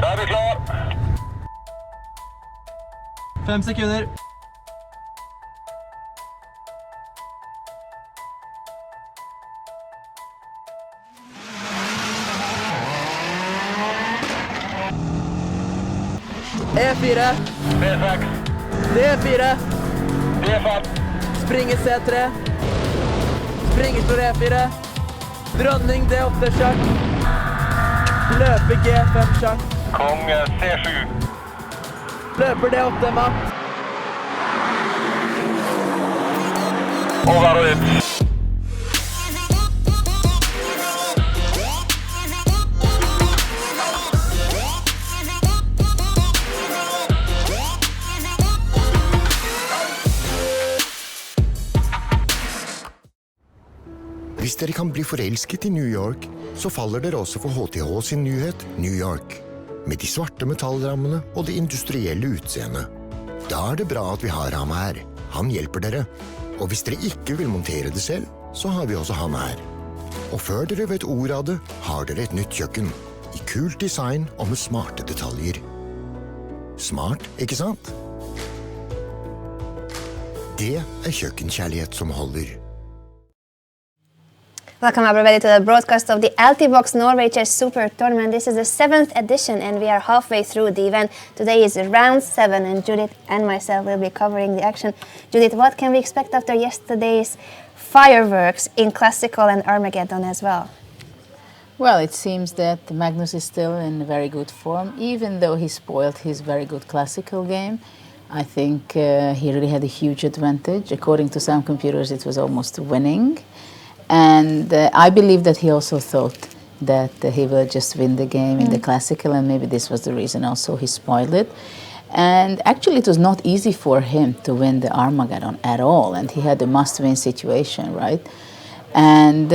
Da er vi klar. 5 sekunder. E4. B6. D4. D5. Springer C3. Springer på E4. Dronning D8 sjakk. Løper G5 sjakk. Konge C7. Løper D8 matt. Over og ut. Hvis dere kan bli forelsket i New York, så faller dere også for HTH sin nyhet New York. Med de svarte metallrammene og det industrielle utseendet. Da er det bra at vi har ham her. Han hjelper dere. Og hvis dere ikke vil montere det selv, så har vi også ham her. Og før dere vet ordet av det, har dere et nytt kjøkken. I kult design og med smarte detaljer. Smart, ikke sant? Det er kjøkkenkjærlighet som holder. Welcome everybody to the broadcast of the Altibox Norway Chess Super Tournament. This is the 7th edition and we are halfway through the event. Today is round 7 and Judith and myself will be covering the action. Judith, what can we expect after yesterday's fireworks in Classical and Armageddon as well? Well, it seems that Magnus is still in very good form, even though he spoiled his very good Classical game. I think he really had a huge advantage. According to some computers, it was almost winning. And I believe that he also thought that he will just win the game in the classical, and maybe this was the reason also he spoiled it. And actually, it was not easy for him to win the Armageddon at all, and he had a must-win situation, right? And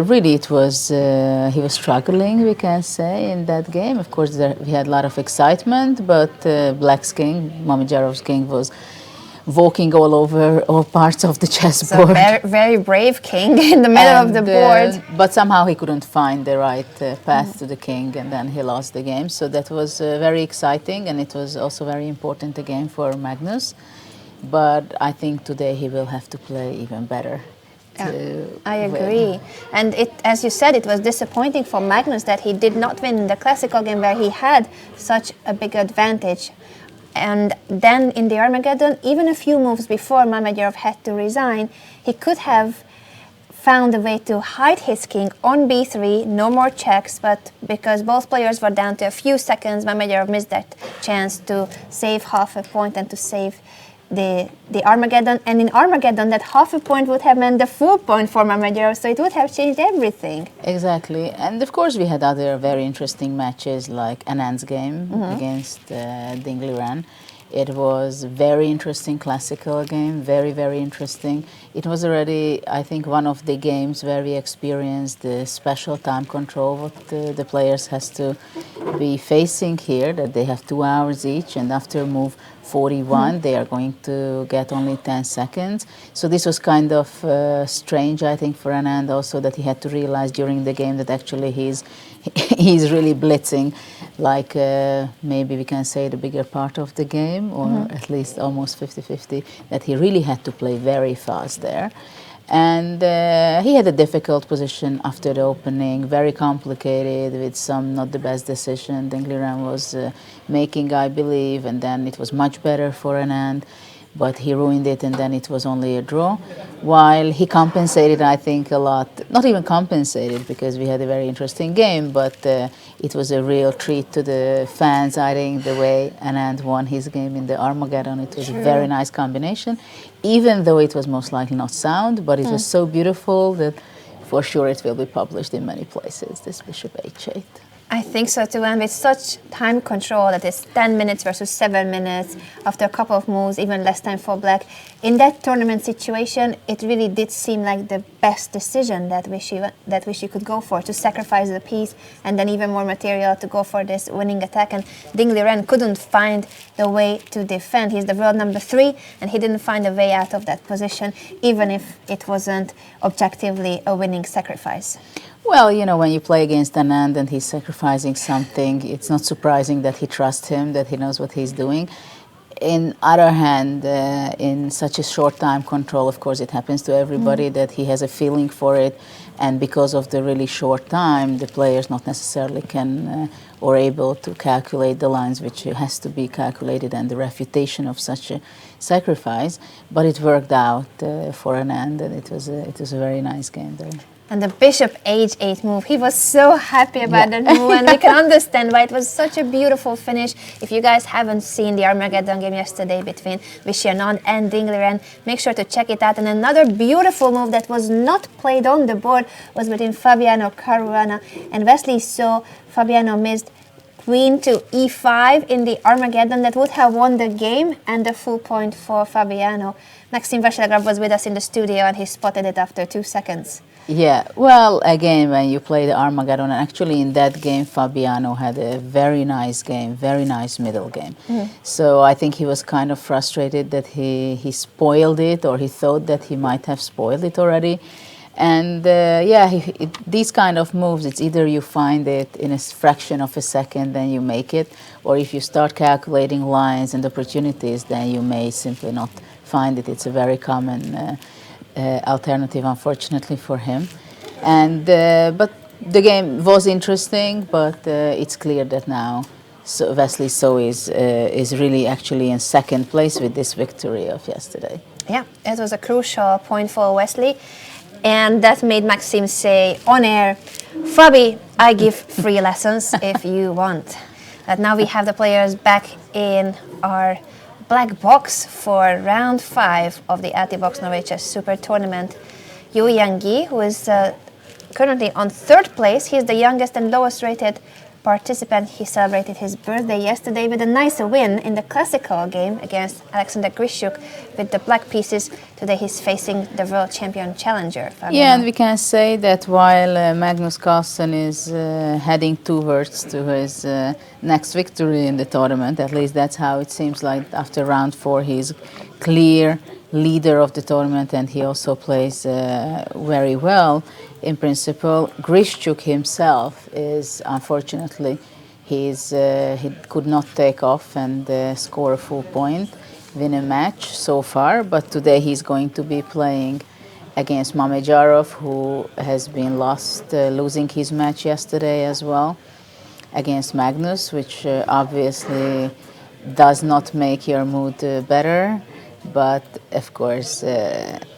really, it was he was struggling, we can say, in that game. Of course, we had a lot of excitement, but Black's king, Mamedyarov-Grischuk's king, was walking all over all parts of the chessboard. So very, very brave king in the middle of the board. But somehow he couldn't find the right path to the king, and then he lost the game. So that was very exciting, and it was also very important a game for Magnus. But I think today he will have to play even better. I agree. And as you said, it was disappointing for Magnus that he did not win in the classical game where he had such a big advantage. And then in the Armageddon, even a few moves before Mamedyarov had to resign, he could have found a way to hide his king on b3, no more checks, but because both players were down to a few seconds, Mamedyarov missed that chance to save half a point and to save the Armageddon. And in Armageddon, that half a point would have meant the full point for Mamedyarov, so it would have changed everything. Exactly. And of course, we had other very interesting matches like Anand's game against Dingliran. It was a very interesting classical game, very, very interesting. It was already, I think, one of the games where we experienced the special time control what the players has to be facing here, that they have 2 hours each, and after move 41, they are going to get only 10 seconds. So this was kind of strange, I think, for Anand also, that he had to realize during the game that actually he's really blitzing, like maybe we can say the bigger part of the game, or at least almost 50-50, that he really had to play very fast there. And he had a difficult position after the opening, very complicated, with some not the best decision Dingliran was making, I believe, and then it was much better for Anand, but he ruined it, and then it was only a draw. While he compensated, I think, a lot, not even compensated, because we had a very interesting game, but it was a real treat to the fans, I think, the way Anand won his game in the Armageddon. It was a very nice combination, even though it was most likely not sound, but it was so beautiful that for sure it will be published in many places, this Bishop H8. I think so too, and with such time control that is 10 minutes versus 7 minutes, after a couple of moves, even less time for Black. In that tournament situation, it really did seem like the best decision that Vichy could go for, to sacrifice the piece and then even more material to go for this winning attack. And Dingliran couldn't find the way to defend. He's the world number 3, and he didn't find a way out of that position, even if it wasn't objectively a winning sacrifice. Well, you know, when you play against Anand and he's sacrificing something, it's not surprising that he trusts him, that he knows what he's doing. In other hand, in such a short time control, of course, it happens to everybody that he has a feeling for it, and because of the really short time, the players not necessarily can or able to calculate the lines which has to be calculated and the refutation of such a sacrifice. But it worked out for Anand, and it was a very nice game there. And the Bishop H8 move, he was so happy about that move, and we can understand why it was such a beautiful finish. If you guys haven't seen the Armageddon game yesterday between Yu-Caruana and Dingliran, make sure to check it out. And another beautiful move that was not played on the board was between Fabiano Caruana and Wesley. So Fabiano missed Queen to E5 in the Armageddon that would have won the game, and the full point for Fabiano. Carlsen-Vachier-Lagrave was with us in the studio, and he spotted it after 2 seconds. Yeah, well, again, when you play the Armageddon, and actually in that game, Fabiano had a very nice game, very nice middle game. So I think he was kind of frustrated that he spoiled it, or he thought that he might have spoiled it already. And these kind of moves, it's either you find it in a fraction of a second, then you make it, or if you start calculating lines and opportunities, then you may simply not find it. It's a very common alternative, unfortunately, for him. And but the game was interesting, but it's clear that now Wesley So is really actually in second place with this victory of yesterday. Yeah, it was a crucial point for Wesley, and that made Maxime say on air, "Fabi, I give free lessons if you want." But now we have the players back in our black box for round 5 of the Altibox Norway Chess Super Tournament. Yu Yang, who is currently on 3rd place. He's the youngest and lowest rated participant. He celebrated his birthday yesterday with a nice win in the classical game against Alexander-Grischuk with the black pieces. Today he's facing the world champion challenger, Fabiano. Yeah, and we can say that while Magnus Carlsen is heading towards to his next victory in the tournament, at least that's how it seems like after round 4, he's clear leader of the tournament, and he also plays very well. In principle, Grischuk himself is, unfortunately, he could not take off and score a full point, win a match so far, but today he's going to be playing against Mamedyarov, who has been losing his match yesterday as well, against Magnus, which obviously does not make your mood better. But of course,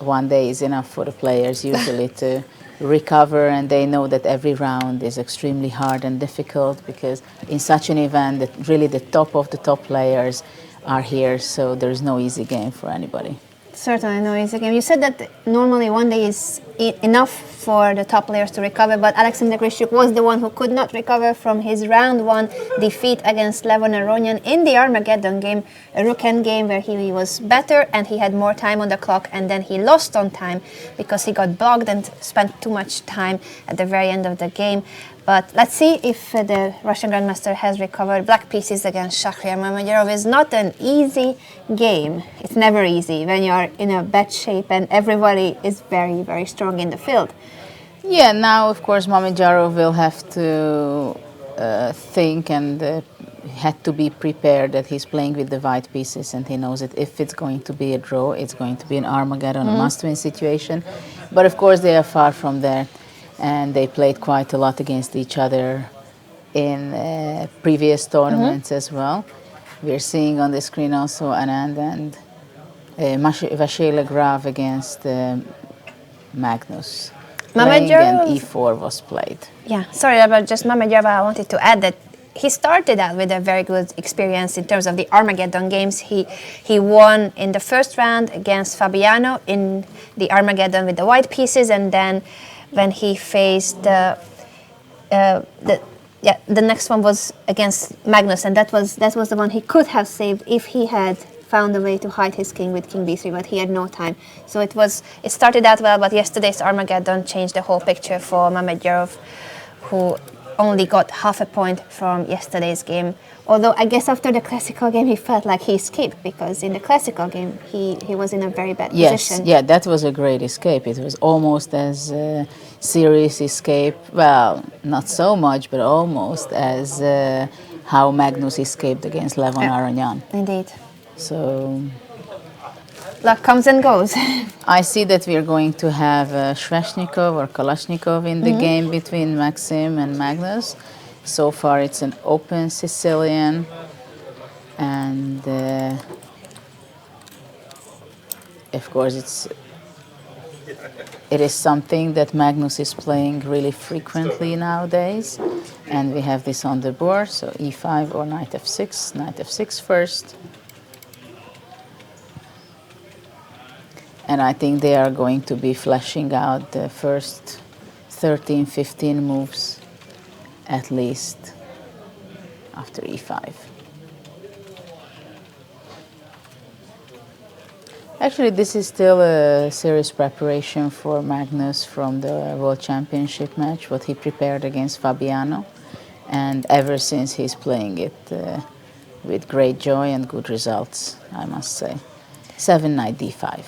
one day is enough for the players usually to recover, and they know that every round is extremely hard and difficult, because in such an event that really the top of the top players are here, so there's no easy game for anybody. Certainly no easy game. You said that normally one day is enough for the top players to recover, but Alexander-Grischuk was the one who could not recover from his round 1 defeat against Levon Aronian in the Armageddon game, a rook-end game where he was better and he had more time on the clock, and then he lost on time because he got blocked and spent too much time at the very end of the game. But let's see if the Russian Grandmaster has recovered. Black pieces against Shahriar Mamedyarov is not an easy game. It's never easy when you are in a bad shape and everybody is very, very strong in the field. Yeah, now of course Mamedyarov will have to think and had to be prepared that he's playing with the white pieces, and he knows that if it's going to be a draw, it's going to be an Armageddon, a must-win situation. But of course they are far from there. And they played quite a lot against each other in previous tournaments as well. We're seeing on the screen also Anand and Vachier-Lagrave against Magnus. Playing, and E4 was played. Yeah, sorry about just Mamedyarov. I wanted to add that he started out with a very good experience in terms of the Armageddon games. He won in the first round against Fabiano in the Armageddon with the white pieces, and then when he faced the next one was against Magnus, and that was the one he could have saved if he had found a way to hide his king with king b3, but he had no time. So it started out well, but yesterday's Armageddon changed the whole picture for Mamedyarov, who only got half a point from yesterday's game. Although I guess after the classical game he felt like he escaped, because in the classical game he was in a very bad position. Yeah, that was a great escape. It was almost as serious escape, well, not so much, but almost as how Magnus escaped against Levon Aronian. Indeed. So luck comes and goes. I see that we are going to have Sveshnikov or Kalashnikov in the game between Maxim and Magnus. So far it's an open Sicilian, and of course it is something that Magnus is playing really frequently nowadays, and we have this on the board. So e5 or knight f6 first. And I think they are going to be fleshing out the first 13, 15 moves at least after e5. Actually, this is still a serious preparation for Magnus from the World Championship match, what he prepared against Fabiano. And ever since he's playing it with great joy and good results, I must say. 7 knight d5.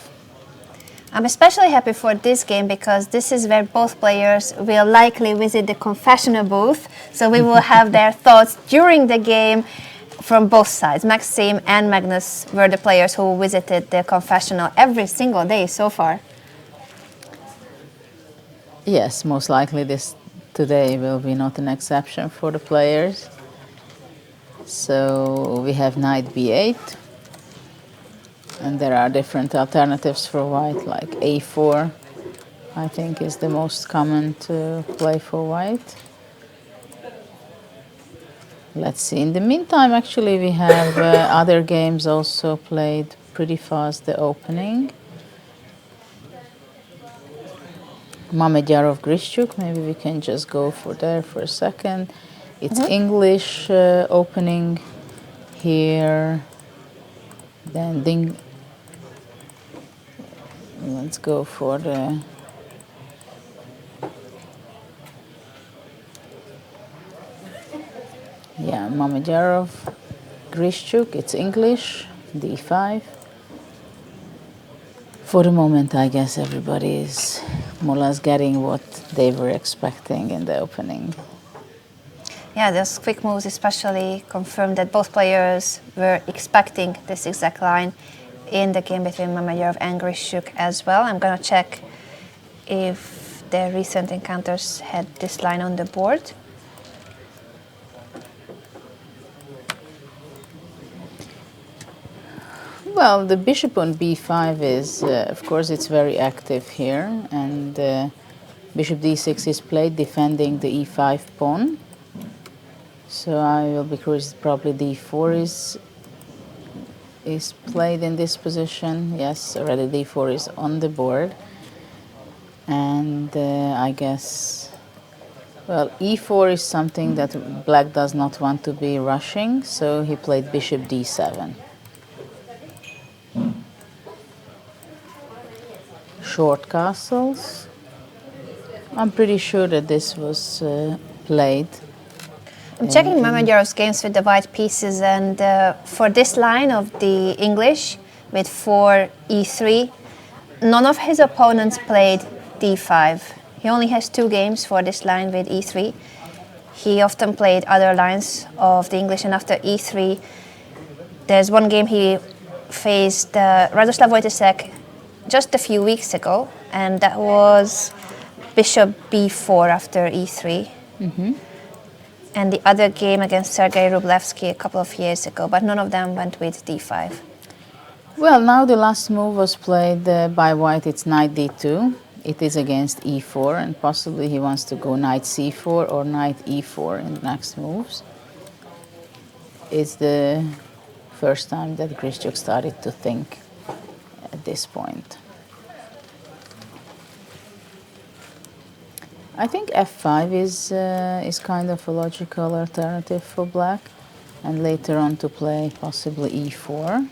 I'm especially happy for this game because this is where both players will likely visit the confessional booth. So we will have their thoughts during the game from both sides. Maxim and Magnus were the players who visited the confessional every single day so far. Yes, most likely today will be not an exception for the players. So we have knight b8. And there are different alternatives for white, like a4, I think is the most common to play for white. let's see. In the meantime, actually, we have other games also played pretty fast. The opening. Mamedyarov-Grischuk, maybe we can just go for there for a second. It's English opening here. Then let's go for the Mamedyarov-Grischuk. It's English, D5. For the moment, I guess everybody is more or less getting what they were expecting in the opening. Yeah, those quick moves especially confirmed that both players were expecting this exact line in the game between Mamedyarov and Grischuk as well. I'm going to check if their recent encounters had this line on the board. Well, the bishop on b5 is, of course, it's very active here, and bishop d6 is played defending the e5 pawn. So I will be curious, probably d4 is played in this position. Yes, already d4 is on the board. And I guess, well, e4 is something that black does not want to be rushing, so he played bishop d7. Short castles. I'm pretty sure that this was played. I'm checking Mamedyarov's games with the white pieces, and for this line of the English with 4 e3, none of his opponents played d5. He only has 2 games for this line with e3. He often played other lines of the English, and after e3, there's one game he faced Radoslav Wojtaszek just a few weeks ago, and that was bishop b4 after e3. And the other game against Sergei Rublevsky a couple of years ago, but none of them went with d5. Well, now the last move was played by white. It's knight d2. It is against e4, and possibly he wants to go knight c4 or knight e4 in the next moves. It's the first time that Grischuk started to think at this point. I think f5 is kind of a logical alternative for black, and later on to play possibly e4.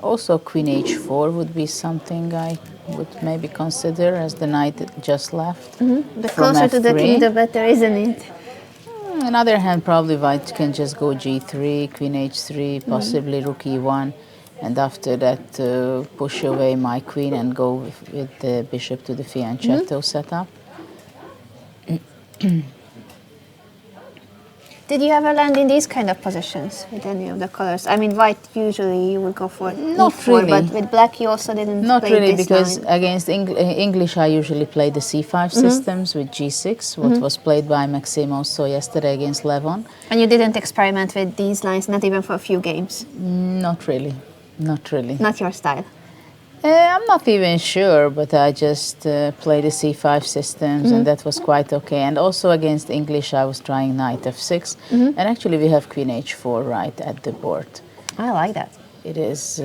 Also queen h4 would be something I would maybe consider, as the knight just left. The closer to the king, the better, isn't it? On the other hand, probably white can just go g3, queen h3, possibly rook e1, and after that push away my queen and go with the bishop to the fianchetto setup. Did you ever land in these kind of positions with any of the colors? I mean, white usually you would go for Not e4, really. but with black you also didn't Not play really, this because line. against English I usually play the c5 systems with g6, what was played by Maxim also yesterday against Levon. And you didn't experiment with these lines, not even for a few games? Not really, not really. Not your style? I'm not even sure, but I just played the c5 systems, and that was quite okay. And also against English I was trying knight f6, and actually we have queen h4 right at the board. I like that. It is...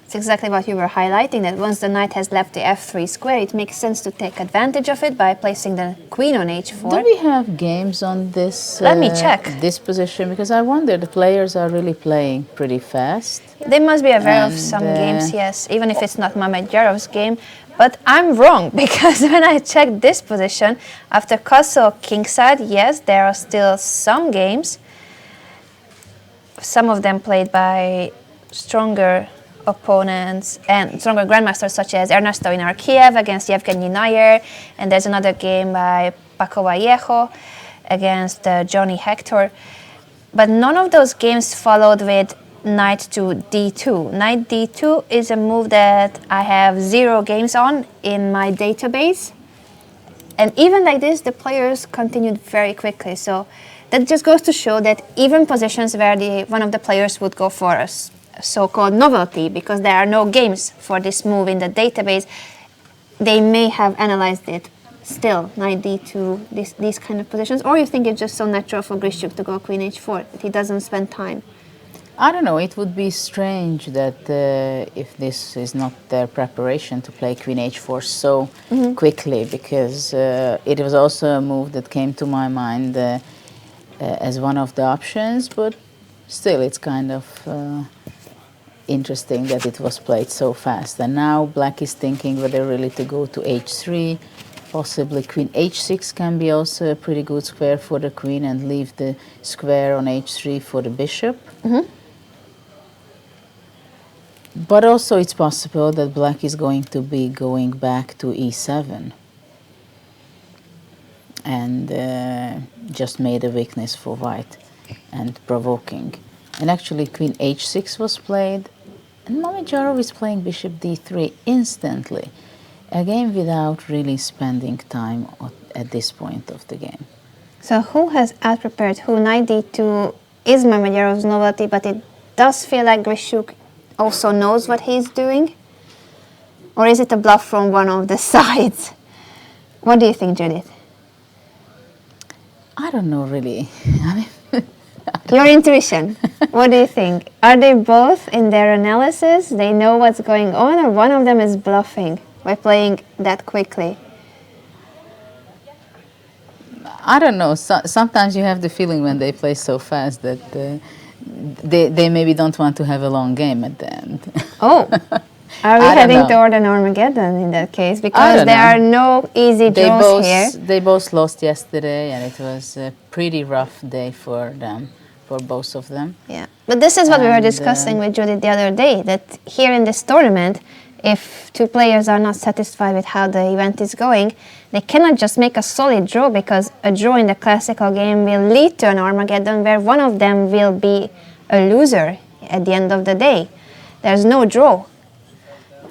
It's exactly what you were highlighting, that once the knight has left the f3 square, it makes sense to take advantage of it by placing the queen on h4. Do we have games on this? Let me check. This position, because I wonder the players are really playing pretty fast. They must be aware of And, some games, yes, even if it's not Mamedyarov's game. But I'm wrong, because when I checked this position, after castle kingside, yes, there are still some games. Some of them played by stronger opponents and stronger grandmasters, such as Ernesto in Kiev against Yevgeny Nayer, and there's another game by Paco Vallejo against Johnny Hector. But none of those games followed with knight to d2. Knight d2 is a move that I have 0 games on in my database, and even like this the players continued very quickly. So that just goes to show that even positions where one of the players would go for a so-called novelty, because there are no games for this move in the database, they may have analyzed it still, knight d2, these kind of positions, or you think it's just so natural for Grischuk to go queen h4 that he doesn't spend time? I don't know, it would be strange that if this is not their preparation to play queen h4 so quickly, because it was also a move that came to my mind as one of the options, but still it's kind of interesting that it was played so fast. And now black is thinking whether really to go to h3, possibly queen h6 can be also a pretty good square for the queen, and leave the square on h3 for the bishop. But also it's possible that black is going to be going back to e7 and just made a weakness for white and provoking. And actually queen h6 was played, and Mamedyarov is playing bishop d3 instantly, again without really spending time at this point of the game. So who has out-prepared who? Knight d2 is Mamedyarov's novelty, but it does feel like Grischuk also knows what he's doing? Or is it a bluff from one of the sides? What do you think, Judith? I don't know really. Your intuition, what do you think? Are they both in their analysis? They know what's going on, or one of them is bluffing by playing that quickly? I don't know. Sometimes you have the feeling when they play so fast that they maybe don't want to have a long game at the end. Oh, are we heading toward an Armageddon in that case? Because there are no easy draws here. They both lost yesterday, and it was a pretty rough day for them, for both of them. Yeah, but this is what we were discussing with Judith the other day, that here in this tournament, if two players are not satisfied with how the event is going, they cannot just make a solid draw, because a draw in the classical game will lead to an Armageddon where one of them will be a loser at the end of the day. There's no draw.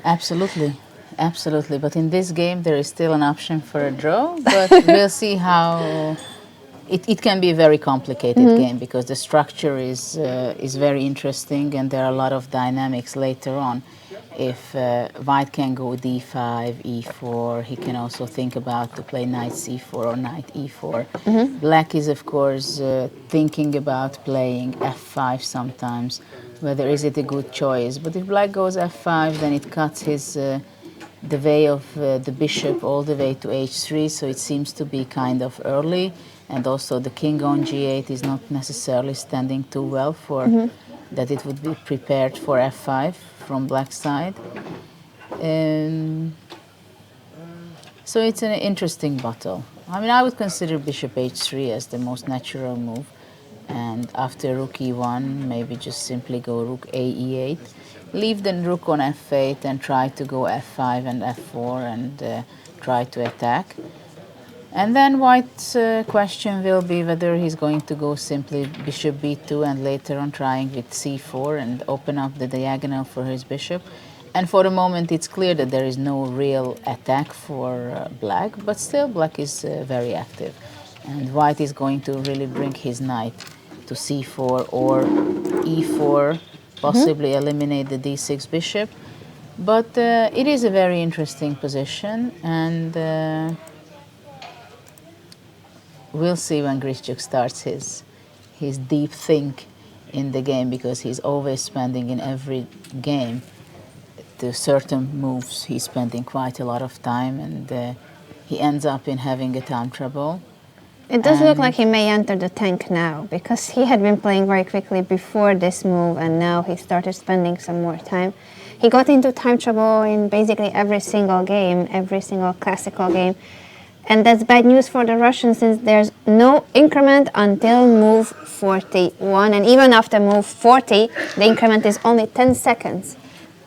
Absolutely, absolutely. But in this game, there is still an option for a draw, but we'll see how... It can be a very complicated game, because the structure is very interesting, and there are a lot of dynamics later on. If white can go d5, e4, he can also think about to play knight c4 or knight e4. Black is, of course, thinking about playing f5 sometimes, whether is it a good choice. But if black goes f5, then it cuts his the way of the bishop all the way to h3, so it seems to be kind of early. And also the king on g8 is not necessarily standing too well for that it would be prepared for f5 from black side. So it's an interesting battle. I mean, I would consider bishop h3 as the most natural move. And after rook e1, maybe just simply go rook a e8. Leave the rook on f8 and try to go f5 and f4 and try to attack. And then white's question will be whether he's going to go simply bishop b2 and later on trying with c4 and open up the diagonal for his bishop. And for the moment it's clear that there is no real attack for black, but still black is very active. And white is going to really bring his knight to c4 or e4, possibly eliminate the d6 bishop. But it is a very interesting position, and we'll see when Grischuk starts his deep think in the game, because he's always spending in every game to certain moves. He's spending quite a lot of time, and he ends up in having a time trouble. It does look like he may enter the tank now, because he had been playing very quickly before this move, and now he started spending some more time. He got into time trouble in basically every single game, every single classical game. And that's bad news for the Russians, since there's no increment until move 41. And even after move 40, the increment is only 10 seconds.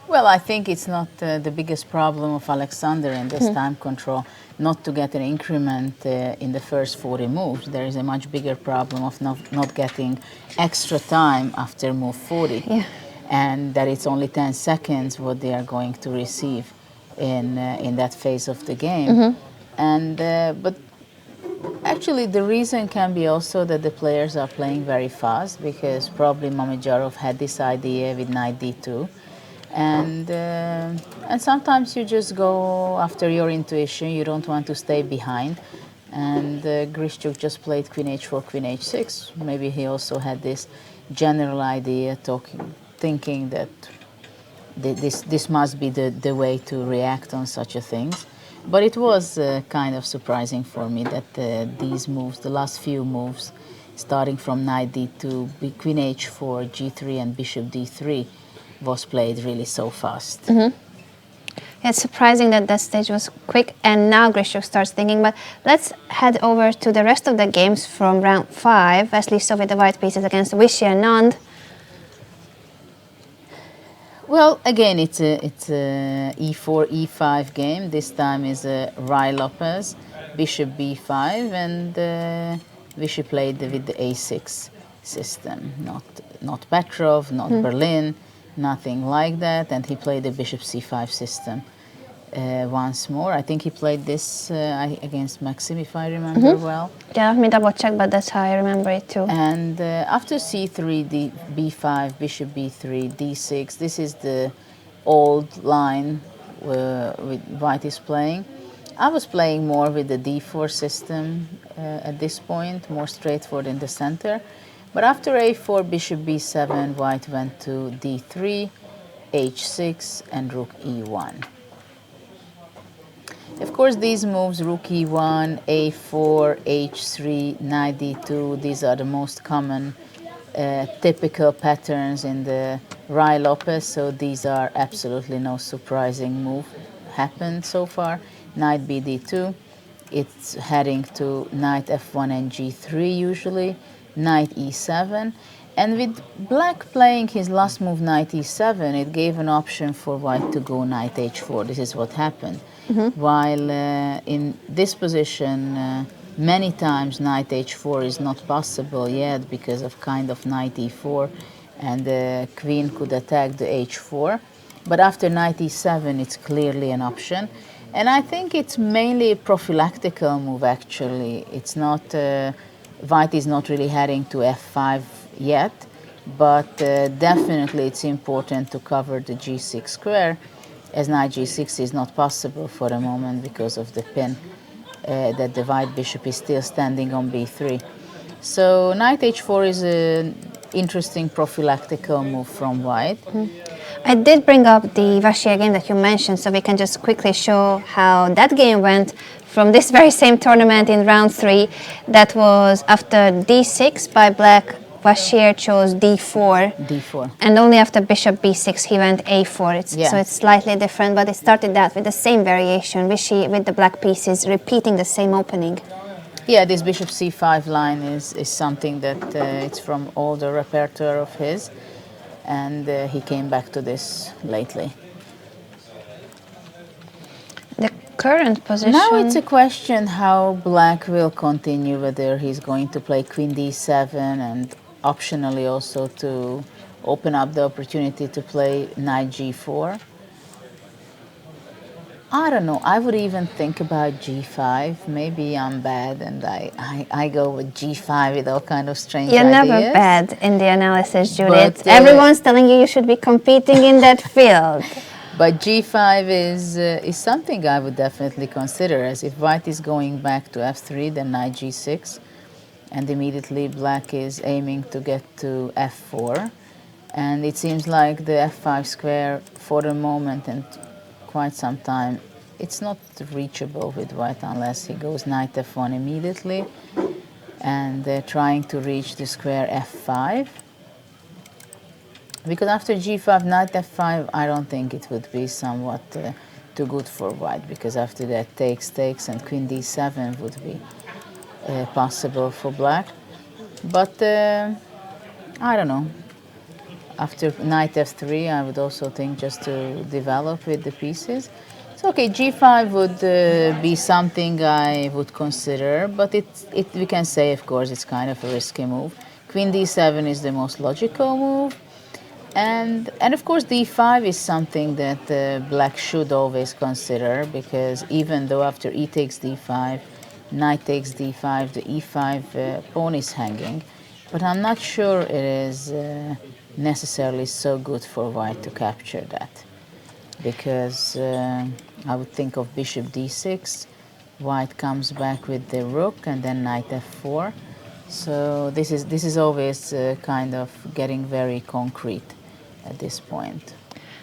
Well, I think it's not the biggest problem of Alexander in this time control not to get an increment in the first 40 moves. There is a much bigger problem of not getting extra time after move 40. Yeah. And that it's only 10 seconds what they are going to receive in that phase of the game. And but actually the reason can be also that the players are playing very fast, because probably Mamedyarov had this idea with knight d2, And sometimes you just go after your intuition. You don't want to stay behind. And Grischuk just played Queen H4, Queen H6. Maybe he also had this general idea, thinking that this must be the way to react on such a things. But it was kind of surprising for me that these moves, the last few moves, starting from knight d2, queen h4, g3, and bishop d3, was played really so fast. It's surprising that that stage was quick, and now Grischuk starts thinking. But let's head over to the rest of the games from round 5. Wesley saw with the white pieces against Vachier-Lagrave. Well, again, it's a e4, e5 game. This time is a Rye-Lopez, bishop b5, and Vichy played with the a6 system. Not Petrov, not Berlin, nothing like that. And he played the bishop c5 system once more. I think he played this against Maxim, if I remember well. Yeah, let me double check, but that's how I remember it too. And after c3, b5, bishop b3, d6, this is the old line with white is playing. I was playing more with the d4 system at this point, more straightforward in the center. But after a4, bishop b7, white went to d3, h6, and rook e1. Of course, these moves, rook e1, a4, h3, knight d2, these are the most common typical patterns in the Rye-Lopez, so these are absolutely no surprising move happened so far. Knight b d2, it's heading to knight f1 and g3 usually, knight e7, and with black playing his last move knight e7, it gave an option for white to go knight h4. This is what happened. While in this position, many times knight h4 is not possible yet because of kind of knight e4, and the queen could attack the h4. But after knight e7, it's clearly an option. And I think it's mainly a prophylactical move, actually. It's not, white is not really heading to f5 yet, but definitely it's important to cover the g6 square, as knight g6 is not possible for the moment because of the pin that the white bishop is still standing on b3. So knight h4 is an interesting prophylactical move from white. I did bring up the Vachier game that you mentioned, so we can just quickly show how that game went from this very same tournament in round 3. That was after d6 by black. Vachier chose d4. d4. And only after bishop b6 he went a4. So it's slightly different, but it started that with the same variation, Vichy with the black pieces repeating the same opening. Yeah, this bishop c5 line is something that it's from older repertoire of his, and he came back to this lately. The current position... Now it's a question how black will continue, whether he's going to play queen d7 and optionally also to open up the opportunity to play knight g4. I don't know, I would even think about g5. Maybe I'm bad and I go with g5 with all kind of strange You're ideas. never bad in the analysis, Judith. But, everyone's telling you should be competing in that field. But g5 is something I would definitely consider, as if white is going back to f3, then knight g6, and immediately black is aiming to get to f4. And it seems like the f5 square for the moment and quite some time, it's not reachable with white unless he goes knight f1 immediately, and trying to reach the square f5. Because after g5, knight f5, I don't think it would be somewhat too good for white, because after that takes, and queen d7 would be possible for black. But I don't know. After knight f3, I would also think just to develop with the pieces. So okay, g5 would be something I would consider, but we can say, of course, it's kind of a risky move. Queen d7 is the most logical move. And of course d5 is something that black should always consider, because even though after e takes d5, knight takes d5, the e5 pawn is hanging, but I'm not sure it is necessarily so good for white to capture that, because I would think of bishop d6, white comes back with the rook, and then knight f4. So this is always kind of getting very concrete at this point.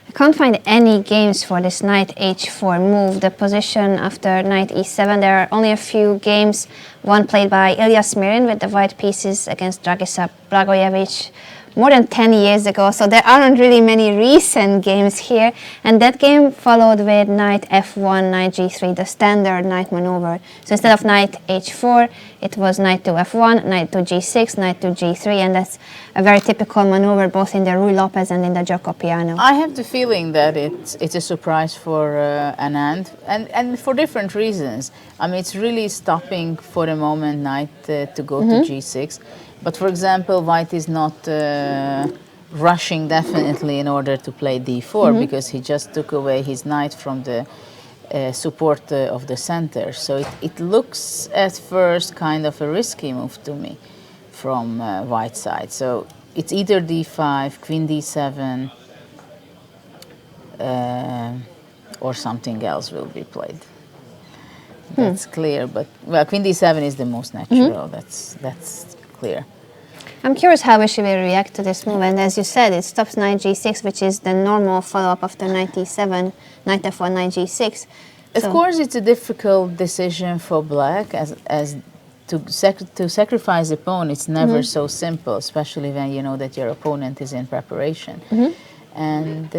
I can't find any games for this knight h4 move, the position after knight e7. There are only a few games, one played by Ilya Smirin with the white pieces against Dragiša Blagojevic more than 10 years ago, so there aren't really many recent games here. And that game followed with knight f1, knight g3, the standard knight maneuver. So instead of knight h4, it was knight to f1, knight to g6, knight to g3, and that's a very typical maneuver both in the Ruy Lopez and in the Giocopiano. I have the feeling that it's a surprise for Anand, and for different reasons. I mean, it's really stopping for the moment knight to go to g6. But for example, white is not rushing definitely in order to play d4 because he just took away his knight from the support of the center. So it looks at first kind of a risky move to me from white side. So it's either d5, queen d7, or something else will be played. That's clear, but well, queen d7 is the most natural. That's clear. I'm curious how Vishy will react to this move, and as you said, it stops knight g6, which is the normal follow-up after knight e7, knight f1, knight g6. Of course, it's a difficult decision for black, as to sacrifice a pawn. It's never so simple, especially when you know that your opponent is in preparation. And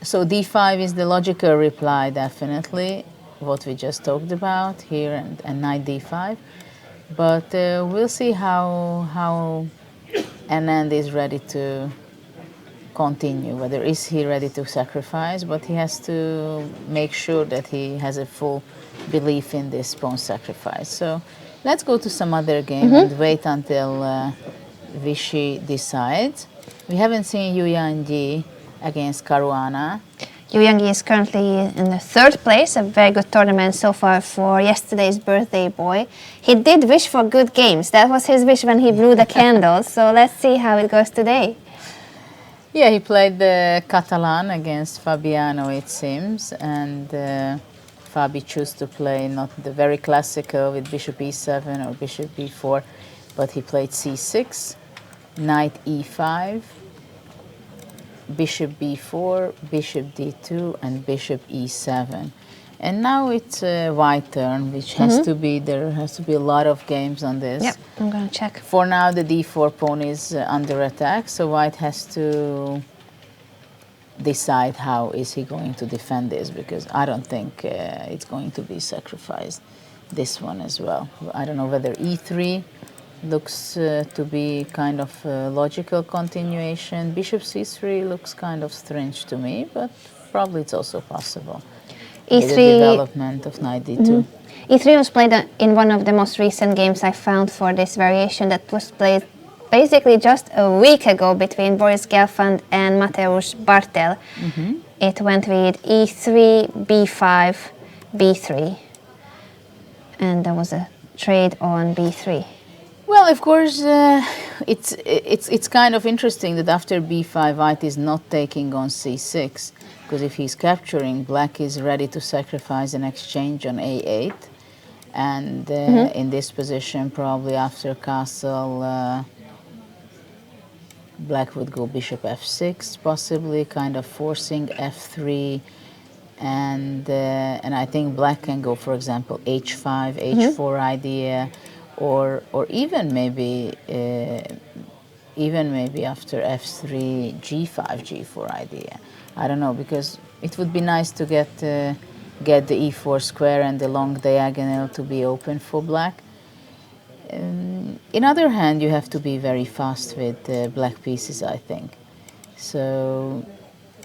so d5 is the logical reply, definitely, what we just talked about here, and knight d5. But we'll see how Anand is ready to continue. Whether is he ready to sacrifice, but he has to make sure that he has a full belief in this pawn sacrifice. So let's go to some other game and wait until Vishy decides. We haven't seen Yu-Caruana against Caruana. Yu-Caruana is currently in the third place, a very good tournament so far for yesterday's birthday boy. He did wish for good games. That was his wish when he blew the candles. So let's see how it goes today. Yeah, he played the Catalan against Fabiano, it seems, and Fabi chose to play not the very classical with bishop e7 or bishop b4, but he played c6, knight e5, bishop b4, bishop d2, and bishop e7. And now it's a white turn, which has to be, there has to be a lot of games on this. Yep, I'm going to check. For now, the d4 pawn is under attack, so white has to decide how is he going to defend this, because I don't think it's going to be sacrificed, this one as well. I don't know whether e3 looks to be kind of a logical continuation. Bishop c3 looks kind of strange to me, but probably it's also possible. E3, the development of knight d2. E3 was played in one of the most recent games I found for this variation, that was played basically just a week ago between Boris Gelfand and Mateusz Bartel. It went with e3, b5, b3, and there was a trade on b3. Well, of course, it's kind of interesting that after b5, white is not taking on c6, because if he's capturing, black is ready to sacrifice an exchange on a8, and in this position, probably after castle, black would go bishop f6, possibly kind of forcing f3, and I think black can go, for example, h5, h4 idea. Or even maybe after f3, g5, g4 idea. I don't know, because it would be nice to get the e4 square and the long diagonal to be open for black. In other hand, you have to be very fast with black pieces, I think. So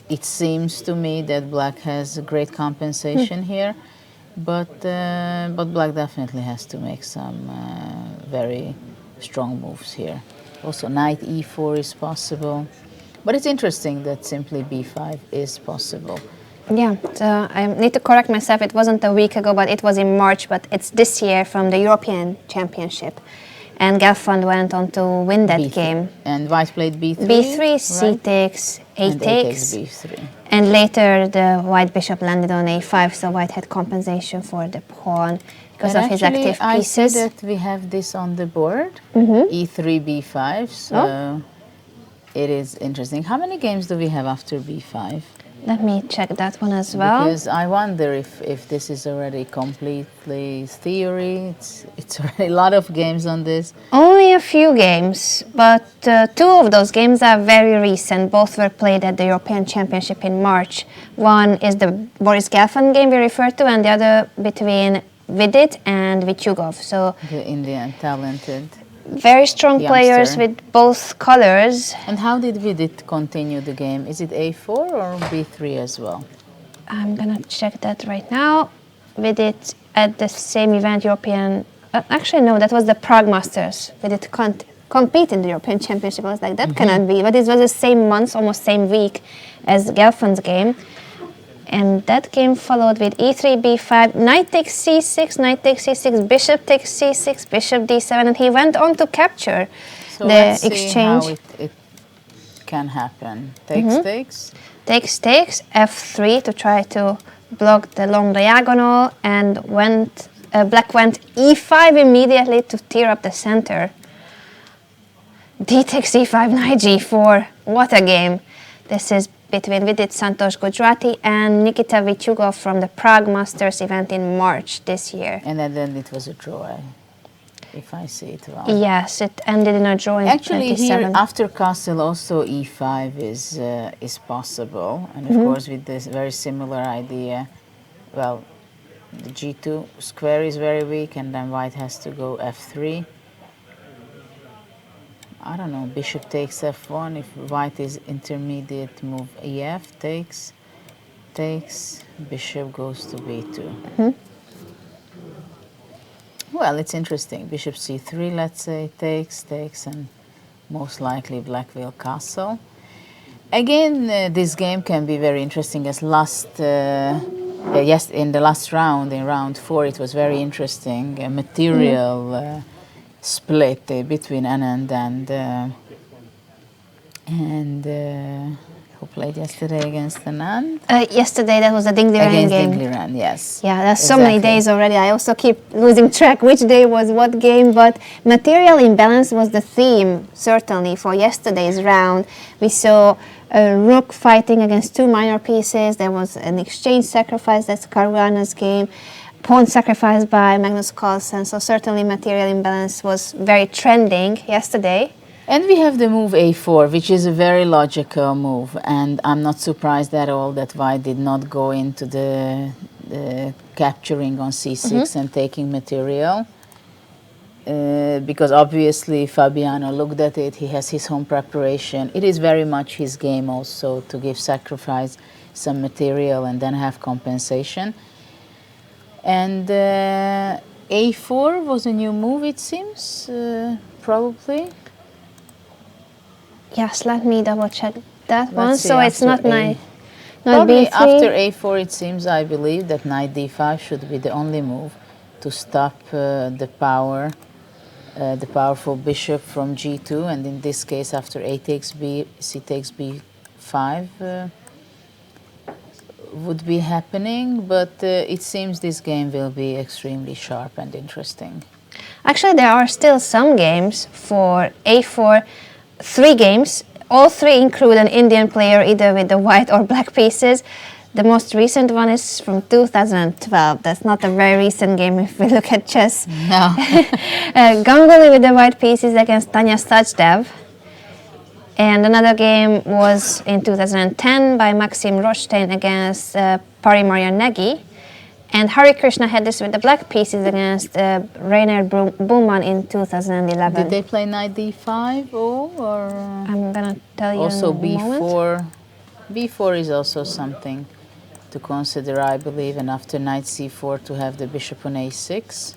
it seems to me that black has a great compensation here. But black definitely has to make some very strong moves here. Also, knight e4 is possible. But it's interesting that simply b5 is possible. Yeah, so I need to correct myself. It wasn't a week ago, but it was in March. But it's this year from the European Championship. and Gelfand went on to win that B3. game. And white played b3. B3, C right? takes, A And takes, b3. and later the white bishop landed on A5, so white had compensation for the pawn because And of his actually, active I pieces. see that we have this on the board, E3, B5, so it is interesting. How many games do we have after B5? Let me check that one as well. Because I wonder if this is already completely theory. It's already a lot of games on this. Only a few games, but two of those games are very recent. Both were played at the European Championship in March. One is the Boris Gelfand game we referred to, and the other between Vidit and Vichugov. So The Indian talented. very strong players Youngster. with both colors. And how did Vidit continue the game? Is it A4 or B3 as well? I'm gonna check that right now. Vidit at the same event, European. Actually, no, that was the Prague Masters. Vidit can't compete in the European Championship. I was like, that cannot be. But it was the same month, almost same week as Gelfand's game. And that game followed with E3, B5, knight takes C6, knight takes C6, bishop takes C6, bishop D7, and he went on to capture So the let's exchange. see how it can happen. Takes. Takes, F3 to try to block the long diagonal, and black went E5 immediately to tear up the center. D takes E5, knight G4. What a game. This is between Vidit Santosh Gujarati and Nikita Vichugov from the Prague Masters event in March this year. And then it was a draw, if I see it well. Yes, it ended in a draw in Actually, 27. here after castle also E5 is possible, and of course with this very similar idea. Well, the G2 square is very weak, and then white has to go F3. I don't know, bishop takes F1. If white is intermediate, move EF, takes, bishop goes to B2. Well, it's interesting. Bishop C3, let's say, takes, and most likely black will castle. Again, this game can be very interesting as yes, in the last round, in round 4, it was very interesting. A material split between Anand and who played yesterday against Anand? Yesterday that was a Ding Liren Against game. Ding Liren, yes. Yeah, there's so many Exactly. days already. I also keep losing track which day was what game, but material imbalance was the theme, certainly, for yesterday's round. We saw a rook fighting against two minor pieces. There was an exchange sacrifice, that's Caruana's game. Pawn sacrifice by Magnus Carlsen, so certainly material imbalance was very trending yesterday. And we have the move A4, which is a very logical move, and I'm not surprised at all that white did not go into the capturing on C6 and taking material, because obviously Fabiano looked at it, he has his home preparation. It is very much his game also to give sacrifice some material and then have compensation. And A4 was a new move, it seems, probably. Yes, let me double check that one. Let's see, So it's not after knight, not Probably B3. after A4, it seems, I believe, that knight D5 should be the only move to stop the powerful bishop from G2. And in this case, after A takes B, C takes B5 would be happening. But it seems this game will be extremely sharp and interesting. Actually, there are still some games for A4, 3 games. All 3 include an Indian player, either with the white or black pieces. The most recent one is from 2012. That's not a very recent game if we look at chess. No. Ganguly with the white pieces against Tanya Sachdev. And another game was in 2010 by Maxim Rothstein against Parimaria Nagy. And Hari Krishna had this with the black pieces against Rainer Buhlmann in 2011. Did they play knight D5 or? I'm gonna tell you Also in a moment. B4. B4 is also something to consider, I believe, and after knight C4 to have the bishop on A6.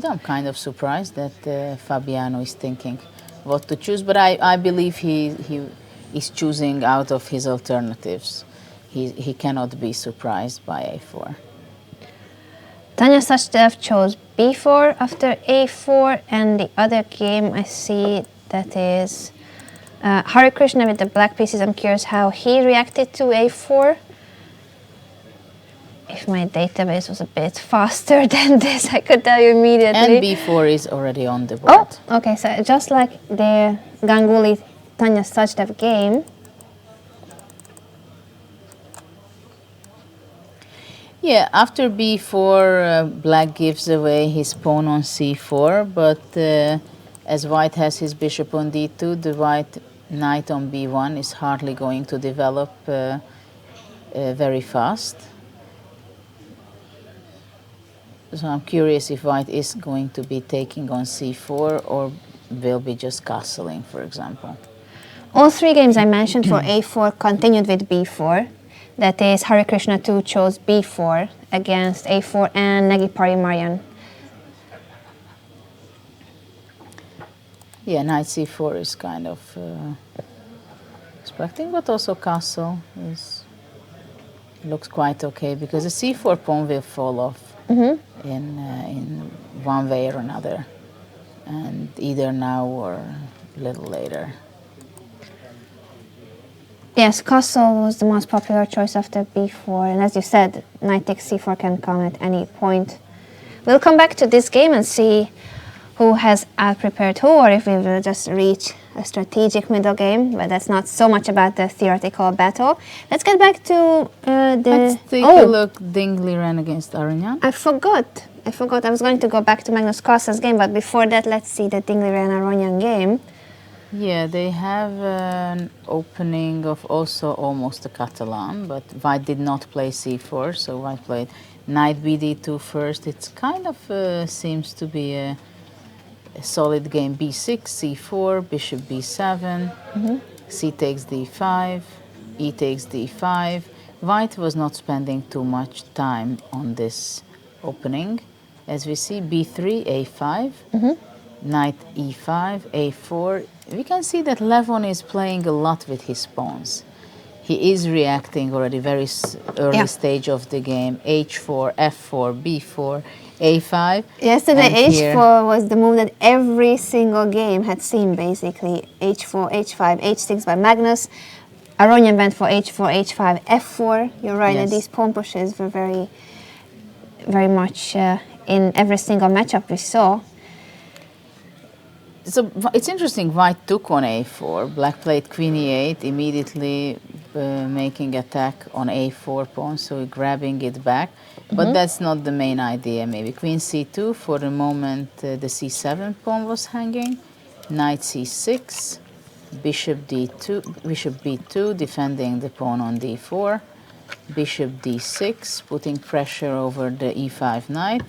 I'm kind of surprised that Fabiano is thinking what to choose, but I believe he is choosing out of his alternatives. he cannot be surprised by a4. Tanya Sachdev chose b4 after a4, and the other game I see that is Hare Krishna with the black pieces. I'm curious how he reacted to a4. If my database was a bit faster than this, I could tell you immediately. And b4 is already on the board. Oh, okay, so just like the Ganguly Tanya Sachdev game. Yeah, after b4, black gives away his pawn on c4, but as white has his bishop on d2, the white knight on b1 is hardly going to develop very fast. So I'm curious if white is going to be taking on c4 or will be just castling, for example. All three games I mentioned for a4 continued with b4. That is, Hare Krishna 2 chose b4 against a4 and Negipari Marian. Yeah, knight c4 is kind of expecting, but also castle looks quite okay because the c4 pawn will fall off in one way or another, and either now or a little later. Yes, castle was the most popular choice after b4, and as you said, knight takes c4 can come at any point. We'll come back to this game and see who has out-prepared who, or if we will just reach a strategic middle game, but that's not so much about the theoretical battle. Let's get back to Let's take a look. Dingley ran against Arignan. I forgot. I was going to go back to Magnus Carlsen's game, but before that, let's see the Dingley ran Arignan game. Yeah, they have an opening of also almost a Catalan, but white did not play c4, so white played knight bd2 first. It's kind of seems to be a solid game. b6, c4, bishop b7, c takes d5, e takes d5. White was not spending too much time on this opening. As we see, b3, a5, knight e5, a4. We can see that Levon is playing a lot with his pawns. He is reacting already very early stage of the game. h4, f4, b4, a5. Yesterday, h4 was the move that every single game had seen, basically. h4, h5, h6 by Magnus. Aronian went for h4, h5, f4. You're right, and these pawn pushes were very, very much in every single matchup we saw. So it's interesting, white took on a4, black played queen e8, immediately making attack on a4 pawn, so grabbing it back. But that's not the main idea, maybe. Queen c2, for the moment the c7 pawn was hanging. Knight c6, bishop d2, bishop b2, defending the pawn on d4. Bishop d6, putting pressure over the e5 knight.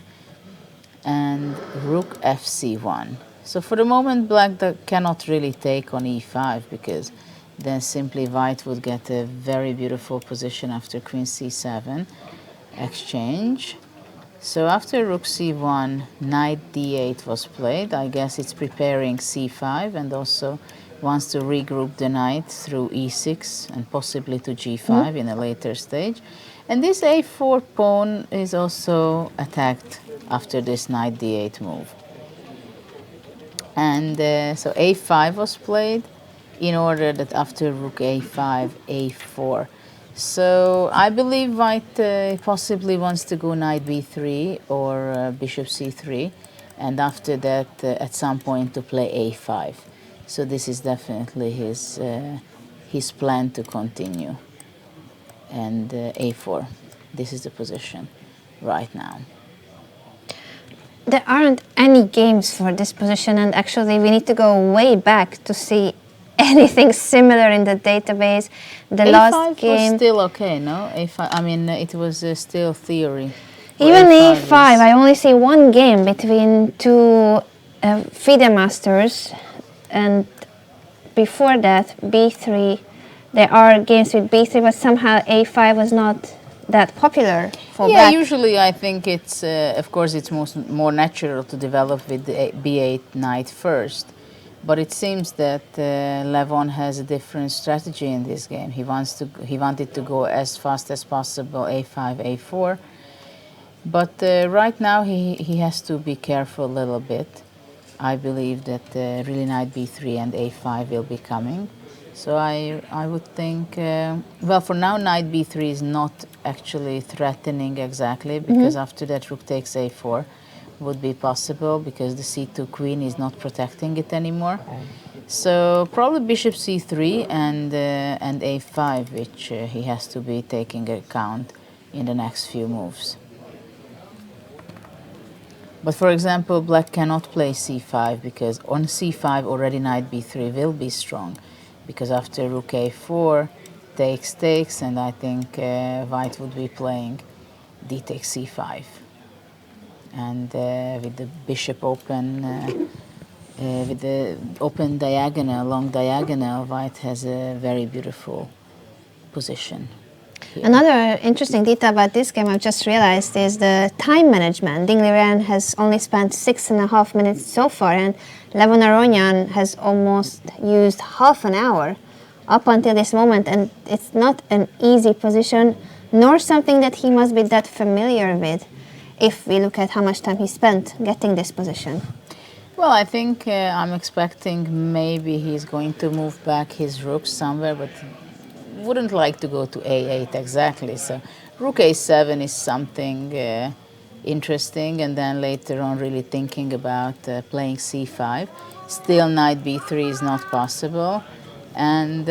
And rook fc1. So for the moment, black cannot really take on e5 because then simply white would get a very beautiful position after queen c7 exchange. So after rook c1, knight d8 was played. I guess it's preparing c5 and also wants to regroup the knight through e6 and possibly to g5 in a later stage. And this a4 pawn is also attacked after this knight d8 move. And so a5 was played in order that after rook a5, a4. So I believe white possibly wants to go knight b3 or bishop c3, and after that at some point to play a5. So this is definitely his plan to continue. And a4, this is the position right now. There aren't any games for this position, and actually we need to go way back to see anything similar in the database. The A5 last game was still okay, no? A5, I mean, it was still theory. Even A5, I only see one game between two FIDE masters, and before that, B3. There are games with B3, but somehow A5 was not that popular for black. Yeah, usually I think it's, of course, it's more natural to develop with the B8 knight first. But it seems that Levon has a different strategy in this game. He wanted to go as fast as possible, a5, a4. But right now he has to be careful a little bit. I believe that really knight b3 and a5 will be coming. So I would think, well, for now knight b3 is not actually threatening exactly, because after that rook takes a4 would be possible, because the c2 queen is not protecting it anymore. So probably bishop c3 and a5, which he has to be taking account in the next few moves. But for example, black cannot play c5, because on c5 already knight b3 will be strong, because after rook a4 takes, and I think white would be playing d takes c5. And with the bishop open, with the open diagonal, long diagonal, white has a very beautiful position here. Another interesting detail about this game I've just realized is the time management. Ding Liren has only spent 6.5 minutes so far, and Levon Aronian has almost used half an hour up until this moment, and it's not an easy position, nor something that he must be that familiar with, if we look at how much time he spent getting this position. Well, I think I'm expecting maybe he's going to move back his rook somewhere, but wouldn't like to go to a8 exactly. So rook a7 is something interesting, and then later on really thinking about playing c5. Still knight b3 is not possible, and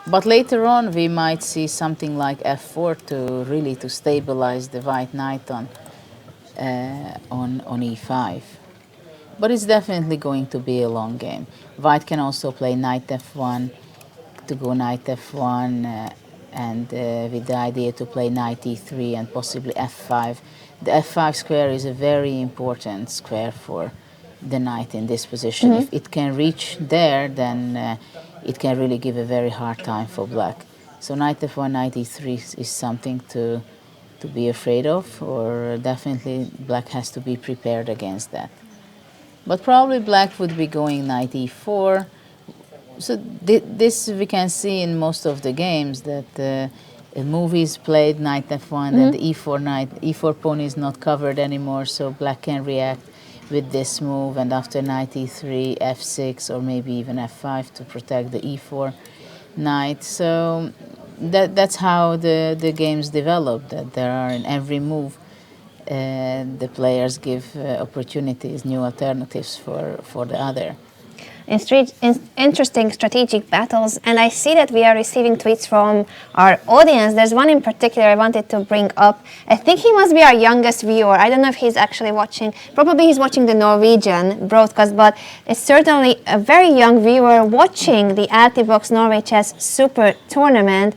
but later on we might see something like f4 to really to stabilize the white knight on e5. But it's definitely going to be a long game. White can also play knight f1 to go knight f1 and with the idea to play knight e3 and possibly f5. The f5 square is a very important square for the knight in this position. If it can reach there, then it can really give a very hard time for black. So knight f1, knight e3 is something to be afraid of, or definitely black has to be prepared against that. But probably black would be going knight e4. So this we can see in most of the games, that a move is played knight f1 and the e4 pawn is not covered anymore, so black can react with this move, and after knight e3, f6, or maybe even f5 to protect the e4 knight. So that's how the games develop, that there are in every move the players give opportunities, new alternatives for the other. Interesting strategic battles, and I see that we are receiving tweets from our audience. There's one in particular I wanted to bring up. I think he must be our youngest viewer. I don't know if he's actually watching. Probably he's watching the Norwegian broadcast, but it's certainly a very young viewer watching the Altibox Norway Chess Super Tournament.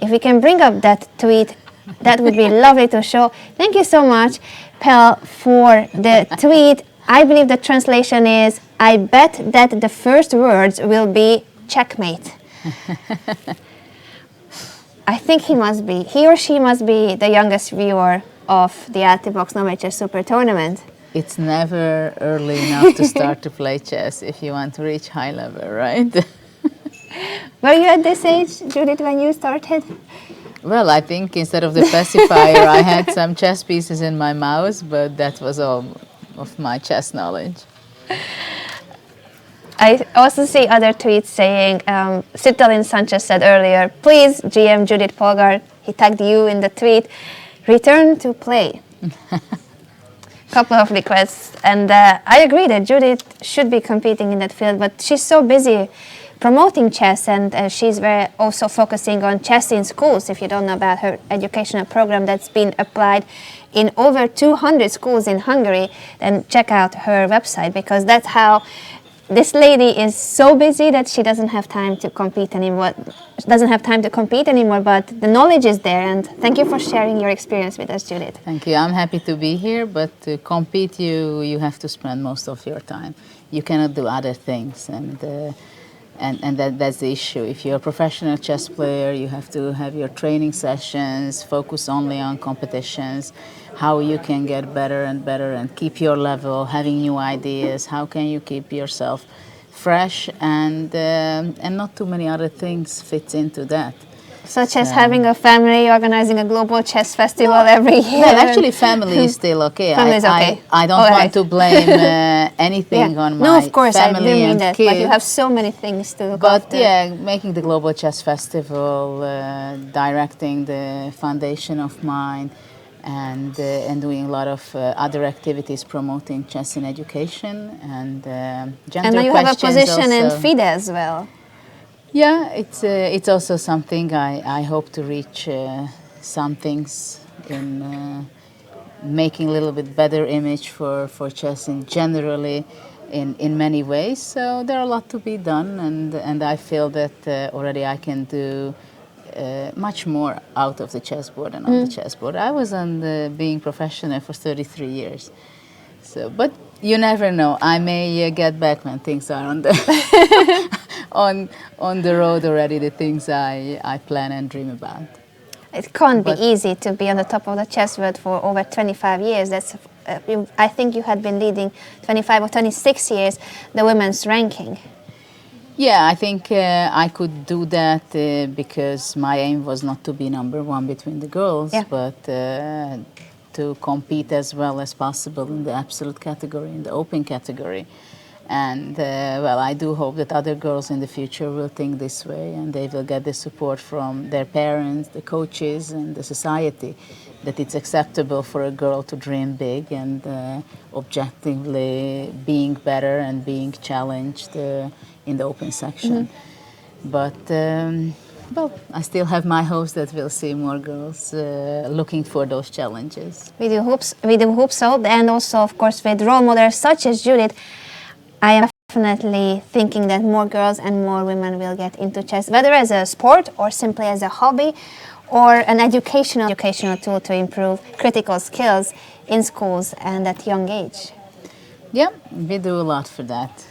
If we can bring up that tweet, that would be lovely to show. Thank you so much, Pel, for the tweet. I believe the translation is, I bet that the first words will be checkmate. I think he or she must be the youngest viewer of the Altibox Norway Chess Super Tournament. It's never early enough to start to play chess if you want to reach high level, right? Were you at this age, Judith, when you started? Well, I think instead of the pacifier, I had some chess pieces in my mouse, but that was all of my chess knowledge. I also see other tweets saying, Citalin Sanchez said earlier, please, GM Judith Polgar, he tagged you in the tweet, return to play. Couple of requests, and I agree that Judith should be competing in that field, but she's so busy promoting chess, and she's also focusing on chess in schools. If you don't know about her educational program that's been applied in over 200 schools in Hungary, then check out her website, because that's how this lady is so busy that she doesn't have time to compete anymore. But the knowledge is there, and thank you for sharing your experience with us, Judith. Thank you. I'm happy to be here, but to compete, you have to spend most of your time. You cannot do other things, and And that's the issue. If you're a professional chess player, you have to have your training sessions, focus only on competitions, how you can get better and better and keep your level, having new ideas, how can you keep yourself fresh, and not too many other things fit into that. Such as having a family, organizing a global chess festival every year. Well, actually, family is still okay. Family is okay. I don't want to blame anything on my no, of course, family I didn't mean and that. kids. But you have so many things to look But after. yeah, making the Global Chess Festival, directing the foundation of mine, and doing a lot of other activities promoting chess in education and gender And now you have a questions position in also. FIDE as well. Yeah, it's also something I hope to reach some things in making a little bit better image for chess in generally in many ways. So there are a lot to be done, and I feel that already I can do much more out of the chessboard and on the chessboard. I was on being professional for 33 years. So, but you never know. I may get back when things are on the on the road already. The things I plan and dream about. It can't be But- easy to be on the top of the chessboard for over 25 years. That's, I think you had been leading 25 or 26 years the women's ranking. Yeah, I think I could do that because my aim was not to be number one between the girls, Yeah. but to compete as well as possible in the absolute category, in the open category. And well, I do hope that other girls in the future will think this way, and they will get the support from their parents, the coaches, and the society, that it's acceptable for a girl to dream big and objectively being better and being challenged in the open section. But well, I still have my hopes that we'll see more girls looking for those challenges. We do hope so. And also, of course, with role models such as Judith, I am definitely thinking that more girls and more women will get into chess, whether as a sport or simply as a hobby or an educational tool to improve critical skills in schools and at young age. Yeah, we do a lot for that.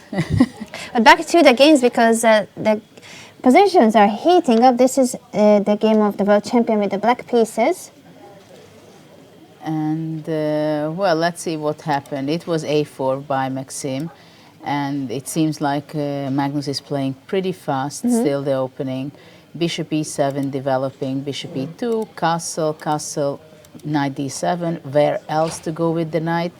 But back to the games, because the positions are heating up. This is the game of the world champion with the black pieces. And well, let's see what happened. It was a4 by Maxim, and it seems like Magnus is playing pretty fast, still the opening. Bishop e7 developing, bishop e2, castle, knight d7, where else to go with the knight?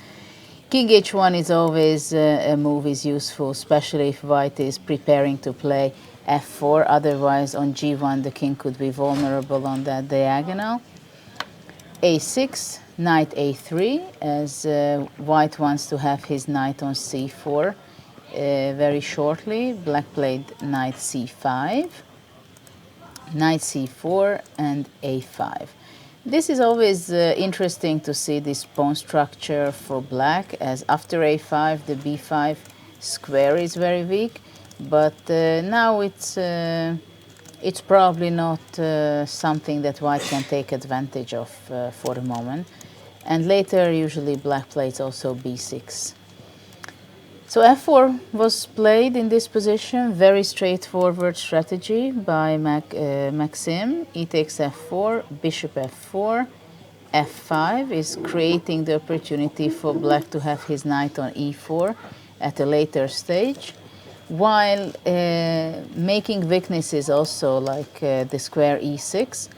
King h1 is always a move is useful, especially if white is preparing to play f4, otherwise on g1 the king could be vulnerable on that diagonal. a6, knight a3, as white wants to have his knight on c4 very shortly. Black played knight c5, knight c4, and a5. This is always interesting to see this pawn structure for black, as after a5 the b5 square is very weak, but now it's probably not something that white can take advantage of for the moment. And later usually black plays also b6. So f4 was played in this position, very straightforward strategy by Maxim. E takes f4, bishop f4, f5 is creating the opportunity for black to have his knight on e4 at a later stage, while making weaknesses also like the square e6,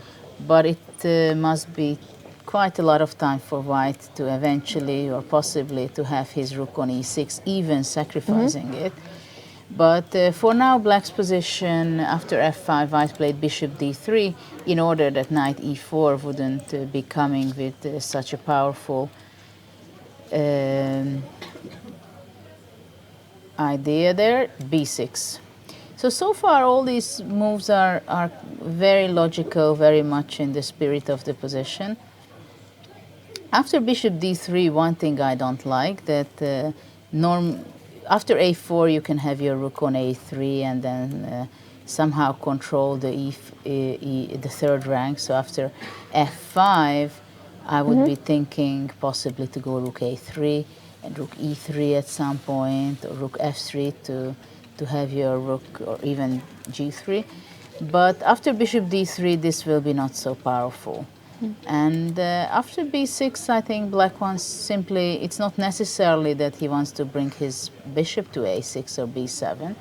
but it must be quite a lot of time for white to eventually or possibly to have his rook on e6, even sacrificing it. But for now, black's position after f5, white played bishop d3 in order that knight e4 wouldn't be coming with such a powerful idea there, b6. So far all these moves are very logical, very much in the spirit of the position. After bishop d3, one thing I don't like, that after a4 you can have your rook on a3 and then somehow control the the third rank. So after f5 I would be thinking possibly to go rook a3 and rook e3 at some point, or rook f3 to to have your rook or even g3. But after bishop d3, this will be not so powerful. And after b6, I think black wants simply, it's not necessarily that he wants to bring his bishop to a6 or b7,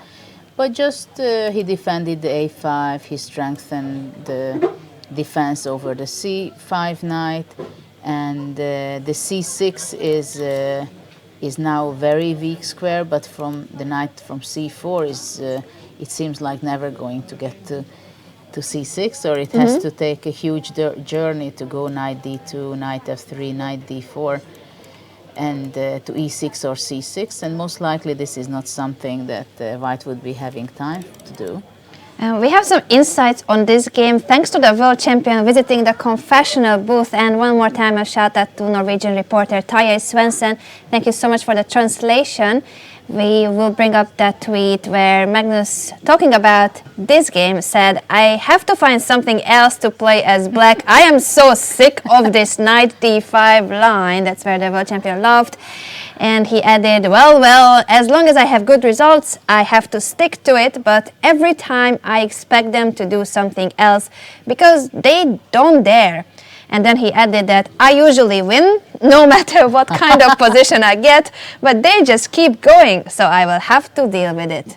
but just he defended the a5, he strengthened the defense over the c5 knight, and the c6 is now very weak square, but from the knight from c4 is it seems like never going to get to c6, or it has to take a huge journey to go knight d2, knight f3, knight d4, and to e6 or c6, and most likely this is not something that white would be having time to do. We have some insights on this game thanks to the world champion visiting the confessional booth. And one more time a shout out to Norwegian reporter Tarjei Svensson. Thank you so much for the translation. We will bring up that tweet where Magnus, talking about this game, said, "I have to find something else to play as black. I am so sick of this knight d5 line." That's where the world champion laughed. And he added, well, as long as I have good results, I have to stick to it, but every time I expect them to do something else because they don't dare. And then he added that I usually win, no matter what kind of position I get, but they just keep going, so I will have to deal with it.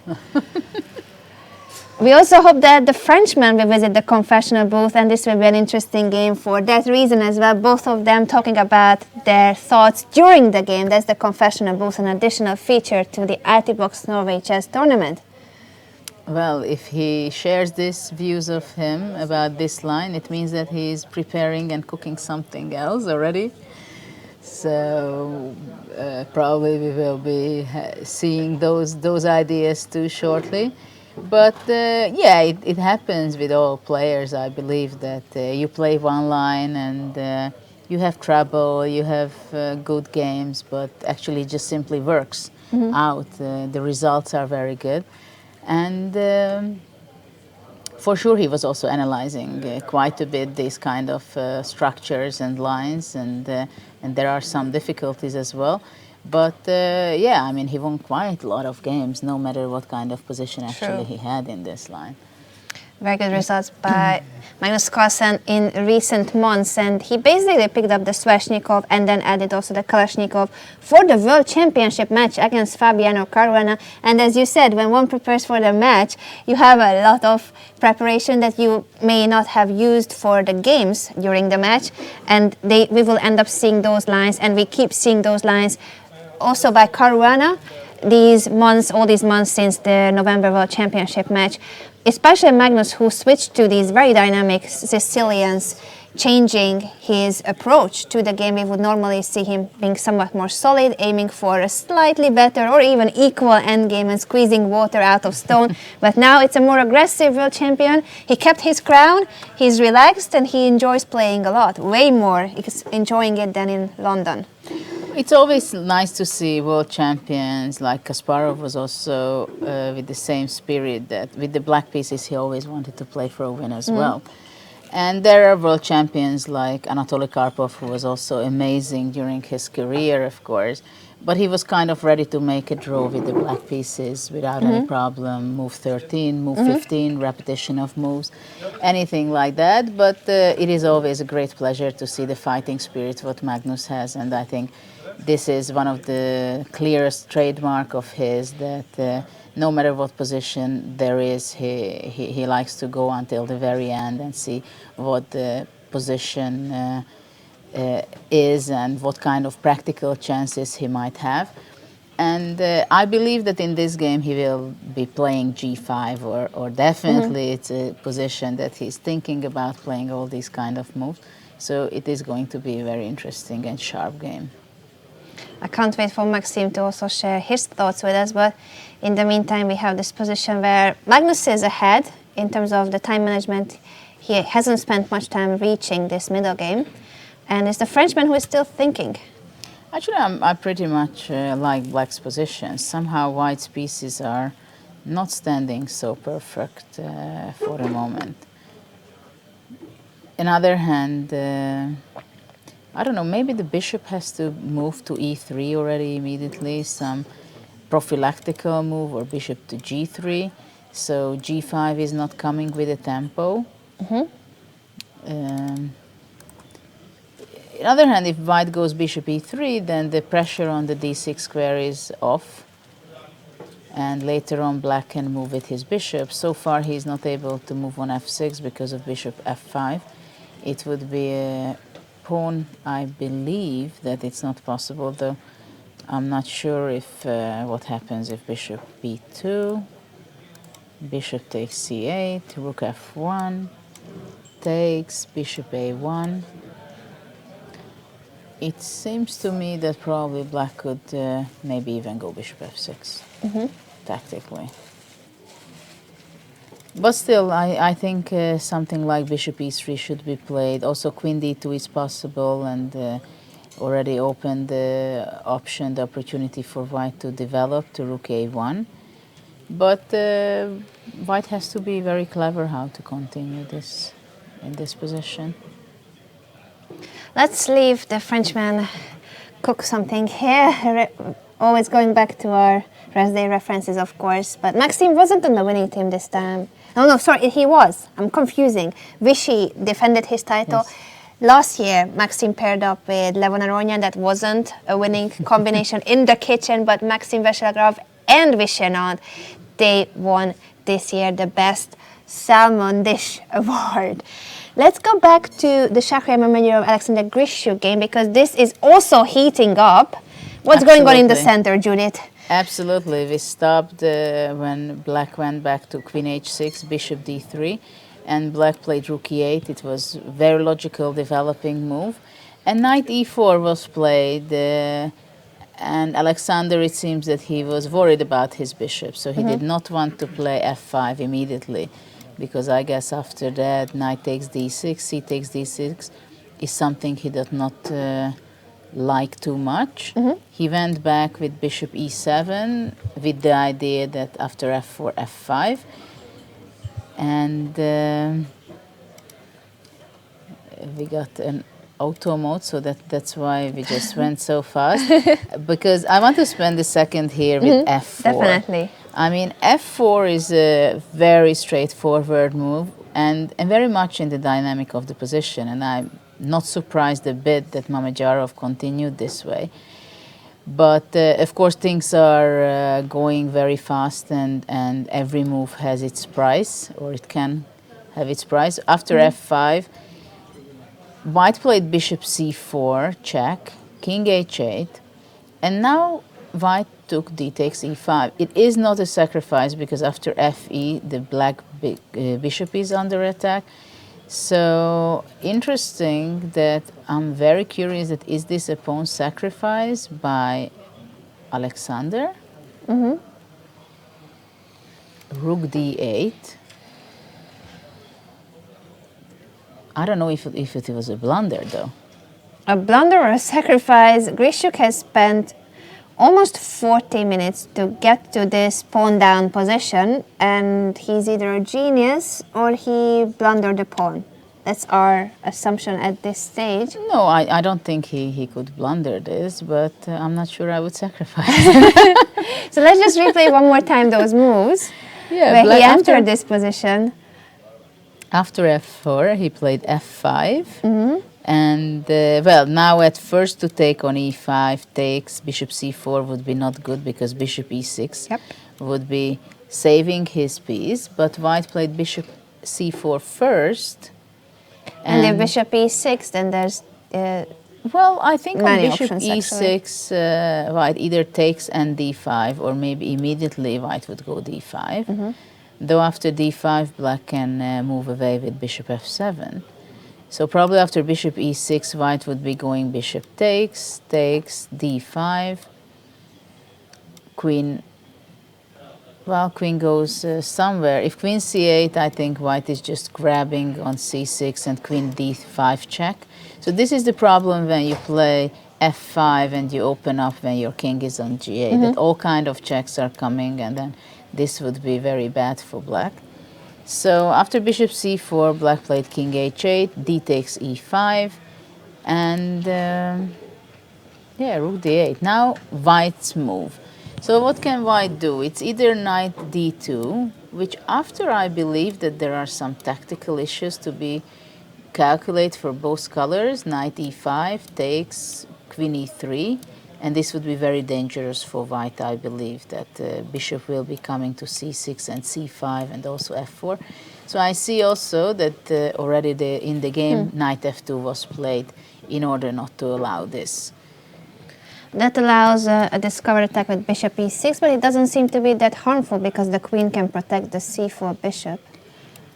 We also hope that the Frenchman will visit the confessional booth, and this will be an interesting game for that reason as well. Both of them talking about their thoughts during the game. That's the confessional booth, an additional feature to the Altibox Norway chess tournament. Well, if he shares these views of him about this line, it means that he's preparing and cooking something else already. So probably we will be seeing those ideas too shortly. But yeah, it happens with all players. I believe that you play one line and you have trouble, you have good games, but actually it just simply works out. The results are very good. And for sure he was also analyzing quite a bit these kind of structures and lines, and there are some difficulties as well. But yeah, I mean, he won quite a lot of games, no matter what kind of position actually he had in this line. Very good results by Magnus Carlsen in recent months, and he basically picked up the Sveshnikov and then added also the Kalashnikov for the World Championship match against Fabiano Caruana. And as you said, when one prepares for the match, you have a lot of preparation that you may not have used for the games during the match, and we will end up seeing those lines, and we keep seeing those lines also by Caruana all these months since the November World Championship match. Especially Magnus, who switched to these very dynamic Sicilians, changing his approach to the game. We would normally see him being somewhat more solid, aiming for a slightly better or even equal endgame and squeezing water out of stone. But now it's a more aggressive world champion. He kept his crown, he's relaxed, and he enjoys playing a lot, way more enjoying it than in London. It's always nice to see world champions like Kasparov was also with the same spirit, that with the black pieces he always wanted to play for a win as well. And there are world champions like Anatoly Karpov, who was also amazing during his career, of course. But he was kind of ready to make a draw with the black pieces without any problem. Move 13, move 15, repetition of moves, anything like that. But it is always a great pleasure to see the fighting spirit what Magnus has. And I think this is one of the clearest trademark of his, that no matter what position there is, he likes to go until the very end and see what the position is and what kind of practical chances he might have. And I believe that in this game he will be playing g5 or definitely it's a position that he's thinking about playing all these kind of moves. So it is going to be a very interesting and sharp game. I can't wait for Maxime to also share his thoughts with us, but in the meantime we have this position where Magnus is ahead in terms of the time management. He hasn't spent much time reaching this middle game, and it's the Frenchman who is still thinking. Actually, I pretty much like black's position. Somehow white's pieces are not standing so perfect for the moment. On the other hand, I don't know, maybe the bishop has to move to e3 already immediately. Some prophylactical move or bishop to g3. So g5 is not coming with a tempo. On the other hand, if white goes bishop e3, then the pressure on the d6 square is off. And later on, black can move with his bishop. So far, he's not able to move on f6 because of bishop f5. It would be a pawn, I believe that it's not possible, though I'm not sure if what happens if bishop b2, bishop takes c8, rook f1, takes, bishop a1. It seems to me that probably black could maybe even go bishop f6, tactically. But still, I think something like bishop e3 should be played. Also, queen d2 is possible, and already opened the option, the opportunity for white to develop to rook a1. But white has to be very clever how to continue this in this position. Let's leave the Frenchman cook something here. Always going back to our rest day references, of course. But Maxime wasn't on the winning team this time. No, sorry, he was. I'm confusing. Vichy defended his title. Yes. Last year, Maxime paired up with Levon Aronian. That wasn't a winning combination in the kitchen, but Mamedyarov-Grischuk and So-Anand, they won this year the Best Salmon Dish Award. Let's go back to the Mamedyarov-Grischuk game, because this is also heating up. What's going on in the center, Judith? Absolutely. We stopped when black went back to queen h6, bishop d3, and black played rook e8. It was a very logical developing move. And knight e4 was played, and Alexander, it seems that he was worried about his bishop, so he did not want to play f5 immediately, because I guess after that, knight takes d6, c takes d6 is something he did not like too much. He went back with bishop e7 with the idea that after f4, f5. And we got an auto mode, so that's why we just went so fast. Because I want to spend a second here with f4. Definitely. I mean, f4 is a very straightforward move and very much in the dynamic of the position. And I'm not surprised a bit that Mamedyarov continued this way. But of course, things are going very fast, and every move has its price, or it can have its price. After f5, white played bishop c4, check, king h8, and now white took d takes e5. It is not a sacrifice, because after fe, the black bishop is under attack. So interesting that I'm very curious that is this a pawn sacrifice by Alexander? Rook d8. I don't know if it was a blunder though. A blunder or a sacrifice? Grischuk has spent almost 40 minutes to get to this pawn down position, and he's either a genius or he blundered the pawn. That's our assumption at this stage. No, I don't think he could blunder this, but I'm not sure I would sacrifice. So let's just replay one more time those moves. Yeah, where he entered this position. After f4, he played f5. And, well, now at first to take on e5 takes, bishop c4 would be not good, because bishop e6 would be saving his piece. But white played bishop c4 first. And if bishop e6, then there's... well, I think on bishop options, e6, white either takes and d5, or maybe immediately white would go d5. Though after d5, black can move away with bishop f7. So probably after bishop e6, white would be going bishop takes, d5, queen, well, queen goes somewhere. If queen c8, I think white is just grabbing on c6 and queen d5 check. So this is the problem when you play f5 and you open up when your king is on g8, that all kind of checks are coming, and then this would be very bad for black. So after bishop c4, black played king h8, d takes e5, and yeah, rook d8. Now white's move. So what can white do? It's either knight d2, which after I believe that there are some tactical issues to be calculated for both colors. Knight e5 takes queen e3, and this would be very dangerous for white. I believe that bishop will be coming to c6 and c5 and also f4. So I see also that already in the game knight f2 was played in order not to allow this. That allows a discovered attack with bishop e6, but it doesn't seem to be that harmful because the queen can protect the c4 bishop.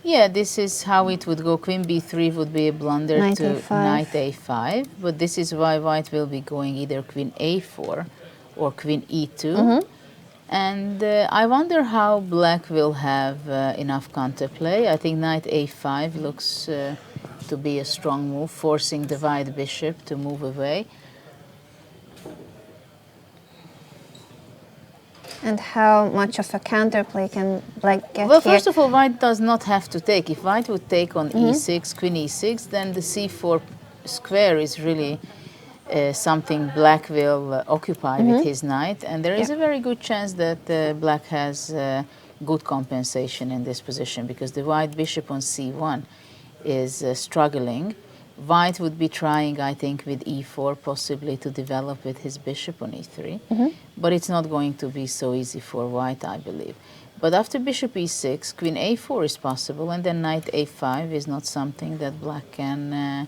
Yeah, this is how it would go. Queen b3 would be a blunder Knight to a5. knight a5, but this is why white will be going either queen a4 or queen e2. And I wonder how black will have enough counterplay. I think knight a5 looks to be a strong move, forcing the white bishop to move away. And how much of a counterplay can black get Well, here? first of all, white does not have to take. If white would take on e6, queen e6, then the c4 square is really something black will occupy with his knight. And there is a very good chance that black has good compensation in this position because the white bishop on c1 is struggling. White would be trying, I think, with e4 possibly to develop with his bishop on e3. But it's not going to be so easy for white, I believe. But after bishop e6, queen a4 is possible, and then knight a5 is not something that black can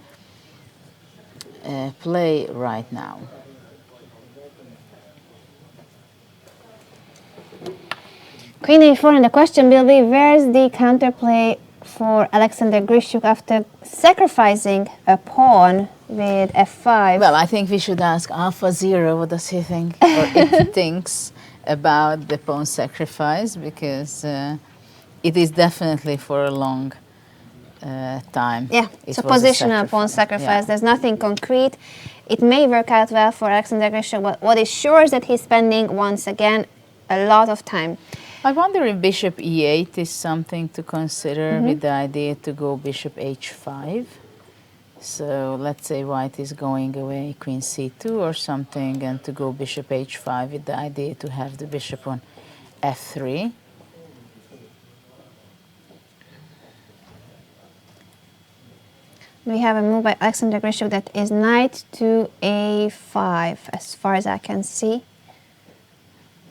play right now. Queen a4, and the question will be, where's the counterplay for Alexander Grischuk after sacrificing a pawn with f5? Well, I think we should ask Alpha Zero what does he think, or it thinks about the pawn sacrifice, because it is definitely for a long time. Yeah, It it's a was positional pawn sacrifice. Yeah. There's nothing concrete. It may work out well for Alexander Grischuk, but what is sure is that he's spending, once again, a lot of time. I wonder if bishop e8 is something to consider with the idea to go bishop h5. So let's say white is going away queen c2 or something, and to go bishop h5 with the idea to have the bishop on f3. We have a move by Alexander Grischuk that is knight to a5, as far as I can see.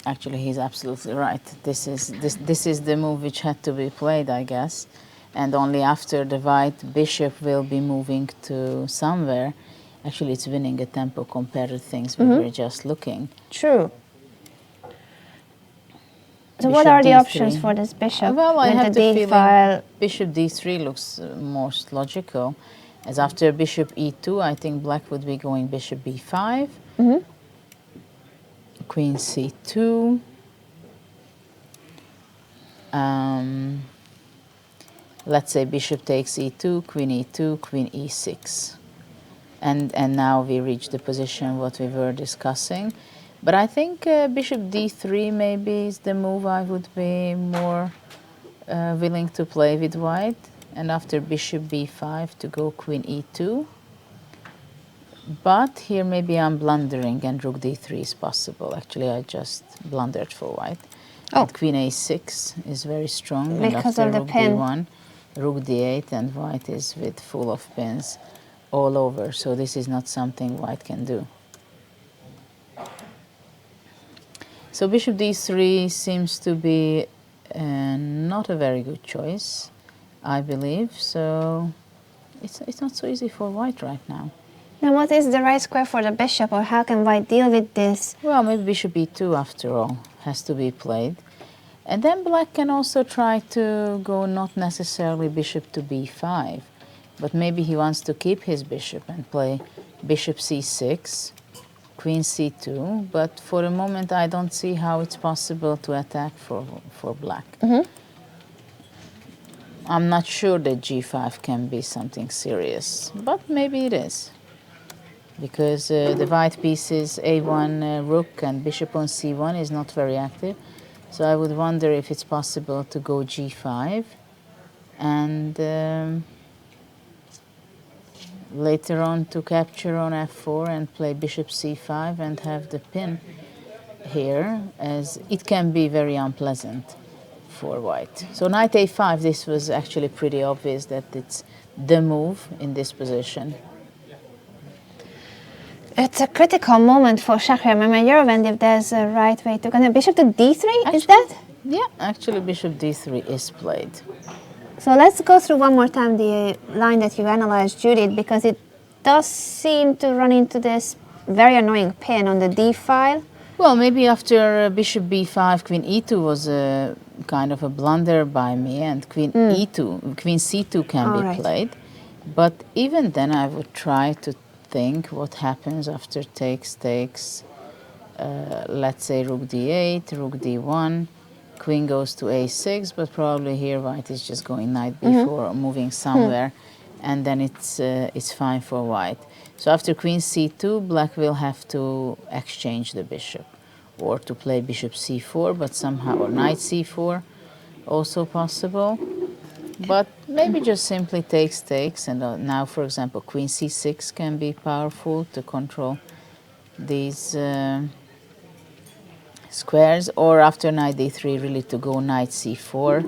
Actually, he's absolutely right. This is the move which had to be played, I guess. And only after the white bishop will be moving to somewhere. Actually, it's winning a tempo compared to things we were just looking. True. So Bishop what are the d3. options for this bishop? Well, I With have the the d feeling file. bishop d3 looks most logical. As after bishop e2, I think black would be going bishop b5. Queen c2. Let's say bishop takes e2, queen e2, queen e6. And now we reach the position what we were discussing. But I think bishop d3 maybe is the move I would be more willing to play with white. And after bishop b5 to go queen e2. But here maybe I'm blundering and rook d3 is possible. Actually, I just blundered for white. Oh. And queen a6 is very strong. Because and of the after rook pin. d1, rook d8, and white is with full of pins all over. So this is not something white can do. So bishop d3 seems to be not a very good choice, I believe. So it's not so easy for white right now. Now, what is the right square for the bishop, or how can white deal with this? Well, maybe bishop e2 after all has to be played. And then black can also try to go not necessarily bishop to b5, but maybe he wants to keep his bishop and play bishop c6, queen c2. But for the moment, I don't see how it's possible to attack for black. I'm not sure that g5 can be something serious, but maybe it is. Because the white pieces a1 rook and bishop on c1 is not very active. So I would wonder if it's possible to go g5 and later on to capture on f4 and play bishop c5 and have the pin here, as it can be very unpleasant for white. So knight a5, this was actually pretty obvious that it's the move in this position. It's a critical moment for Shahriar Mamedyarov, and if there's a right way to go, bishop to d3, is that? Yeah, actually bishop d3 is played. So let's go through one more time the line that you analyzed, Judith, because it does seem to run into this very annoying pin on the d file. Well, maybe after bishop b5, queen e2 was a kind of a blunder by me, and queen e2, queen c2 can be played. But even then, I would try to think what happens after takes. Let's say rook d8, rook d1, queen goes to a6, but probably here white is just going knight b4 or moving somewhere, and then it's fine for white. So after queen c2, black will have to exchange the bishop, or to play bishop c4, but somehow, or knight c4, also possible. But maybe just simply takes, and now, for example, queen c6 can be powerful to control these squares, or after knight d3, really to go knight c4,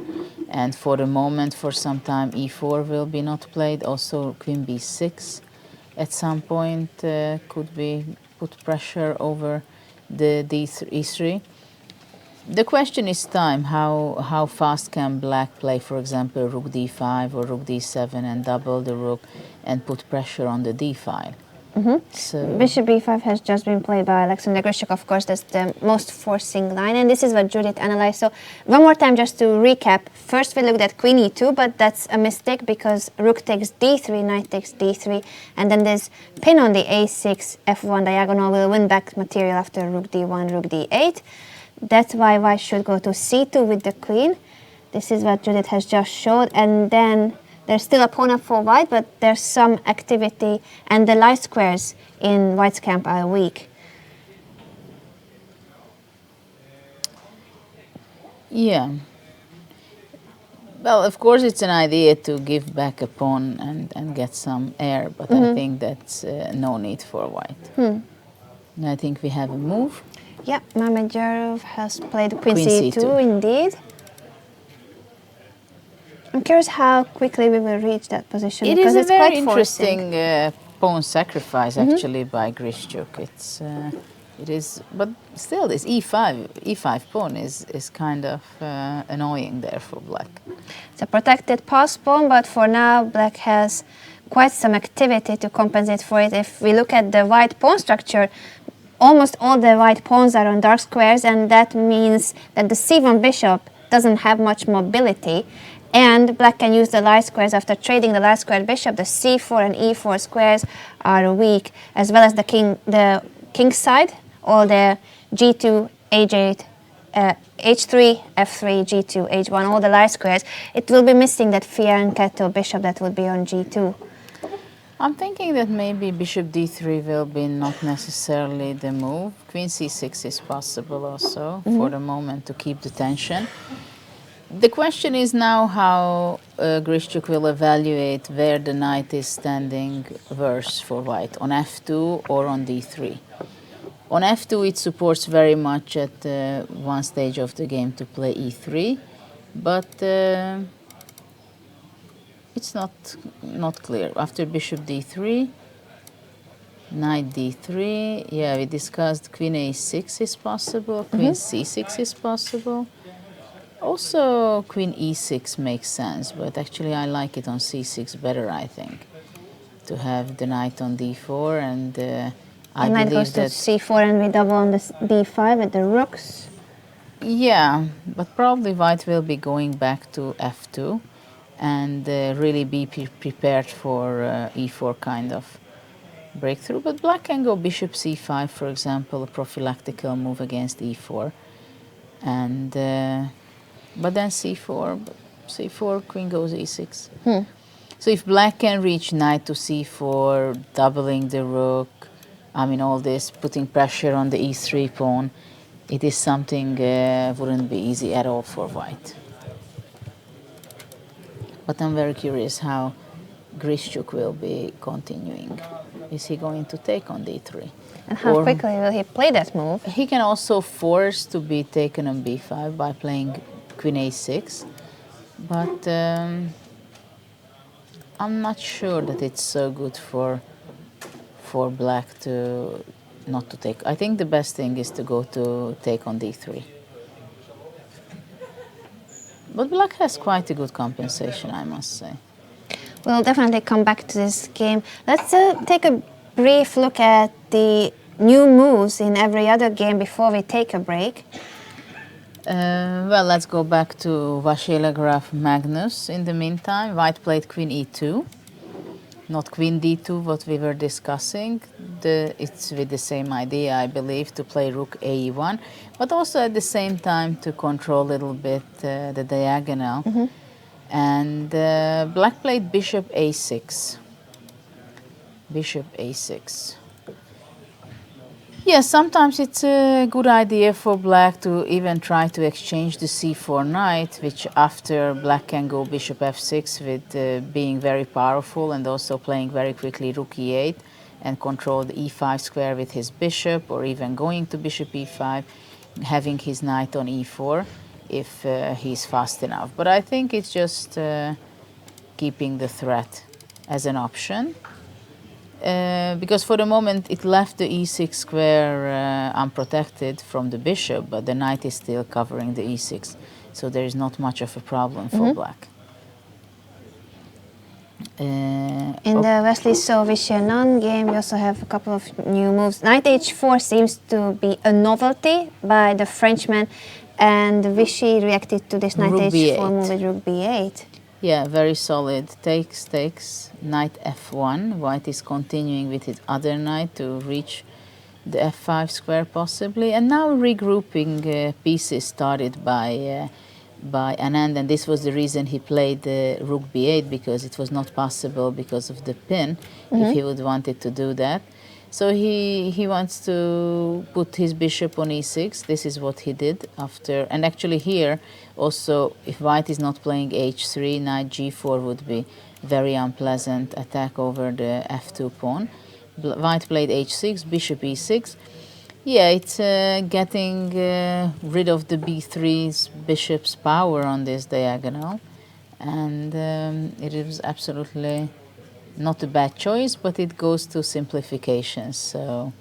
and for the moment, for some time, e4 will be not played. Also, queen b6 at some point could be put pressure over the e3. The question is time. How fast can black play, for example, rook d5 or rook d7 and double the rook and put pressure on the d file? So Bishop b5 has just been played by Alexander Grischuk. Of course, that's the most forcing line, and this is what Judith analyzed. So one more time, just to recap. First, we looked at queen e2, but that's a mistake because rook takes d3, knight takes d3, and then this pin on the a6, f1 diagonal will win back material after rook d1, rook d8. That's why white should go to c2 with the queen. This is what Judith has just showed, and then there's still a pawn up for white, but there's some activity, and the light squares in white's camp are weak. yeah. Well, of course, it's an idea to give back a pawn and get some air, but I think that's no need for white. And I think we have a move. Yeah, Mamedyarov has played queen Queen c2, indeed. I'm curious how quickly we will reach that position. It because is a it's very quite forcing. interesting pawn sacrifice, actually, by Grischuk. It is, but still, this e5 pawn is kind of annoying there for black. It's a protected pass pawn, but for now, black has quite some activity to compensate for it. If we look at the white pawn structure, almost all the white pawns are on dark squares, and that means that the c1 bishop doesn't have much mobility. And black can use the light squares after trading the light squared bishop. The c4 and e4 squares are weak, as well as the king side, all the g2, h8, h3, f3, g2, h1, all the light squares. It will be missing that fianchetto bishop that would be on g2. I'm thinking that maybe bishop d3 will be not necessarily the move. Queen c6 is possible also for the moment to keep the tension. The question is now how Grischuk will evaluate where the knight is standing worse for white, on f2 or on d3. On f2 it supports very much at one stage of the game to play e3, but it's not clear. After bishop d3, knight d3, yeah, we discussed queen a6 is possible, queen c6 is possible. Also, queen e6 makes sense, but actually I like it on c6 better, I think, to have the knight on d4, and I knight believe goes to that c4 and we double on the d5 with the rooks. Yeah, but probably white will be going back to f2 and really be prepared for e4 kind of breakthrough. But black can go bishop c5, for example, a prophylactical move against e4, and but then c4, queen goes e6. So if black can reach knight to c4, doubling the rook, I mean all this, putting pressure on the e3 pawn, it is something wouldn't be easy at all for white. But I'm very curious how Grischuk will be continuing. is he going to take on d3? And how Or quickly will he play that move? he can also force to be taken on b5 by playing queen a6, but I'm not sure that it's so good for black to not to take. I think the best thing is to go to take on d3. But black has quite a good compensation, I must say. We'll definitely come back to this game. Let's take a brief look at the new moves in every other game before we take a break. Well, let's go back to Vachier-Lagrave Magnus. In the meantime, white played queen e2, not queen d2, what we were discussing. It's with the same idea, I believe, to play rook a1, but also at the same time to control a little bit the diagonal. And black played bishop a6. Bishop a6. Yes, sometimes it's a good idea for black to even try to exchange the c4 knight, which after black can go bishop f6 with being very powerful and also playing very quickly rook e8 and control the e5 square with his bishop, or even going to bishop e5, having his knight on e4 if he's fast enough. But I think it's just keeping the threat as an option. Because for the moment it left the e6 square unprotected from the bishop, but the knight is still covering the e6, so there is not much of a problem for black. In the Wesley So-Anand game, we also have a couple of new moves. Knight h4 seems to be a novelty by the Frenchman, and Vichy reacted to this knight Rook h4 b8. move with rook b8. Yeah, very solid. Takes, takes, knight f1. White is continuing with his other knight to reach the f5 square possibly. And now regrouping pieces started by Anand, and this was the reason he played rook b8, because it was not possible because of the pin if he would wanted to do that. So he wants to put his bishop on e6. This is what he did after. And actually here also, if white is not playing h3, knight g4 would be very unpleasant attack over the f2 pawn. White played h6, bishop e6. Yeah, it's getting rid of the b3's bishop's power on this diagonal. And it is absolutely not a bad choice, but it goes to simplifications. So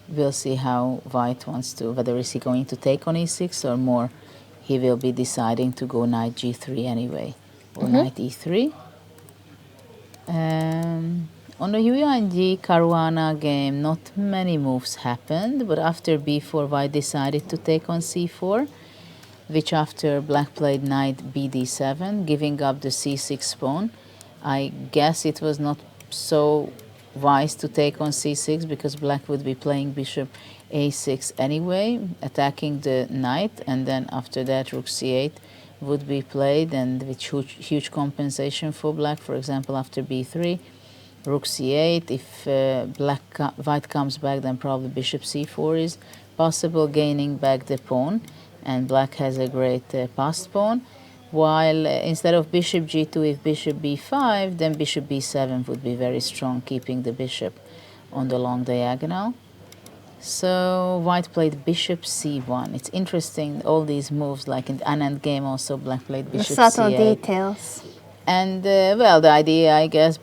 we'll see how white wants to, whether is he going to take on e6 or more he will be deciding to go knight g3 anyway, or knight e3. On the Yu-Caruana game, not many moves happened, but after b4, white decided to take on c4, which after black played knight bd7, giving up the c6 pawn. I guess it was not so wise to take on c6, because black would be playing bishop a6 anyway, attacking the knight, and then after that rook c8 would be played, and with huge compensation for black. For example, after b3, rook c8, if white comes back, then probably bishop c4 is possible, gaining back the pawn, and black has a great passed pawn. While instead of bishop g2, if bishop b5, then bishop b7 would be very strong, keeping the bishop on the long diagonal. So white played bishop c1. It's interesting, all these moves, like in the Anand game also, black played bishop The subtle c8. details. And well, the idea, I guess,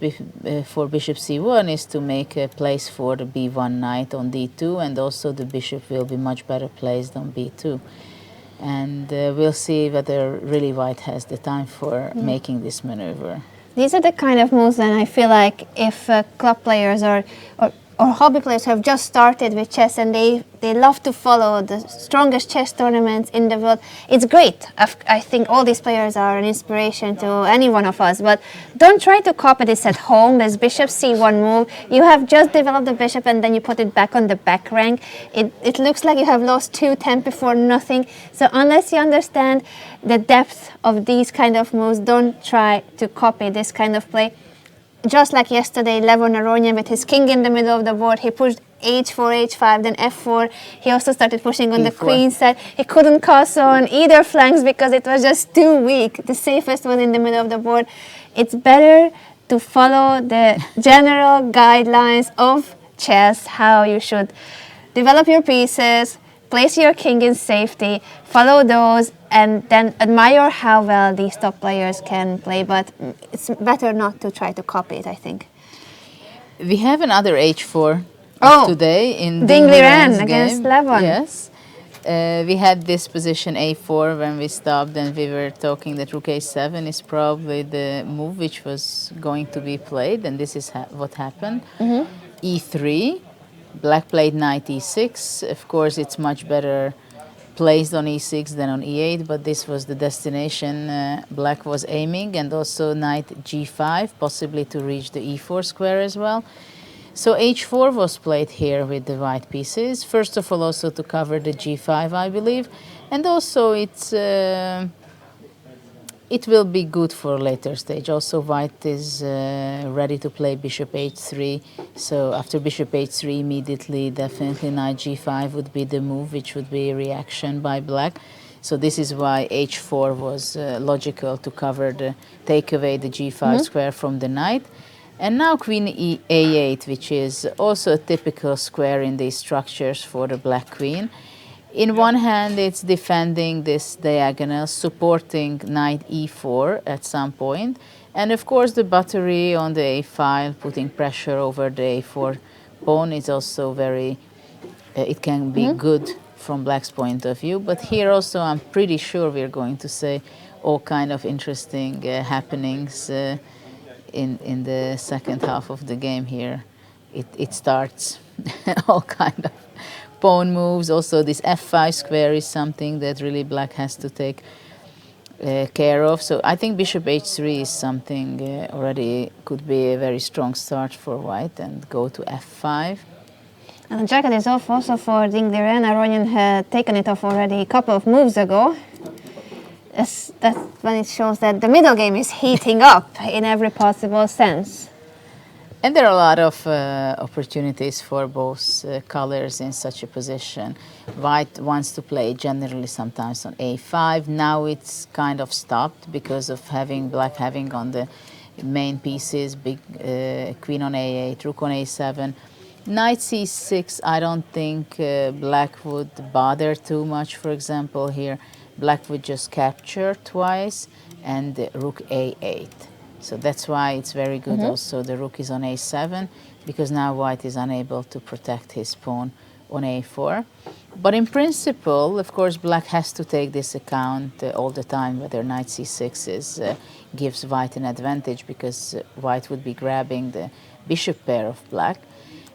for bishop c1 is to make a place for the b1 knight on d2, and also the bishop will be much better placed on b2. And we'll see whether really white has the time for making this maneuver. These are the kind of moves that I feel like if club players or hobby players have just started with chess and they love to follow the strongest chess tournaments in the world, it's great. I think all these players are an inspiration to any one of us, but don't try to copy this at home, this bishop c1 move. You have just developed the bishop and then you put it back on the back rank. It looks like you have lost 2 tempo for nothing. So unless you understand the depth of these kind of moves, don't try to copy this kind of play. Just like yesterday, Levon Aronian with his king in the middle of the board, he pushed h4, h5, then f4. He also started pushing on e4. the queen side. He couldn't castle on either flanks because it was just too weak. The safest was in the middle of the board. It's better to follow the general guidelines of chess, how you should develop your pieces, place your king in safety, follow those, and then admire how well these top players can play. But it's better not to try to copy it, I think. We have another h4 today in Ding Liren's Liren against game. Levon. Yes. We had this position a4 when we stopped, and we were talking that rook a7 is probably the move which was going to be played, and this is what happened. E3, black played knight e6. Of course, it's much better placed on e6 than on e8, but this was the destination black was aiming, and also knight g5, possibly to reach the e4 square as well. So h4 was played here with the white pieces. First of all, also to cover the g5, I believe, and also it will be good for a later stage. Also, white is ready to play bishop h3. So after bishop h3, immediately, definitely knight g5 would be the move, which would be a reaction by black. So this is why h4 was logical to take away the g5 square from the knight. And now queen a8, which is also a typical square in these structures for the black queen. In one hand, it's defending this diagonal, supporting knight e4 at some point. And of course, the battery on the a file, putting pressure over the a4 pawn is also very, it can be good from black's point of view. But here also, I'm pretty sure we're going to say all kind of interesting happenings in the second half of the game here. It starts all kind of pawn moves. Also, this f5 square is something that really black has to take care of. So I think bishop h3 is something already could be a very strong start for white, and go to f5. And the jacket is off also for Ding Liren. Aronian had taken it off already a couple of moves ago. That's when it shows that the middle game is heating up in every possible sense. And there are a lot of opportunities for both colors in such a position. White wants to play generally sometimes on a5. Now it's kind of stopped because of black having on the main pieces, big queen on a8, rook on a7. Knight c6, I don't think black would bother too much. For example, here black would just capture twice, and rook a8. So that's why it's very good. Also, the rook is on a7, because now white is unable to protect his pawn on a4. But in principle, of course, black has to take this account all the time, whether knight c6 gives white an advantage, because white would be grabbing the bishop pair of black.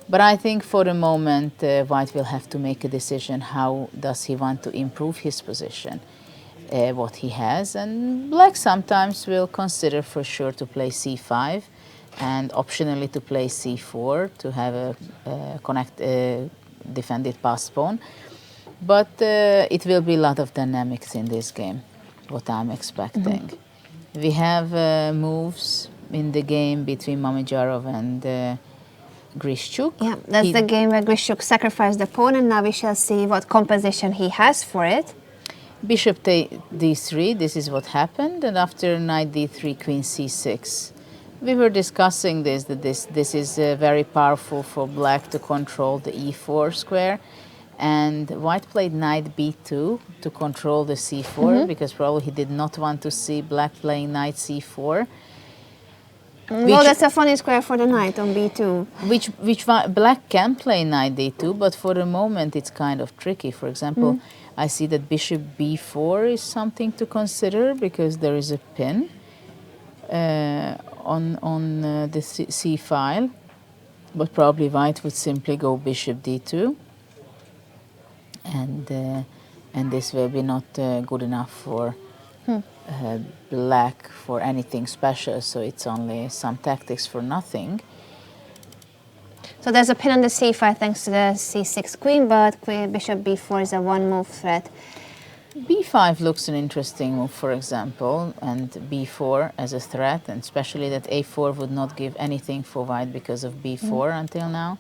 But I think for the moment, white will have to make a decision. How does he want to improve his position, what he has? And black sometimes will consider for sure to play c5, and optionally to play c4 to have a defended pass pawn. But it will be a lot of dynamics in this game, what I'm expecting. We have moves in the game between Mamedyarov and Grischuk. Yeah, that's the game where Grischuk sacrificed the pawn, and now we shall see what composition he has for it. Bishop d3, this is what happened, and after knight d3, queen c6. We were discussing this, that this is very powerful for black to control the e4 square, and white played knight b2 to control the c4, because probably he did not want to see black playing knight c4. Well, that's a funny square for the knight on b2. Which black can play knight d2, but for the moment it's kind of tricky. For example, I see that bishop b4 is something to consider, because there is a pin on the c file, but probably white would simply go bishop d2, and this will be not good enough for black for anything special, so it's only some tactics for nothing. So there's a pin on the c5 thanks to the c6 queen, but bishop b4 is a one-move threat. b5 looks an interesting move, for example, and b4 as a threat, and especially that a4 would not give anything for white because of b4 until now.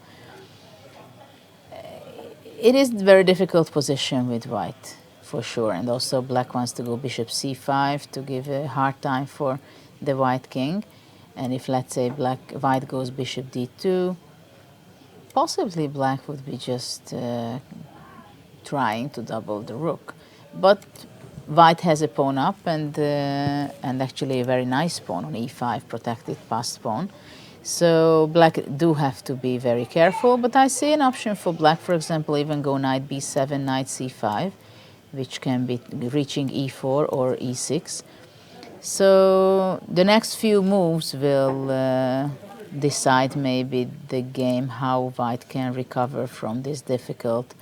It is a very difficult position with white, for sure, and also black wants to go bishop c5 to give a hard time for the white king. And if, let's say, white goes bishop d2, possibly black would be just trying to double the rook. But white has a pawn up and actually a very nice pawn on e5, protected passed pawn. So black do have to be very careful, but I see an option for black, for example, even go knight b7, knight c5, which can be reaching e4 or e6. So the next few moves will decide maybe the game, how white can recover from this difficult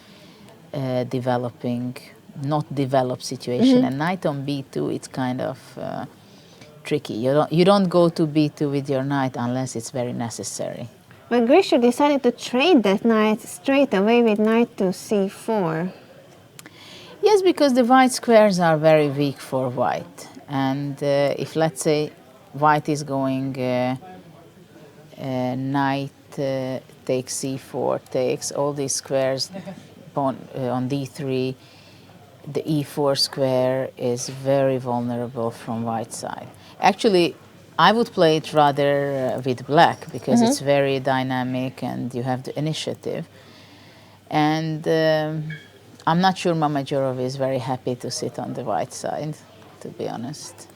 not developed situation. And knight on b2, it's kind of tricky. You don't go to b2 with your knight unless it's very necessary. But Grischuk decided to trade that knight straight away with knight to c4. Yes, because the white squares are very weak for white. And if, let's say, white is going knight takes c4, takes all these squares on d3, the e4 square is very vulnerable from white side. Actually, I would play it rather with black because it's very dynamic and you have the initiative. And I'm not sure Mamedyarov is very happy to sit on the white side, to be honest.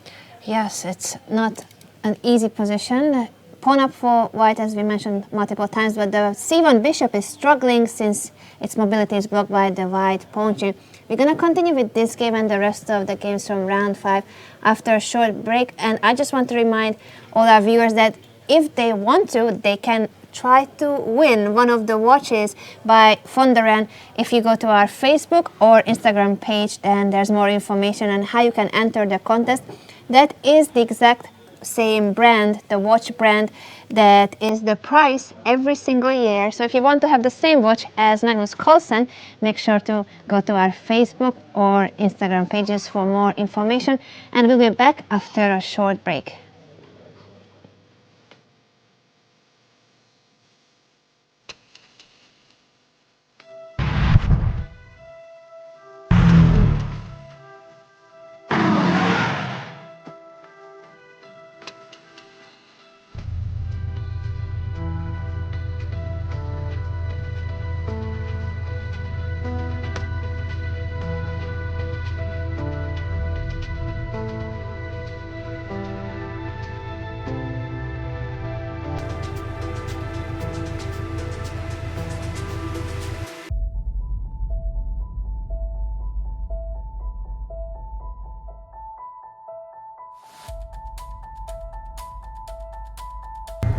Yes, it's not an easy position. Pawn up for white, as we mentioned multiple times, but the c1 bishop is struggling since its mobility is blocked by the white pawn chain. We're going to continue with this game and the rest of the games from round 5 after a short break. And I just want to remind all our viewers that if they want to, they can try to win one of the watches by Fonderen. If you go to our Facebook or Instagram page, then there's more information on how you can enter the contest. That is the exact same brand, the watch brand, that is the price every single year. So if you want to have the same watch as Magnus Carlsen, make sure to go to our Facebook or Instagram pages for more information, and we'll be back after a short break.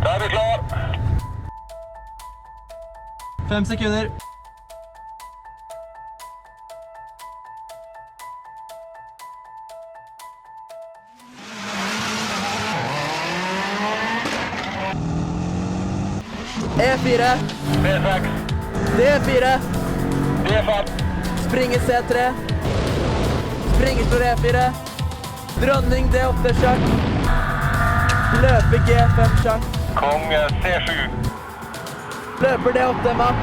Da är vi klar. 5 sekunder. E4. D6. D4. D5. Springer C3. Springer slår E4. Dronning D8 sjakk. Løper G5 sjakk. Kung C7. Løper D8 matt.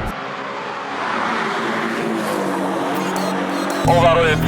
Over och ut.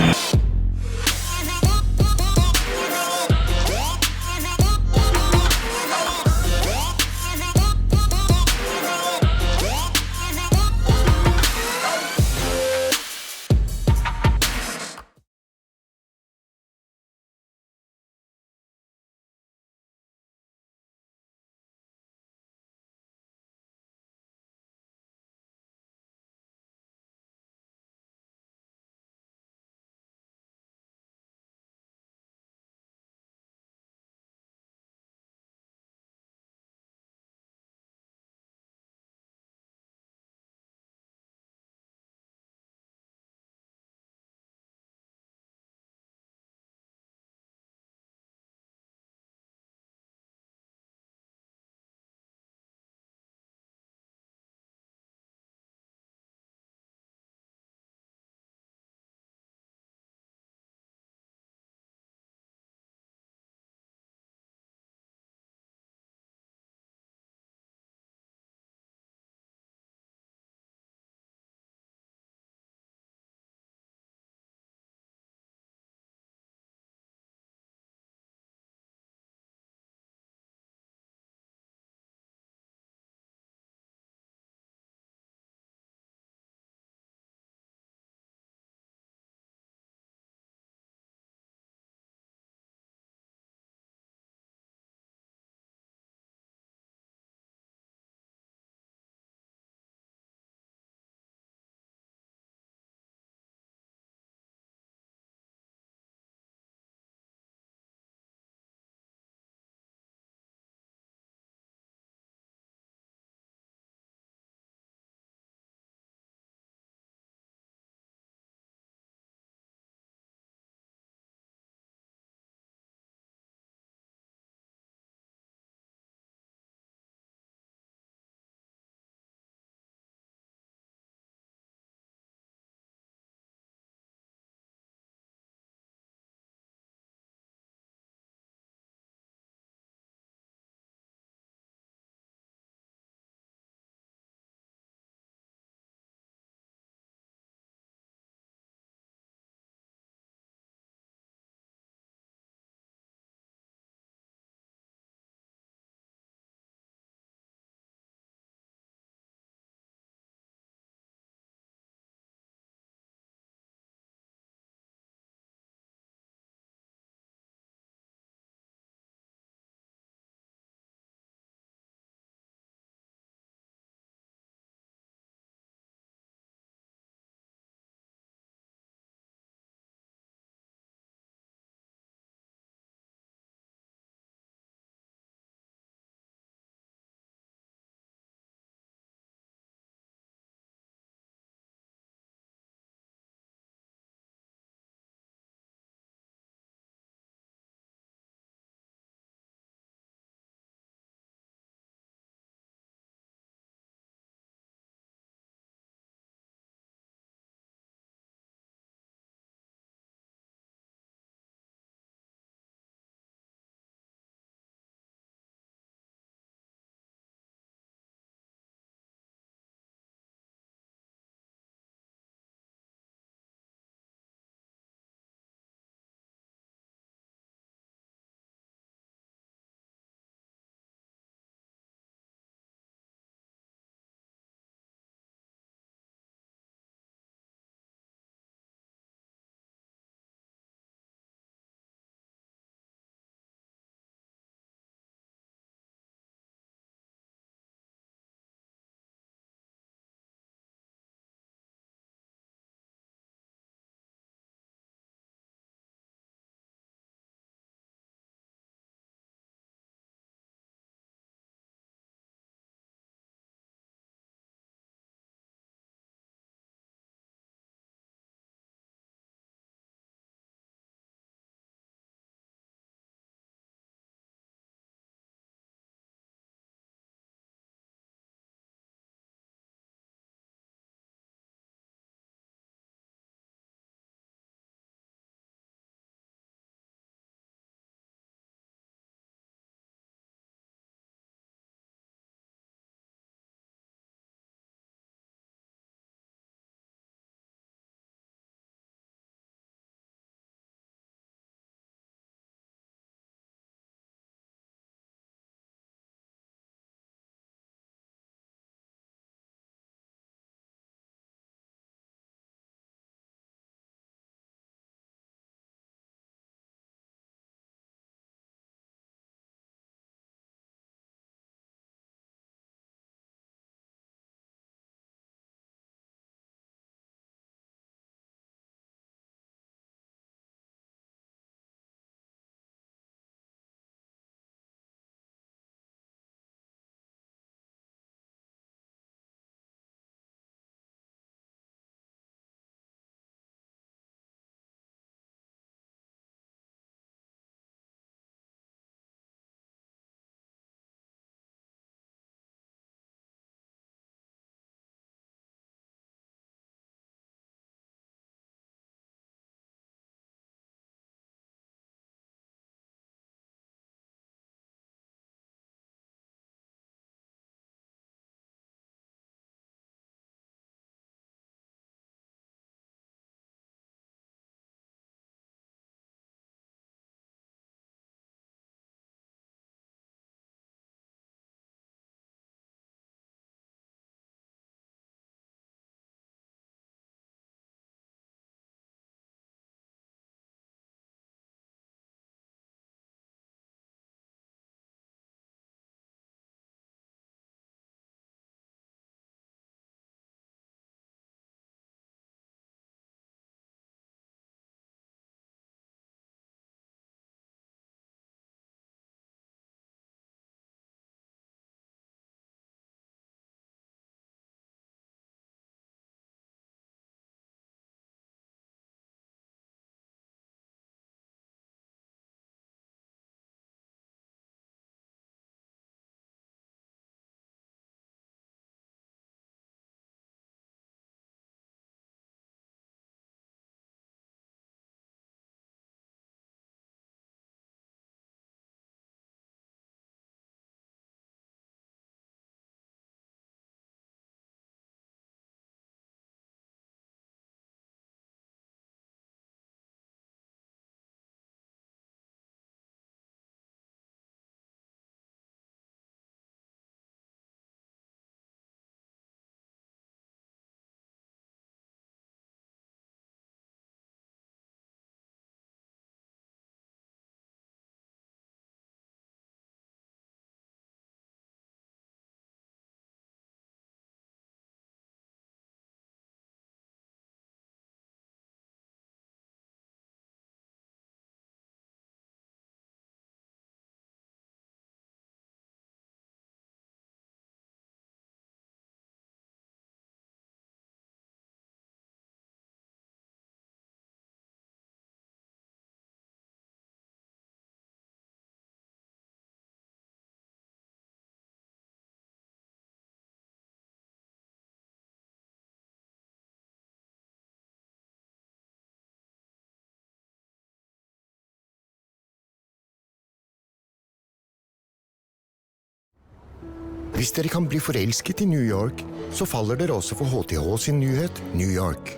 hvis dere kan bli forelsket i New York, så faller dere også for HTH sin nyhet New York.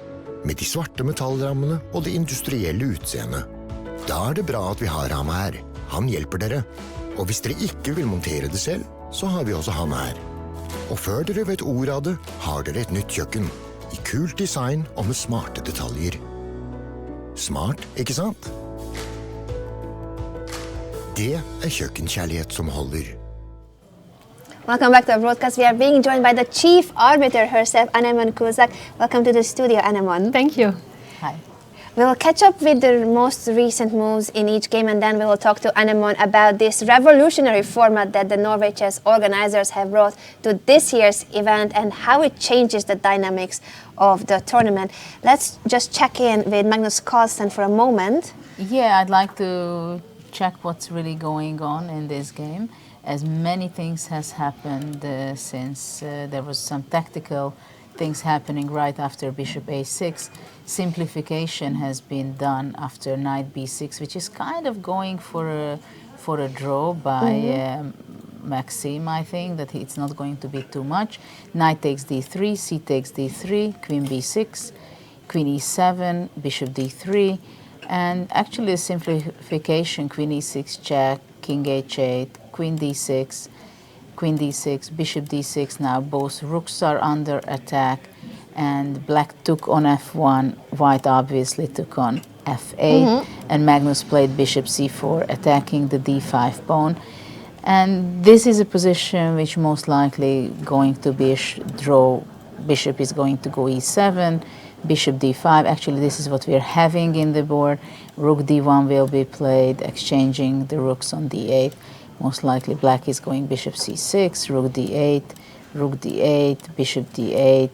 Med de svarte metallrammene og det industrielle utseendet. Da er det bra at vi har ham her. Han hjelper dere. Og hvis dere ikke vil montere det selv, så har vi også han her. Og før dere vet ordet av det, har dere et nytt kjøkken. I kult design og med smarte detaljer. Smart, ikke sant? Det er kjøkkenkjærlighet som holder. Welcome back to our broadcast. We are being joined by the chief arbiter herself, Anemon Kuzak. Welcome to the studio, Anemon. Thank you. Hi. We will catch up with the most recent moves in each game, and then we will talk to Anemon about this revolutionary format that the Norway chess organizers have brought to this year's event and how it changes the dynamics of the tournament. Let's just check in with Magnus Carlsen for a moment. Yeah, I'd like to check what's really going on in this game, as many things has happened since there was some tactical things happening right after bishop a6. Simplification has been done after knight b6, which is kind of going for a draw by Maxime, I think, that it's not going to be too much. Knight takes d3, c takes d3, queen b6, queen e7, bishop d3, and actually the simplification, queen e6 check, king h8, queen d6, bishop d6. Now both rooks are under attack, and black took on f1, white obviously took on f8, and Magnus played bishop c4, attacking the d5 pawn. And this is a position which most likely going to be a draw. Bishop is going to go e7, bishop d5. Actually, this is what we are having in the board. Rook d1 will be played, exchanging the rooks on d8. Most likely black is going bishop c6, rook d8, bishop d8,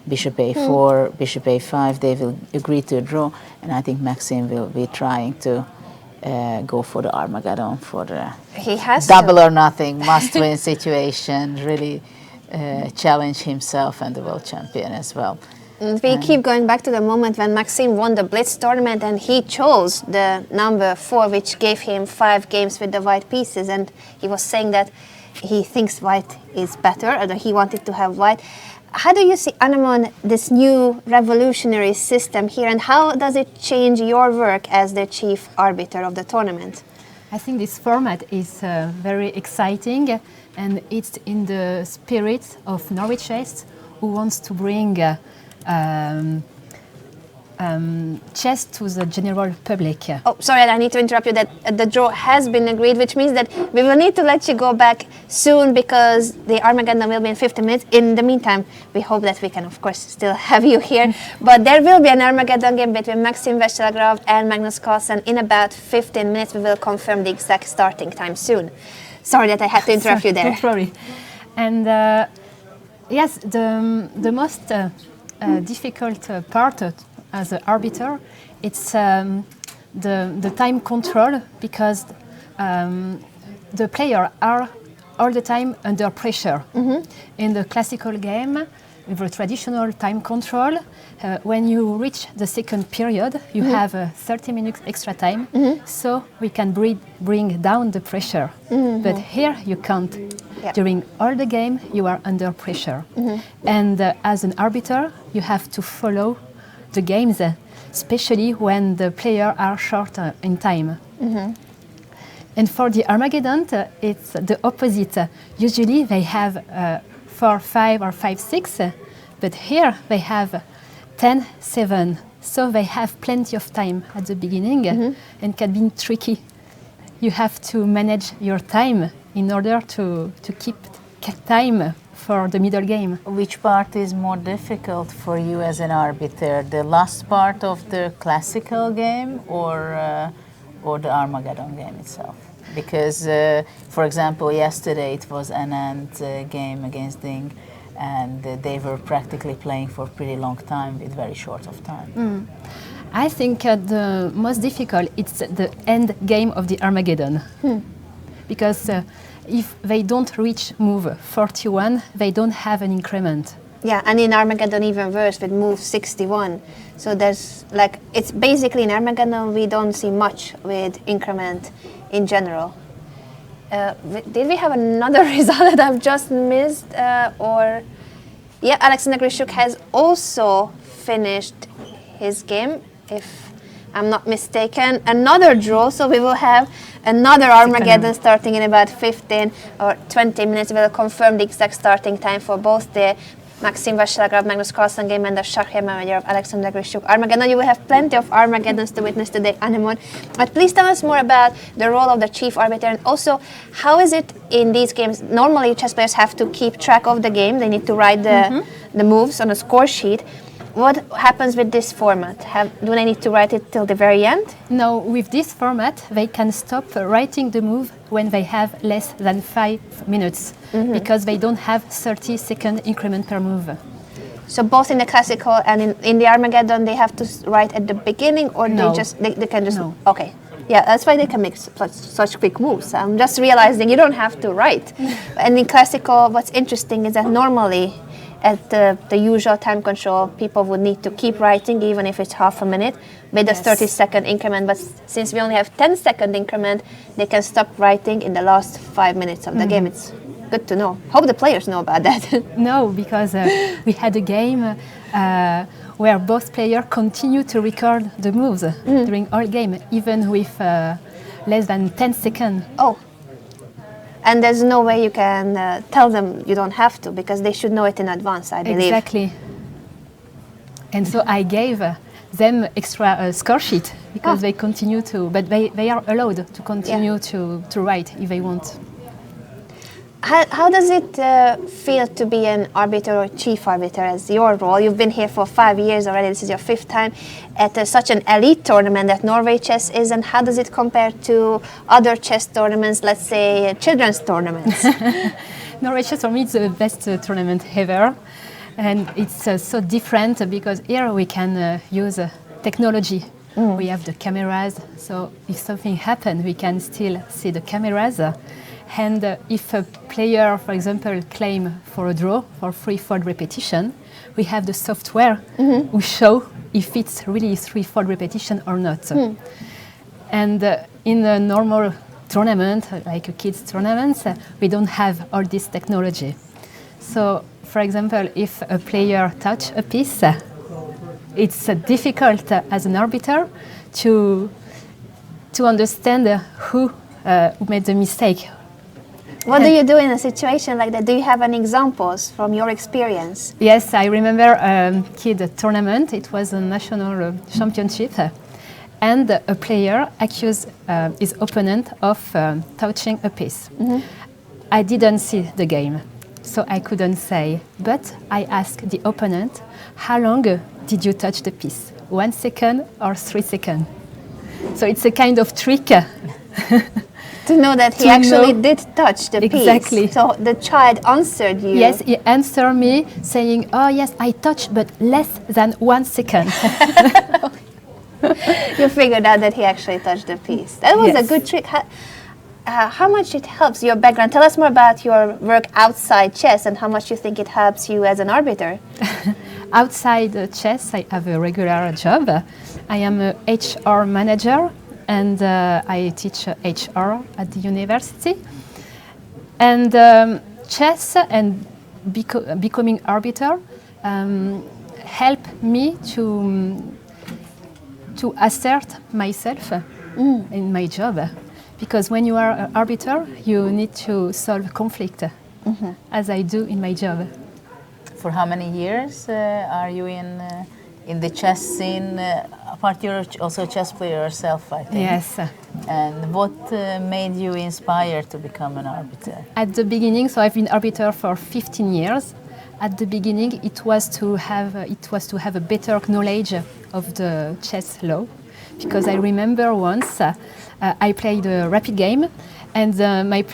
bishop a4, bishop a5. They will agree to a draw, and I think Maxime will be trying to go for the Armageddon, for the double or nothing, must-win situation, really challenge himself and the world champion as well. We keep going back to the moment when Maxime won the Blitz tournament and he chose the number 4, which gave him 5 games with the white pieces, and he was saying that he thinks white is better, or that he wanted to have white. How do you see, Anemon, this new revolutionary system here, and how does it change your work as the chief arbiter of the tournament? I think this format is very exciting, and it's in the spirit of Norway chess, who wants to bring chess to the general public. Oh, sorry, I need to interrupt you. That the draw has been agreed, which means that we will need to let you go back soon because the Armageddon will be in 50 minutes. In the meantime, we hope that we can, of course, still have you here. But there will be an Armageddon game between Mamedyarov-Grischuk and Magnus Carlsen in about 15 minutes. We will confirm the exact starting time soon. Sorry that I had to interrupt you there. Don't worry. And yes, the most difficult part as an arbiter, it's the time control, because the players are all the time under pressure. In the classical game, with the traditional time control, when you reach the second period, you have 30 minutes extra time, so we can bring down the pressure. But here you can't. Yeah. During all the game, you are under pressure. And as an arbiter, you have to follow the games, especially when the players are short in time. And for the Armageddon, it's the opposite. Usually they have 4-5 or 5-6, but here they have 10-7. So they have plenty of time at the beginning, and can be tricky. You have to manage your time in order to keep time for the middle game. Which part is more difficult for you as an arbiter? The last part of the classical game, or the Armageddon game itself? Because, for example, yesterday it was Anand's game against Ding, and they were practically playing for a pretty long time with very short of time. I think the most difficult is the end game of the Armageddon. Because if they don't reach move 41, they don't have an increment. Yeah, and in Armageddon even worse with move 61. So there's like, it's basically in Armageddon we don't see much with increment in general. Did we have another result that I've just missed? Yeah, Alexander-Grischuk has also finished his game, if I'm not mistaken. Another draw, so we will have another Armageddon starting in about 15 or 20 minutes. We'll confirm the exact starting time for both the Carlsen-Vachier-Lagrave Magnus Carlsen game and the Vachier Mamedyarov Alexander-Grischuk Armageddon. You will have plenty of Armageddons to witness today, Anemone. But please tell us more about the role of the chief arbiter, and also how is it in these games? Normally chess players have to keep track of the game. They need to write the moves on a score sheet. What happens with this format? Do they need to write it till the very end? No, with this format, they can stop writing the move when they have less than 5 minutes, because they don't have 30-second increment per move. So both in the classical and in the Armageddon, they have to write at the beginning, or No. they can just... No. Okay. Yeah, that's why they can make such quick moves. I'm just realizing you don't have to write. And in classical, what's interesting is that normally at the usual time control, people would need to keep writing even if it's half a minute with a 30-second increment. But since we only have 10-second increment, they can stop writing in the last 5 minutes of the game. It's good to know. Hope the players know about that. No, because we had a game where both players continue to record the moves during all game, even with less than 10 seconds. Oh. And there's no way you can tell them you don't have to, because they should know it in advance, I believe. Exactly. And so I gave them extra score sheet, because they continue to, but they are allowed to continue to write if they want. How does it feel to be an arbiter or chief arbiter as your role? You've been here for 5 years already. This is your 5th time at such an elite tournament that Norway chess is. And how does it compare to other chess tournaments, let's say children's tournaments? Norway chess for me is the best tournament ever. And it's so different because here we can use technology. We have the cameras, so if something happens, we can still see the cameras. And if a player, for example, claim for a draw for 3-fold repetition, we have the software who show if it's really 3-fold repetition or not. And in a normal tournament, like a kids tournament, we don't have all this technology. So, for example, if a player touch a piece, it's difficult as an arbiter to understand who made the mistake. What do you do in a situation like that? Do you have any examples from your experience? Yes, I remember a kid tournament. It was a national championship. And a player accused his opponent of touching a piece. I didn't see the game, so I couldn't say. But I asked the opponent, how long did you touch the piece? 1 second or 3 seconds? So it's a kind of trick. To know that he actually did touch the piece. Exactly. So the child answered you. Yes, he answered me saying, oh yes, I touched, but less than 1 second. You figured out that he actually touched the piece. That was a good trick. How much it helps your background? Tell us more about your work outside chess and how much you think it helps you as an arbiter. Outside chess, I have a regular job. I am a HR manager, and I teach HR at the university. And chess and becoming arbiter help me to assert myself in my job. Because when you are an arbiter, you need to solve conflict, as I do in my job. For how many years are you in the chess scene? Apart, you're also a chess player yourself, I think. Yes. And what made you inspired to become an arbiter? At the beginning, so I've been arbiter for 15 years. At the beginning, it was to have a better knowledge of the chess law, because I remember once I played a rapid game, and my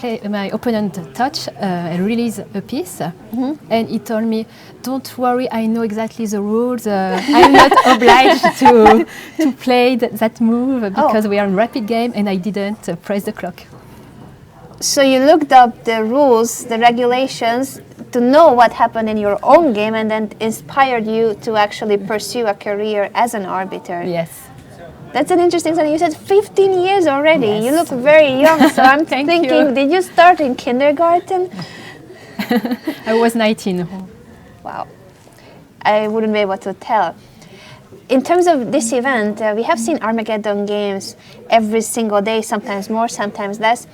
opponent touched and released a piece, and he told me, "Don't worry, I know exactly the rules. I'm not obliged to play that move because we are in rapid game, and I didn't press the clock." So you looked up the rules, the regulations, to know what happened in your own game, and then inspired you to actually pursue a career as an arbiter. Yes. That's an interesting thing. You said 15 years already. Yes. You look very young, so I'm Thank thinking, you. did you start in kindergarten? I was 19. Wow. I wouldn't be able to tell. In terms of this event, we have seen Armageddon games every single day, sometimes more, sometimes less.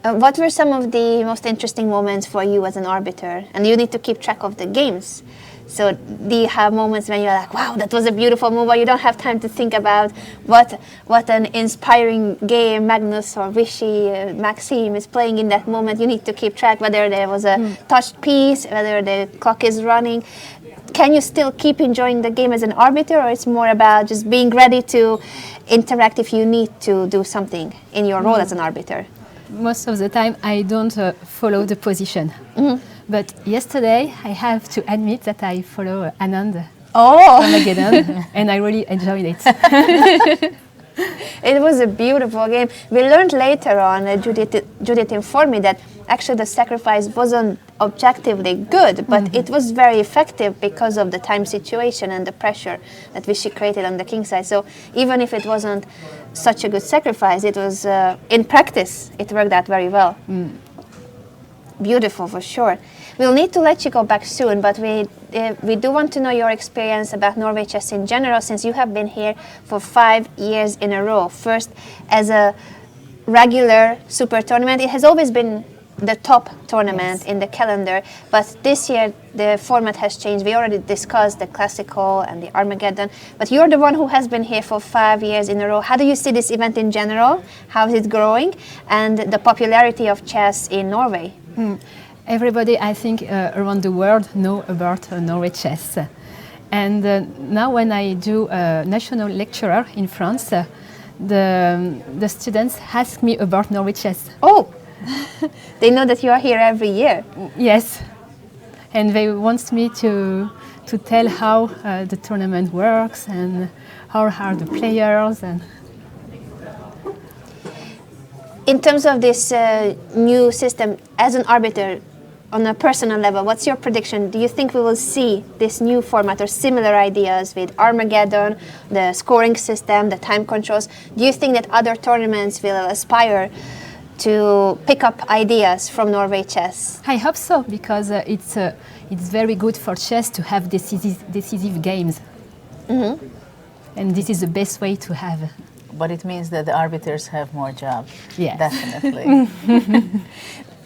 What were some of the most interesting moments for you as an arbiter? And you need to keep track of the games. So do you have moments when you're like, wow, that was a beautiful move, or you don't have time to think about what an inspiring game Magnus or Vichy, Maxime is playing in that moment? You need to keep track whether there was a touched piece, whether the clock is running. Can you still keep enjoying the game as an arbiter, or it's more about just being ready to interact if you need to do something in your role as an arbiter? Most of the time, I don't follow the position. But yesterday, I have to admit that I follow Anand Armageddon, and I really enjoyed it. It was a beautiful game. We learned later on, Judith informed me that actually the sacrifice wasn't objectively good, but it was very effective because of the time situation and the pressure that Vichy created on the king side. So even if it wasn't such a good sacrifice, it was, in practice, it worked out very well. Beautiful, for sure. We'll need to let you go back soon, but we do want to know your experience about Norway chess in general, since you have been here for 5 years in a row. First, as a regular super tournament, it has always been the top tournament in the calendar, but this year the format has changed. We already discussed the classical and the Armageddon, but you're the one who has been here for 5 years in a row. How do you see this event in general? How is it growing? And the popularity of chess in Norway? Everybody, I think, around the world know about Norway chess. And now when I do a national lecturer in France, the students ask me about Norway chess. Oh, they know that you are here every year. Yes, and they want me to tell how the tournament works and how are the players. And in terms of this new system, as an arbiter, on a personal level, what's your prediction? Do you think we will see this new format or similar ideas with Armageddon, the scoring system, the time controls? Do you think that other tournaments will aspire to pick up ideas from Norway chess? I hope so, because it's very good for chess to have decisive games. And this is the best way to have. But it means that the arbiters have more job. Yes. Definitely.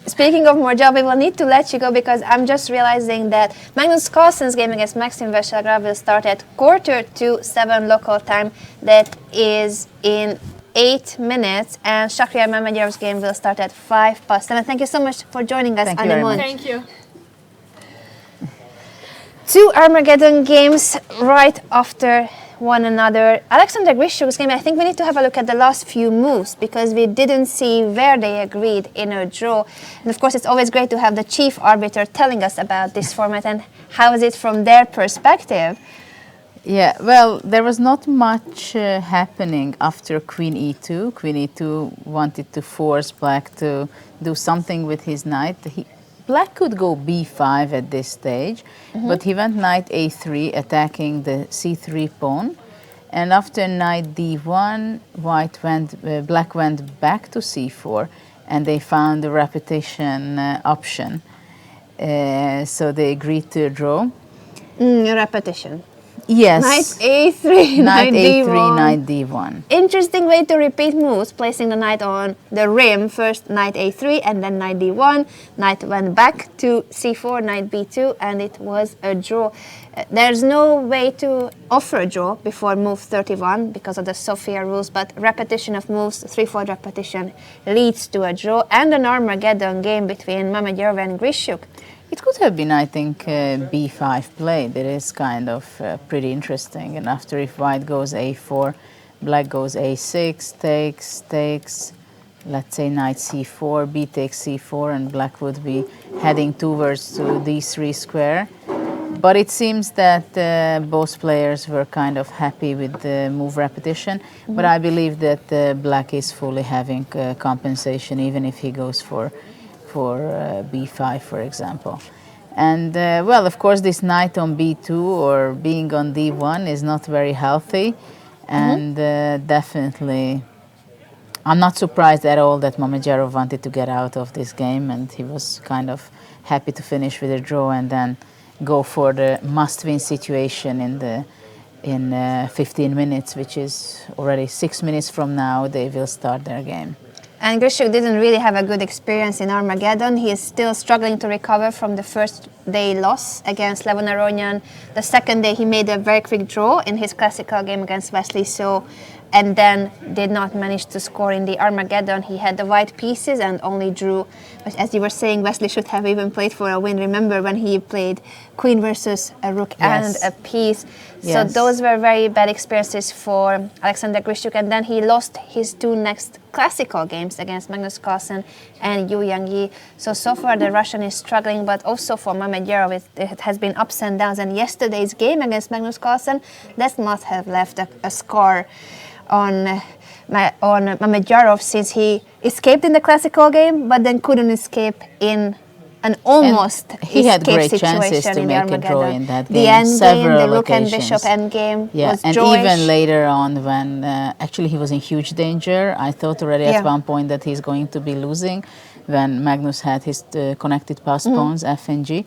Speaking of more job, we will need to let you go, because I'm just realizing that Magnus Carlsen's game against Carlsen-Vachier-Lagrave will start at 6:45 local time. That is in 8 minutes, and Shakhriyar Mamedyarov game will start at 7:05. Thank you so much for joining us, Thank you very much. Thank you. 2 Armageddon games right after one another. Alexander-Grischuk's game, I think we need to have a look at the last few moves, because we didn't see where they agreed in a draw. And of course, it's always great to have the chief arbiter telling us about this format and how is it from their perspective. Yeah, well, there was not much happening after Queen e2. Queen e2 wanted to force Black to do something with his knight. Black could go b5 at this stage, but he went knight a3, attacking the c3 pawn. And after knight d1, Black went back to c4, and they found the repetition option. So they agreed to a draw. Repetition. Yes. Knight a3, Knight a3, d1. knight d1. Interesting way to repeat moves, placing the knight on the rim. First knight a3 and then knight d1. Knight went back to c4, knight b2, and it was a draw. There's no way to offer a draw before move 31 because of the Sophia rules, but repetition of moves, 3/4 repetition, leads to a draw and an Armageddon game between Mamedyarov and Grischuk. It could have been, I think, b5 played. It is kind of pretty interesting. And after, if white goes a4, black goes a6, takes, let's say knight c4, b takes c4, and black would be heading towards to d3 square. But it seems that both players were kind of happy with the move repetition. But I believe that black is fully having compensation, even if he goes for b5, for example. And well, of course, this knight on b2 or being on d1 is not very healthy. And definitely, I'm not surprised at all that Mamedyarov wanted to get out of this game, and he was kind of happy to finish with a draw and then go for the must-win situation in 15 minutes, which is already 6 minutes from now. They will start their game. And Grischuk didn't really have a good experience in Armageddon. He is still struggling to recover from the first day loss against Levon Aronian. The second day he made a very quick draw in his classical game against Wesley So, and then did not manage to score in the Armageddon. He had the white pieces and only drew. But as you were saying, Wesley should have even played for a win. Remember when he played queen versus a rook and a piece. So those were very bad experiences for Alexander Grischuk. And then he lost his two next classical games against Magnus Carlsen and Yu Yang. So far the Russian is struggling, but also for Mamedyarov it has been ups and downs. And yesterday's game against Magnus Carlsen, that must have left a scar on Mamedyarov, since he escaped in the classical game, but then couldn't escape in an almost he had great chances to make a draw in that game. The end game, the rook and bishop end game was and joyish. Even later on, when actually he was in huge danger, I thought already at one point that he's going to be losing when Magnus had his connected pass pawns, F and G.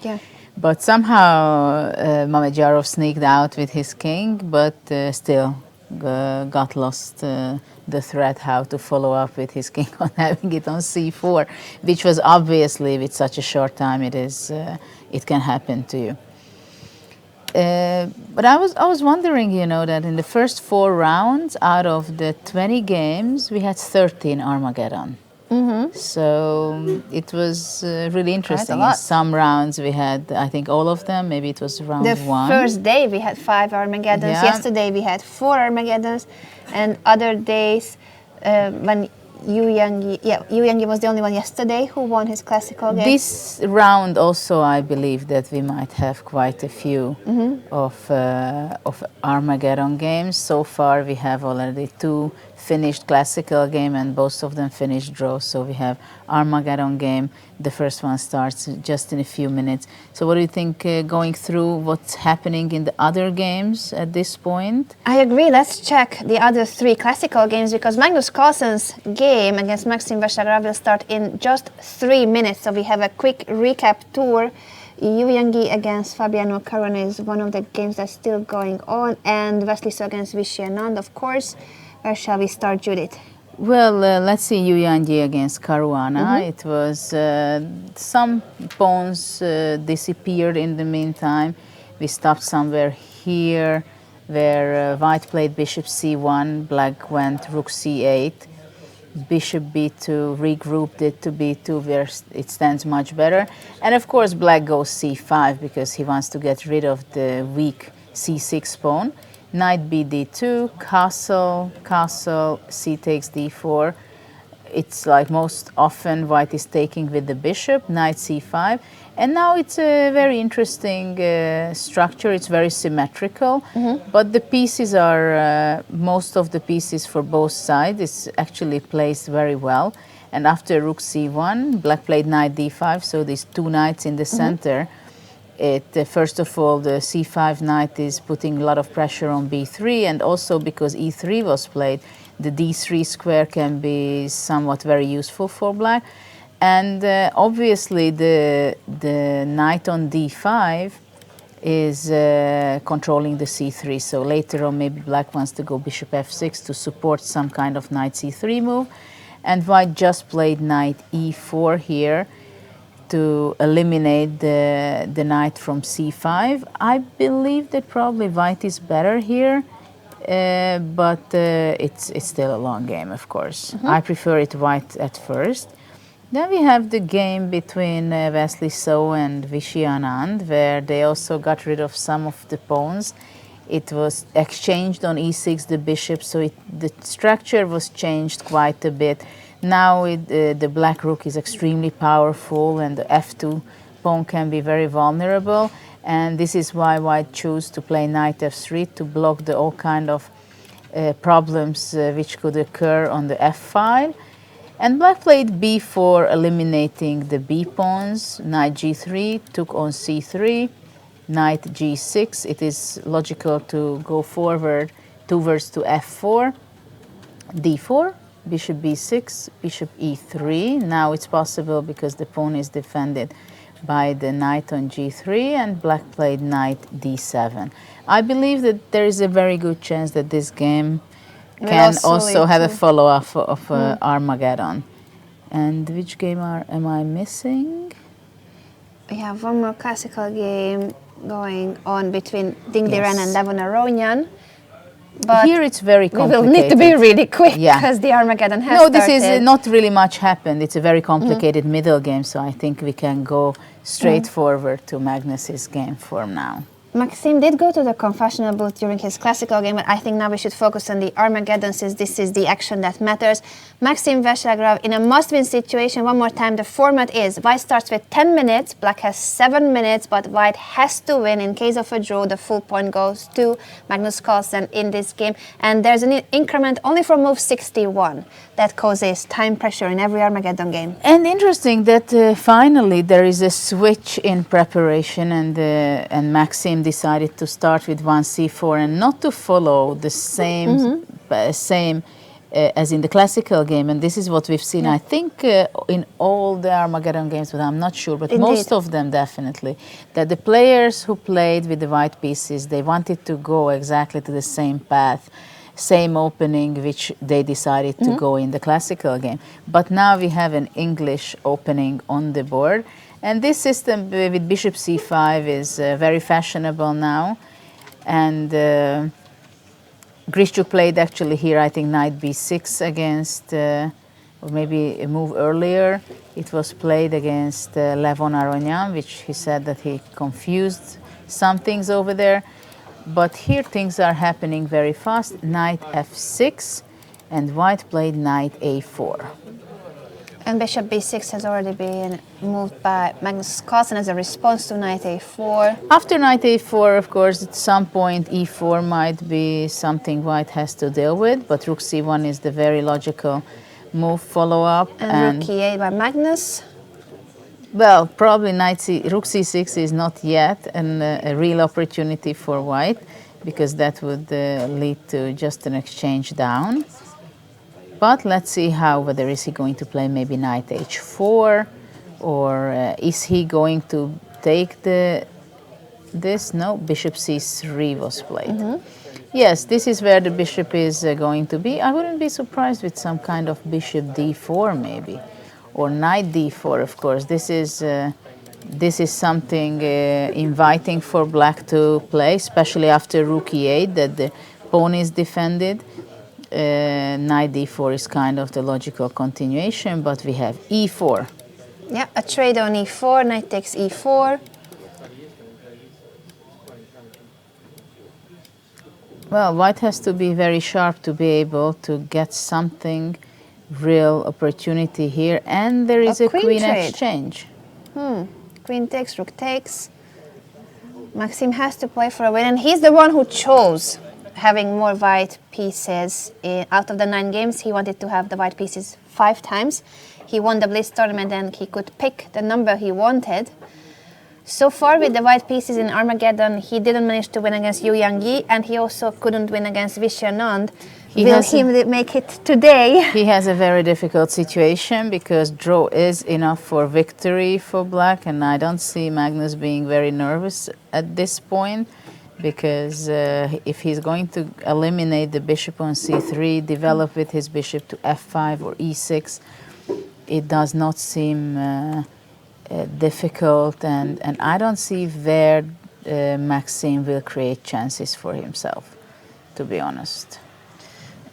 But somehow Mamedyarov sneaked out with his king, but still got lost the threat how to follow up with his king on having it on c4, which was obviously with such a short time it can happen to you. But I was wondering, you know, that in the first 4 rounds out of the 20 games we had 13 Armageddon. So it was really interesting. In some rounds we had, I think, all of them. Maybe it was round 1. The first day we had 5 Armageddons. Yesterday we had 4 Armageddons, and other days when Yu Yang was the only one yesterday who won his classical game. This round also, I believe that we might have quite a few of Armageddon games. So far we have already 2 finished classical game and both of them finished draws. So we have Armageddon game. The first one starts just in a few minutes. So what do you think going through what's happening in the other games at this point? I agree. Let's check the other 3 classical games, because Magnus Carlsen's game against Carlsen-Vachier-Lagrave will start in just 3 minutes. So we have a quick recap tour. Yu Yang against Fabiano Caruana is one of the games that's still going on, and Wesley So against So-Anand, of course. Where shall we start, Judith? Well, let's see Yu Yang against Caruana. It was some pawns disappeared in the meantime. We stopped somewhere here where white played bishop c1, black went rook c8, bishop b2, regrouped it to b2 where it stands much better. And of course black goes c5 because he wants to get rid of the weak c6 pawn. Knight b d2, castle, c takes d4. It's like most often white is taking with the bishop, knight c5. And now it's a very interesting structure. It's very symmetrical, but the pieces are, most of the pieces for both sides is actually placed very well. And after rook c1, black played knight d5, so these 2 knights in the center. First of all, the c5 knight is putting a lot of pressure on b3, and also because e3 was played, the d3 square can be somewhat very useful for black. And obviously the knight on d5 is controlling the c3, so later on maybe black wants to go bishop f6 to support some kind of knight c3 move, and white just played knight e4 here to eliminate the knight from c5. I believe that probably white is better here, but it's still a long game, of course. I prefer it white at first. Then we have the game between Wesley So and So-Anand, where they also got rid of some of the pawns. It was exchanged on e6, the bishop, so the structure was changed quite a bit. Now the black rook is extremely powerful, and the f2 pawn can be very vulnerable. And this is why white chose to play knight f3 to block all kind of problems which could occur on the f file. And black played b4, eliminating the b pawns. Knight g3 took on c3, knight g6. It is logical to go forward towards to f4, d4, bishop b6, bishop e3. Now it's possible because the pawn is defended by the knight on g3, and black played knight d7. I believe that there is a very good chance that this game can also have a follow-up of Armageddon. And which game am I missing? We have one more classical game going on between Ding Liren and Levon Aronian. But here it's very complicated. We will need to be really quick Yeah. because the Armageddon has No, this started. is not really much happened. It's a very complicated middle game, so I think we can go straight forward to Magnus's game for now. Maxime did go to the confessional booth during his classical game, but I think now we should focus on the Armageddon since this is the action that matters. Mamedyarov-Grischuk in a must-win situation. One more time, the format is white starts with 10 minutes, black has 7 minutes, but white has to win. In case of a draw, the full point goes to Magnus Carlsen in this game. And there's an increment only from move 61 that causes time pressure in every Armageddon game. And interesting that finally there is a switch in preparation, and Maxime decided to start with 1c4 and not to follow the same as in the classical game. And this is what we've seen, I think, in all the Armageddon games, but I'm not sure, but Indeed. most of them definitely, that the players who played with the white pieces, they wanted to go exactly to the same path, same opening which they decided to go in the classical game. But now we have an English opening on the board. And this system with bishop c5 is very fashionable now. And Grischuk played actually here, I think, knight b6 against, or maybe a move earlier. It was played against Levon Aronian, which he said that he confused some things over there. But here things are happening very fast. Knight f6, and white played knight a4. And bishop b6 has already been moved by Magnus Carlsen as a response to knight a4. After knight a4, of course, at some point e4 might be something white has to deal with, but rook c1 is the very logical move follow-up. And rook e8 by Magnus. Well, probably rook c6 is not yet a real opportunity for white, because that would lead to just an exchange down. But let's see whether is he going to play maybe knight h4, or is he going to take this? No, bishop c3 was played. Yes, this is where the bishop is going to be. I wouldn't be surprised with some kind of bishop d4 maybe, or knight d4. Of course, this is something inviting for black to play, especially after rook e8 that the pawn is defended. Knight d4 is kind of the logical continuation, but we have e4. Yeah, a trade on e4, knight takes e4. Well, white has to be very sharp to be able to get something real opportunity here, and there is a queen exchange. Queen takes, rook takes. Maxime has to play for a win, and he's the one who chose having more white pieces. Out of the 9 games, he wanted to have the white pieces 5 times. He won the Blitz tournament and he could pick the number he wanted. So far with the white pieces in Armageddon, he didn't manage to win against Yu Yang, and he also couldn't win against So-Anand. Will he make it today? He has a very difficult situation because draw is enough for victory for black, and I don't see Magnus being very nervous at this point. Because if he's going to eliminate the bishop on c3, develop with his bishop to f5 or e6, it does not seem difficult, and I don't see where Maxime will create chances for himself, to be honest.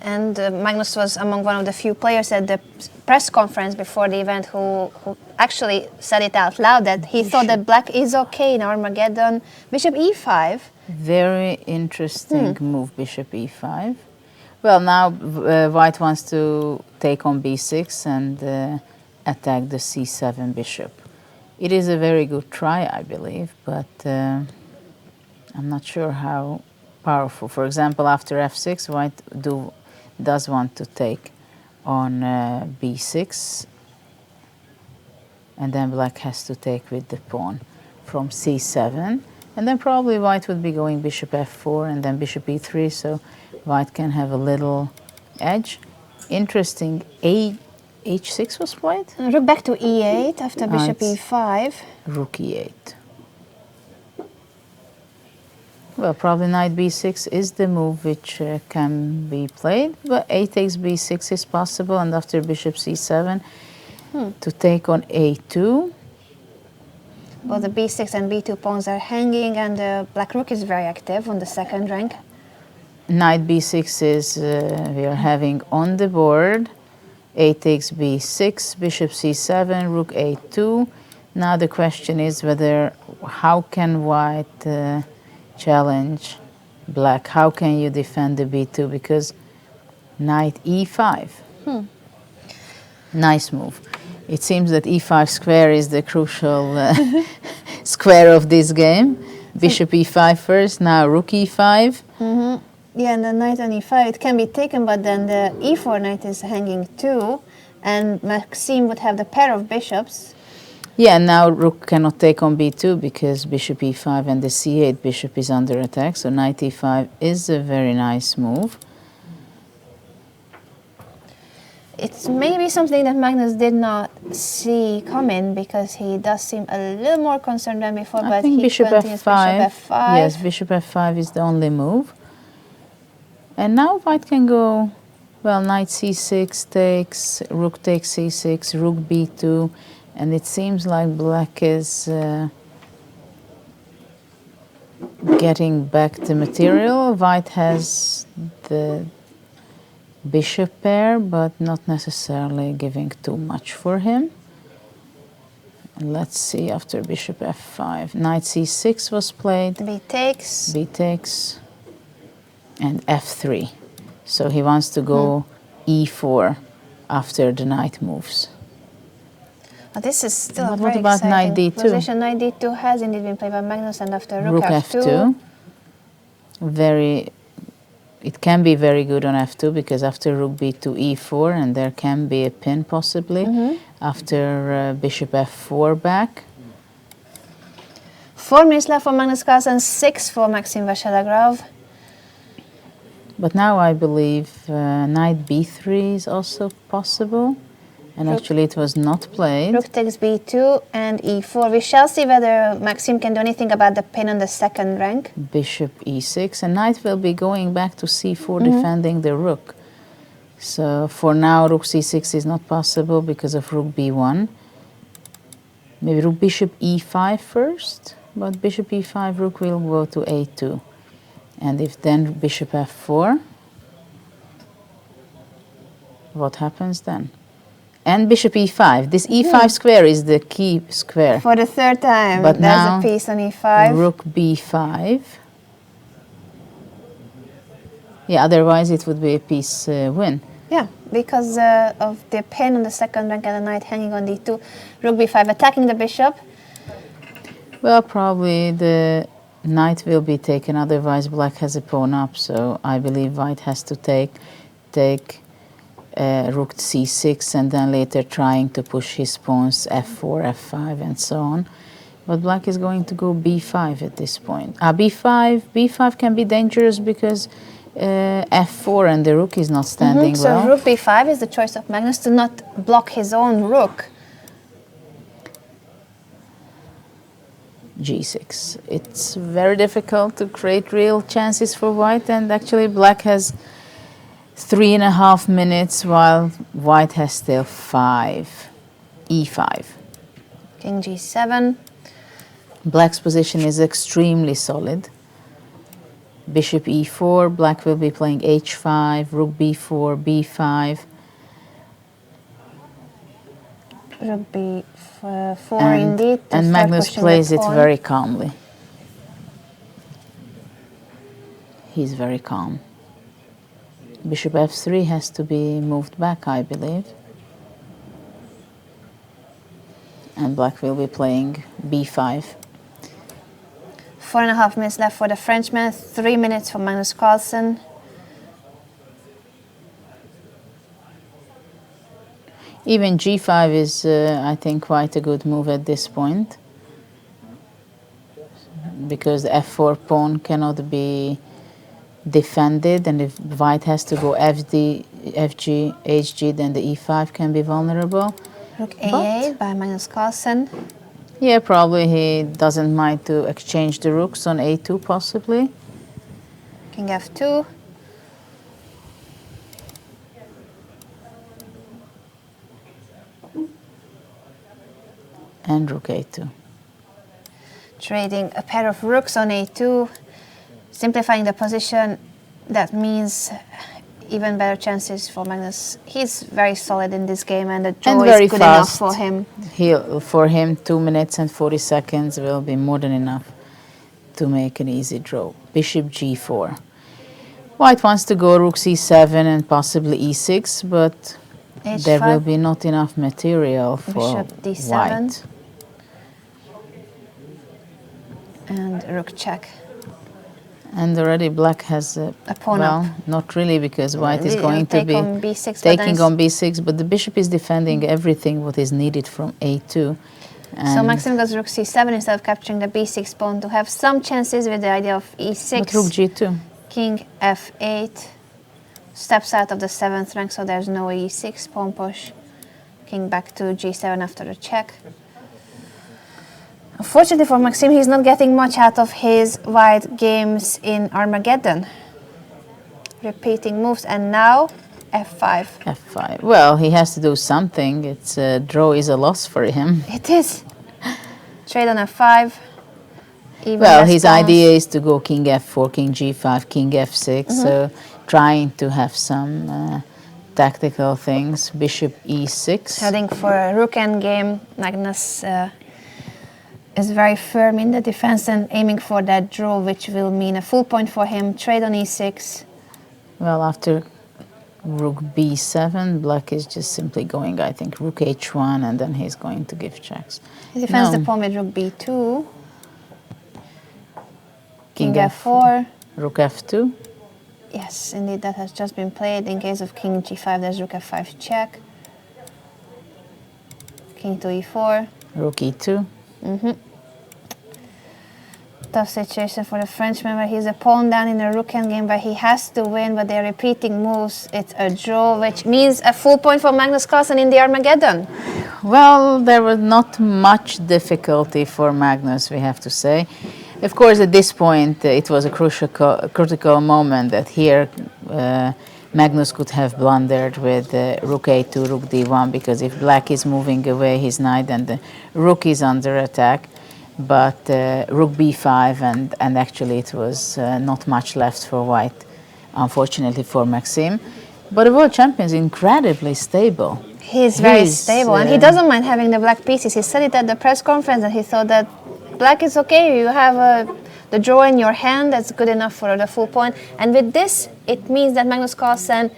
And Magnus was among one of the few players at the press conference before the event who actually said it out loud that he thought that black is okay in Armageddon. Bishop e5. Very interesting move, bishop e5. Well, now white wants to take on b6 and attack the c7 bishop. It is a very good try, I believe, but I'm not sure how powerful. For example, after f6, white does want to take on b6, and then black has to take with the pawn from c7, and then probably white would be going bishop f4 and then bishop e3, so White can have a little edge. Interesting, h6 was played. Rook back to e8 after bishop it's- e5. Rook e8. Well, probably knight b6 is the move which can be played, but a takes b6 is possible, and after bishop c7 to take on a2. Both the b6 and b2 pawns are hanging, and the black rook is very active on the second rank. Knight b6 is we are having on the board. A takes b6, bishop c7, rook a2. Now the question is whether how can white challenge black? How can you defend the b2? Because knight e5. Nice move. It seems that e5 square is the crucial square of this game. Bishop e5 first, now rook e5. Yeah, and the knight on e5, it can be taken, but then the e4 knight is hanging too, and Maxime would have the pair of bishops. Yeah, now rook cannot take on b2 because bishop e5 and the c8 bishop is under attack, so knight e5 is a very nice move. It's maybe something that Magnus did not see coming, because he does seem a little more concerned than before, I but think he bishop continues f5. bishop f5. Yes, bishop f5 is the only move. And now white can go, well, knight c6 takes, rook takes c6, rook b2, and it seems like black is getting back the material. White has the bishop pair, but not necessarily giving too much for him. And let's see, after bishop f5, knight c6 was played, B takes. b takes, and f3. So he wants to go e4 after the knight moves. Oh, this is still But a what very about knight exciting d2? position. Knight d2 has indeed been played by Magnus, and after rook, Rook f2. Very, it can be very good on f2 because after rook b2 e4, and there can be a pin possibly after bishop f4 back. 4 minutes left for Magnus Carlsen, 6 for Mamedyarov-Grischuk. But now I believe knight b3 is also possible, and actually it was not played. Rook takes b2 and e4. We shall see whether Maxime can do anything about the pin on the second rank. Bishop e6, and knight will be going back to c4 defending the rook. So for now rook c6 is not possible because of rook b1. Maybe rook bishop e5 first, but bishop e5 rook will go to a2. And if then bishop f4, what happens then? And bishop e5. This e5 square is the key square. For the third time, But there's now a piece on e5. Rook b5. Yeah, otherwise it would be a piece win. Yeah, because of the pin on the second rank and the knight hanging on d2. Rook b5 attacking the bishop. Well, probably the knight will be taken, otherwise black has a pawn up, so I believe white has to take rook c6 and then later trying to push his pawns f4, f5 and so on. But black is going to go b5 at this point. b5 can be dangerous because f4 and the rook is not standing well. So rook b5 is the choice of Magnus to not block his own rook. g6. It's very difficult to create real chances for white, and actually black has 3.5 minutes while white has still 5. e5. King g7. Black's position is extremely solid. Bishop e4, black will be playing h5, rook b4, b5. Rook b4 indeed. to And start Magnus pushing plays the it pawn. very calmly. He's very calm. Bishop f3 has to be moved back, I believe. And black will be playing b5. 4.5 minutes left for the Frenchman, 3 minutes for Magnus Carlsen. Even g5 is, I think, quite a good move at this point, because the f4 pawn cannot be defended, and if white has to go FD, FG, HG, then the E5 can be vulnerable. Rook A8 by Magnus Carlsen. Yeah, probably he doesn't mind to exchange the rooks on A2 possibly. King F2. And rook A2. Trading a pair of rooks on A2, simplifying the position. That means even better chances for Magnus. He's very solid in this game, and the draw very is good fast. enough for him. For him, 2 minutes and 40 seconds will be more than enough to make an easy draw. Bishop G4. White wants to go rook C7 and possibly E6, but H5. there will be not enough material for Bishop D7. white. And rook check. And already black has a pawn well, up. not really, because white is going to Take be on B6, but taking then on B6, but the bishop is defending everything what is needed from A2. so And Maxim goes rook C7 instead of capturing the B6 pawn to have some chances with the idea of E6. but rook G2. King F8 steps out of the 7th rank, so there's no E6 pawn push. King back to G7 after the check. Unfortunately for Maxim, he's not getting much out of his white games in Armageddon. Repeating moves, and now F5. F5. Well, he has to do something. It's draw is a loss for him. It is. Trade on F5. Even Well, less his pawns. idea is to go King F4, King G5, King F6. So trying to have some tactical things. Bishop E6. Heading for a rook endgame. Magnus is very firm in the defense and aiming for that draw, which will mean a full point for him. Trade on E6. Well, after rook B7, black is just simply going, I think, rook H1, and then he's going to give checks. He defends No. the pawn with rook B2. King King F4. Rook F2. Yes, indeed, that has just been played. In case of King G5, there's rook F5 check. King to E4. Rook E2. Tough situation for the Frenchman, where he's a pawn down in a rook endgame, where he has to win, but they're repeating moves. It's a draw, which means a full point for Magnus Carlsen in the Armageddon. Well, there was not much difficulty for Magnus, we have to say. Of course, at this point, it was a critical moment that here Magnus could have blundered with rook A2, rook D1, because if black is moving away his knight, then the rook is under attack. But rook B5, and actually it was not much left for white, unfortunately for Maxim. But the world champion is incredibly stable. He's very stable, and he doesn't mind having the black pieces. He said it at the press conference that he thought that black is okay. You have the draw in your hand. That's good enough for the full point. And with this, it means that Magnus Carlsen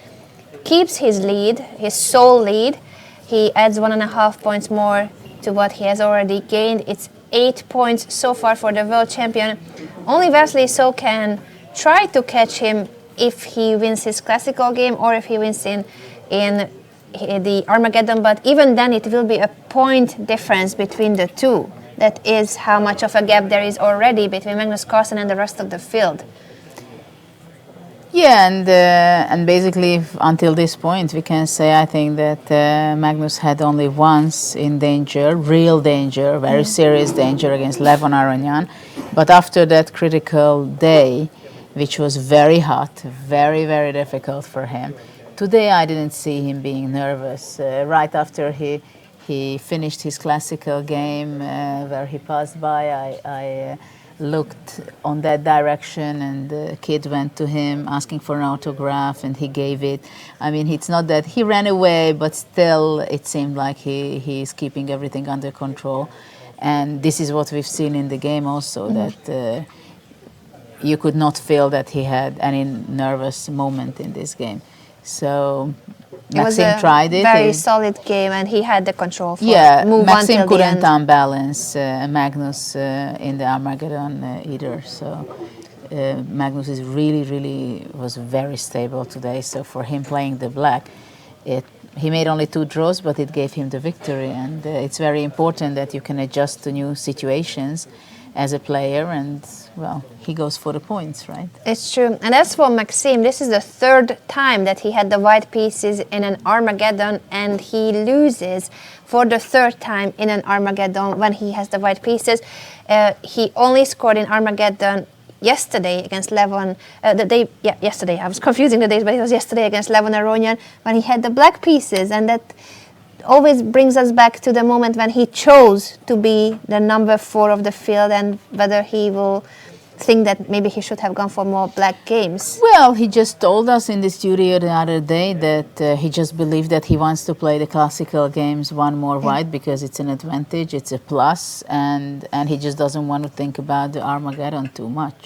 keeps his lead, his sole lead. He adds 1.5 points more to what he has already gained. It's 8 points so far for the world champion. Only Vasily So can try to catch him if he wins his classical game or if he wins in the Armageddon, but even then it will be a point difference between the two. That is how much of a gap there is already between Magnus Carlsen and the rest of the field. Yeah, and basically until this point we can say, I think that Magnus had only once in danger, real danger, very serious danger against Levon Aronian. But after that critical day, which was very hot, very, very difficult for him, today I didn't see him being nervous. Right after he finished his classical game where he passed by, I looked on that direction, and the kid went to him asking for an autograph, and he gave it. I mean, it's not that he ran away, but still it seemed like he's keeping everything under control. And this is what we've seen in the game also, that you could not feel that he had any nervous moment in this game. So Maxim tried it. Very solid game, and he had the control for move Maxim until couldn't the end. unbalance Magnus in the Armageddon either. So Magnus is really was very stable today. So for him playing the black, he made only 2 draws, but it gave him the victory. And it's very important that you can adjust to new situations. as a player, and well, he goes for the points, right? It's true. And as for Maxime, this is the third time that he had the white pieces in an Armageddon, and he loses for the third time in an Armageddon when he has the white pieces. He only scored in Armageddon yesterday against Levon, yesterday, I was confusing the days, but it was yesterday against Levon Aronian when he had the black pieces, and that always brings us back to the moment when he chose to be the number 4 of the field, and whether he will think that maybe he should have gone for more black games. Well, he just told us in the studio the other day that he just believed that he wants to play the classical games one more white because it's an advantage, it's a plus, and he just doesn't want to think about the Armageddon too much.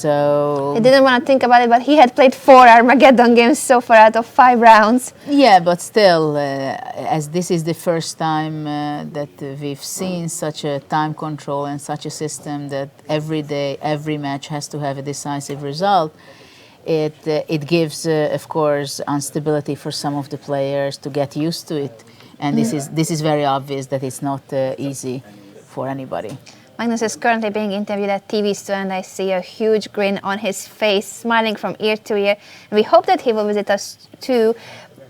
So He didn't want to think about it, but he had played 4 Armageddon games so far out of 5 rounds. yeah, but still, as this is the first time that we've seen such a time control and such a system that every day, every match has to have a decisive result, it gives, of course, instability for some of the players to get used to it. And this is very obvious that it's not easy for anybody. Magnus is currently being interviewed at TV2, and I see a huge grin on his face, smiling from ear to ear. And we hope that he will visit us too.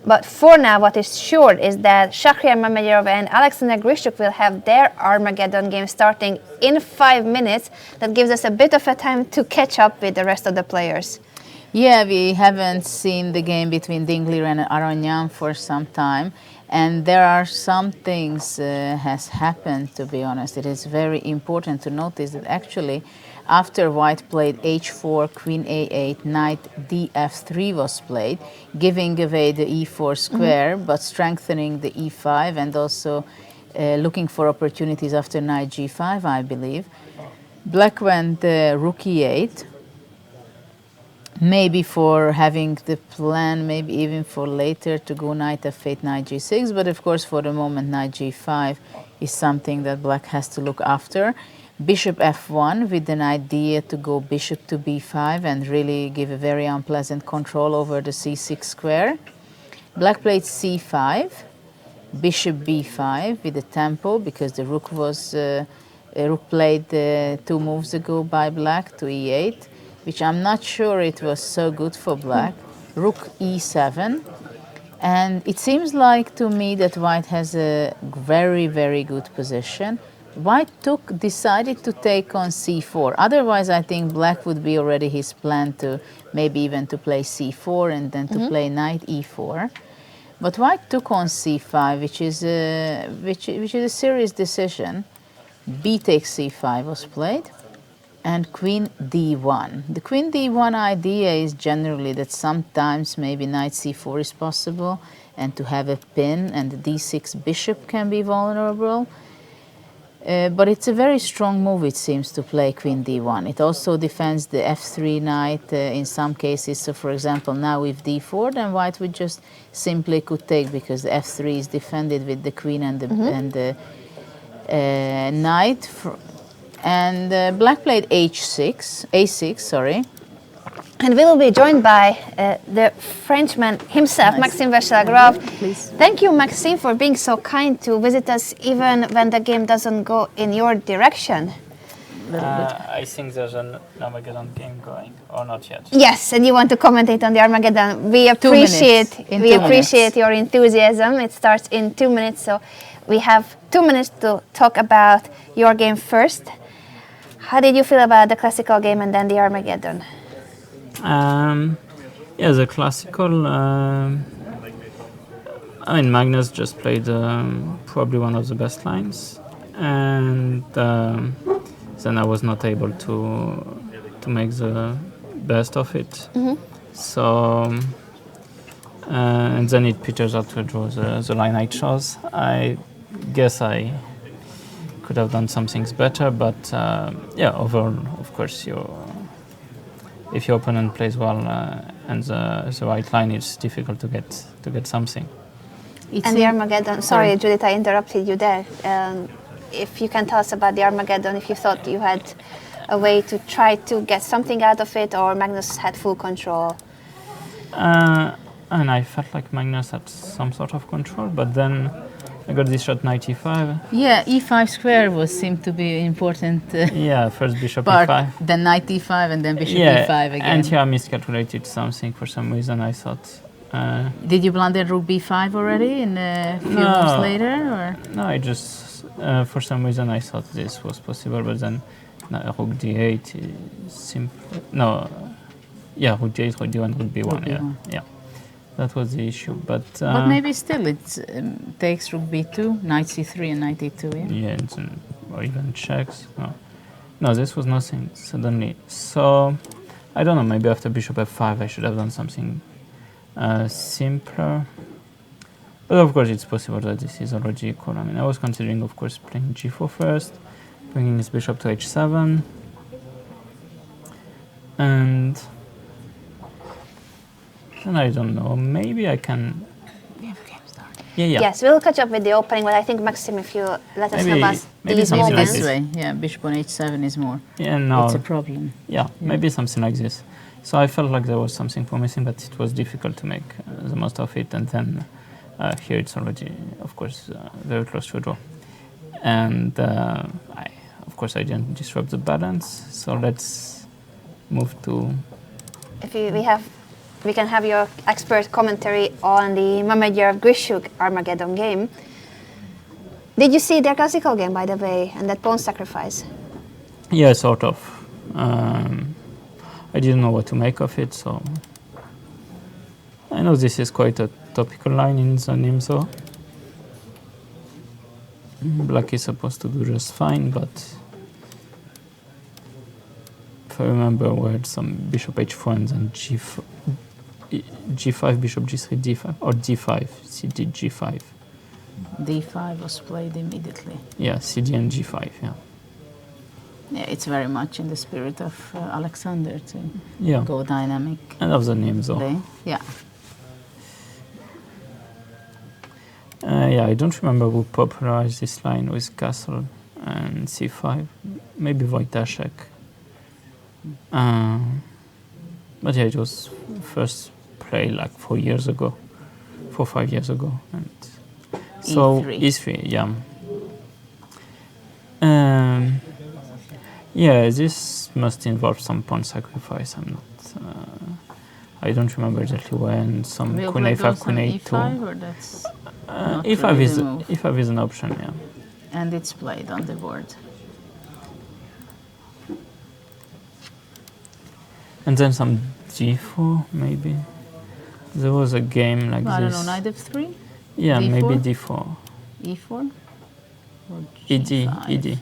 But for now, what is sure is that Shahriar Mamedyarov and Alexander Grischuk will have their Armageddon game starting in 5 minutes. That gives us a bit of a time to catch up with the rest of the players. Yeah, we haven't seen the game between Dingley and Aronian for some time. And there are some things has happened, to be honest. It is very important to notice that actually after white played h4, queen a8, knight df3 was played, giving away the e4 square, but strengthening the e5 and also looking for opportunities after knight g5, I believe. Black went rook e8. Maybe for having the plan, maybe even for later to go knight f8, knight g6, but of course for the moment knight g5 is something that black has to look after. Bishop f1 with the knight d8 to go bishop to b5 and really give a very unpleasant control over the c6 square. Black played c5, bishop b5 with the tempo because the rook was rook played 2 moves ago by black to e8, which I'm not sure it was so good for black. Rook e7. And it seems like to me that white has a very, very good position. White decided to take on c4. Otherwise, I think black would be already his plan to maybe even to play c4 and then to play knight e4. But white took on c5, which is a serious decision. B takes c5 was played. And queen d1. The queen d1 idea is generally that sometimes maybe knight c4 is possible and to have a pin, and the d6 bishop can be vulnerable. But it's a very strong move, it seems, to play queen d1. It also defends the f3 knight in some cases. So for example, now with d4, then white would just simply could take because the f3 is defended with the queen and the knight. And black played a6, sorry. And we will be joined by the Frenchman himself, Maxime Vachier-Lagrave. Please. Thank you, Maxime, for being so kind to visit us even when the game doesn't go in your direction. I think there's an Armageddon game going, or not yet. Yes, and you want to commentate on the Armageddon. We 2 minutes. appreciate your enthusiasm. It starts in 2 minutes, so we have 2 minutes to talk about your game first. How did you feel about the classical game and then the Armageddon? Yeah, the classical. I mean, Magnus just played probably one of the best lines, and then I was not able to make the best of it. So, and then it peters out to draw the line I chose. I guess I could have done some things better, but yeah, overall, of course, if your opponent plays well and the right line, it's difficult to get something. And the Armageddon, sorry Judith, I interrupted you there. If you can tell us about the Armageddon, if you thought you had a way to try to get something out of it, or Magnus had full control? And I felt like Magnus had some sort of control, but then I got this shot knight e5. Yeah, e5 square seemed to be important Yeah, first bishop part. e5. Then knight e5 and then bishop Yeah, e5 again. and here I miscalculated something for some reason. I thought. Did you blunder rook b5 already in a few moves later, or? No, I just for some reason I thought this was possible, but then rook d8 is simple. No, yeah, rook d8, rook d1, rook b1. Rook Yeah, b1. yeah, that was the issue. But Maybe still it takes rook b2, knight c3, and knight e2. Yeah. yeah, or even checks. No, this was nothing suddenly. So I don't know. Maybe after bishop f5, I should have done something simpler. But of course, it's possible that this is already equal. I mean, I was considering, of course, playing g4 first, bringing this bishop to h7, and then I don't know. Maybe I can. We have a game start. Yeah. Yes, we'll catch up with the opening, but I think, Maxim, if you let us Maybe- have us maybe these something like moments. This way, yeah. Bishop on h7 is more. Yeah, no. It's a problem. Yeah, maybe something like this. So I felt like there was something promising, but it was difficult to make the most of it. And then here it's already, of course, very close to a draw. And of course, I didn't disrupt the balance. So let's move to. If we can have your expert commentary on the Mamedyarov-Grischuk Armageddon game. Did you see their classical game, by the way, and that pawn sacrifice? Yeah, sort of. I didn't know what to make of it, so I know this is quite a topical line in the Nimzo. Black is supposed to do just fine, but if I remember, we had some bishop h4 and then g5, bishop g3, d5, or d5, cd, g5. d5 was played immediately. Yeah, cd and g5, yeah. Yeah, it's very much in the spirit of Alexander to Yeah, go dynamic. and of the Nimzo. Play. Yeah. Yeah, I don't remember who popularized this line with castle and c5. Maybe Wojtaszek. But yeah, it was first played like 4 or 5 years ago. And so E3. E3, yeah. Yeah, this must involve some pawn sacrifice. I don't remember exactly when. Some We'll queen play a5, those queen on a2. e5, or that's not E5 really is the move. E5 is an option, yeah. And it's played on the board. And then some d4 maybe. There was a game like I don't this. know, knight f3, Yeah, d4? maybe d4. e4, or ED, g5. ED.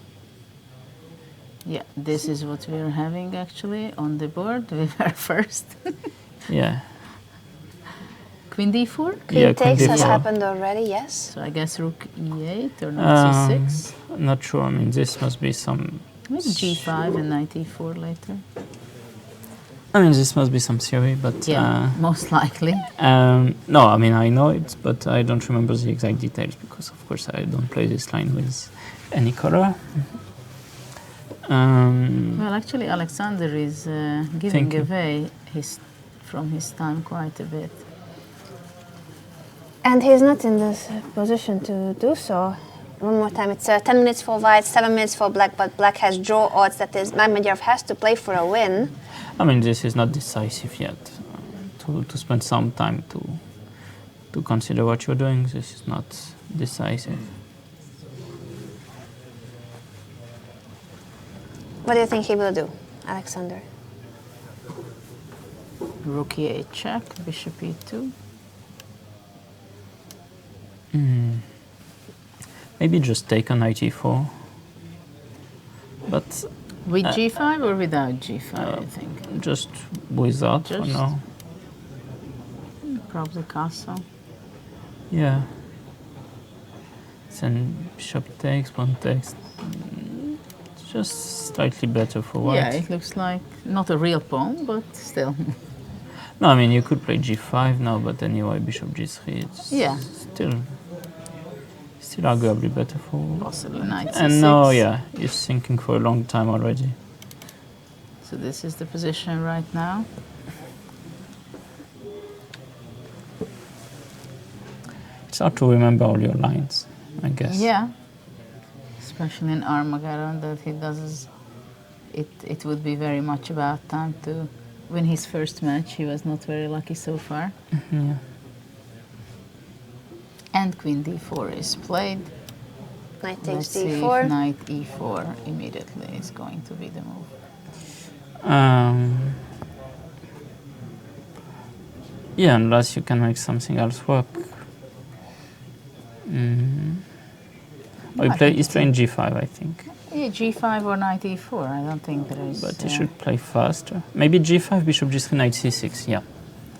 Yeah, this is what we are having actually on the board. We were first. Yeah. Queen d4. Queen Yeah, takes queen has d4. happened already, yes. So I guess rook e8 or knight c6. Not sure. I mean, this must be some. Maybe g5 and knight e4 later. I mean, this must be some theory, but Yeah, most likely. no. I mean, I know it, but I don't remember the exact details because, of course, I don't play this line with any color. Well, actually, Alexander is giving Thank you. away from his time quite a bit. And he's not in this position to do so. One more time, it's 10 minutes for white, 7 minutes for black, but black has draw odds. That is, Mamedyarov has to play for a win. I mean, this is not decisive yet. To spend some time to consider what you're doing, this is not decisive. What do you think he will do, Alexander? Rook e8 check, bishop e2. Maybe just take a knight e4. But With g5 or without g5, I think? just without for Just- now. Probably castle. Yeah. Then bishop takes, pawn takes. It's just slightly better for white. Yeah, it looks like not a real pawn, but still. No, I mean, you could play g5 now, but anyway, bishop g3, it's Yeah. still arguably better for Possibly knight c6. And no, yeah, he's thinking for a long time already. So this is the position right now. It's hard to remember all your lines. I guess. Yeah. Especially in Armageddon, that he does. It would be very much about time to win his first match. He was not very lucky so far. Yeah. And Queen D4 is played. Knight Let's takes see if D4. Knight E4 immediately is going to be the move. Yeah, unless you can make something else work. Oh, he's playing G5, I think. Yeah, G5 or Knight E4. I don't think there is. But he should play faster. Maybe G5, Bishop G3, Knight C6. Yeah.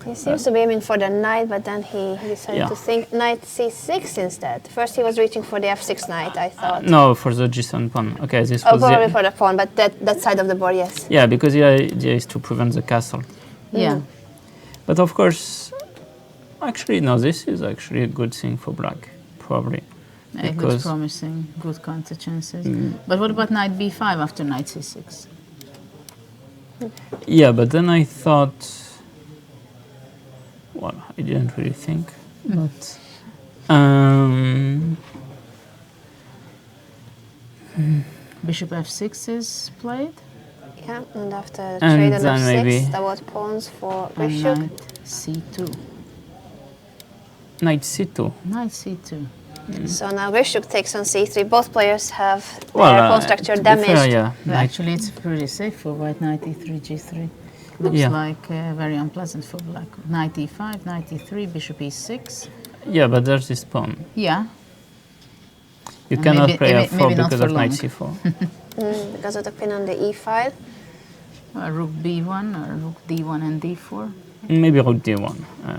He seems to be aiming for the knight, but then he decided Yeah. to think Knight C6 instead. First he was reaching for the F6 knight, I thought. No, for the G7 pawn. Okay, this Oh, was probably the, for the pawn, but that side of the board, yes. yeah, because the idea is to prevent the castle. Yeah. But of course, actually, no, this is actually a good thing for black, probably. It looks promising. Good counter chances. But what about Knight B5 after Knight C6? Yeah, but then I thought, well, I didn't really think, but Bishop F6 is played. Yeah, and after the And trade on then F6, maybe- doubled pawns for And bishop. Knight C2. Knight C2. Knight C2. So now Grischuk takes on C3. Both players have Well, their pawn structure to be damaged. fair, yeah. But Knight- actually, it's pretty safe for white. Knight E3, G3. Looks Yeah. like very unpleasant for black. Knight E5, Knight E3, Bishop E6. yeah, but there's this pawn. Yeah. You And cannot maybe- play maybe- F4 maybe not because for of Knight long. C4. Because of the pin on the E file. Rook B1 or Rook D1 and D4. Maybe Rook D1. I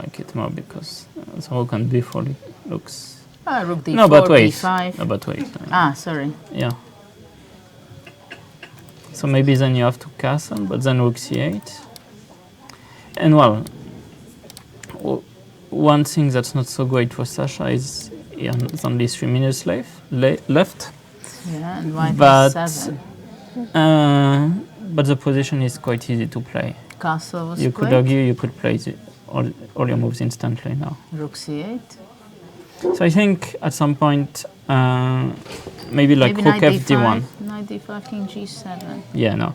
like it more because the Rook on B4 looks. Rook D4, No, but wait. B5. No, but wait. Sorry. Yeah. So maybe then you have to castle, but then Rook C8. And well, one thing that's not so great for Sasha is he has only 3 minutes left. Yeah, and white But is 7. but the position is quite easy to play. Castle was You could played. argue you could play all your moves instantly now. Rook C8. So I think at some point, maybe like Maybe Rook Knight F D1. D5. Knight D5, King G7. Yeah, no.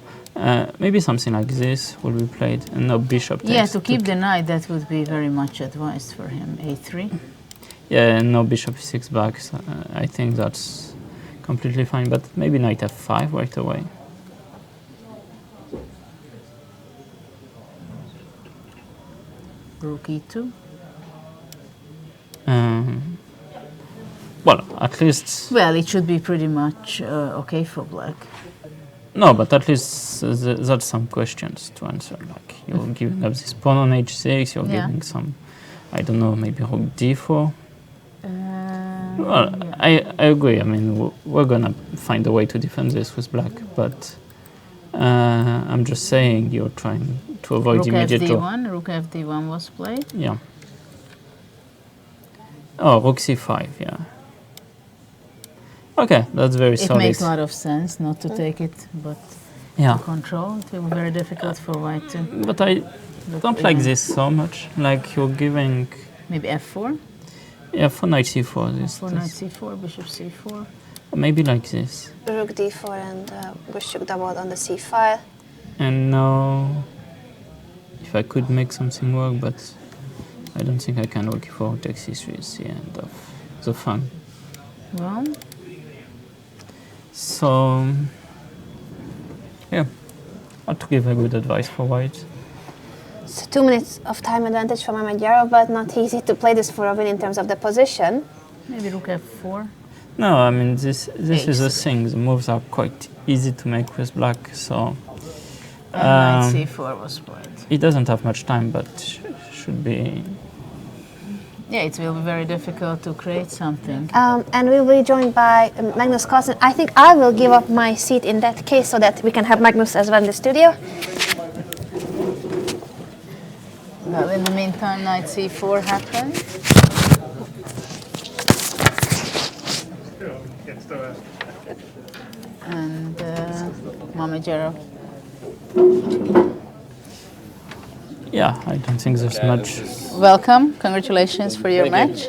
Maybe something like this will be played, and no bishop takes. Yeah, to keep the knight, that would be very much advised for him. A3. Yeah, and no bishop E6 back. So, I think that's completely fine. But maybe knight F5 right away. Rook E2. Well, at least Well, it should be pretty much okay for black. no, but at least that's some questions to answer. Like you're giving up this pawn on H6. You're Yeah. giving some, I don't know, maybe Rook D4. Well, yeah. I agree. I mean, we're gonna find a way to defend this with black, but I'm just saying you're trying to avoid Rook immediate draw. FD1. Rook FD1 was played. Yeah. Oh, Rook C5. Yeah. Okay, that's very It solid. makes a lot of sense not to take it, but Yeah, to control. It will be very difficult for white to. but I don't like this so much. Like you're giving, Maybe F4. yeah, for knight C4. For knight C4, Bishop C4. Maybe like this. Rook D4 and Grischuk doubled on the C file. And now, if I could make something work, but I don't think I can. Rook E4 takes C3 is the end of the fun. Well, So, yeah, not to give a good advice for white. So 2 minutes of time advantage for Mamedyarov, but not easy to play this for a win in terms of the position. maybe Rook F4. No, I mean this is the H3. thing. The moves are quite easy to make with black, so And knight C4 was played. he doesn't have much time, but should be. Yeah, it will be very difficult to create something. And we'll be joined by Magnus Carlsen. I think I will give up my seat in that case so that we can have Magnus as well in the studio. Well, in the meantime, knight C4 happened. And Mamedyarov. Yeah, I don't think there's much. Welcome, congratulations for your match.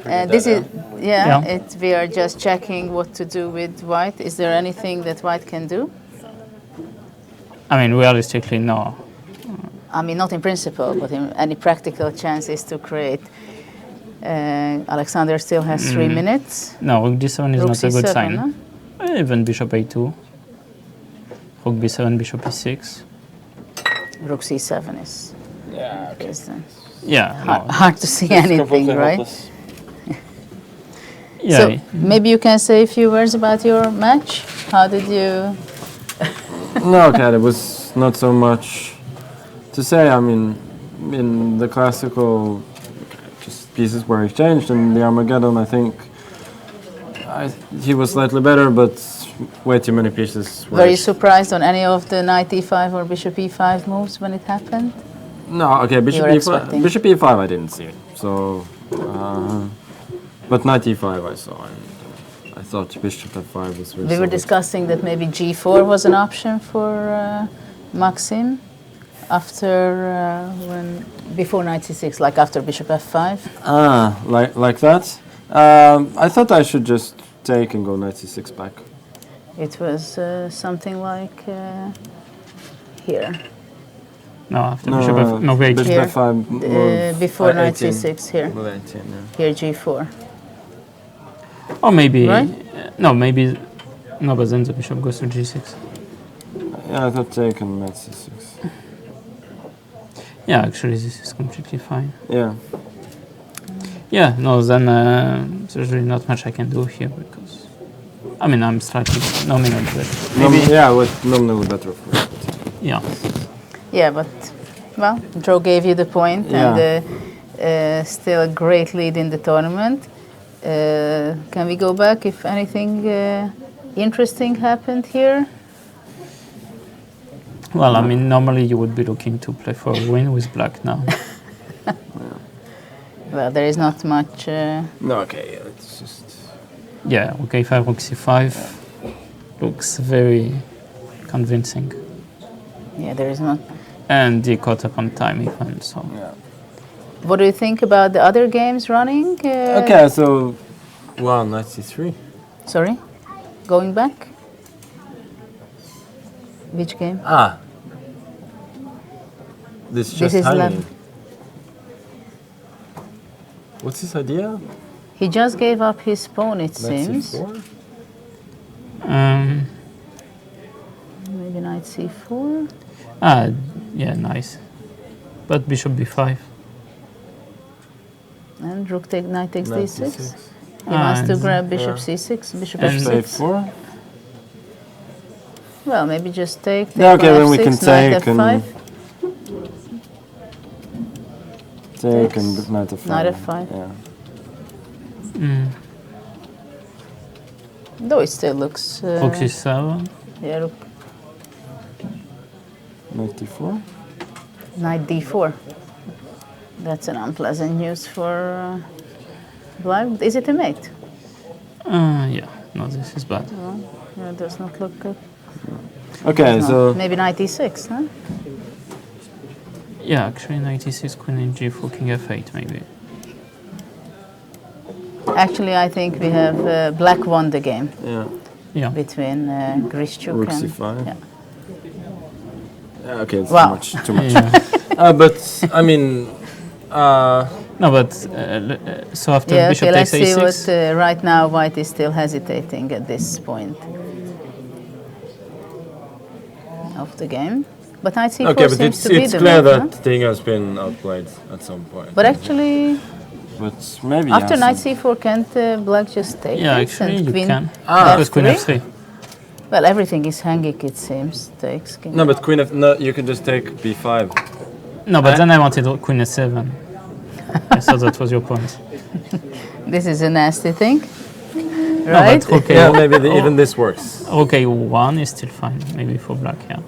This is Yeah, we are just checking what to do with white. Is there anything that white can do? I mean, realistically, no. I mean, not in principle, but in any practical chances to create. Alexander still has 3 minutes. No, rook d7 is Rook not a good c7, sign. no? Even bishop a2. Rook b7, bishop e6. Rook c7 is Yeah, no. hard to see anything, right? Yeah, So maybe you can say a few words about your match. How did you? No, okay, there was not so much to say. I mean, in the classical, just pieces were exchanged, and the Armageddon, I think he was slightly better, but way too many pieces were Were you surprised on any of the knight e5 or bishop e5 moves when it happened? No, okay, bishop were e5. expecting. Bishop e5 I didn't see. So, but knight e5 I saw, and I thought bishop f5 was very We were solid. discussing that maybe g4 was an option for Maxim after before knight c6, like after bishop f5. Ah, like that. I thought I should just take and go knight c6 back. It was something like here, no, after bishop f, no, wait. Bishop Here. f5 move, before knight 18. c6 here. Move 18, yeah. Here g4. Or maybe, Right? no, maybe, no, but then the bishop goes to g6. Yeah, I thought take and knight c6. Yeah, actually, this is completely fine. Yeah. Yeah, no, then there's really not much I can do here because, I mean, I'm slightly nominal better. Yeah, with nominally better of course. Yeah. Yeah, but well, draw gave you the point, Yeah. and still a great lead in the tournament. Can we go back if anything interesting happened here? Well, I mean, normally you would be looking to play for a win with black now. Well, there is not much. No, okay, yeah, it's just... Yeah, rook a5, rook c5 looks very convincing. Yeah, there is not. And he caught up on time even, so. Yeah. What do you think about the other games running? Okay, so... Wow, knight c3. Sorry, going back. Which game? Ah. This just is hanging. left. What's his idea? He just gave up his pawn, it Knight seems. c4? Maybe knight c4. Yeah, nice. But bishop b5. And rook take knight takes Knight d6. d6. He wants to and- grab bishop yeah. c6, bishop And- f6. a4? Well, maybe just take. Yeah, okay, on then we f6, can knight take and f5. Take and knight f5. Knight f5. Yeah. Though it still looks. Rook c7. Yeah, rook. Knight d4? Knight d4. That's an unpleasant news for black. Is it a mate? Yeah, no, this is bad. Yeah, it does not look good. Okay, No. so... Maybe knight e6, huh? Yeah, actually, knight e6, queen in g4, king f8, maybe. Actually, I think we have black won the game Yeah. Yeah. between Grischuk Rook and. c5. Yeah. Yeah, okay, it's Wow. too much. Yeah. But, I mean... No, but so after Yeah, bishop okay, let's takes see a6. what. Right now, white is still hesitating at this point of the game. But knight c4 Okay, but seems it's to be the clear mate, that huh? thing has been outplayed at some point. But actually, But maybe after yes. knight c4, can't black just take Yeah, this actually, and you queen? can. Ah. Because queen F3? f3. Well, everything is hanging, it seems. Takes king. No, but queen f... No, you can just take b5. No, but then I wanted queen f7. I thought that was your point. This is a nasty thing, No, right? but okay, Yeah, maybe even this works. okay, one is still fine, maybe for black, yeah.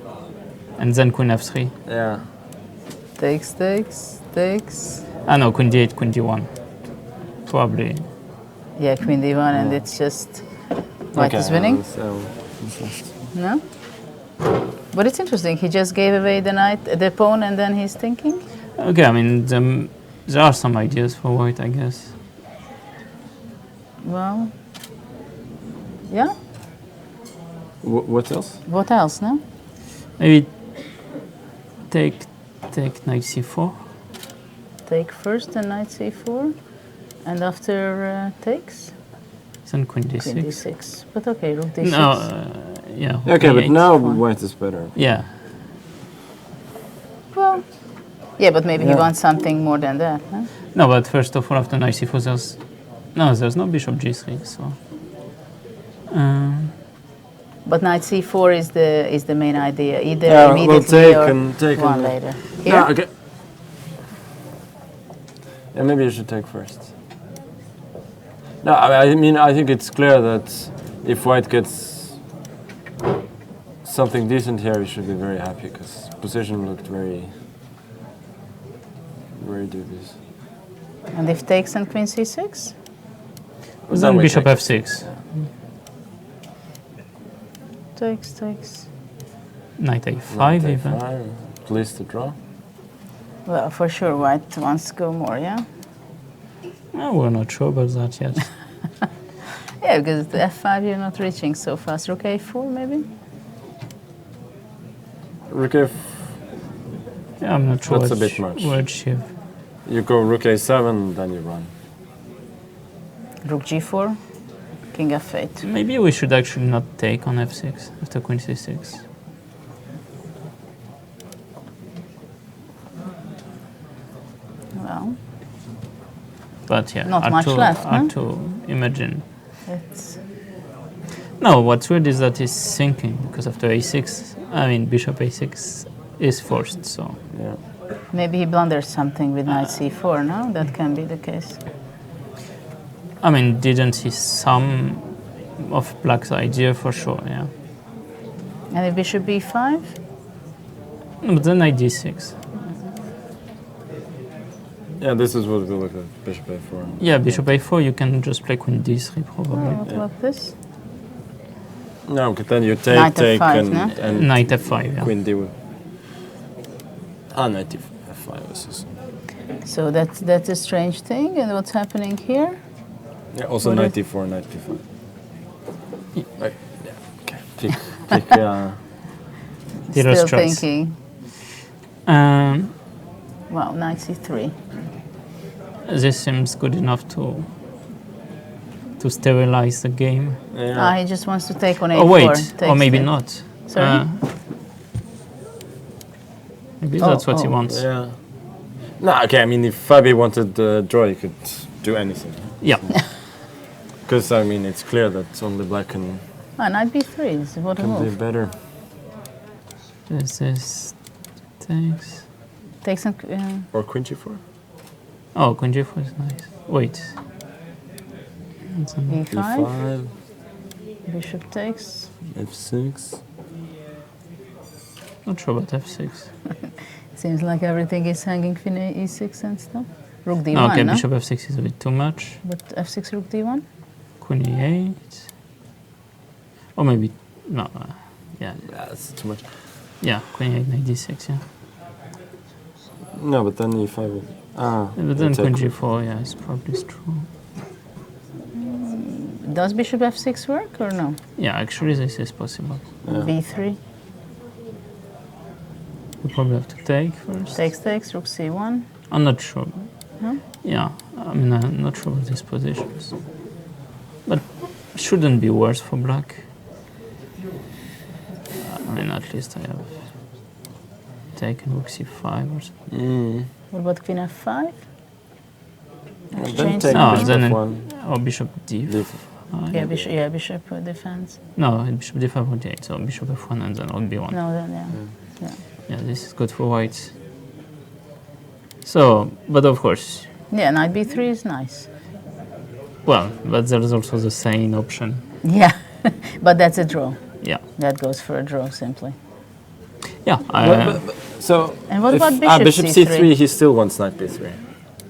And then queen f3. Yeah. Takes, takes, takes. Ah, no, queen d8, queen d1. Probably. Yeah, queen d1, and it's just white is winning. So, No? But it's interesting. He just gave away the knight, the pawn, and then he's thinking. Okay, I mean, there are some ideas for white, I guess. Well, yeah. What else? What else, no? Maybe take knight c4. Take first and knight c4, and after takes? Then queen d6. Queen d6. But okay, rook d6. No, yeah. Okay, but e8. now Fine. white is better. Yeah. Well, yeah, but maybe he Yeah. wants something more than that, huh? No, but first of all, after knight c4, there's no bishop g3, so. But knight c4 is the main idea. Either Yeah, we'll immediately take or and take one and- later. Here? Yeah, okay. Yeah, maybe you should take first. No, I mean, I think it's clear that if white gets something decent here, he should be very happy because position looked very dubious. And if takes and queen c6? Then we bishop take. f6. Takes. Knight a5 Knight even. A5, at least a draw. Well, for sure, white wants to go more, yeah? We're not sure about that yet. Yeah, because the f5 you're not reaching so fast. Rook a4 maybe? Rook F, Yeah, I'm not sure That's a which, bit much. which shift. you go rook a7, then you run. Rook g4, king f8. Maybe we should actually not take on f6 after queen c6. Well, But yeah, Not hard much to, left, hard no? to imagine. it's... No, what's weird is that he's thinking because after a6, I mean bishop a6 is forced. So Yeah. Maybe he blunders something with knight c4, no? That can be the case. I mean, didn't see some of black's idea for sure? Yeah. And if bishop b5? No, but then knight d6. Yeah, this is what we look at, bishop a4. Yeah, bishop a4. You can just play queen d3 probably. What about this? No, but then you take, Knight take, f5, and, no? and Knight f5. Yeah. queen d. Knight f5 is just. So that's a strange thing. And what's happening here? Yeah, also What knight is- d4, knight b5. Right, yeah, okay. Pick, Hero's Still choice. thinking. Wow, knight c3. This seems good enough to sterilize the game. Ah, he just wants to take on a4. Oh wait, Takes or maybe it. not. Sorry? Maybe that's what he oh. wants. Yeah. No, okay, I mean, if Fabi wanted the draw, he could do anything. Yeah. Because, I mean, it's clear that only black can Knight b3 is what a be move. better. This is takes. Takes some. Or queen g4? Oh, queen g4 is nice. Wait. That's a- e5. e5, Bishop takes. f6. Not sure about f6. Seems like everything is hanging queen e6 and stuff. Rook d1, No, okay, no? bishop f6 is a bit too much. But f6 rook d1? Queen e8. Or maybe no. Yeah, Yeah, that's too much. yeah. Queen e8, knight d6. Yeah. No, but then e5 will... Ah, But then you queen take- g4, yeah, is probably strong. Does bishop f6 work or no? Yeah, actually this is possible. b3. We probably have to take first. Takes, rook c1. I'm not sure. No? Yeah, I mean, I'm not sure of these positions. But shouldn't be worse for black. I mean, at least I have taken rook c5 or something. What about queen f5? Then Change take No, bishop then f1. or bishop d5. Yeah, bishop defense. No, bishop d5 or d8, so bishop f1 and then rook b1. No, then yeah. Yeah, this is good for white. So, but of course, Yeah, knight b3 is nice. well, but there's also the same option. Yeah, but that's a draw. Yeah, That goes for a draw simply. yeah. So, And what if- about bishop bishop c3? c3, he still wants knight b3.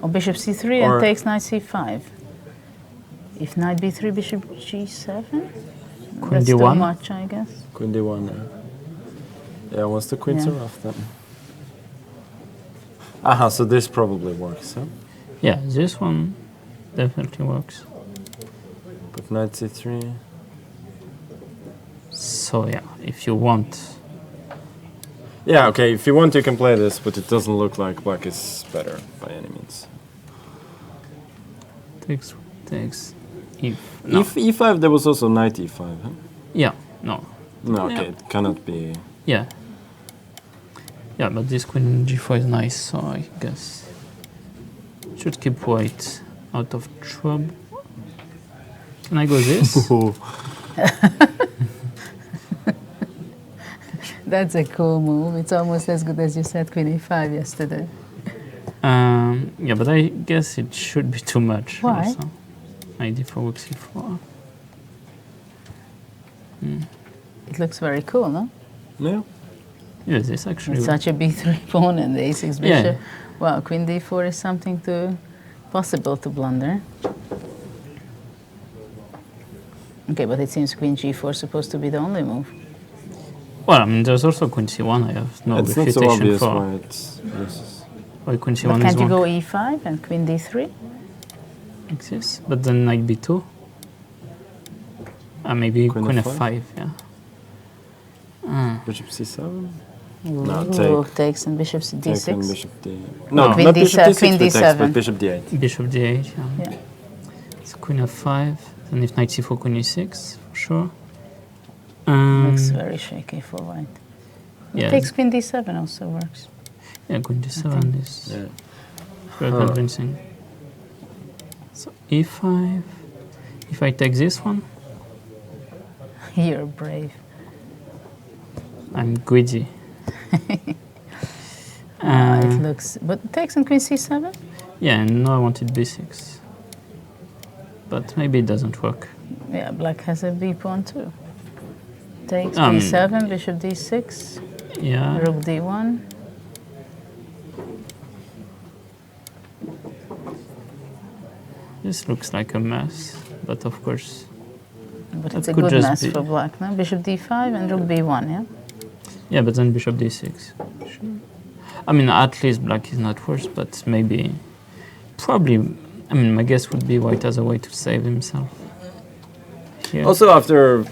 Or bishop c3 Or- and takes knight c5. If knight b3, bishop g7? That's too d1? much, I guess. Queen d1, yeah. Yeah, once the queens Yeah. are off, then... Aha, so this probably works, huh? Yeah, this one definitely works. With knight c3. So yeah, if you want, Yeah, okay, if you want you can play this, but it doesn't look like black is better by any means. takes, if, no. If e5, there was also knight e5, huh? Yeah, no. No, okay, Yeah. it cannot be... Yeah. Yeah, but this queen g4 is nice, so I guess should keep white out of trouble. Can I go this? That's a cool move. It's almost as good as you said queen e5 yesterday. Yeah, but I guess it should be too much. Why? Also. Knight d4, rook c4. It looks very cool, no? Yeah. Yes, this actually. It's such a b3 pawn and the a6 Yeah. bishop. Wow, queen d4 is something possible to blunder. Okay, but it seems queen g4 is supposed to be the only move. Well, I mean, there's also queen c1. I have no It's not refutation so obvious for. why it's... Yes. Why queen But c1 is can't you one go e5 and queen d3? like this? But then knight b2. Maybe Queen queen f5? f5. Yeah. Bishop c7? No, Ooh, take. takes and bishop Take and d6. bishop d... No, Queen not bishop d7, d6 queen with text, but d7. bishop d8. Bishop d8. Yeah. Yeah. So queen f5. Then if knight c4, queen e6 for sure. Looks very shaky for white. Yeah. Takes queen d7 also works. Yeah, queen d7 is Yeah. very convincing. So e5. If I take this one, You're brave. I'm greedy. It looks, but takes and queen c7? Yeah, and now I wanted b6. But maybe it doesn't work. Yeah, black has a b pawn too. Takes Um, b7, bishop d6, Yeah. rook d1. This looks like a mess, but of course. But That it's a could good just mess be- for black, no? Bishop d5 and rook b1, yeah? Yeah, but then bishop d6. Sure. I mean, at least black is not worse, but maybe. Probably. I mean, my guess would be white has a way to save himself. Here. Also, after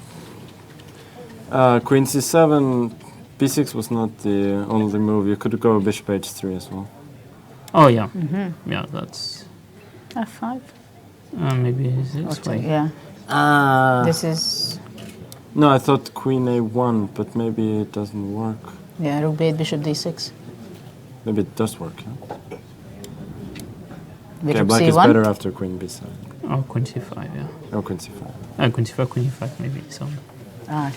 queen c7, b6 was not the only move. You could go bishop h3 as well. Oh, yeah. Yeah, that's. f5? Maybe Or this two, way. yeah. This is, No, I thought queen a1, but maybe it doesn't work. yeah, rook b8, bishop d6. Maybe it does work, yeah? Okay, Bishop black is c1. better after queen b7. Oh, queen c5, yeah. Oh, queen c5. Queen c5, queen e5, maybe. So.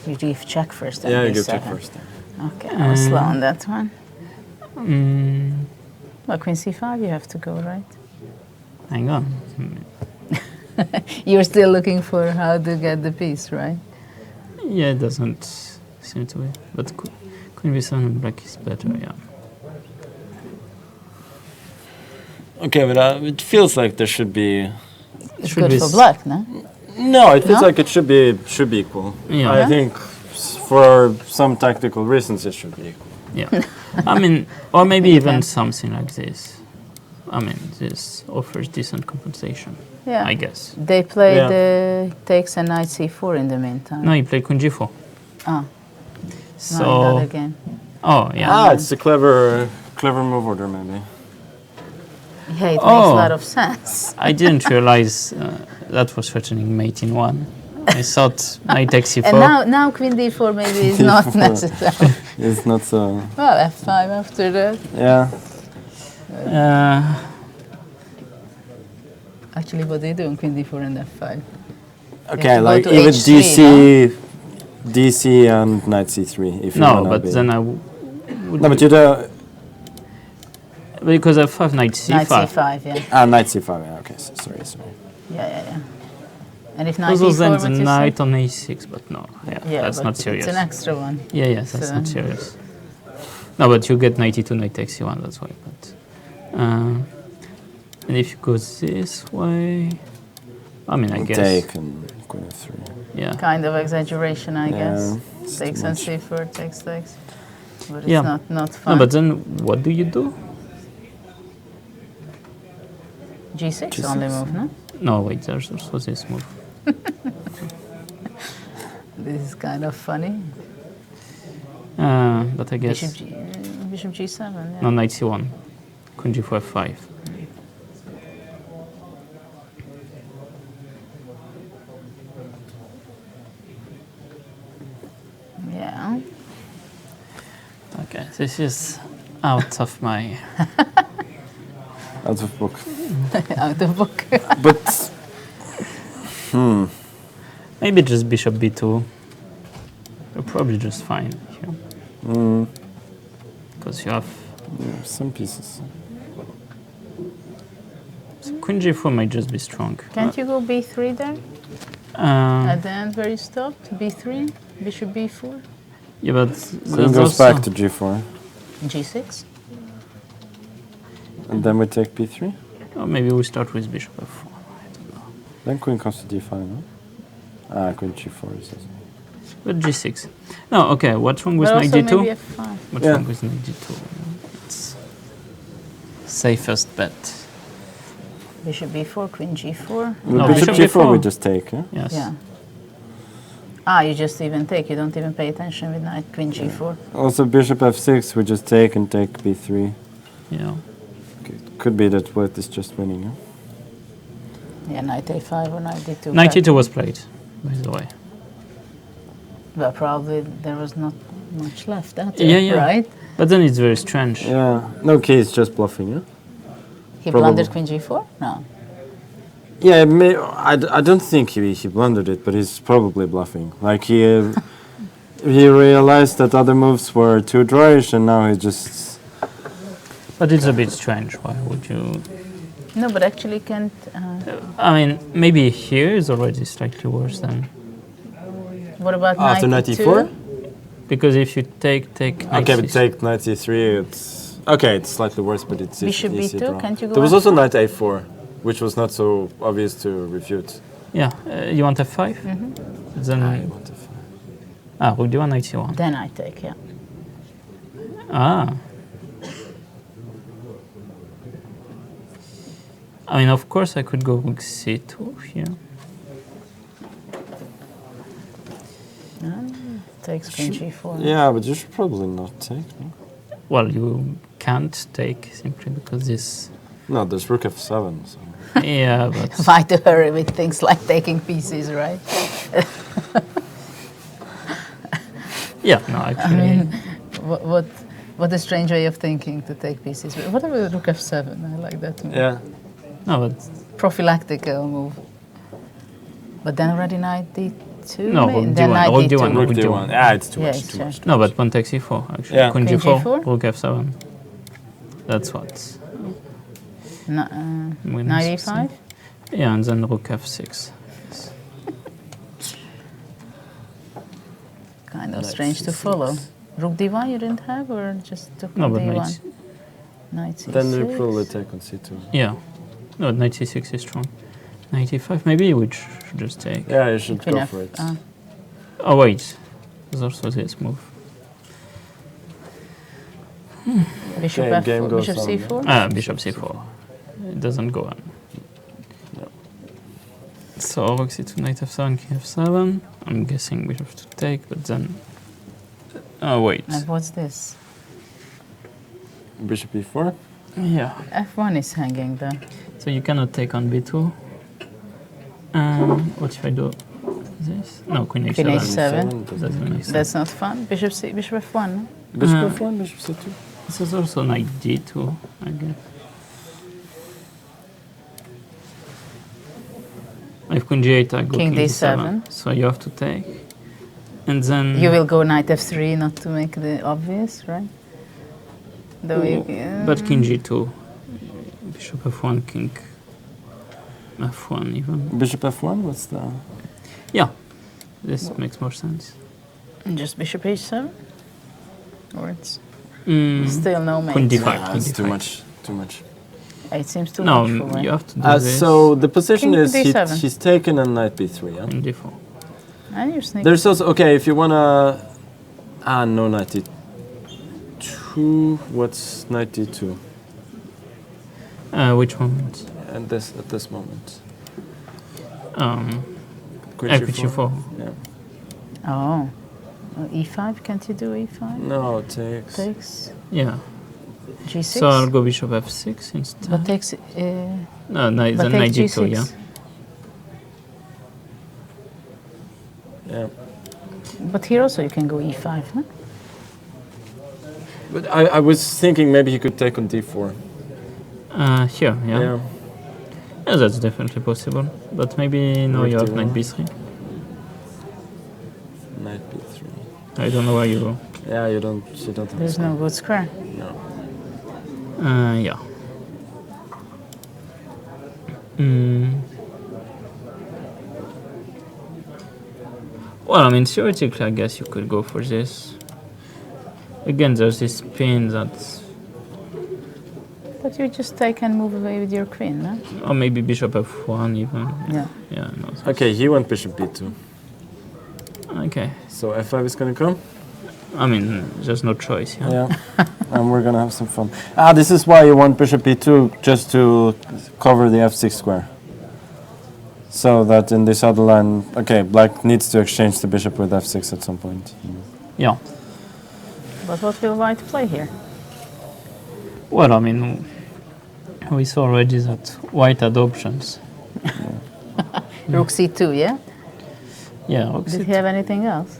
You give check first. Then Yeah, you b7. give check first. Then. Okay, I was slow on that one. Mm, Well, queen c5 you have to go, right? hang on. You're still looking for how to get the piece, right? Yeah, it doesn't seem to be. But queen b7 and black is better, yeah. Okay, but it feels like there should be... It's Should good be for s- black, no? No, it feels No? like it should be equal. Yeah. I think for some tactical reasons it should be equal. Yeah. I mean, or maybe even something like this. I mean, this offers decent compensation, Yeah. I guess. They played Yeah. takes a knight c4 in the meantime. No, you play queen g4. Ah, not in So, the other game. oh, yeah. Ah, it's a clever move order, maybe. Yeah, it makes Oh. a lot of sense. I didn't realize that was threatening mate in one. I thought knight takes c4. And now queen d4 maybe is not D4. necessary. It's not so... Well, f5 after that. Yeah. Actually, what do you do on queen d4 and f5? Okay, to go like to even H3, DC and knight c3 if you No, wanna but be... then I would. No, but you do... Because f5, knight c5. Knight c5, yeah. Knight c5, yeah, okay, sorry. Yeah. And if knight Also, d4, then what the you knight on a6, but no, Yeah, that's but not serious. It's an extra one. Yeah, that's So- not serious. No, but you get knight e2, knight takes c1, that's why. But, and if you go this way, I mean, I guess. Take and queen f3. Yeah. Kind of exaggeration, I guess. it's Takes too and much. c4, takes. But it's Yeah. not No, fun. but then what do you do? G6 G6. only move, no? No, wait, there's also this move. This is kind of funny. But I guess Bishop G7. Yeah. no, knight C1, Queen G4 F5. Yeah. Okay, this is out of my. Out of book. Out of book. But Maybe just Bishop B2. You're probably just fine here. Because you have some pieces. so Queen G4 might just be strong. Can't you go B3 there? At the end where you stopped? B3? Bishop B4? Yeah, but Queen there's goes also, back to G4. G6? And then we take B3. or maybe we start with Bishop F4. I don't know. Then Queen comes to D5, no? Ah, Queen G4 is also. But G6. No, okay. What's wrong with But knight also D2? maybe F5. What's Yeah. wrong with knight D2? It's safest bet. Bishop B4, Queen G4. No, Bishop Bishop G4 we G4. just take, yeah? Yes. Yeah. Ah, you just even take. You don't even pay attention with knight, Queen G4. Also Bishop F6 we just take and take B3. Yeah. Could be that white is just winning, yeah? Yeah, knight A5 or knight D2. Knight but- E2 was played, by the way. But probably there was not much left out Yeah, there, yeah. right? But then it's very strange. Yeah. No, okay, it's just bluffing, yeah? He Probably. blundered Queen G4? No. Yeah, I don't think he blundered it, but he's probably bluffing. Like he realized that other moves were too drawish, and now he just. But it's a bit strange. Why would you? No, but actually can't... I mean, maybe here is already slightly worse than. what about After knight knight E2? E4? Because if you take knight Okay, but C6 take knight E3, it's. Okay, it's slightly worse, but it's Bishop easy B2, draw. can't you go There was F5? also knight A4, which was not so obvious to refute. Yeah, you want F5? Then I want to. rook D1, knight C1. Then I take, yeah. Ah. I mean, of course, I could go rook C2 here. Takes Queen G4. Yeah, but you should probably not take. No, Well, you can't take simply because this. no there's rook F7. So. Yeah, but Why to hurry with things like taking pieces, right? yeah, no, actually. What a strange way of thinking to take pieces. What about rook F7? I like that move. Yeah. No, but Prophylactic move. But then already knight D2? No, maybe? rook Then D1, knight rook D2. D1. Rook Rook D1. D1. Yeah, it's too Yeah, much. it's Too much. fair. No, but pawn takes E4 actually. Yeah. Queen Queen G4, G4? rook F7. That's what. we Knight must see. E5? Yeah, and then rook F6. Kind of strange to follow. Rook D1 you didn't have, or just took No, on but D1? knight. Knight C6. Then you probably take on C2. Yeah. No, knight C6 is strong. Knight E5, maybe we should just take. Yeah, you should Queen go F. for it. Oh, wait. There's also this move. Bishop Okay, F4, game goes Bishop on, C4? Ah, bishop C4. It doesn't go on. So rook C2, knight F7, king F7. I'm guessing we have to take, but then. Oh, wait. And what's this? Bishop E4. Yeah. F1 is hanging there. So you cannot take on B2. What if I do this? No, Queen H7. Queen H7. Doesn't make sense. That's not fun. Bishop F1, no? Bishop F1, Bishop C2. This is also knight D2, I guess. I have Queen G8, I go King King D7. D7. So you have to take. And then... You will go knight F3 not to make the obvious, right? Though you, But King G2. Bishop F1, King F1 even. Bishop F1, what's the... Yeah, this makes more sense. just Bishop H7? Or it's Mm, still no mate? Queen D5. Nah, Queen it's D5. too much. Too much. It seems too No, much for me. you have to do this. So the position King is D7. he's taken on knight B3, yeah? Queen D4. And you sneak. There's also, okay, if you wanna... Ah, no, knight D2. What's knight D2? Which moment? At this moment. Queen G4. Yeah. Oh. E5, can't you do E5? No, takes. Takes Yeah. G6. So I'll go bishop f6 instead. But takes. No, knight, but then knight takes g2, G6. yeah. Yeah. But here also you can go E5, no? But I was thinking maybe he could take on d4. Here, yeah. Yeah, that's definitely possible. But maybe now Rook you have d1. knight b3. Knight b3. I don't know why you... Yeah, you don't have There's no good square. No. Yeah. Mm. Well, I mean, theoretically, I guess you could go for this. Again, there's this pin that's... But you just take and move away with your queen, no? Or maybe bishop f1 even. Yeah. Yeah, no. Okay, he went bishop b2. Okay. So f5 is gonna come? I mean, there's no choice, yeah? Yeah. And we're gonna have some fun. This is why you want bishop b2, just to cover the f6 square. So that in this other line, okay, black needs to exchange the bishop with f6 at some point. Yeah. But what will white play here? Well, I mean, we saw already that white had options. Rook c2, yeah? Yeah, rook Did c2. he have anything else?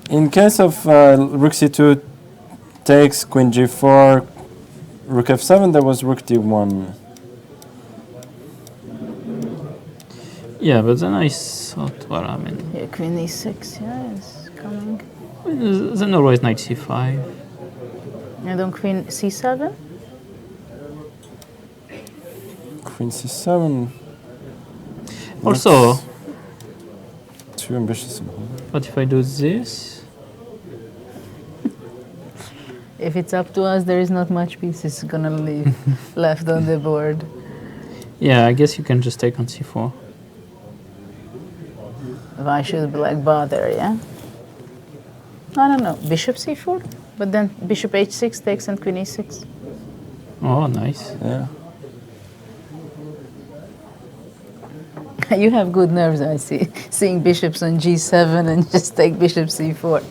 In case of rook c2 takes queen g4, rook f7, there was rook d1. Yeah, but then I thought, well, I mean, Yeah, queen e6, yeah, is coming. then always knight c5. And then queen c7? Queen c7. Also, Too ambitious. what if I do this? If it's up to us, there is not much pieces gonna leave left on the board. Yeah, I guess you can just take on c4. Why should black bother, yeah? I don't know, bishop c4? But then bishop h6 takes and queen e6. Oh, nice. Yeah. You have good nerves, I see. Seeing bishops on g7 and just take bishop c4.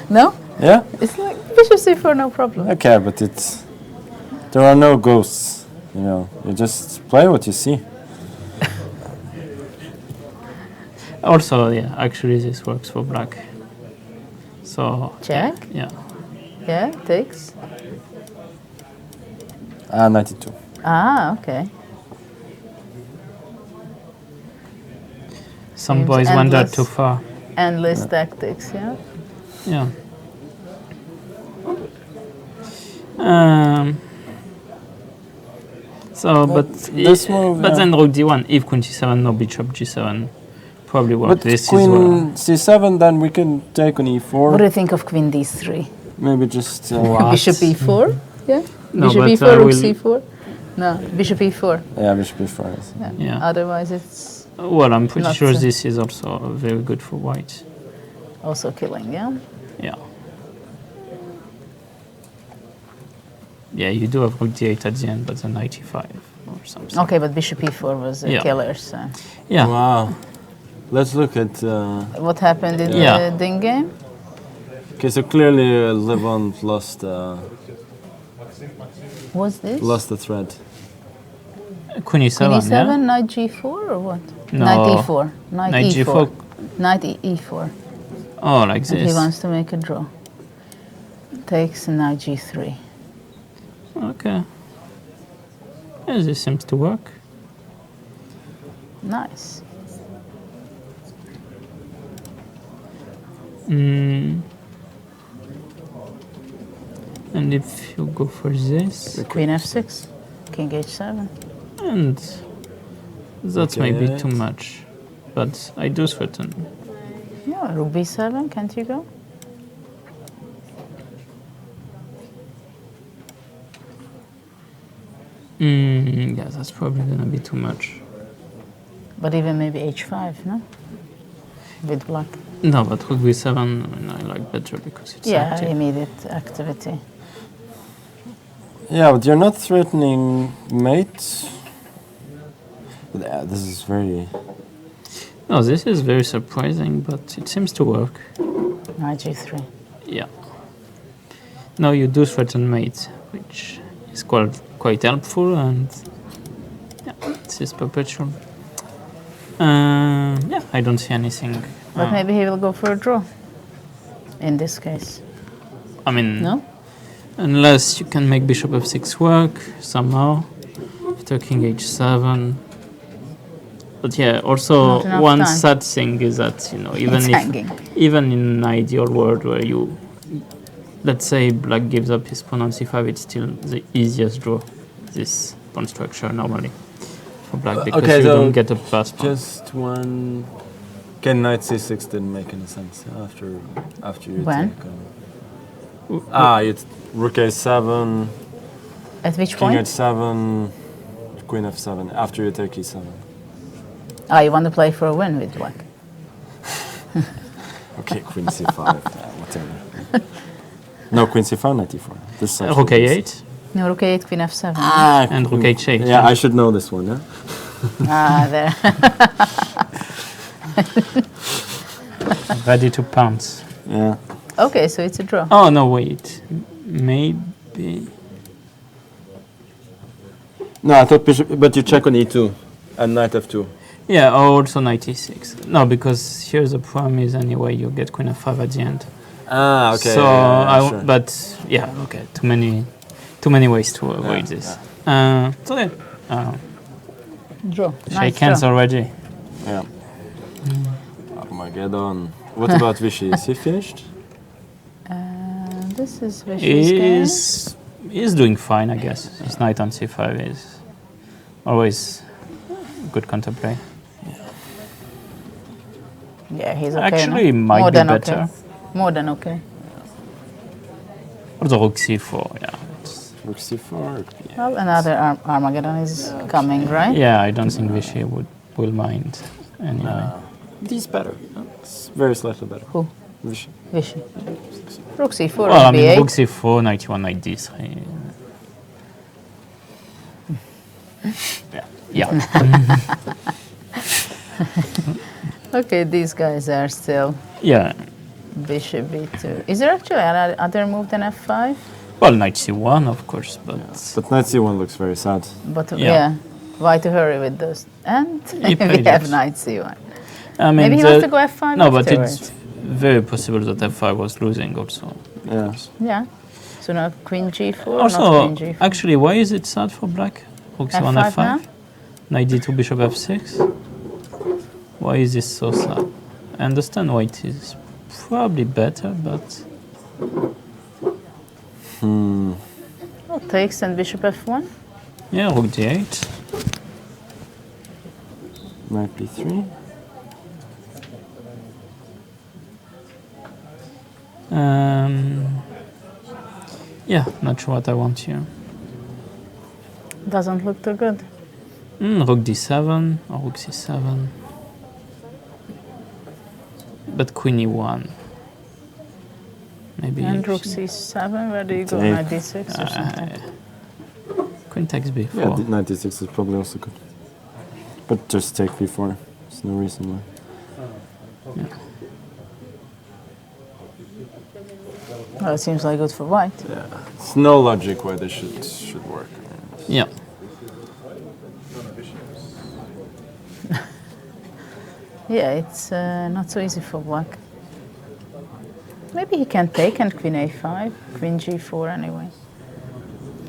No? Yeah? It's like bishop c4, no problem. Okay, but there are no ghosts, you know. You just play what you see. Also, yeah, actually this works for black. So... Check? Yeah. Yeah, takes. 92. Ah, okay. Some Seems boys wander endless. too far. Endless tactics, yeah? Yeah. So, but this move, but yeah. then rook d1, if queen c7, no bishop g7, probably work. But This queen is well. c7, then we can take on e4. What do you think of queen d3? Maybe just... What? Bishop e4? Yeah? No, bishop but e4, rook we'll- c4? No, bishop e4. Yeah, bishop e4. Yes. Yeah. Yeah. Otherwise, it's Well, I'm pretty Not sure so- this is also very good for white. also killing, yeah? Yeah. Yeah, you do have rook d8 at the end, but then knight e5 or something. Okay, but bishop e4 was a Yeah. killer, so. Yeah. Wow. Let's look at... What happened in Yeah. the Ding game? Okay, so clearly Levant lost What's this? lost the thread. Queen e7, Queen e7, yeah? knight g4 or what? No. Knight e4. Knight, Knight e4. g4. Knight e4. Oh, like And he this. wants to make a draw. Takes knight g3. Okay. Yeah, this seems to work. Nice. And if you go for this, Queen f6. King h7. and that's Okay. maybe too much, but I do threaten. Yeah, rook b7, can't you go? Yeah, that's probably gonna be too much. But even maybe h5, no? With black. No, but rook b7, I mean, I like better because it's Yeah, active. immediate activity. Yeah, but you're not threatening mate. Yeah, this is very... No, this is very surprising, but it seems to work. Knight G3. Yeah. Now you do threaten mate, which is quite helpful, and yeah, this is perpetual. Yeah, I don't see anything. But maybe he will go for a draw. In this case. I mean, No? unless you can make bishop f6 work somehow, after king h7. But yeah, also Not enough one time. sad thing is that, you know, It's hanging. even in an ideal world where you, let's say black gives up his pawn on c5, it's still the easiest draw, this pawn structure normally for black, because okay, you so don't get a pass pawn. Just one... Okay, knight c6 didn't make any sense after you When? take... it's rook a7, At which king point? h7, queen f7, after you take e7. Ah, you want to play for a win with black. Okay, queen c5, whatever. No, queen c5, knight e4. This is Rook a8 No, rook a8, queen f7. and rook h8. Yeah, I should know this one, yeah? Ah, there. Ready to pounce. Yeah. Okay, so it's a draw. Oh no, wait, maybe. No, I thought bishop, but you check on e2 and knight f2. Yeah, or also knight e6. No, because here's the problem is anyway you get queen f5 at the end. Ah, okay. So sure. but yeah, okay, too many ways to avoid this. So yeah, Draw. shake hands already. Yeah. Armageddon. What about Vichy? Is he finished? This is Vichy's game. He's doing fine, I guess. His knight on c5 is always good counterplay. Yeah, he's okay. Actually, no? might More be than better. okay. More than okay. Or the rook c4, yeah. Rook c4. Yeah. Well, another Armageddon is coming, right? Yeah, I don't think Vichy will mind anyway. He's better. It's very slightly better. Who? Vichy. Vichy. Rook c4, Well, I mean, b8. rook c4, knight e1, knight d3. Yeah. Okay, these guys are still Yeah. bishop b2. Is there actually another move than f5? Well, knight c1, of course, but But knight c1 looks very sad. But Yeah. yeah, why to hurry with this? And He we played have it. knight c1. I mean, Maybe he wants to go f5 no, but afterwards. it's very possible that f5 was losing also. Yeah. Yeah. So now queen g4, not Also, queen g4. actually, why is it sad for black? Rook c1, F5 f5, now? knight d2, bishop f6. Why is this so sad? I understand why it is probably better, but Oh, takes and bishop f1. yeah, rook d8. Knight b3. Yeah, not sure what I want here. Doesn't look too good. Rook d7 or rook c7. But queen e1. Maybe. And rook c7, where do you go? Yeah. Knight d6 or something? Queen takes b4. Yeah, knight d6 is probably also good. But just take b4. There's no reason why. Well, it seems like good for white. Yeah. It's no logic why this should work. Yeah. Yeah, it's not so easy for black. Maybe he can take and queen a5, queen g4 anyway.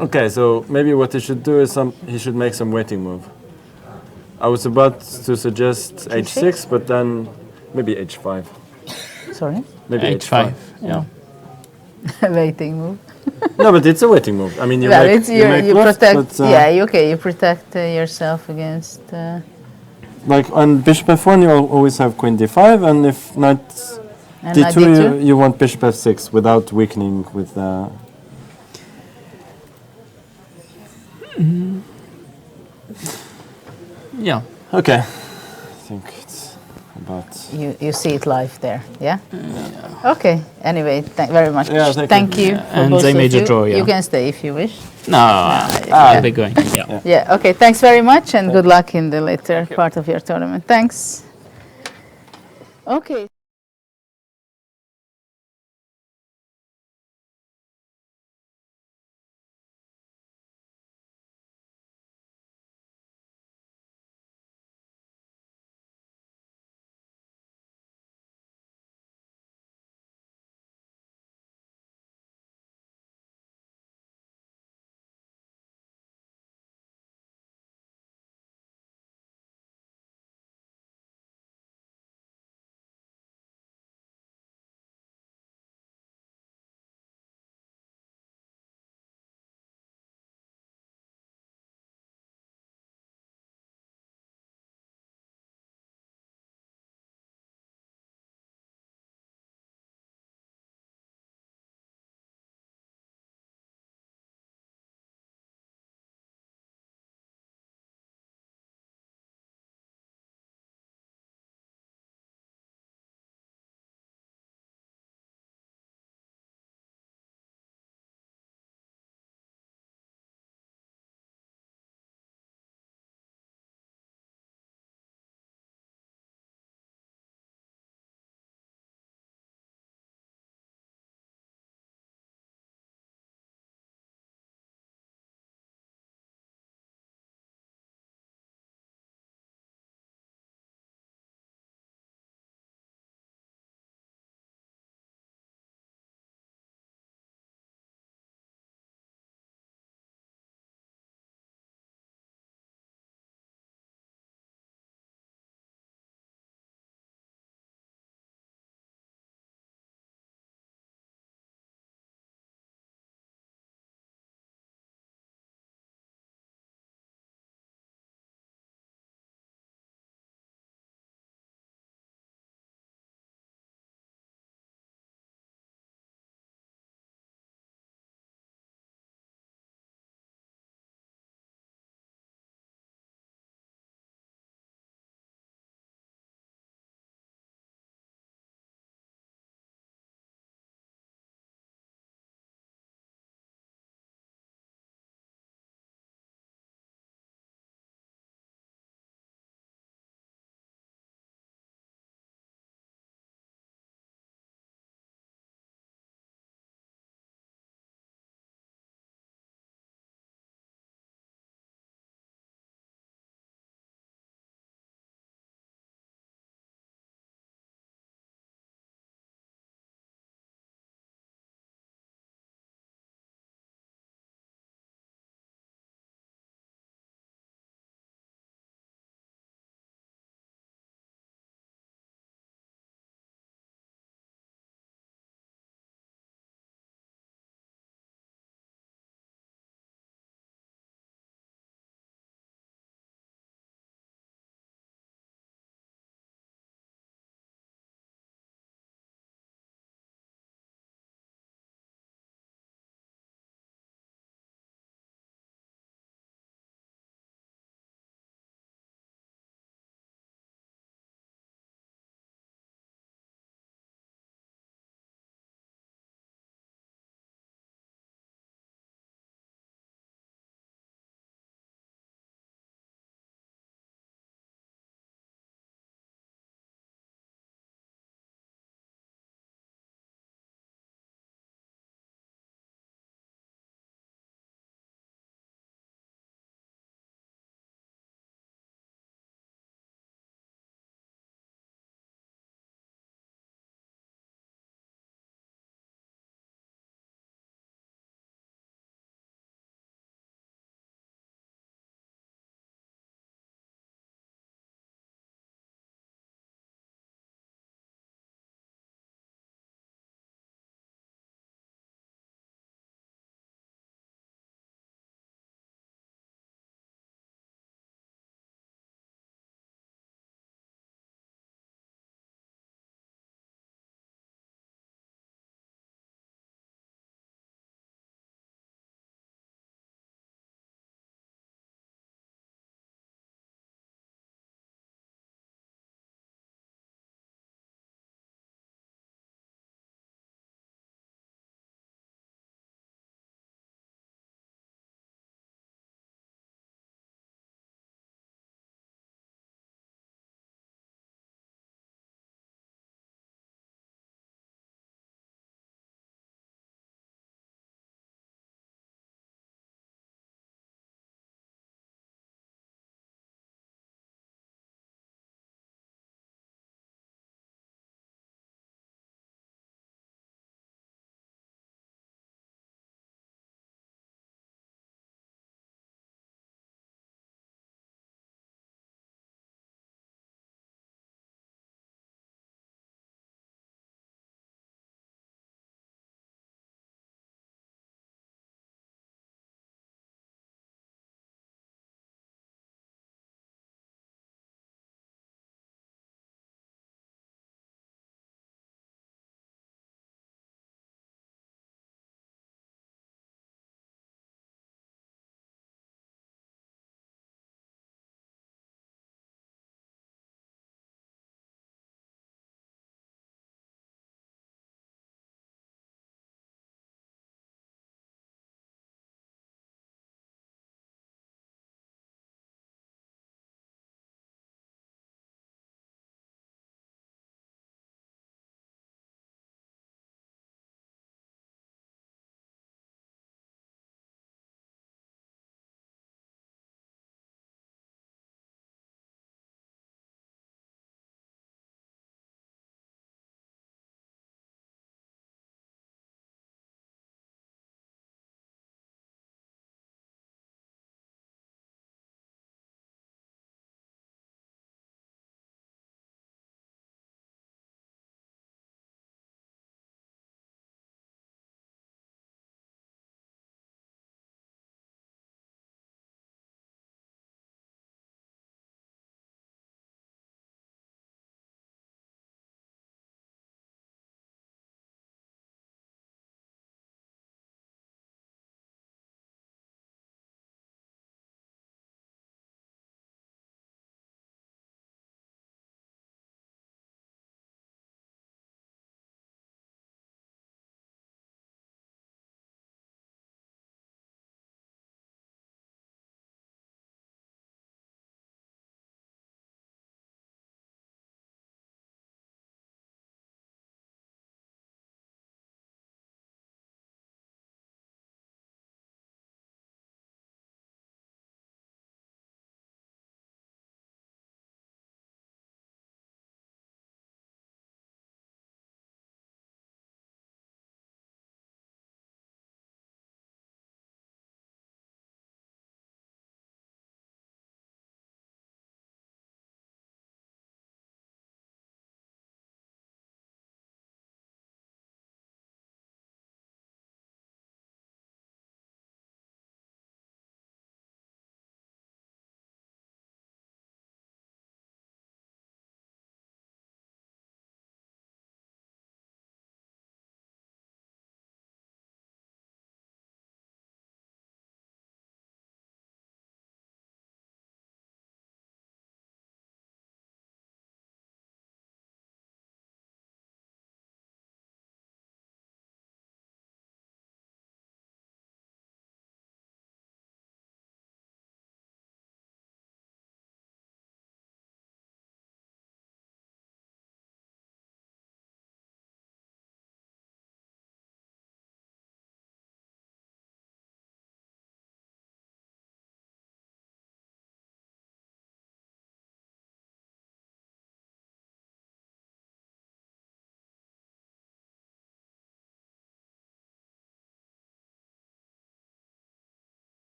Okay, so maybe what he should do is he should make some waiting move. I was about to suggest h6, but then maybe h5. Sorry? Maybe h5. Yeah. Waiting move. No, but it's a waiting move. I mean, you Well, make, it's you make you left, protect. but, Yeah, okay, you protect yourself against. Like on bishop f1, you always have queen d5, and if knight And d2, d2? you want bishop f6 without weakening with. Yeah. Okay, I think it's about. You see it live there, yeah? Okay. Anyway, thank very much. Yeah, thank you. you. For And both they of made a you. draw, yeah. You can stay if you wish. No, yeah. I'll be going. Yeah. Yeah, okay, thanks very much and good luck in the later part of your tournament. Thanks. Okay.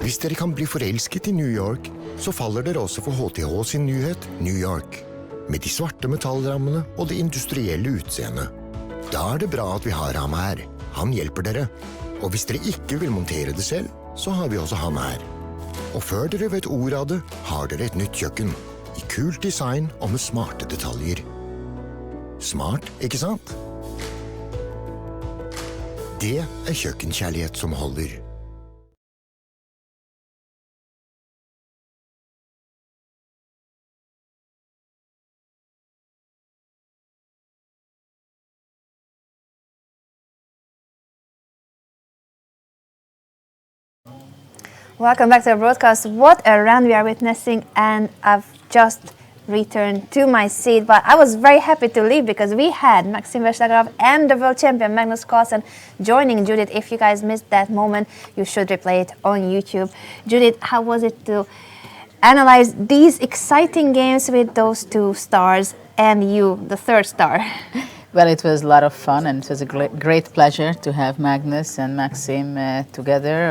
Hvis dere kan bli forelsket i New York, så faller dere også for HTH sin nyhet New York. Med de svarte metallrammene og det industrielle utseendet. Da er det bra at vi har ham her. Han hjelper dere. Og hvis dere ikke vil montere det selv, så har vi også han her. Og før dere vet ordet av det, har dere et nytt kjøkken. I kult design og med smarte detaljer. Smart, ikke sant? Det er kjøkkenkjærlighet som holder. Welcome back to the broadcast. What a round we are witnessing, and I've just returned to my seat, but I was very happy to leave because we had Carlsen-Vachier-Lagrave and the world champion Magnus Carlsen joining Judith. If you guys missed that moment, you should replay it on YouTube. Judith, how was it to analyze these exciting games with those two stars and you, the third star? Well, it was a lot of fun, and it was a great pleasure to have Magnus and Maxim together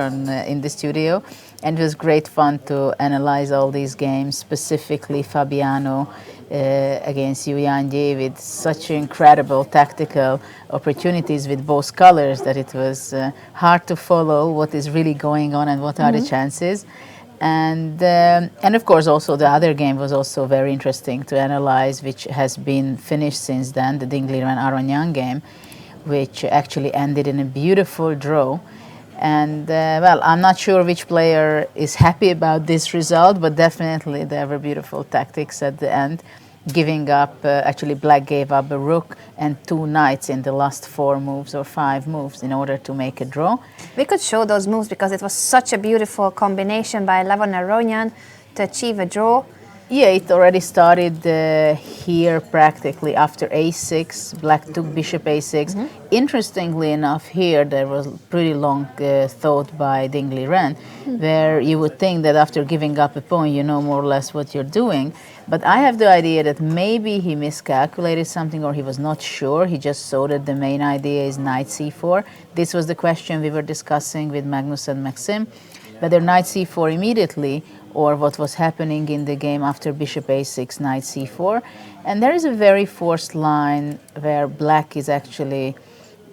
in the studio. And it was great fun to analyze all these games, specifically Fabiano against Yu-Caruana, with such incredible tactical opportunities with both colors that it was hard to follow what is really going on and what are the chances. And of course also the other game was also very interesting to analyze, which has been finished since then, the Dingliran-Armageddon game, which actually ended in a beautiful draw. And well, I'm not sure which player is happy about this result, but definitely there were beautiful tactics at the end, giving up, actually black gave up a rook and 2 knights in the last 4 moves or 5 moves in order to make a draw. We could show those moves because it was such a beautiful combination by Mamedyarov-Grischuk to achieve a draw. Yeah, it already started here practically after a6. Black took bishop a6. Interestingly enough, here there was pretty long thought by Dingliran, where you would think that after giving up a pawn, you know more or less what you're doing. But I have the idea that maybe he miscalculated something, or he was not sure. He just saw that the main idea is knight c4. This was the question we were discussing with Magnus and Maxim, whether knight c4 immediately, or what was happening in the game after bishop a6, knight c4. And there is a very forced line where black is actually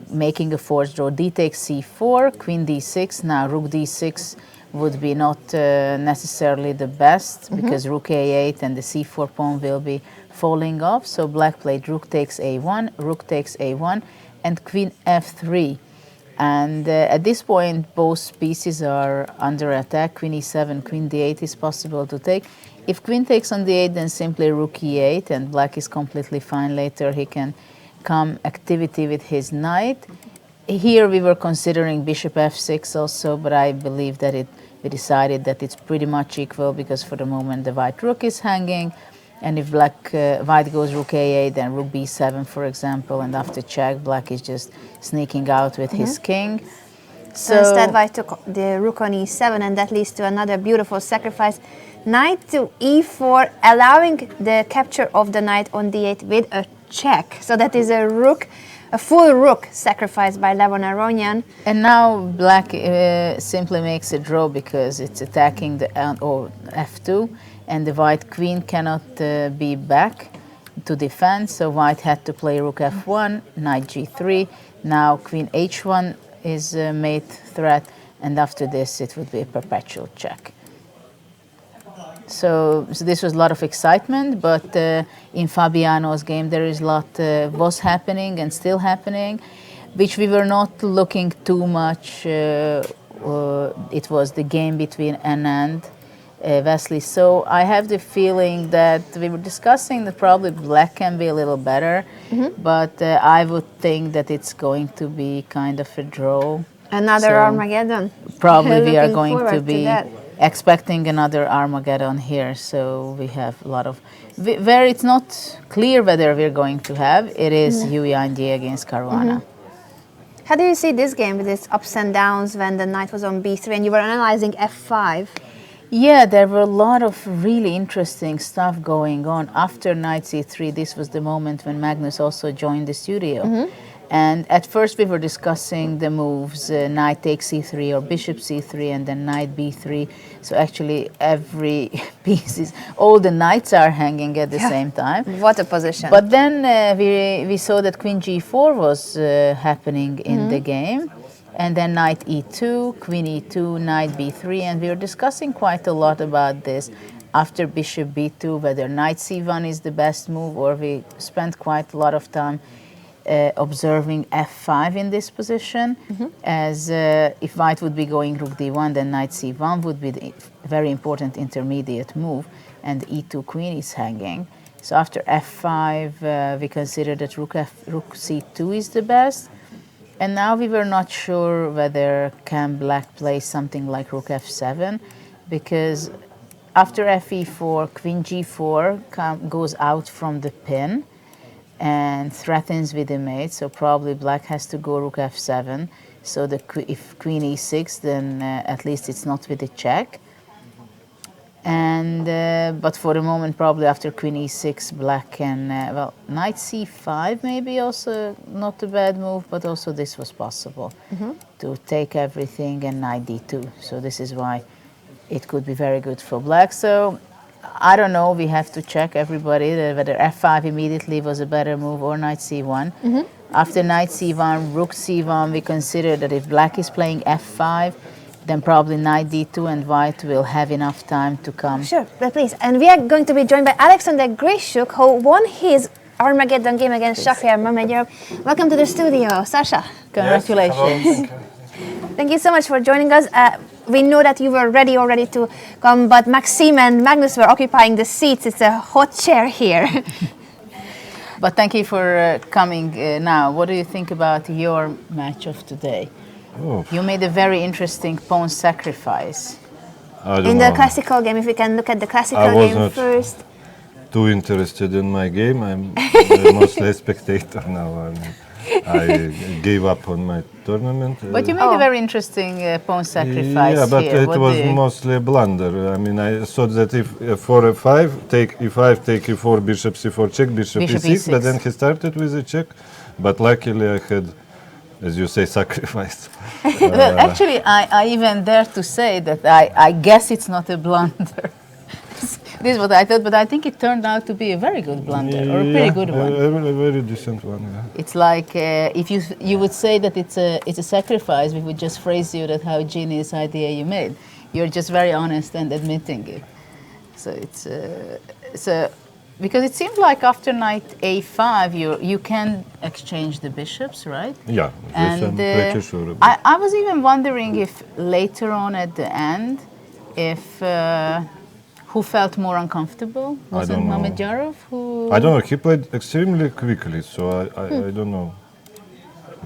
making a forced draw. D takes c4, queen d6. Now rook d6 would be not necessarily the best, because rook a8 and the c4 pawn will be falling off. So black played rook takes a1, rook takes a1, and queen f3. And at this point, both pieces are under attack. Queen e7, queen d8 is possible to take. If queen takes on d8, then simply rook e8, and black is completely fine. Later he can come activity with his knight. Here we were considering bishop f6 also, but I believe that we decided that it's pretty much equal, because for the moment the white rook is hanging. And if white goes rook a8, then rook b7, for example, and after check, black is just sneaking out with his king. So instead, white took the rook on e7, and that leads to another beautiful sacrifice. Knight to e4, allowing the capture of the knight on d8 with a check. So that is a rook, a full rook sacrificed by Mamedyarov-Grischuk. And now black simply makes a draw because it's attacking the f2. And the white queen cannot be back to defend, so white had to play rook f1, knight g3. Now queen h1 is a mate threat, and after this it would be a perpetual check. So this was a lot of excitement, but in Fabiano's game there is a lot was happening and still happening, which we were not looking too much. It was the game between Anand Wesley. So I have the feeling that we were discussing that probably black can be a little better, but I would think that it's going to be kind of a draw. Another Armageddon. Probably we are going to be expecting another Armageddon here. So we have a lot of, where it's not clear whether we're going to have, it is Yu-Caruana against Caruana. How do you see this game with its ups and downs when the knight was on b3 and you were analyzing f5? Yeah, there were a lot of really interesting stuff going on. After knight c3, this was the moment when Magnus also joined the studio. And at first we were discussing the moves, knight takes c3 or bishop c3 and then knight b3. So actually every piece is, all the knights are hanging at the same time. What a position. But then we saw that queen g4 was happening in the game. And then knight e2, queen e2, knight b3. And we were discussing quite a lot about this after bishop b2, whether knight c1 is the best move, or we spent quite a lot of time observing f5 in this position, as if white would be going rook d1, then knight c1 would be the very important intermediate move, and e2 queen is hanging. So after f5, we considered that rook c2 is the best, and now we were not sure whether can black play something like rook f7, because after fe4, queen g4 goes out from the pin and threatens with the mate, so probably black has to go rook f7. So if queen e6, then at least it's not with a check. And but for the moment, probably after queen e6, black can well, knight c5 maybe also not a bad move, but also this was possible to take everything, and knight d2. So this is why it could be very good for black. So I don't know, we have to check, everybody, whether f5 immediately was a better move or knight c1. After knight c1, rook c1, we consider that if black is playing f5, then probably knight d2 and white will have enough time to come. Sure, but please. And we are going to be joined by Alexander-Grischuk, who won his Armageddon game against Shahriar Mamedyarov. Welcome to the studio, Sasha. Congratulations. Thank you so much for joining us. We know that you were ready already to come, but Maxime and Magnus were occupying the seats. It's a hot chair here. But thank you for coming now. What do you think about your match of today? Oh. You made a very interesting pawn sacrifice. In the classical game, if we can look at the classical game first. Too interested in my game. I'm mostly a spectator now. I gave up on my tournament. But you made a very interesting pawn sacrifice. Yeah, but here. it was mostly a blunder. I mean, I thought that if f4, f5, take e5, take e4, bishop c4, check, bishop e6, but then he started with a check. But luckily I had, as you say, sacrifice. Well, actually, I even dare to say that I guess it's not a blunder. This is what I thought, but I think it turned out to be a very good blunder, or a pretty good one. A very decent one, yeah. It's like if you would say that it's a sacrifice, we would just phrase you that how genius idea you made. You're just very honest and admitting it. So it's because it seemed like after knight a5 you can exchange the bishops, right? Yeah, and I'm pretty sure about. I was even wondering if later on at the end, if who felt more uncomfortable? Was it Mamedyarov who? I don't know. He played extremely quickly, so I don't know.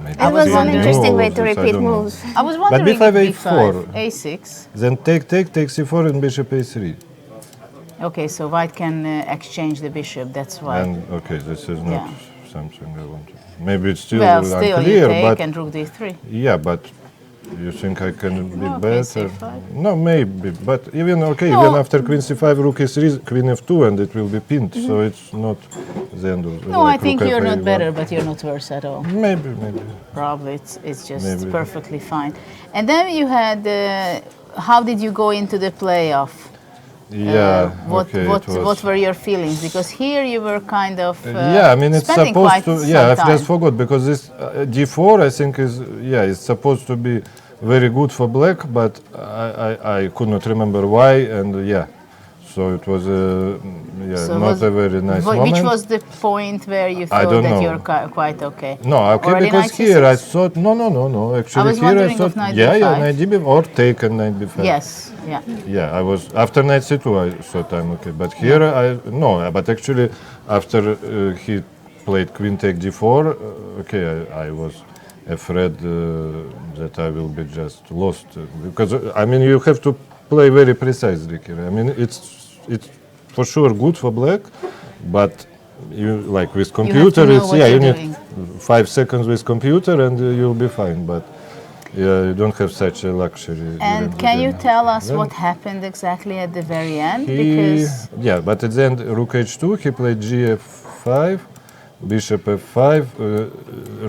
Maybe it was an interesting way to repeat moves. I was wondering but b5, if b5, a6. Then take c4 and bishop a3. Okay, so white can exchange the bishop. That's why. And okay, this is not something I want to. Maybe it's still still unclear, you take but and rook d3. Yeah, but you think I can be better? c5. No, maybe, but even even after queen c5, rook e3, queen f2, and it will be pinned. So it's not the end of. No, I think you're not better, but you're not worse at all. Maybe. Probably it's just perfectly fine. And then you had. How did you go into the playoff? Yeah. What were your feelings? Because here you were kind of I mean it's supposed to. Yeah, I just forgot because this d4 I think is it's supposed to be very good for black, but I could not remember why, and so it was not a very nice moment. Which was the point where you thought that you're quite okay? No, because here I thought no. Actually, here I thought knight d5 or take and knight b5. Yes, yeah. Yeah, I was after knight c2. I thought I'm okay, but here but actually after he played queen take d4, I was afraid that I will be just lost because I mean you have to play very precisely here. I mean it's for sure good for black, but you like with computer you need 5 seconds with computer and you'll be fine. But you don't have such a luxury. And can you tell us what happened exactly at the very end? But at the end rook h2 he played gf5, bishop f5,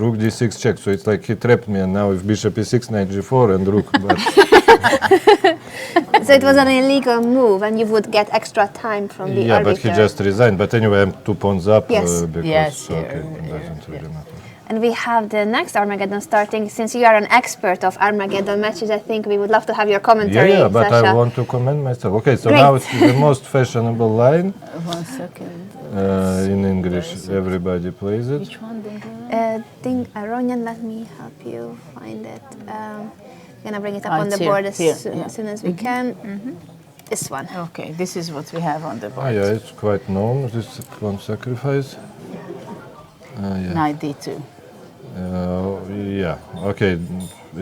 rook d6 check. So it's like he trapped me, and now if bishop e6, knight g4, and rook. But So it was an illegal move, and you would get extra time from the yeah, arbiter. but he just resigned. But anyway, I'm 2 pawns up. Yes. Because, Yes, okay, yeah, it doesn't really matter. And we have the next Armageddon starting. Since you are an expert of Armageddon matches, I think we would love to have your commentary, Yeah, but Sasha. I want to commend myself. Okay, so Great. now it's the most fashionable line 1 second. in English. Everybody plays it. Which one? Ronjan, let me help you find it. Gonna bring it up Oh, on it's the here, board as here, soon, yeah. as soon as we can. This one. Okay, this is what we have on the board. Yeah, it's quite known. This pawn sacrifice. Yeah. Knight d2. Yeah. Okay.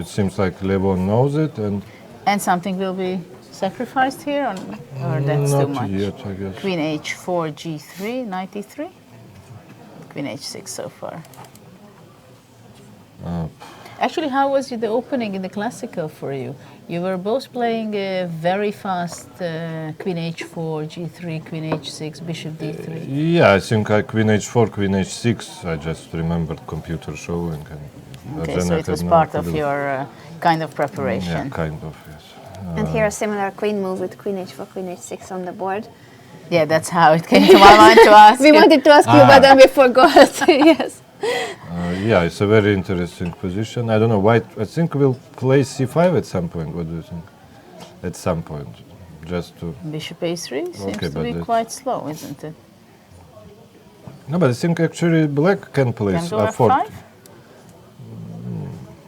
It seems like Levon knows it, and And something will be sacrificed here, or that's not too much? yet, I guess. Queen h4, g3, knight e3. Queen h6 so far. Actually, how was the opening in the classical for you? You were both playing a very fast queen h4, g3, queen h6, bishop d3. Yeah, I think queen h4, queen h6. I just remembered computer showing, and Okay, then so I it had was no part of clue. your kind of preparation. Yeah, kind of. Yes. And here a similar queen move with queen h4, queen h6 on the board. Yeah, that's how it came to my mind to ask. We wanted to ask you, but then we forgot. Yes. Yeah, it's a very interesting position. I don't know. White, I think we'll play c5 at some point. What do you think? At some point, just to. Bishop a3 seems Okay, to but be that's- quite slow, isn't it? No, but I think actually black can play Can go a4. f5?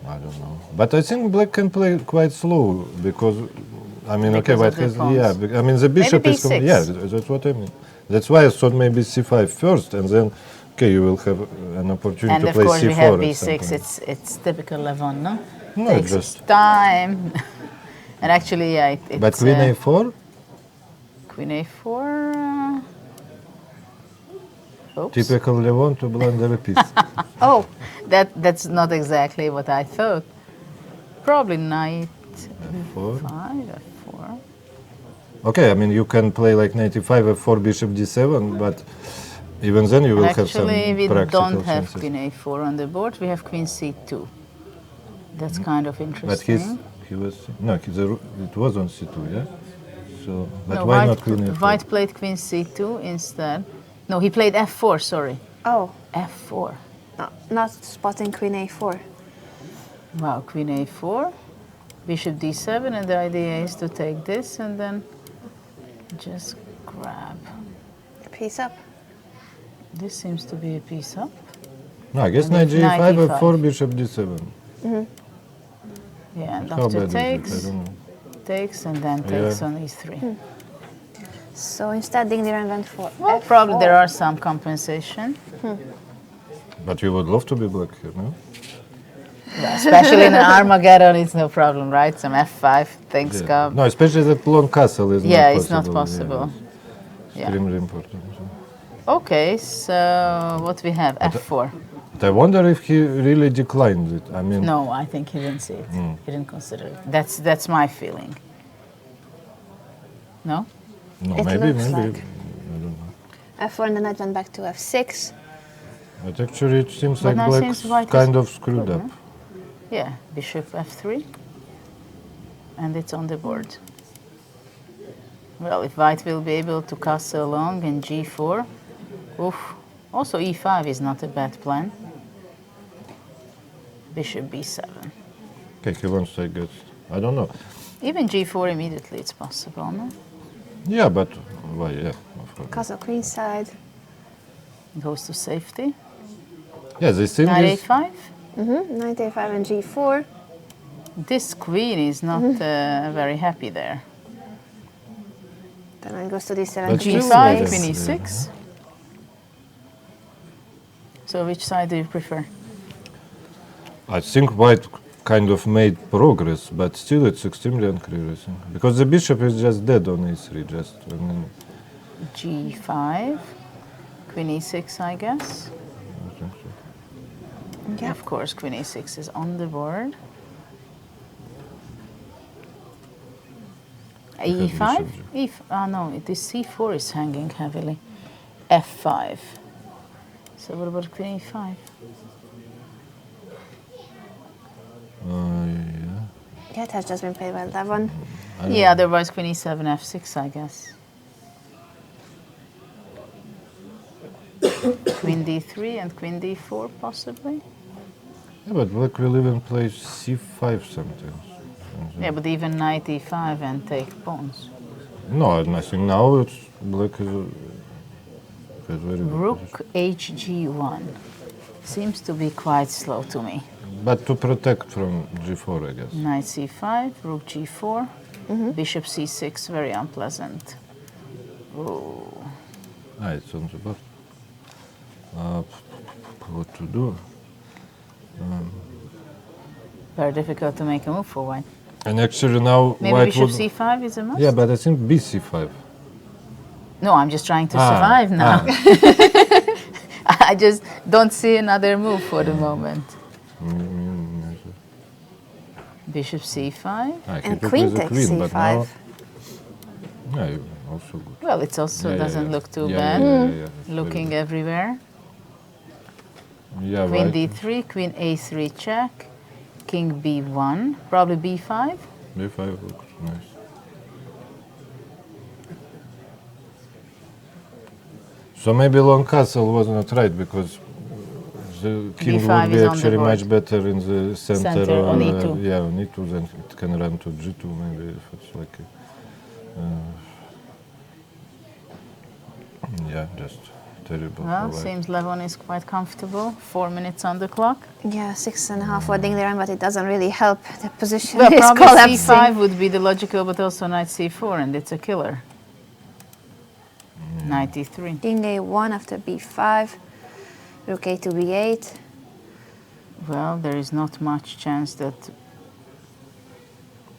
I don't know. But I think black can play quite slow because, I mean, okay, Because white of the has, pawns. yeah, I mean, the bishop is, b6. yeah, that's what I mean. That's why I thought maybe c5 first, and then, okay, you will have an opportunity And to of play course c4 we have at some b6. point. It's typical Levon, no? No, Takes just- its time. And actually, yeah, it's But queen a4? Queen a4. Oops. Typical Levon to blunder a piece. Oh, That's not exactly what I thought. Probably knight 4. 5, f4. Okay, I mean, you can play like knight e5, f4, bishop d7, but even then you will have some Actually, we practical don't have chances. queen a4 on the board. We have queen c2. That's kind of But interesting. he was, no, it was on c2, yeah? So, but No, why white, not queen a4? White played queen c2 instead. No, he played f4, sorry. oh, f4. no, not spotting queen a4. Wow, queen a4, bishop d7, and the idea is to take this and then just grab. Piece up. This seems to be a piece up. No, I guess And knight if knight g5, e5. f4, bishop d7. Yeah, and How after bad is takes, it? I don't know. takes, and then takes on e3. So instead, Dingdiran went for Well, f4. probably there are some compensation, But you would love to be black here, no? especially in an Armageddon. It's no problem, right? Some f5 things Yeah. come. No, especially that long castle is Yeah, not it's possible. not possible. It's Yeah. extremely important. Okay, so what we have f4. But I wonder if he really declined it. I mean, No, I think he didn't see it. He didn't consider it. That's my feeling. No? no, It maybe, looks maybe. like- f4 and then knight went back to f6. But actually, it seems But like now black seems white is kind of screwed good, up. no? Yeah, bishop f3, and it's on the board. Well, if white will be able to castle along in g4, oof. Also e5 is not a bad plan. Bishop b7. Okay, he wants, I guess. I don't know. Even g4 immediately, it's possible, no? Yeah, but why? Yeah, of course. Castle queen side. Goes to safety. Yeah, this thing Knight is. a5. Knight a5 and g4. This queen is not very happy there. Then it goes to d7. But queen still, g5, yeah. queen e6. So which side do you prefer? I think white kind of made progress, but still it's extremely unclear, I think. Because the bishop is just dead on e3, just. I mean, g5, queen e6, I guess. I think so. Yeah. Of course, queen a6 is on the board. e5? No, it is c4 is hanging heavily. f5. So what about queen e5? Yeah. Yeah, it has just been played well, that one. Yeah, otherwise queen e7, f6, I guess. Queen d3 and queen d4, possibly. Yeah, but black will even play c5 sometimes. Yeah, but even knight e5 and take pawns. No, nothing now. It's black is very good. Rook hg1 seems to be quite slow to me. But to protect from g4, I guess. Knight c5, rook g4, bishop c6, very unpleasant. Ooh. It's on the board. What to do? Very difficult to make a move for white. And actually now Maybe white bishop would... c5 is a must? Yeah, but I think bc5. No, I'm just trying to survive now. I just don't see another move for the moment. Bishop c5. And queen takes but now... c5. Yeah, also good. Well, it also doesn't look too bad. It's Looking very everywhere. good. Yeah, Queen right. d3, queen a3 check, king b1, probably b5. b5 looks nice. So maybe long castle was not right because the king B5 would be is on the actually board. much better in the center. Center, on E2. Yeah, on E2, then it can run to G2 maybe if it's like yeah, just terrible. Well, for white. seems Levon is quite comfortable. 4 minutes on the clock. Yeah, 6.5 for Dingliran, but it doesn't really help. The position Well, is probably collapsing. c5 would be the logical, but also knight c4, and it's a killer. Knight e3. King a1 after b5, rook a to b8. Well, there is not much chance that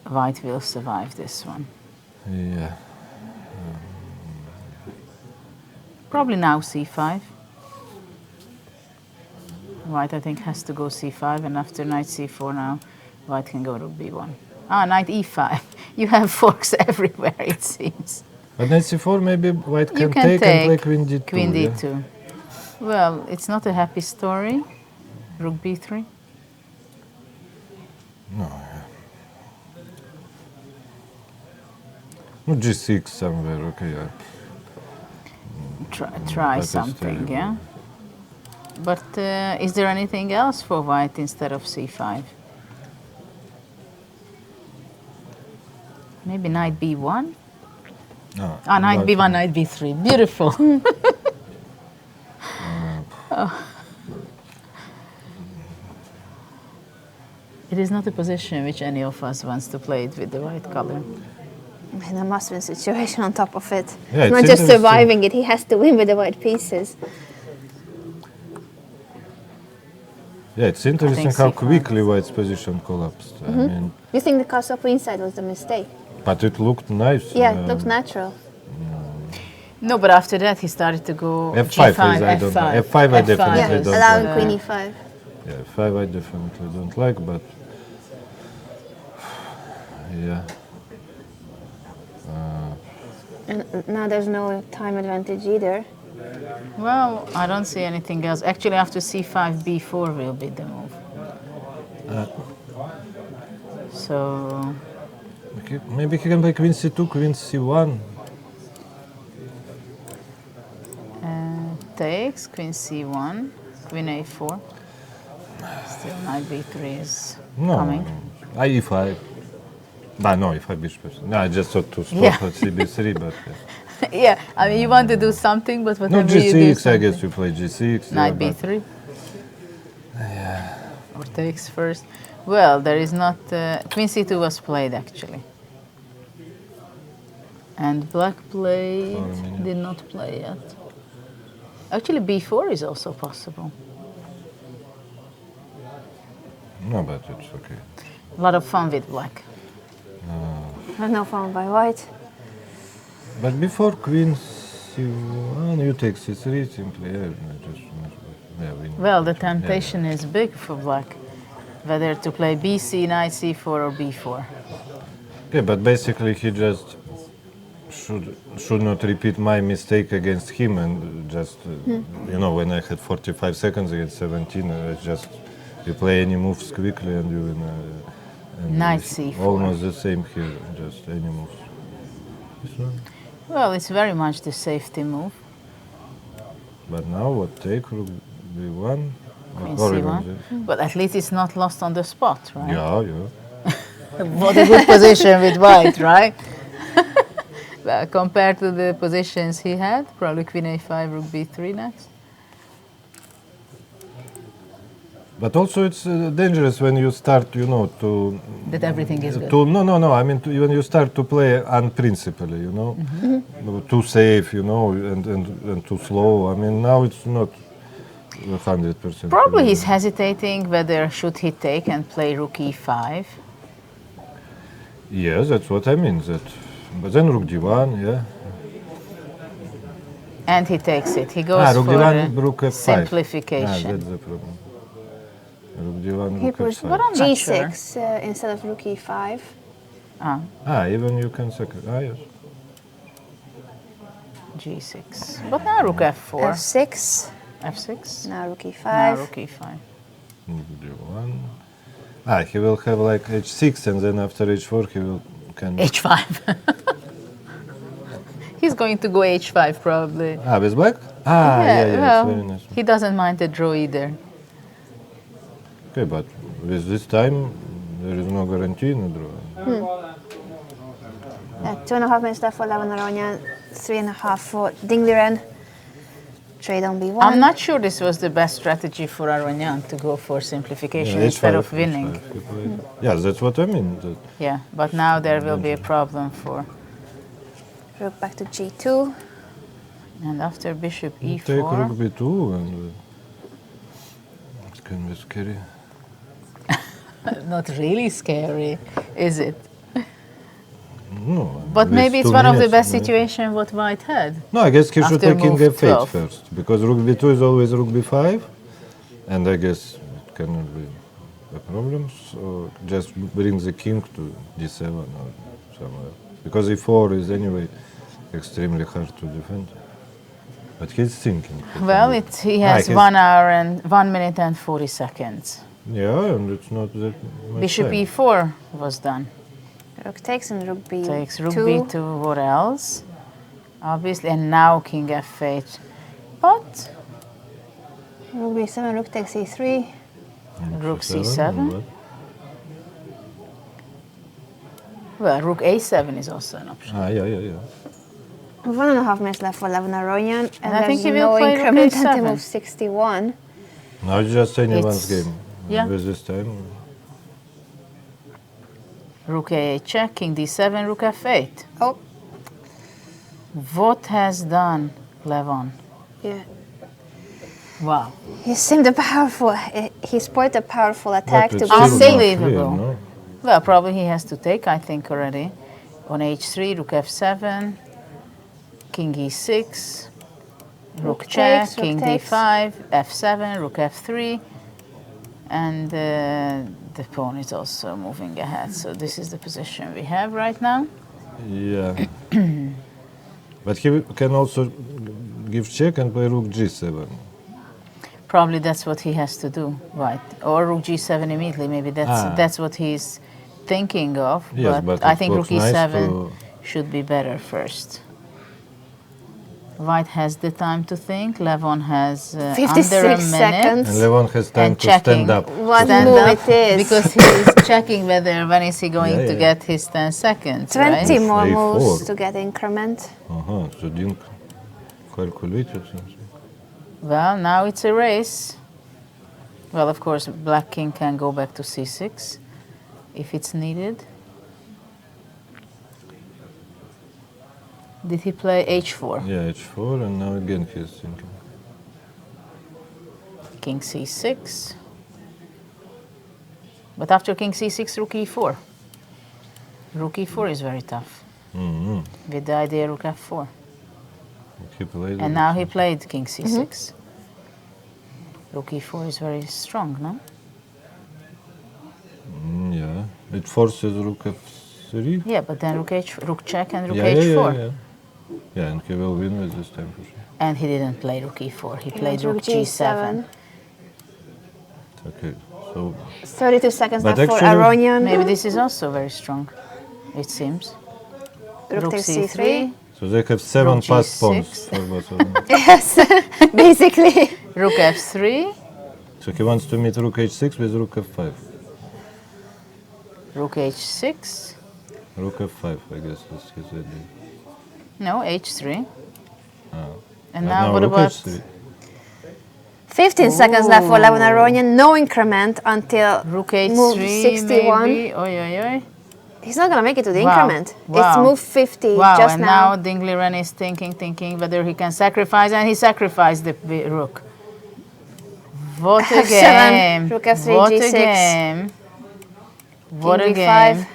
white will survive this one. Yeah. Probably now c5. White, I think, has to go c5, and after knight c4 now, white can go to b1. Ah, knight e5. You have forks everywhere, it seems. But knight c4 maybe white You can can take and play take queen d2. Queen yeah? d2. Well, it's not a happy story. Rook b3. No, g6 somewhere, okay. Yeah. Try that is something, terrible. yeah? But is there anything else for white instead of c5? Maybe knight b1? No, Ah, knight but- b1, knight b3. Beautiful. Oh. It is not a position which any of us wants to play it with the white color. And a must-win situation on top of it. Yeah, It's not it's just interesting. surviving it, he has to win with the white pieces. Yeah, it's interesting think how c5 quickly white's position collapsed. I mean, You think the castle queenside was the mistake? but it looked nice. Yeah, it looks natural. No, but after that he started to go F5 G5, is, I don't know. F5. F5 I definitely Yeah, don't allowing like. queen e5. Yeah, 5 I definitely don't like, but yeah. And now there's no time advantage either. Well, I don't see anything else. Actually, after c5, b4 will be the move. So, Okay, maybe he can play queen c2, queen c1. takes, queen c1, queen a4. Still knight b3 is No, coming. I e5. But no, e5 bishop. No, I just thought to stop Yeah. at cb3, but Yeah, I mean, you want to do something, but no, whatever you do, g6. I something. guess you play g6. Knight yeah, but- b3. Or takes first. Well, there is not. Queen c2 was played actually, and black played did not play yet. Actually, b4 is also possible. No, but it's okay. A lot of fun with black. But no fun by white. But before queen c1, you take c3 simply. Yeah, just yeah, win. Well, the temptation is big for black, whether to play bc, knight c4, or b4. Okay, but basically he just should not repeat my mistake against him, and just you know, when I had 45 seconds against 17, it's just you play any moves quickly and you win. And Knight it's C4. almost the same here, just any moves. This one. Well, it's very much the safety move. But now what? Take rook b1. Queen Or even C1. this. But at least it's not lost on the spot, right? Yeah, yeah. What a good position with white, right? Well, compared to the positions he had, probably queen a5, rook b3 next. But also it's dangerous when you start, you know, to... That everything is good. No. I mean, when you start to play unprincipally, you know, too safe, you know, and too slow. I mean, now it's not 100%. Probably he's hesitating whether should he take and play rook e5. Yes, that's what I mean. But then rook d1, yeah. And he takes it. He goes rook for d1, rook f5. simplification. That's the problem. Rook d1, He rook pushed But f5. I'm not sure. G6 instead of rook e5. Even you can second. Yes. G6. But now rook f4. F6. F6. Now rook e5. Now rook e5. Rook d1. He will have like h6, and then after h4 he will can. H5. He's going to go h5 probably. With black? Yeah, well, it's very nice. he doesn't mind the draw either. Okay, but with this time there is no guarantee in the draw. 2.5 minutes left for Lavan-Aronyan, 3.5 for Dingliren. Trade on b1. I'm not sure this was the best strategy for Aronyan to go for simplification instead of winning. Yes, that's what I mean. Yeah, but now there will be a problem for. Rook back to g2. And after bishop e4. Take rook b2 and it can be scary. Not really scary, is it? No. But with maybe it's 2 one of the minutes, best no? situations what white had. No, I guess he should After take king move f8 12. first, because rook b2 is always rook b5, and I guess it cannot be a problem. So just bring the king to d7 or somewhere, because e4 is anyway extremely hard to defend. But he's thinking. Well, he has 1 hour and 1 minute and 40 seconds. Yeah, and it's not that much Bishop time. e4 was done. Rook takes and rook b2. Takes rook b2, what else? Obviously, and now king f8. But Rook b7, rook takes e3. rook and c7. what? Well, rook a7 is also an option. Yeah. 1.5 minutes left for Lavan-Aronyan, and I think there's he will no play rook increment a7. until move 61. Now it's just anyone's It's- game. yeah. With this time. Rook a8 check, king d7, rook f8. Oh, What has done Levon? yeah. Wow. He seemed a powerful. He spoiled a powerful attack But to it's still not Unbelievable. clear, no? Well, probably he has to take, I think, already. On h3, rook f7, king e6, rook check, takes, rook king takes. d5, f7, rook f3, and the pawn is also moving ahead. So this is the position we have right now. Yeah. But he can also give check and play rook g7. Probably that's what he has to do, right? Or rook g7 immediately. Maybe that's what he's thinking of. Yes, but I it think rook looks nice e7 to- should be better first. White has the time to think. Levon has 56 under a minute. seconds. And Levon has time And to checking stand up. What Stand move up it is. because he's checking whether when is he going Yeah, to yeah. get his 10 seconds, 20 right? more A4. moves to get increment. So didn't calculate or something. Well, now it's a race. Well, of course, black king can go back to c6 if it's needed. Did he play h4? Yeah, h4, and now again he's thinking. King c6. But after king c6, rook e4. Rook e4 is very tough. With the idea rook f4. He played And now he played king c6. Rook e4 is very strong, no? Yeah. It forces rook f3. Yeah, but then rook check and rook Yeah, h4. yeah. Yeah, and he will win with this time for sure. And he didn't play rook e4. He played Rook rook g7. Okay, so 32 seconds But left for actually- Aronian. Maybe this is also very strong, it seems. Rook takes c3. so they have 7 Rook passed pawns G6. for both of them. Yes, basically. Rook f3, So he wants to meet rook h6 with rook f5. rook h6, Rook f5, I guess that's his idea. no, h3. And But now what rook about... h3. 15 seconds left for Levon Aronian. No increment until Rook move h3, 61. maybe. Oy, oy, oy. He's not going to make it to the Wow. increment. It's Wow. move 50 Wow, just and now. now Dingliren is thinking whether he can sacrifice, and he sacrificed the rook. What a F7, game! rook f3, What g6, a game! What a King game!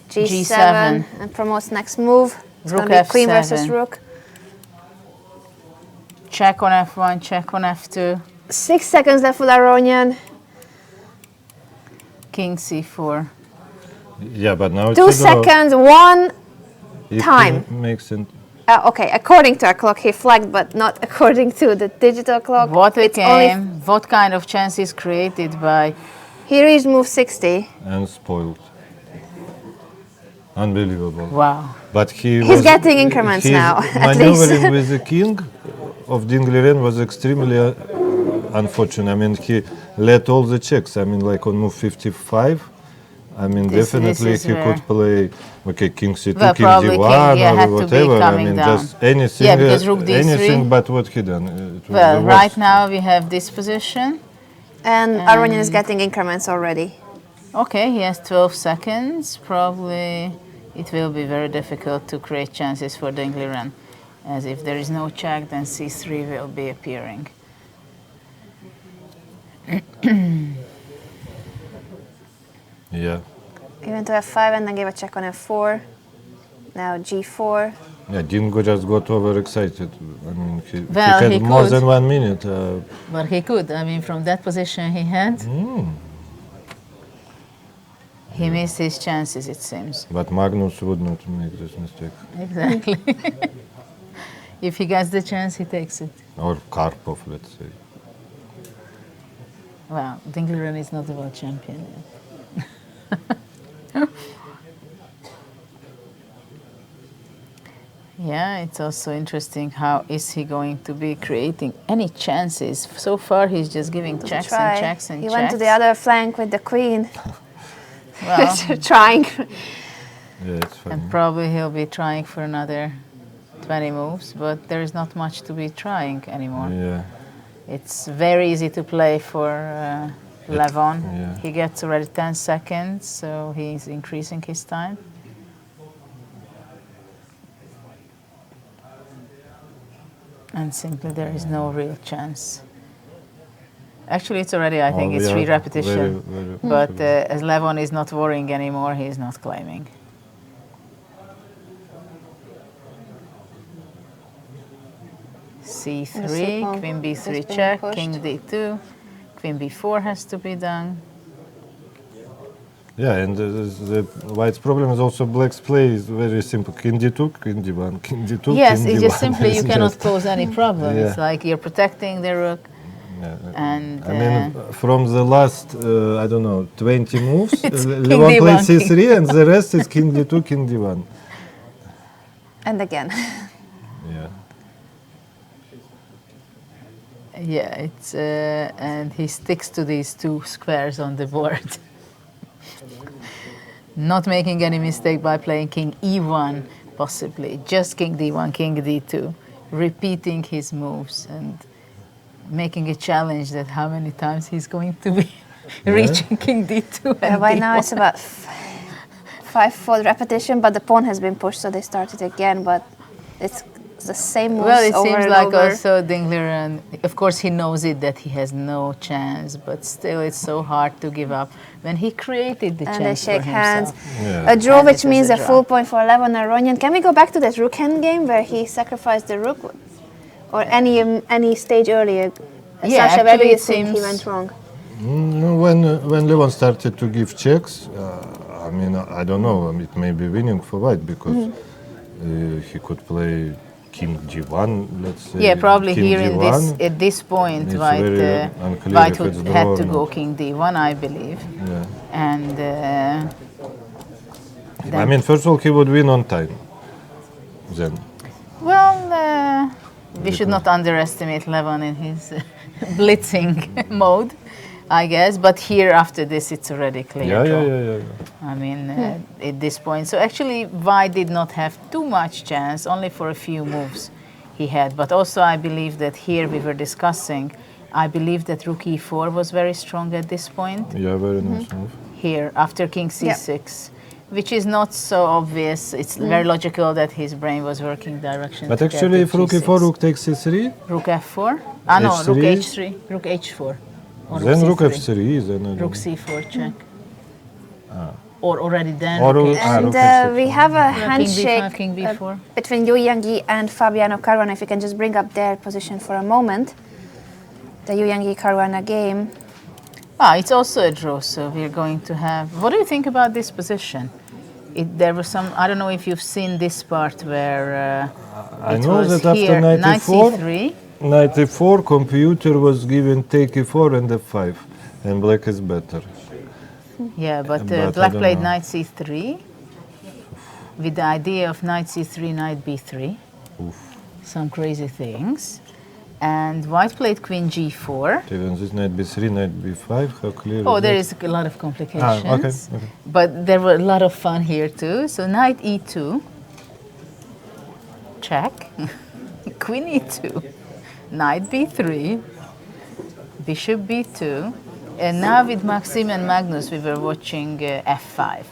G7, G7. and promotes next move. It's Rook going to be queen versus F7. rook. Check on f1, check on f2, 6 seconds left for Aronian. king c4. Yeah, but now 2 it's a draw. seconds, 1. If time. he makes it. Okay, according to our clock, he flagged, but not according to the digital clock. What a It's only game! What kind of chance is created by... he reached move 60. And spoiled. Unbelievable. Wow. But He's getting increments his now, at maneuvering least. with the king of Dingliren was extremely unfortunate. I mean, he let all the checks. I mean, like on move 55. I mean, This definitely is he where- could play, okay, king c2, Well, king probably d1 king, yeah, had or to be whatever. I coming mean, down. just anything, Yeah, because rook d3. anything but what he done. It was Well, the right worst. now we have this position. And Aronian is getting increments already. Okay, he has 12 seconds. Probably it will be very difficult to create chances for Dingliren, as if there is no check, then c3 will be appearing. Yeah. He went to f5 and then gave a check on f4. Now g4. Yeah, Dingo just got overexcited. I mean, he Well, had he more could. than 1 minute. But he could. I mean, from that position he had, he missed his chances, it seems. But Magnus would not make this mistake. Exactly. If he gets the chance, he takes it. Or Karpov, let's say. Well, Dingliren is not a world champion yet. Yeah, it's also interesting how is he going to be creating any chances. So far he's just giving checks Try. and checks and He checks. went to the other flank with the queen. Well, Trying. Yeah, it's funny. and probably he'll be trying for another 20 moves, but there is not much to be trying anymore. Yeah. It's very easy to play for Levon. yeah. He gets already 10 seconds, so he's increasing his time. And simply there is no real chance. Actually, it's already, I think, Oh, it's yeah, three repetition. very But as Levon is not worrying anymore, he is not claiming. C3, pawn queen is b3 being check, pushed. king d2, queen b4 has to be done. Yeah, and the white's problem is also black's play is very simple. King d2, king d1, king d2, Yes, king it's d1. just simply you It's cannot just- pose any problem. It's Yeah. like you're protecting the rook. Yeah. And I mean, from the last, I don't know, 20 moves, It's Levon king played d1, c3 and the rest is king d2, king d1. And again. Yeah. yeah, it's and he sticks to these two squares on the board. Not making any mistake by playing king e1, possibly. Just king d1, king d2. Repeating his moves and making a challenge that how many times he's going to be reaching king d2 and By now d1. it's about 5-fold repetition, but the pawn has been pushed, so they started again, but it's the same moves Well, it over seems and like over. also Dingliren, of course he knows it that he has no chance, but still it's so hard to give up when he created the And they chance shake for hands. himself. Yeah. A draw, And which it is means a a draw. full point for Levon Aronian. Can we go back to that rook hand game where he sacrificed the rook? Or any stage earlier? Yeah, Sasha, where do actually you it think he seems- went wrong? No, when Levon started to give checks, I mean, I don't know. It may be winning for white because he could play King G1, let's say. Yeah, probably King here G1. at this point, It's White, very unclear White if would it's draw had or to go not. King D1, I believe. Yeah. And I mean, first of all, he would win on time. Then. well, we should not underestimate Levon in his blitzing mode, I guess. But here, after this, it's already clear. Yeah, draw. yeah. I mean, at this point. So actually, White did not have too much chance, only for a few moves he had. But also, I believe that here we were discussing, I believe that Rook E4 was very strong at this point. Yeah, very nice move. Here, after King C6, which is not so obvious. It's very logical that his brain was working direction. But to get actually, to if Rook G6. E4, Rook takes C3, Rook F4? Ah, no, Rook H3. H3, Rook H4. Or then Rook C3. F3, then I don't Rook know. C4 check. Or already then Or Rook Rook- H3. And Rook F6. we have a King handshake B5, King B4. between Yu Yangyi and Fabiano Caruana. If you can just bring up their position for a moment. The Yu Yangyi Caruana game. It's also a draw, so we're going to have... What do you think about this position? There was some... I don't know if you've seen this part where I it know was that after here, knight e4, C3. knight e4, computer was given take e4 and f5, and black is better. Yeah, but But I black don't played know. knight c3 with the idea of knight c3, knight b3. Some crazy things. And white played queen g4. Even this knight b3, knight b5, how clear Oh, is there that? is a lot of complications. Okay. But there were a lot of fun here too. So knight e2, check, queen e2, knight b3, bishop b2, and now with Maxim and Magnus we were watching f5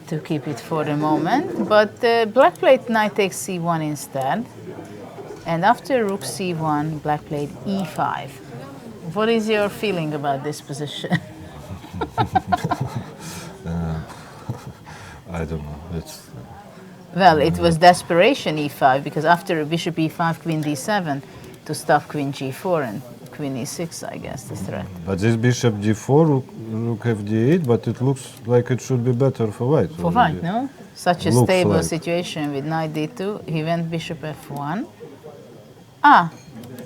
to keep it for the moment. But black played knight takes c1 instead, and after rook c1, black played e5. What is your feeling about this position? I don't know. It's Well, it was desperation e5 because after bishop e5, queen d7 to stop queen g4 and queen e6, I guess, the threat. but this bishop g4, rook fd8, but it looks like it should be better for white. For white, no? Such a Looks stable like. situation with knight d2. He went bishop f1.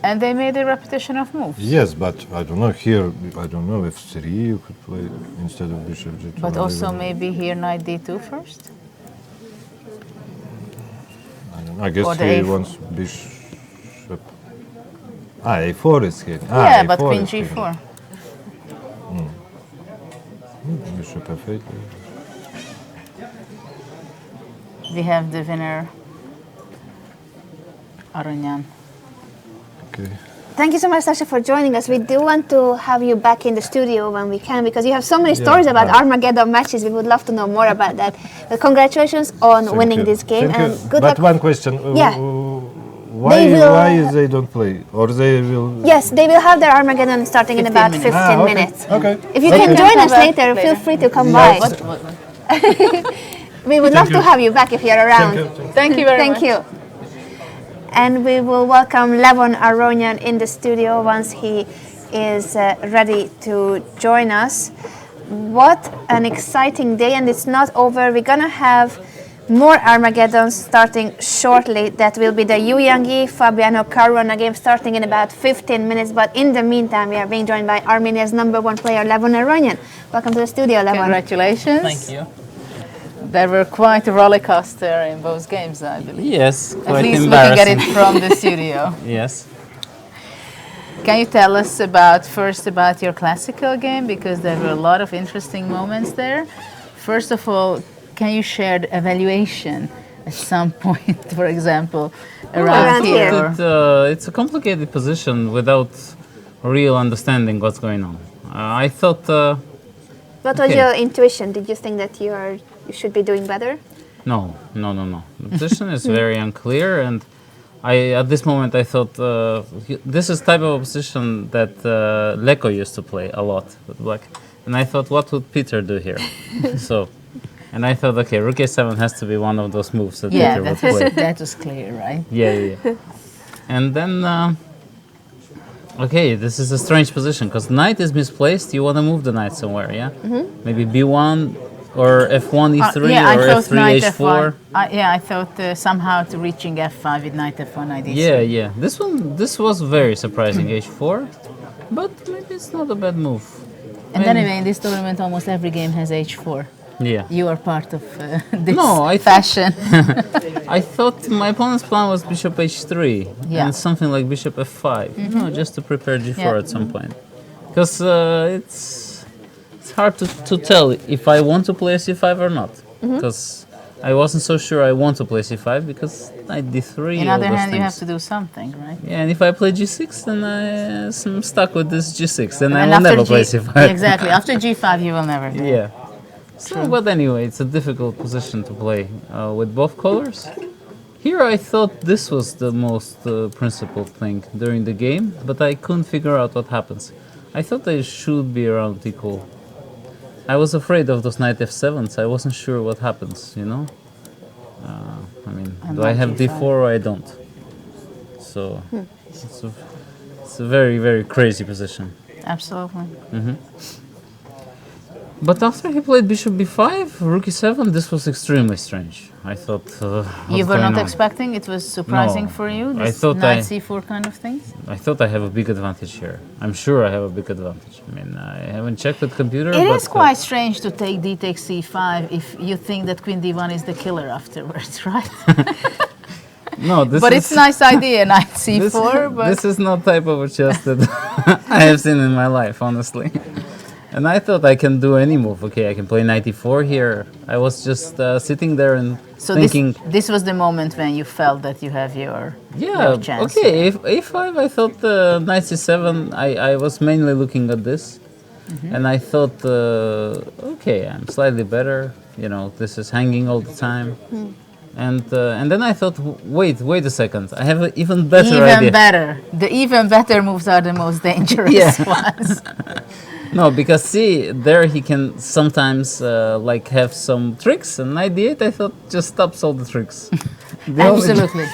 And they made a repetition of moves. Yes, but I don't know here. I don't know if f3 you could play instead of bishop g2. But I also don't know. maybe here knight d2 first? I don't know. I guess or the he A4. wants bishop. A4 is here. Yeah, but A4 queen is here. g4. Bishop f8. We have the winner, Aranyan. Okay. Thank you so much, Sasha, for joining us. We do want to have you back in the studio when we can because you have so many stories about Armageddon matches. We would love to know more about that. But congratulations on Thank winning you. this game Thank you. and good But luck. one question. Yeah. Why, They will- why they don't play? Or they will... Yes, they will have their Armageddon starting in 15 about minutes. 15 okay. minutes. Okay. If you Okay. can join Come us back later, feel later. free to come Yeah. by. We would love to have you back if you're around. Thank you very Thank much. you. And we will welcome Levon Aronyan in the studio once he is ready to join us. What an exciting day, and it's not over. We're going to have more Armageddons starting shortly. That will be the Yu Yangyi Fabiano Caruana game starting in about 15 minutes. But in the meantime, we are being joined by Armenia's #1 player, Levon Aronyan. Welcome to the studio, Levon. Congratulations. Thank you. There were quite a roller coaster in both games, I believe. Yes, At quite least looking at it embarrassing. from the studio. Yes. Can you tell us first about your classical game, because there were a lot of interesting moments there. First of all, can you share the evaluation at some point, for example, around here? It's a complicated position without real understanding what's going on. I thought, What was Okay. your intuition? Did you think that you should be doing better? no. The position is very unclear, and at this moment I thought this is type of a position that Leko used to play a lot with black, and I thought, what would Peter do here? And I thought, okay, Rook A7 has to be one of those moves that Yeah, Peter would play. that was clear, right? Yeah. And then, okay, this is a strange position because knight is misplaced. You want to move the knight somewhere, yeah? Maybe B1, Or F1 E3 yeah, I or thought F3 knight H4. F1. Yeah, I thought somehow to reaching F5 with knight F1 knight E3. Yeah, yeah. This was very surprising H4, but maybe it's not a bad move. And anyway, in this tournament, almost every game has H4. Yeah. You are part of this No, I fashion. I thought my opponent's plan was bishop h3 Yeah. and something like bishop f5, you know, just to prepare g4 Yeah. at some point. Because it's hard to tell if I want to play c5 or not. Because I wasn't so sure I want to play c5 because knight d3. On the all other those hand, you have things. to do something, right? Yeah, and if I play g6, then I'm stuck with this g6, then I And will after never play c5. Exactly. After G5, you will never. Yeah. So, but anyway, it's a difficult position to play with both colors. Here I thought this was the most principled thing during the game, but I couldn't figure out what happens. I thought they should be around equal. I was afraid of those knight f7s. I wasn't sure what happens, you know? I mean, And do I have knight d4 g5. or I don't? So, it's a very, very crazy position. Absolutely. But after he played bishop b5, rook e7, this was extremely strange. I thought, You what's were not going on? expecting? It was surprising No. for you? I This thought knight I- C4 kind of things? I thought I have a big advantage here. I'm sure I have a big advantage. I mean, I haven't checked with computer, It but is quite strange to take d takes c5 if you think that queen d1 is the killer afterwards, right? no, this But is it's a nice idea, knight this, c4, but this is not type of a chess that I have seen in my life, honestly. And I thought I can do any move. Okay, I can play knight e4 here. I was just sitting there and so thinking, this was the moment when you felt that you have your yeah, chance. okay, if a5, I thought knight c7, I was mainly looking at this. And I thought, okay, I'm slightly better. You know, this is hanging all the time. And then I thought, wait a second, I have an even better Even idea. better. The even better moves are the most dangerous Yeah. ones. No, because see, there he can sometimes like have some tricks, and knight d8 I thought just stops all the tricks. The only- Absolutely.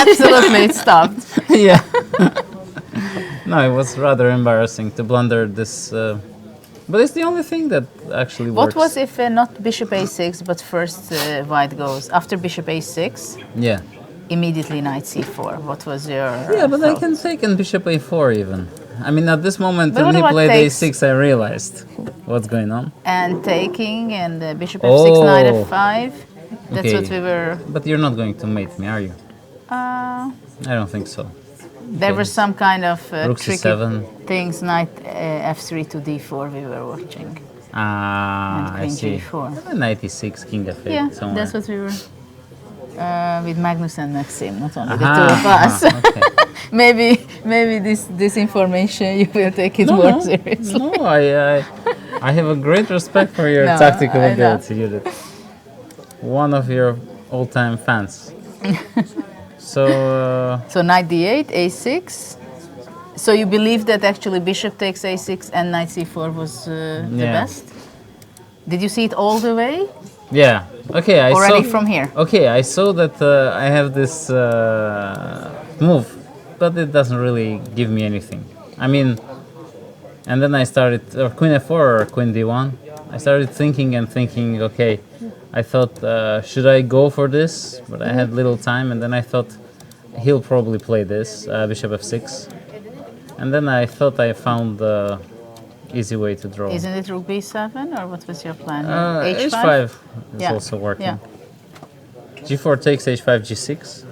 Absolutely, it stopped. yeah. No, it was rather embarrassing to blunder this, but it's the only thing that actually What works. was if not bishop a6, but first white goes after bishop a6, Yeah. immediately knight c4? What was your? Yeah, but I thought? can take in bishop a4 even. I mean, at this moment But when he what played takes- a6, I realized what's going on. And taking and bishop f6, knight Oh. f5. That's Okay. what we were. But you're not going to mate me, are you? I don't think so. There Okay. was some kind of Rook tricky c7. things. Knight f3 to d4. We were watching. Ah, And I queen see. g4. 96, king f8 Yeah, somewhere. that's what we were. With Magnus and Maxim, not only the Aha, two of us. okay. maybe this information you will take it more seriously. No, I have a great respect for your No, tactical I know. ability, Judith. One of your all-time fans. So, So knight d8, a6. So you believe that actually bishop takes a6 and knight c4 was the Yeah. best? Did you see it all the way? yeah. Okay, I Already saw. from here? Okay, I saw that I have this move, but it doesn't really give me anything. I mean, and then I started, or queen f4 or queen d1. I started thinking and thinking, okay, I thought, should I go for this? But I had little time, and then I thought, he'll probably play this, bishop f6. And then I thought I found the easy way to draw. Isn't it rook b7 or what was your plan? h5 is Yeah, also working. yeah. g4 takes h5, g6.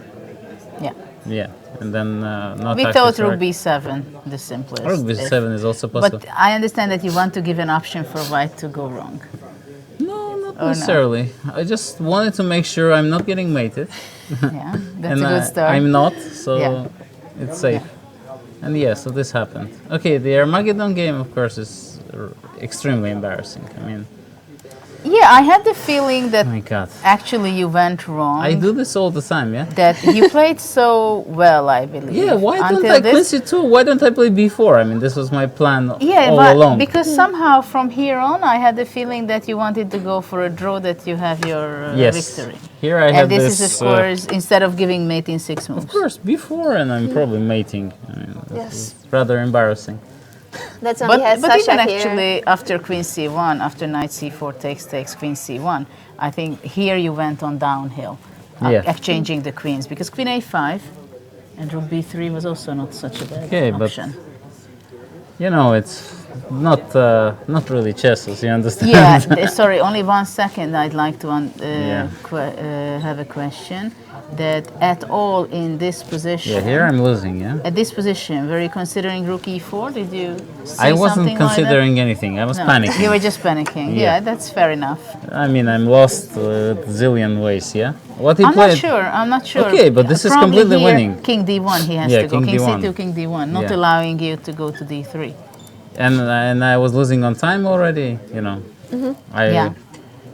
Yeah. Yeah, and then not We active thought rook track. b7, the simplest. Rook b7 is also possible. But I understand that you want to give an option for white to go wrong. No, not no? necessarily. I just wanted to make sure I'm not getting mated. Yeah, that's And a good start. I'm not, so Yeah. it's safe. And yeah, so this happened. Okay, the Armageddon game, of course, is extremely embarrassing. I mean, Yeah, I had the feeling that my God. actually you went wrong. I do this all the time, yeah? That you played so well, I believe. Yeah, why don't until I this. queen c2? Why don't I play b4? I mean, this was my plan Yeah, all but along. because somehow from here on, I had the feeling that you wanted to go for a draw, that you have your Yes. victory. Here I have And this this. is, of course, instead of giving mate in 6 moves. Of course, before, and I'm probably mating. I mean, this Yes. is rather embarrassing. That's when we had but Sasha even here. actually after queen c1, after knight c4 takes queen c1, I think here you went on downhill, Yeah. exchanging the queens, because queen a5 and rook b3 was also not such a bad Okay, but option. you know, it's not really chess, as you understand. Yeah, sorry, only 1 second. I'd like to Yeah. have a question. That at all in this position. Yeah, here I'm losing, yeah? At this position, were you considering rook e4? Did you see I wasn't something considering anything. I was like that? No, panicking. you were just panicking. Yeah. Yeah, that's fair enough. I mean, I'm lost a zillion ways, yeah? What he I'm played... not sure. I'm not sure. Okay, but this is Probably completely here, winning. King d1, he has Yeah, to go. king King d1. c2, king d1, not Yeah. allowing you to go to d3. And I was losing on time already, you know. Yeah.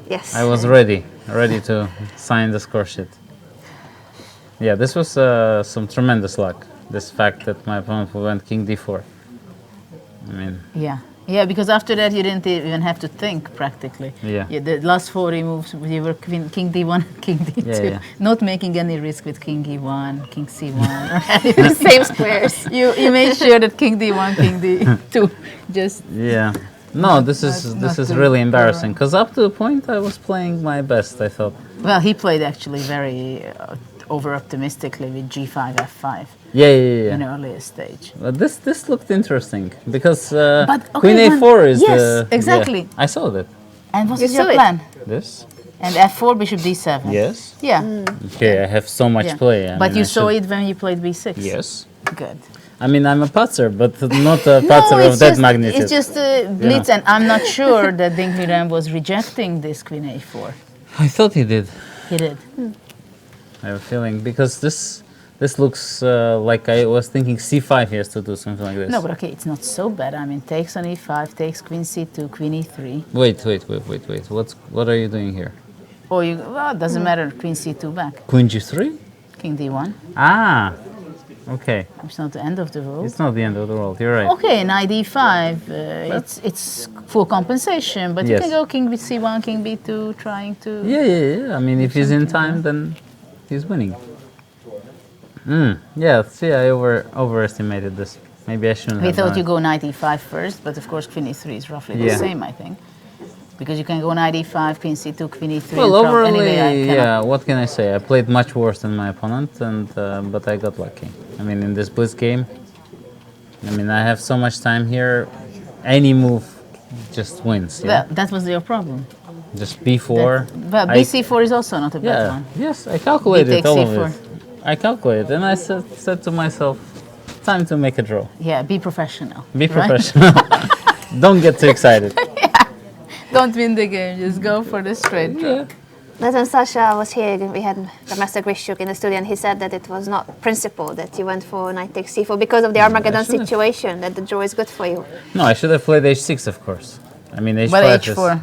Yes. I was ready to sign the score sheet. Yeah, this was some tremendous luck. This fact that my opponent went king d4. I mean, Yeah. Yeah, because after that you didn't even have to think practically. Yeah. The last 40 moves you were king d1, king d2, Yeah. not making any risk with king e1, king c1. The same squares. you made sure that king d1, king d2, just yeah. No, this is to really go embarrassing because up to a point I was playing my best, I thought. well, he played actually very over optimistically with g5, f5 Yeah. in earlier stage. But this looked interesting because But, okay, queen a4 is yes, the... exactly. Yeah, I saw that. And what You was your saw it. plan? This? And f4, bishop d7. Yes. Yeah. Okay, I have so much yeah. play. I But mean, you I saw should- it when you played b6. Yes. Good. I mean, I'm a patzer, but not a patzer of that magnitude. It's just blitz, and I'm not sure that Dingliram was rejecting this queen a4. I thought he did. He did. I have a feeling because this looks like I was thinking c5 he has to do something like this. No, but okay, it's not so bad. I mean, takes on e5, takes queen c2, queen e3. Wait. What are you doing here? Or you, well, it doesn't matter, queen c2 back. Queen g3? King d1. Ah, okay. It's not the end of the world. It's not the end of the world. You're right. Okay, knight d5, it's full compensation, but you Yes. can go king c1, king b2, trying to... Yeah. I mean, if he's in time, then he's winning. Yeah. See, I overestimated this. Maybe I shouldn't. We have thought done you it. go knight e5 first, but of course queen e3 is roughly Yeah. the same, I think. Because you can go knight e5, queen c2, queen e3. Well, and overall, anyway, I cannot. yeah. What can I say? I played much worse than my opponent, and but I got lucky. I mean, in this blitz game, I mean, I have so much time here. Any move just wins. Yeah? Well, that was your problem. Just b4. But I- bc4 is also not a bad Yeah. one. Yes, I calculated takes all of c4. it. I calculated, and I said to myself, time to make a draw. Yeah, be professional. Be right? professional. Don't get too excited. Don't win the game, just go for the straight draw. That's when Sasha was here, we had Mamedyarov-Grischuk in the studio, and he said that it was not principle that you went for knight takes c4 because of the Armageddon should've. situation, that the draw is good for you. No, I should have played h6, of course. I mean, h5 But is... h4.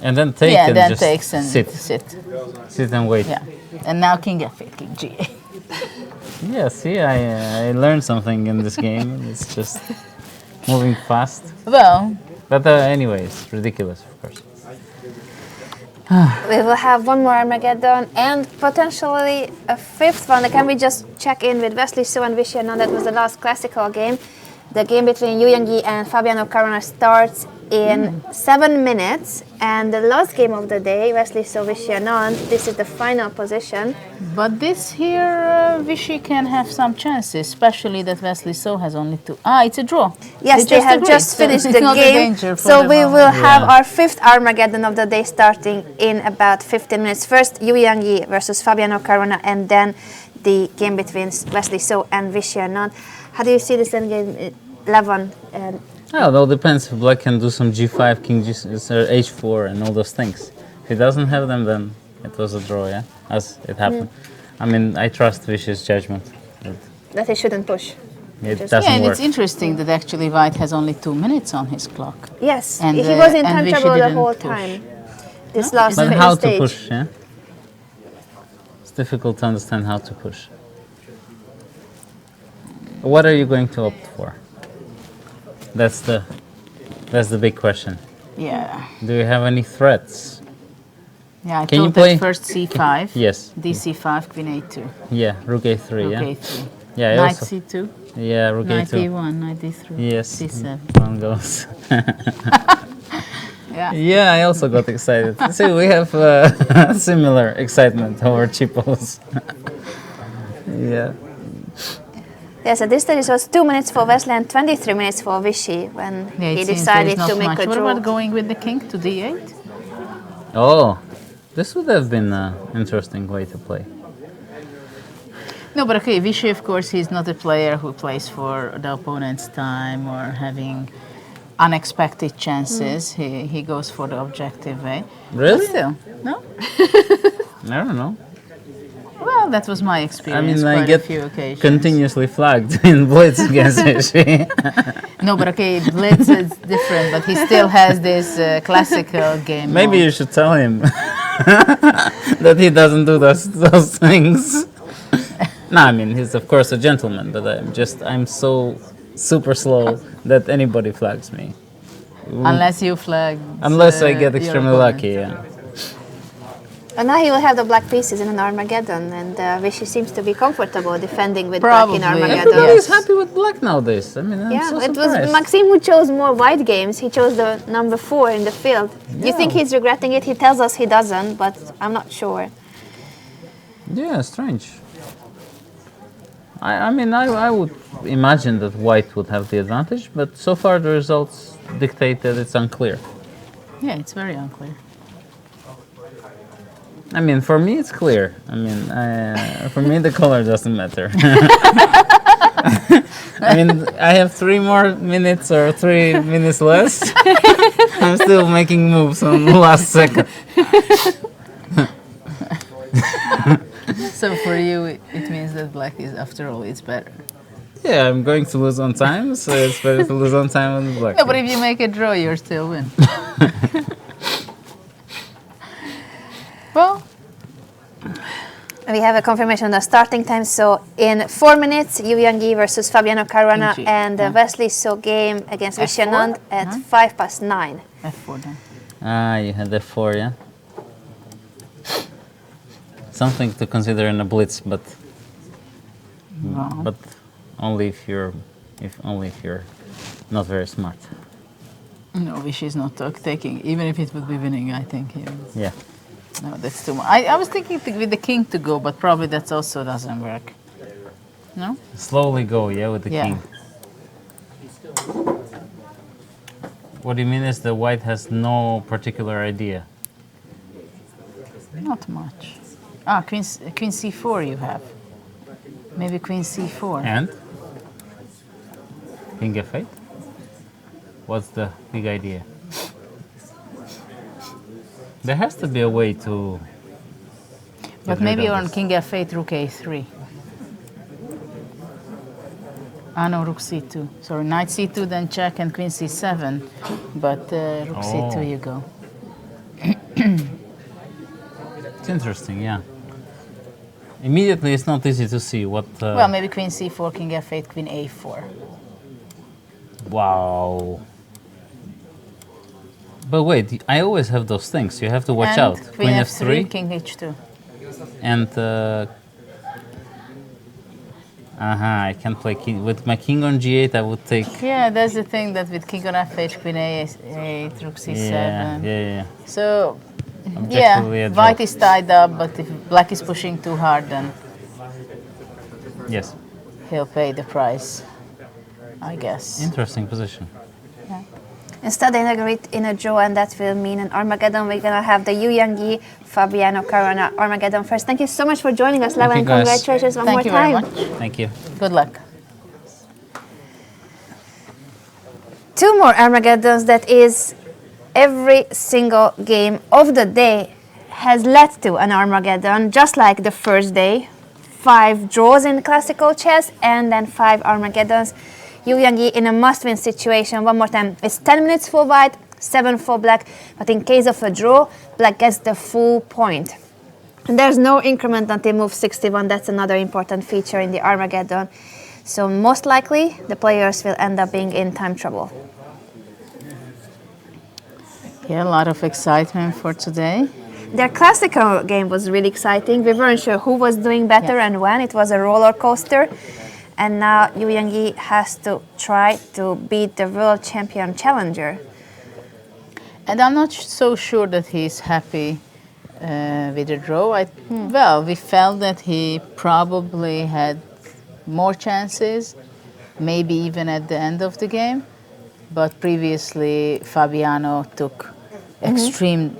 And then take Yeah, and then just takes and sit. Sit and wait. Yeah. And now king f8, king g8. Yeah, see, I learned something in this game. It's just moving fast. Well, But anyways, ridiculous, of course. We will have one more Armageddon and potentially a fifth one. Can we just check in with Wesley So and Yu-Caruana? That was the last classical game. The game between Yu and Fabiano-Caruana starts in 7 minutes. And the last game of the day, Wesley So Yu-Caruana, this is the final position. but this here, Vichy can have some chances, especially that Wesley So has only two. Ah, it's a draw. Yes, they have agreed, just so finished it's the not a game. danger for So the we moment. will have Yeah. our fifth Armageddon of the day starting in about 15 minutes. First, Yu versus Fabiano-Caruana, and then the game between Wesley So and Yu-Caruana. How do you see this endgame, Levon? Well, it all depends if black can do some g5, king g, h4, and all those things. If he doesn't have them, then it was a draw, yeah, as it happened. I mean, I trust Vichy's judgment. That he shouldn't push. It Just- doesn't Yeah, and work. it's interesting that actually White has only 2 minutes on his clock. Yes, And, he was in and time Vichy trouble the didn't whole push. time. This last But how to stage. push, yeah? It's difficult to understand how to push. What are you going to opt for? That's the big question. Yeah. Do you have any threats? Yeah, I Can you thought play- that first c5, Yes. dc5, queen a2, Yeah, rook a3, rook yeah? a3. Yeah, I Knight also, c2, yeah, rook knight a2. e1, knight d3, Yes, c7. one goes. Yeah. Yeah, I also got excited. See, we have similar excitement over cheapos. Yeah. Yes, at this stage it was 2 minutes for Wesley and 23 minutes for Vichy when Yeah, he it seems decided there's to not make much. a What draw. about going with the king to d8? Oh, this would have been an interesting way to play. No, but okay, Vichy, of course, he's not a player who plays for the opponent's time or having unexpected chances. He goes for the objective way. Really? But still, no? I don't know. Well, that was my I experience mean, I quite get a few occasions. continuously flagged in blitz against Vichy. No, but okay, Blitz is different, but he still has this classical game Maybe mode. you should tell him that he doesn't do those things. No, I mean, he's of course a gentleman, but I'm so super slow that anybody flags me. Unless you flag. Unless I get extremely lucky, yeah. And now he will have the black pieces in an Armageddon, and Vichy seems to be comfortable defending with Probably. black in Armageddon. Everybody's happy with black nowadays. I mean, I'm Yeah, so it surprised. was Maxime who chose more white games. He chose the number 4 in the field. Do you think Yeah. he's regretting it? He tells us he doesn't, but I'm not sure. Yeah, strange. I mean, I would imagine that white would have the advantage, but so far the results dictate that it's unclear. Yeah, it's very unclear. I mean, for me it's clear. I mean, for me the color doesn't matter. I mean, I have 3 more minutes or 3 minutes less. I'm still making moves on the last second. So for you, it means that black is, after all, it's better. Yeah, I'm going to lose on time, so it's better to lose on time on the black. No, but if you make a draw, you still win. Well, We have a confirmation of the starting time. So in 4 minutes, Yu-Caruana versus Fabiano-Caruana King G, and yeah. Wesley So game against F4? So-Anand at 9:05. f4 then. Ah, you had F4, yeah. Something to consider in a blitz, but Wow. but only if you're not very smart. No, Vichy is not taking, even if it would be winning, I think. Yeah. No, that's too much. I was thinking with the king to go, but probably that also doesn't work. No? Slowly go, yeah, with the Yeah. king. What do you mean is the white has no particular idea? Not much. Ah, queen c4 you have. Maybe queen c4. And? King f8? What's the big idea? There has to be a way to... But get maybe rid of on this. king f8, rook a3. Ah, no, rook c2. Sorry, knight c2, then check, and queen c7. But rook c2 Oh. you go. It's interesting, yeah. Immediately it's not easy to see what... Well, maybe queen c4, king f8, queen a4. Wow. But wait, I always have those things. You have to watch and out. Queen f3, king h2. And I can't play king. With my king on g8, I would take. Yeah, that's the thing that with king on f8, queen a8, rook c7. Yeah. So, Objectively, yeah, a draw. white is tied up, but if black is pushing too hard, then Yes. he'll pay the price, I guess. Interesting position. Instead, they agreed in a draw, and that will mean an Armageddon. We're going to have the Yu-Caruana Fabiano-Caruana Armageddon first. Thank you so much for joining us live, Thank and you, guys. congratulations one Thank more you time. very much. Thank you. Good luck. 2 more Armageddons, that is every single game of the day has led to an Armageddon, just like the first day. 5 draws in classical chess and then 5 Armageddons. Yu-Caruana in a must-win situation. One more time, it's 10 minutes for white, 7 for black, but in case of a draw, black gets the full point. And there's no increment until move 61. That's another important feature in the Armageddon. So most likely, the players will end up being in time trouble. Yeah, a lot of excitement for today. Their classical game was really exciting. We weren't sure who was doing better Yeah. and when. It was a roller coaster. And now Yu Yang has to try to beat the world champion challenger. And I'm not so sure that he's happy with the draw. Well, we felt that he probably had more chances, maybe even at the end of the game. But previously, Fabiano took extreme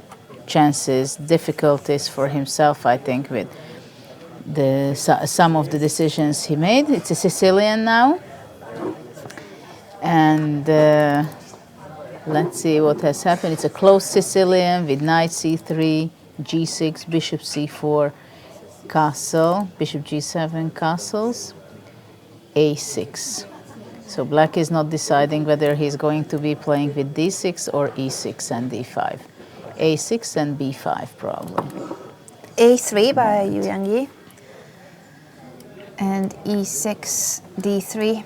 chances, difficulties for himself, I think, with some of the decisions he made. It's a Sicilian now. And let's see what has happened. It's a close Sicilian with knight c3, g6, bishop c4, castle, bishop g7, castles, a6. So black is not deciding whether he's going to be playing with d6 or e6 and d5. a6 and b5 probably. A3 by Yu Yang and e6, d3.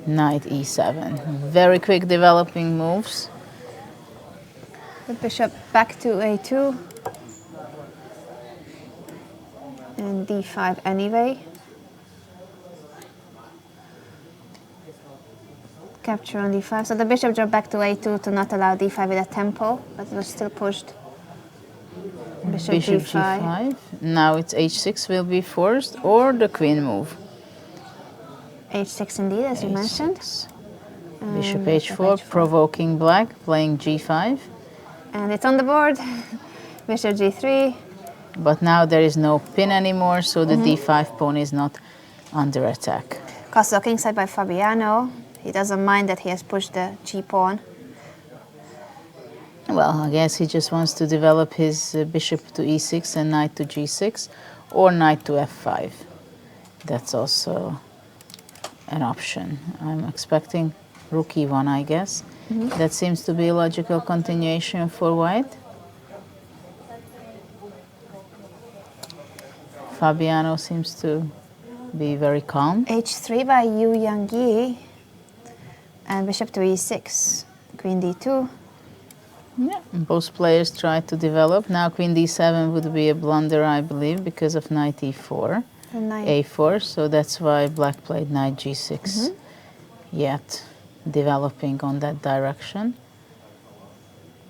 Knight e7. Very quick developing moves. The bishop back to a2 and d5 anyway. Capture on d5. So the bishop dropped back to a2 to not allow d5 with a tempo, but it was still pushed. Bishop g5. Now it's h6 will be forced, or the queen move. h6 indeed, as you mentioned. Bishop h4, provoking black, playing g5. And it's on the board. Bishop g3. But now there is no pin anymore, so the d5 pawn is not under attack. Castle kingside by Fabiano. He doesn't mind that he has pushed the g-pawn. Well, I guess he just wants to develop his bishop to e6 and knight to g6, or knight to f5. That's also an option. I'm expecting rook e1, I guess. That seems to be a logical continuation for white. Fabiano seems to be very calm. h3 by Yu Yang and bishop to e6. Queen d2. Yeah, both players try to develop. Now queen d7 would be a blunder, I believe, because of knight e4, a4. So that's why black played knight g6. Yet developing on that direction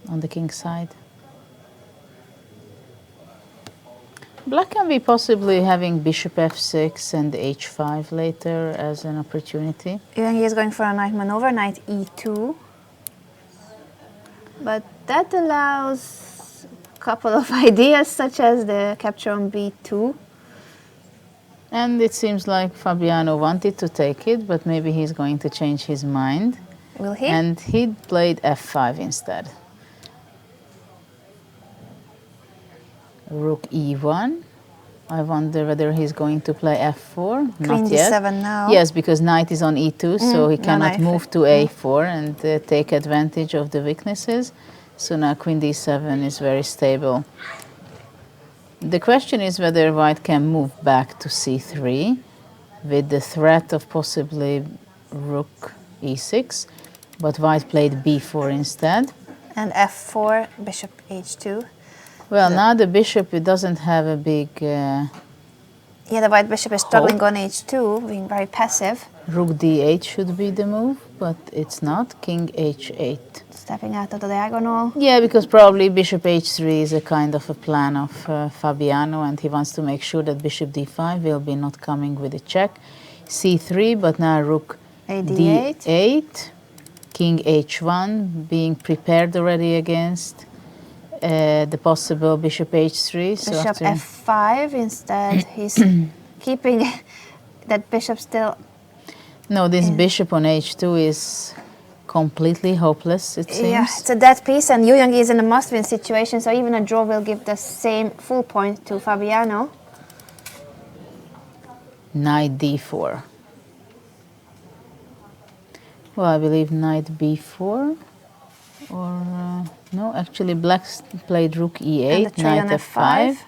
on the king side. Black can be possibly having bishop f6 and h5 later as an opportunity. Yu Yang is going for a knight maneuver, knight e2. But that allows a couple of ideas, such as the capture on b2. And it seems like Fabiano wanted to take it, but maybe he's going to change his mind. Will he? And he played f5 instead. Rook e1. I wonder whether he's going to play f4. Queen Not yet. d7 now. Yes, because knight is on e2, so he no cannot knight. move to a4 and take advantage of the weaknesses. So now queen d7 is very stable. The question is whether white can move back to c3 with the threat of possibly rook e6, but white played b4 instead. And f4, bishop h2. Well, now the bishop, it doesn't have a big Yeah, the white bishop is struggling on h2, being very passive. Rook d8 should be the move, but it's not. King h8. Stepping out of the diagonal. Yeah, because probably bishop h3 is a kind of a plan of Fabiano, and he wants to make sure that bishop d5 will be not coming with a check. c3, but now rook d8. King h1 being prepared already against the possible bishop h3. So Bishop f5 instead. He's keeping that bishop still. No, this bishop on h2 is completely hopeless, it seems. Yeah, it's a dead piece, and Yu Yang is in a must-win situation, so even a draw will give the same full point to Fabiano. Knight d4. Well, I believe knight b4, or no, actually black played rook e8, knight f5.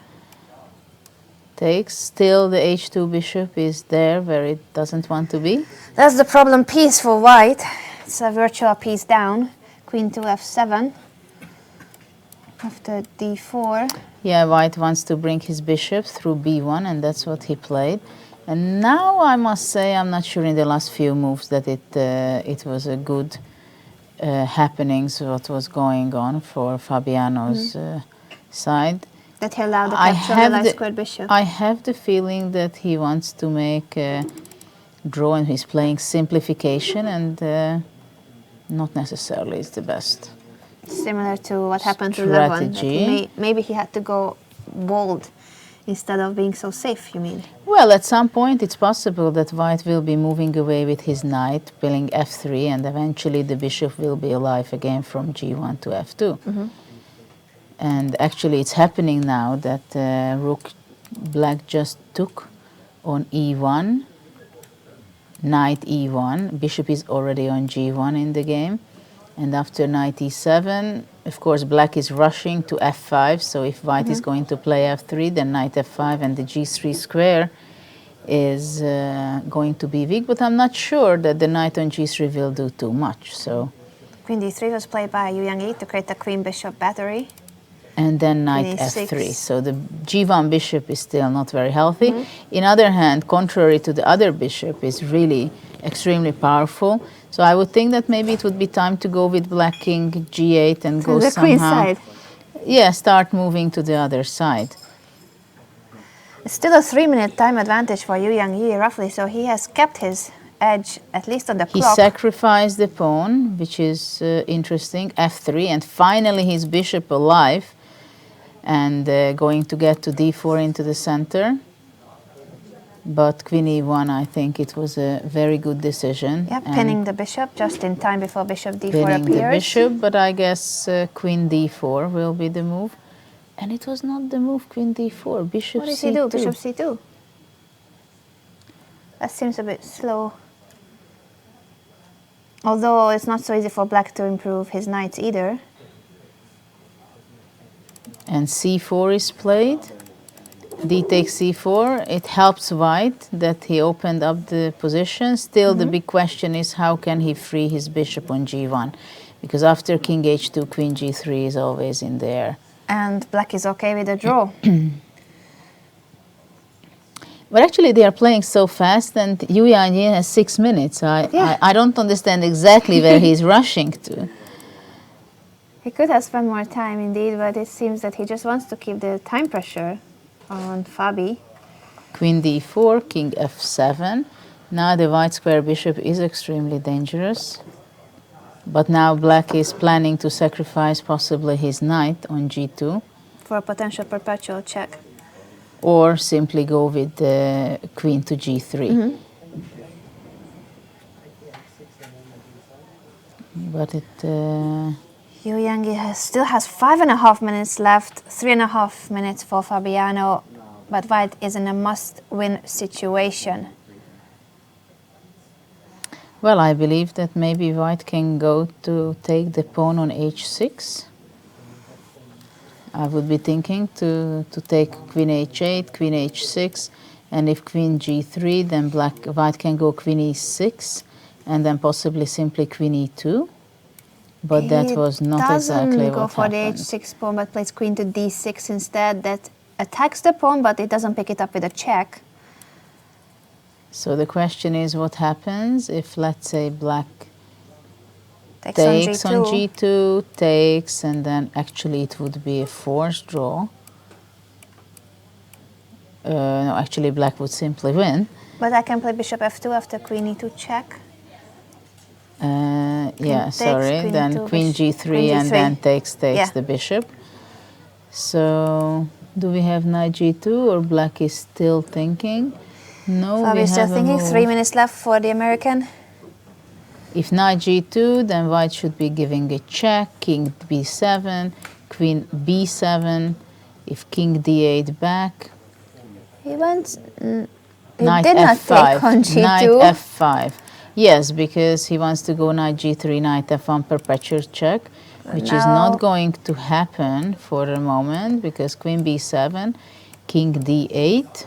Takes, still the h2 bishop is there where it doesn't want to be. That's the problem piece for white. It's a virtual piece down. Queen to f7. After d4. Yeah, white wants to bring his bishop through b1, and that's what he played. And now I must say I'm not sure in the last few moves that it was a good happenings what was going on for Fabiano's side. That he allowed the capture of the light squared bishop. I have the feeling that he wants to make a draw and he's playing simplification and not necessarily is the best. Similar to what happened to Levon. Strategy. Maybe he had to go bold instead of being so safe, you mean? Well, at some point it's possible that White will be moving away with his knight, playing f3, and eventually the bishop will be alive again from g1 to f2. And actually it's happening now that rook black just took on e1, knight e1, bishop is already on g1 in the game, and after knight e7, of course black is rushing to f5, so if White is going to play f3, then knight f5 and the g3 square is going to be weak, but I'm not sure that the knight on g3 will do too much. So Queen d3 was played by Yu Yang to create a queen bishop battery. And then knight f3. So the g1 bishop is still not very healthy. In other hand, contrary to the other bishop, is really extremely powerful. So I would think that maybe it would be time to go with black king g8 and go the somehow. queen side. Yeah, start moving to the other side. It's still a 3-minute time advantage for Yu Yang, roughly, so he has kept his edge, at least on the He clock. sacrificed the pawn, which is interesting, f3, and finally his bishop alive and going to get to d4 into the center. But queen e1, I think it was a very good decision. Yeah, pinning the bishop just in time before bishop d4 Pinning appears. the bishop, but I guess queen d4 will be the move. And it was not the move, queen d4, bishop What does c2. he do? Bishop c2? That seems a bit slow. Although it's not so easy for black to improve his knights either. And c4 is played. D takes c4. It helps White that he opened up the position. Still, the big question is how can he free his bishop on g1? Because after king h2, queen g3 is always in there. And black is okay with the draw. But actually, they are playing so fast, and Yu Yang has 6 minutes. I don't understand exactly where he's rushing to. He could have spent more time indeed, but it seems that he just wants to keep the time pressure on Fabi. Queen d4, king f7. Now the white square bishop is extremely dangerous. But now black is planning to sacrifice possibly his knight on g2. For a potential perpetual check. Or simply go with the queen to g3. But it... Yu Yang still has 5.5 minutes left, 3.5 minutes for Fabiano, but White is in a must-win situation. Well, I believe that maybe White can go to take the pawn on h6. I would be thinking to take queen h8, queen h6, and if queen g3, then White can go queen e6, and then possibly simply queen e2. But that was not exactly what happened. Doesn't go for the h6 pawn, but plays queen to d6 instead. That attacks the pawn, but it doesn't pick it up with a check. So the question is what happens if, let's say, black takes on g2, takes, and then actually it would be a forced draw. No, actually black would simply win. But I can play bishop f2 after queen e2 check. Yeah, sorry. Then queen g3 and then takes the bishop. So do we have knight g2 or black is still thinking? No, so we are still have thinking? 3 minutes left for the American. If knight g2, then White should be giving a check. King b7, queen b7. If king d8 back. He went. He knight did not f5. take on g2. Knight f5. Yes, because he wants to go knight g3, knight f1 perpetual check, which is not going to happen for a moment because queen b7, king d8.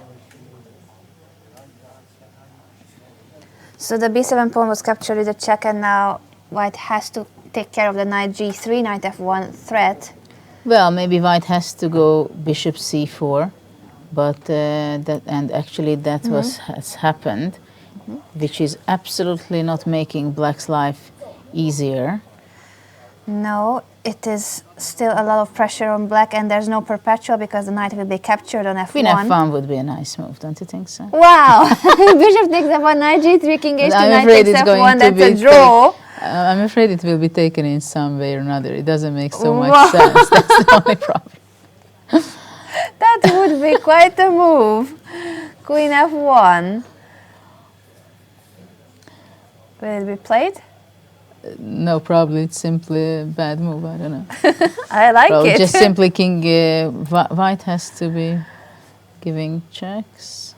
So the b7 pawn was captured with a check, and now White has to take care of the knight g3, knight f1 threat. Well, maybe White has to go bishop c4, But actually that has happened, which is absolutely not making Black's life easier. No, it is still a lot of pressure on Black, and there's no perpetual because the knight will be captured on f1. Queen f1 would be a nice move, don't you think so? Wow! Bishop takes f1, knight g3, king h2, I'm knight afraid takes it's going f1, to that's a be draw. I'm afraid it will be taken in some way or another. It doesn't make so much sense. That's the only problem. That would be quite a move. Queen f1. Will it be played? No, probably it's simply a bad move. I don't know. I like Probably it. just simply king. White has to be giving checks.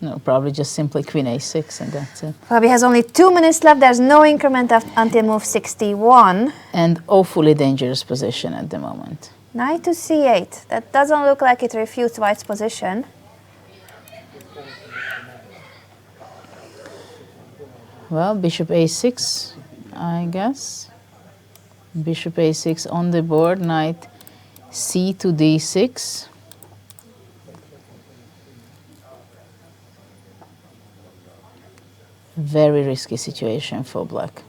No, probably just simply queen a6 and that's it. Fabi has only 2 minutes left. There's no increment until move 61. And awfully dangerous position at the moment. Knight to c8. That doesn't look like it refutes White's position. Well, bishop a6, I guess. Bishop a6 on the board, knight c to d6. Very risky situation for Black.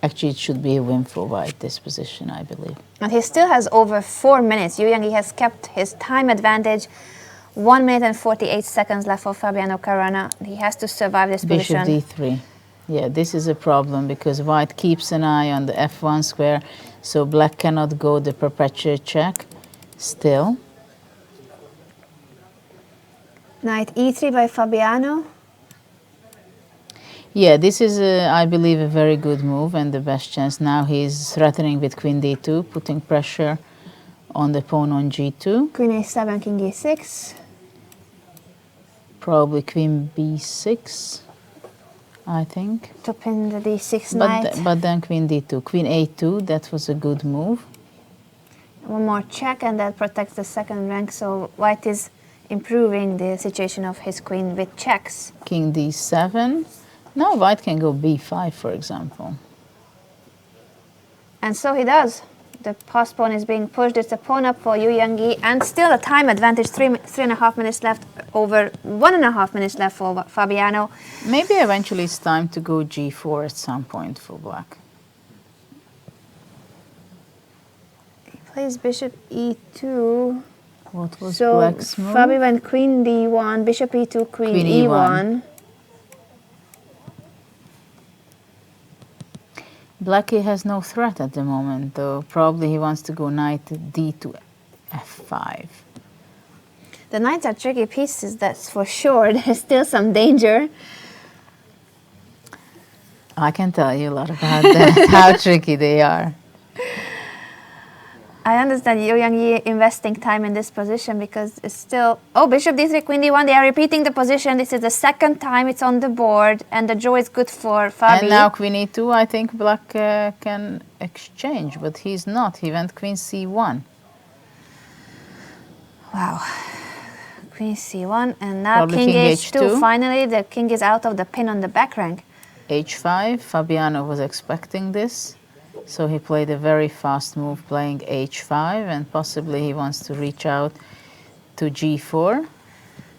Actually, it should be a win for White, this position, I believe. And he still has over 4 minutes. Yu has kept his time advantage. 1 minute and 48 seconds left for Fabiano Caruana. He has to survive this Bishop position. d3. Yeah, this is a problem because White keeps an eye on the f1 square, so Black cannot go the perpetual check still. Knight e3 by Fabiano. Yeah, this is, I believe, a very good move and the best chance. Now he's threatening with queen d2, putting pressure on the pawn on g2. Queen a7, king e6. Probably queen b6, I think. To pin the d6 knight. But then queen d2. Queen a2, that was a good move. One more check and that protects the second rank, so White is improving the situation of his queen with checks. King d7. Now White can go b5, for example. And so he does. The pass pawn is being pushed. It's a pawn up for Yu Yangyi, and still a time advantage. 3.5 minutes left, over 1.5 minutes left for Fabiano. Maybe eventually it's time to go g4 at some point for Black. He plays bishop e2. What was So Black's move? Fabi went queen d1, bishop e2, queen e1. Blackie has no threat at the moment, though. Probably he wants to go knight d to f5. The knights are tricky pieces, that's for sure. There's still some danger. I can tell you a lot about that, how tricky they are. I understand Yu Yangyi investing time in this position because it's still... Oh, bishop d3, queen d1, they are repeating the position. This is the second time it's on the board, and the draw is good for Fabi. And now queen e2, I think Black can exchange, but he's not. He went queen c1. Wow. Queen c1, and now Probably king king h2. h2. Finally, the king is out of the pin on the back rank. h5, Fabiano was expecting this. So he played a very fast move playing h5, and possibly he wants to reach out to g4.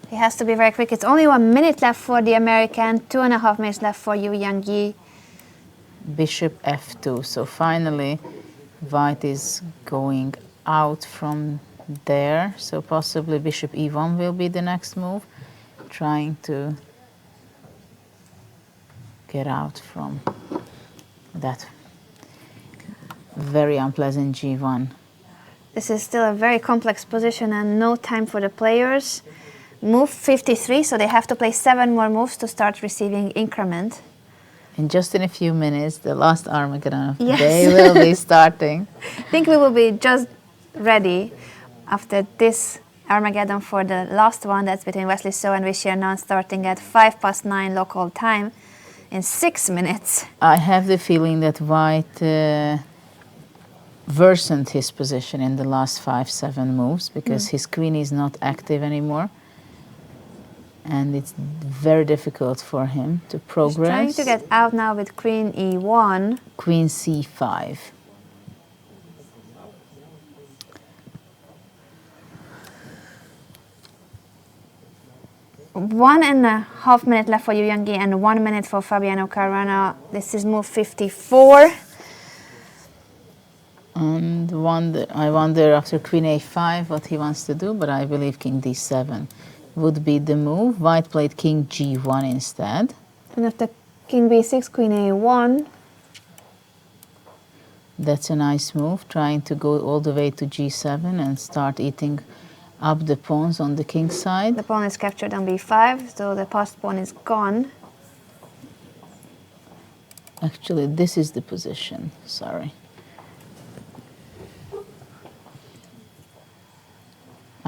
He has to be very quick. It's only 1 minute left for the American, 2.5 minutes left for Yu Yangyi. Bishop f2. So finally, White is going out from there. So possibly bishop e1 will be the next move, trying to get out from that very unpleasant g1. This is still a very complex position and no time for the players. Move 53, so they have to play 7 more moves to start receiving increment. And just in a few minutes, the last Armageddon of the Yes. day will be starting. I think we will be just ready after this Armageddon for the last one. That's between Wesley So and Vachier-Lagrave, starting at 9:05 local time in 6 minutes. I have the feeling that White worsened his position in the last 5-7 moves because his queen is not active anymore. And it's very difficult for him to progress. He's trying to get out now with queen e1. Queen c5. 1.5 minutes left for Yu-Caruana and 1 minute for Fabiano Caruana. This is move 54. And I wonder after Queen A5 what he wants to do, but I believe King D7 would be the move. White played King G1 instead. And after King B6, Queen A1. That's a nice move, trying to go all the way to G7 and start eating up the pawns on the king side. The pawn is captured on B5, so the passed pawn is gone. Actually, this is the position, sorry.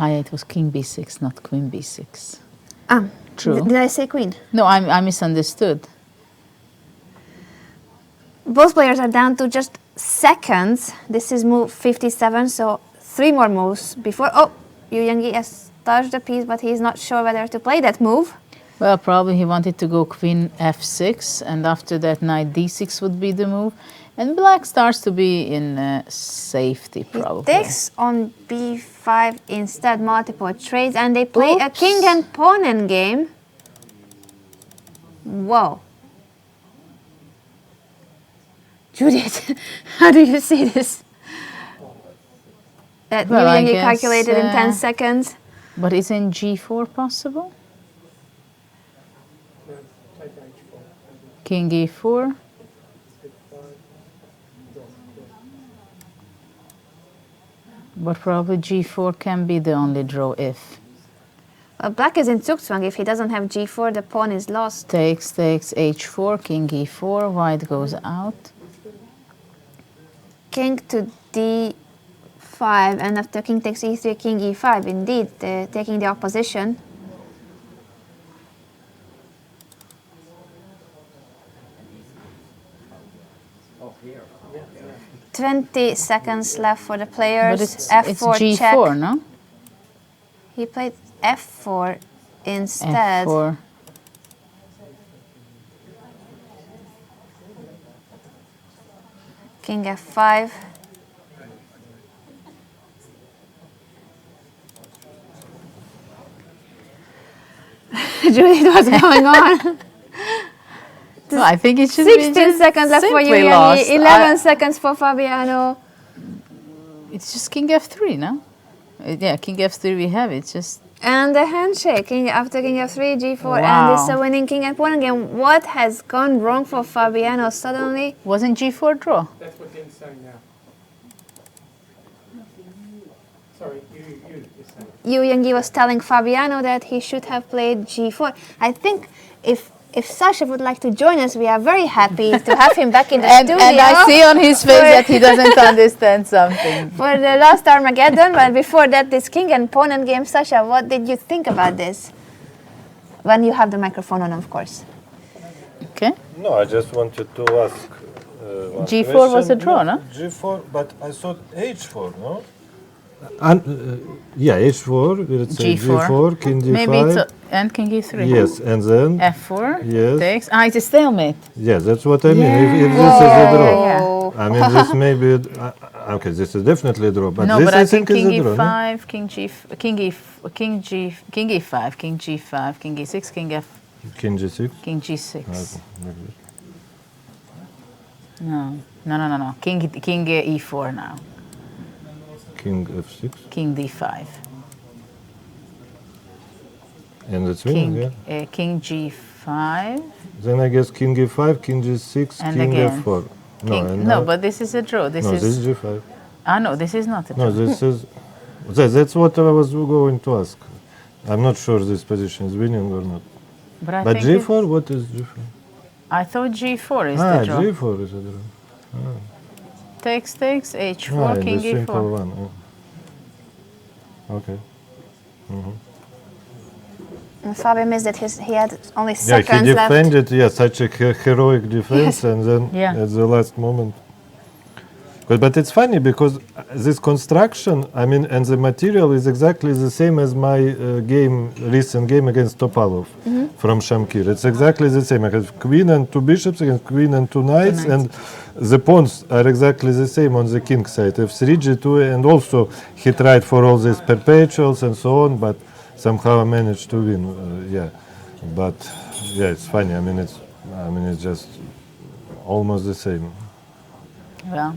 It was King B6, not Queen B6. True. Did I say queen? No, I misunderstood. Both players are down to just seconds. This is move 57, so 3 more moves before. Oh, Yu-Caruana has touched the piece, but he's not sure whether to play that move. Well, probably he wanted to go Queen F6, and after that Knight D6 would be the move. And black starts to be in safety, probably. He takes on B5 instead, multiple trades, and they play a king and pawn endgame. Whoa. Judith, how do you see this? Well, I Yu-Caruana guess, calculated in 10 seconds. But isn't G4 possible? King E4. But probably G4 can be the only draw if. Black is in Zugzwang. If he doesn't have G4, the pawn is lost. Takes H4, King E4, white goes out. King to D5, and after king takes E3, king E5. Indeed, taking the opposition. Here. 20 seconds left for the players. But it's F4 G4, check. no? He played F4 instead. F4. King F5. Judith, what's going on? No, I think it should be 16 seconds left for simply you, lost. 11 seconds for Fabiano. It's just King F3, no? Yeah, King F3 we have, it's just... And the handshake, after King F3, G4, Wow. and this is a winning King and pawn again. What has gone wrong for Fabiano suddenly? Wasn't G4 draw? That's what Tim's saying now. Sorry, you're saying. Yu-Caruana was telling Fabiano that he should have played G4. I think if Sasha would like to join us, we are very happy to have him back in the studio. And I see on his face that he doesn't understand something. For the last Armageddon, but before that, this king and pawn and game. Sasha, what did you think about this? When you have the microphone on, of course. Okay. No, I just wanted to ask. G4 was a draw, no? G4, but I thought H4, no? Yeah, H4, let's say G4, King D5. Maybe it's and King E3. Yes, and then F4 yes. takes. It's a stalemate. Yes, that's what I mean. If this is a draw, I mean this may be. Okay, this is definitely a draw, but No, this but I think is King a draw. E5, No? King E5, King G5, King E6, King F, King G6. King G6. Okay. No. King E4 now. King F6. King D5. And it's winning, yeah. King G5. Then I guess King E5, King G6, And King again. F4. No, but this is a draw. This is G5. No, this is not a draw. No, this is. That's what I was going to ask. I'm not sure this position is winning or not. But G4, what is G4? I thought G4 is the draw. G4 is a draw. Takes, H4, King the simple E4. one. Okay. And Fabio missed that he had only Yeah, seconds he left. defended, such a heroic defense, Yes. and then Yeah. at the last moment. But it's funny because this construction, I mean, and the material is exactly the same as my recent game against Topalov from Shamkir. It's exactly the same. I have queen and two bishops against queen and two knights, and the pawns are exactly the same on the king side. F3, G2, and also he tried for all these perpetuals and so on, but somehow I managed to win. Yeah, but yeah, it's funny. I mean, it's just almost the same. Well,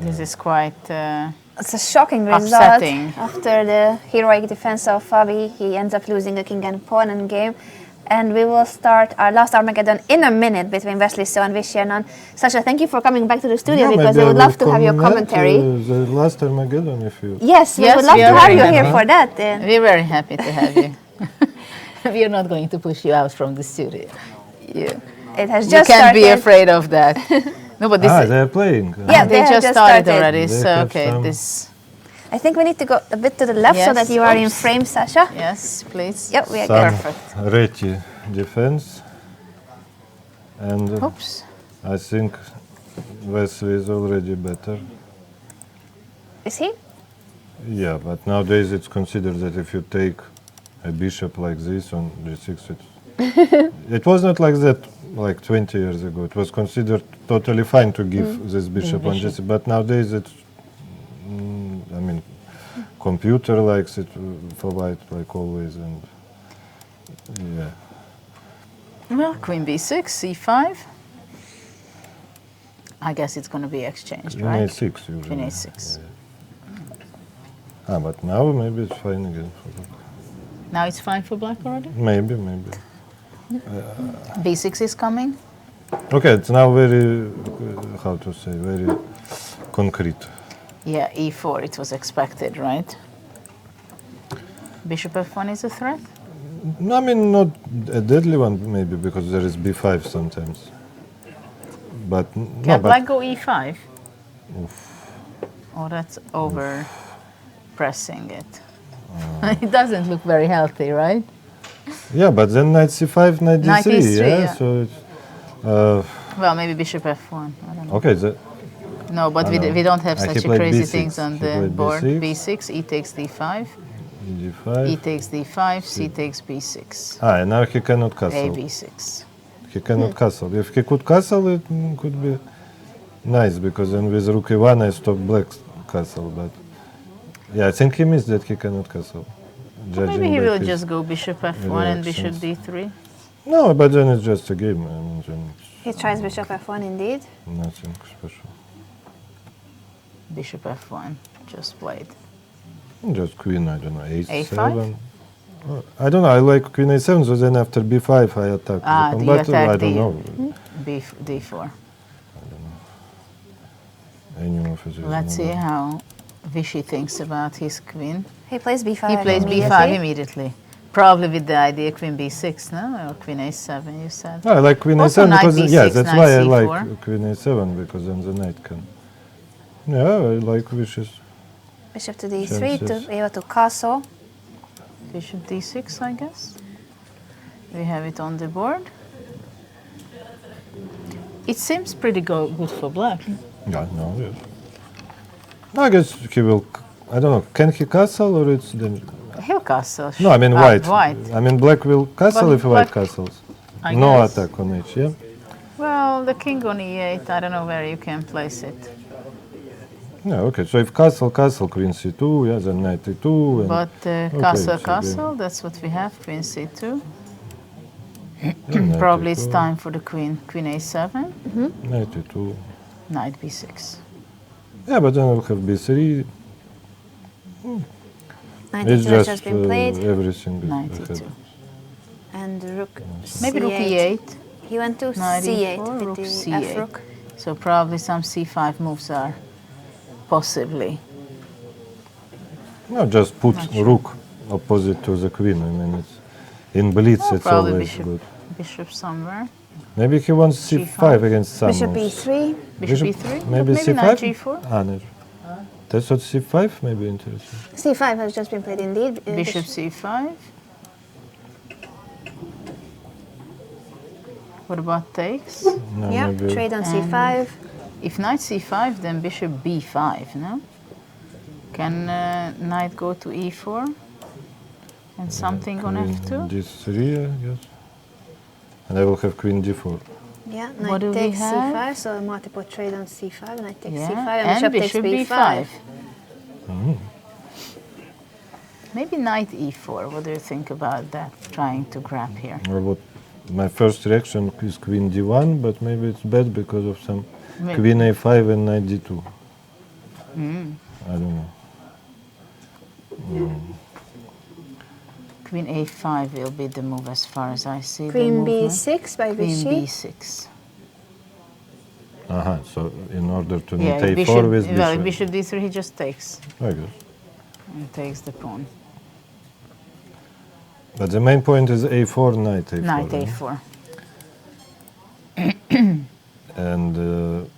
this is quite It's a shocking result. upsetting. After the heroic defense of Fabi, he ends up losing a king and pawn endgame. And we will start our last Armageddon in a minute between Wesley So and Vachier-Lagrave. Sasha, thank you for coming back to the studio because we would love to have your commentary. The last Armageddon, if you. Yes, we Yes, would love we to are have very you here happy. for that. We're very happy to have you. We are not going to push you out from the studio. It has You just can't started. be afraid of that. No, but this They're playing. Yeah, they have just just started started. already. They So have okay, some- this. I think we need to go a bit to the left so Yes, that you are in oops. frame, Sasha. Yes, please. Yep, we are Some Perfect. Reti defense. And Oops. I think Wesley is already better. Is he? Yeah, but nowadays it's considered that if you take a bishop like this on g6, it was not like that like 20 years ago. It was considered totally fine to give this bishop on g6, but nowadays it's, I mean, computer likes it for white like always, and yeah. Well, queen b6, c5. I guess it's going to be exchanged, Queen right? a6 usually. Queen a6. But now maybe it's fine again. Now it's fine for black already? Maybe. b6 is coming. Okay, it's now very, how to say, very concrete. Yeah, e4, it was expected, right? Bishop f1 is a threat? No, I mean, not a deadly one, maybe, because there is b5 sometimes. But Can no, black but go e5? Oh, that's over pressing it. It doesn't look very healthy, right? yeah, but then knight c5, knight d3, Knight e3, yeah. yeah. So it's Well, maybe bishop f1. I don't know. okay. No, but I know. we don't have He such played crazy b6. things on He the played board. b6. b6, e takes d5, d5. e takes d5, c takes b6, And now he cannot castle. a b6. He cannot castle. If he could castle, it could be nice, because then with rook e1 I stop black's castle. But yeah, I think he missed that he cannot castle. Maybe he by will his just go bishop f1 and bishop reactions. d3. No, but then it's just a game. I mean, then He tries bishop f1 indeed. it's nothing special. Bishop f1, just played. Just queen, I don't know, A5? a7. I don't know, I like queen a7, so then after b5 I attack the Do you combatant. attack I don't the know. d4? Any of it is Let's see not- how Vichy thinks about his queen. He plays b5. He plays b5 immediately. Probably with the idea queen b6, no? Or queen a7, you said. No, I like queen Also a7 knight because, b6, yes, that's knight why I c4. like queen a7, because then the knight can. Yeah, I like wishes. Bishop to d3 Chances. to be able to castle. Bishop d6, I guess. We have it on the board. It seems pretty good for black. Yeah, no, yes. I guess he will, I don't know, can he castle or it's then. He'll castle. No, I mean white. White. I mean black will castle But if white black- castles. I No guess. attack on h, yeah? Well, the king on e8, I don't know where you can place it. Yeah, okay, so if castle, queen c2, yeah, then knight e2. And But castle, so castle, that's what we have, queen c2. then knight Probably it's e2, time for the queen, queen a7, Knight e2. knight b6. Yeah, but then we'll have b3. Knight It's e2 has just just been played. everything is Knight ahead. e2. And rook Maybe rook c8. e8, He went to knight c8 e4, with rook the c8. f rook. So probably some c5 moves are possibly. No, just put Not sure. rook opposite to the queen. I mean, it's in blitz, Well, it's probably always bishop, good. bishop somewhere. Maybe he wants c5 G5. against some Bishop moves. e3. Bishop e3, Maybe maybe c5? knight g4. No. That's what c5 maybe interesting. c5 has just been played indeed. Bishop c5. What about takes? No, Yeah, maybe trade on c5. If knight c5, then bishop b5, no? Can knight go to e4? And something on queen f2? d3, I guess. And I will have queen d4. Yeah, What knight do we takes have? c5, so a multiple trade on c5, knight takes Yeah, c5, and bishop takes bishop b5. b5. Maybe knight e4. What do you think about that? Trying to grab here. Well, my first reaction is queen d1, but maybe it's bad because of some queen a5 and knight d2. I don't know. Queen a5 will be the move as far as I see. Queen the movement. b6 by Queen Vichy. b6. So in order to meet Yeah, a4 bishop, with well, bishop. bishop d3, he just takes I guess. and takes the pawn. But the main point is a4, knight a4. Knight right? a4. And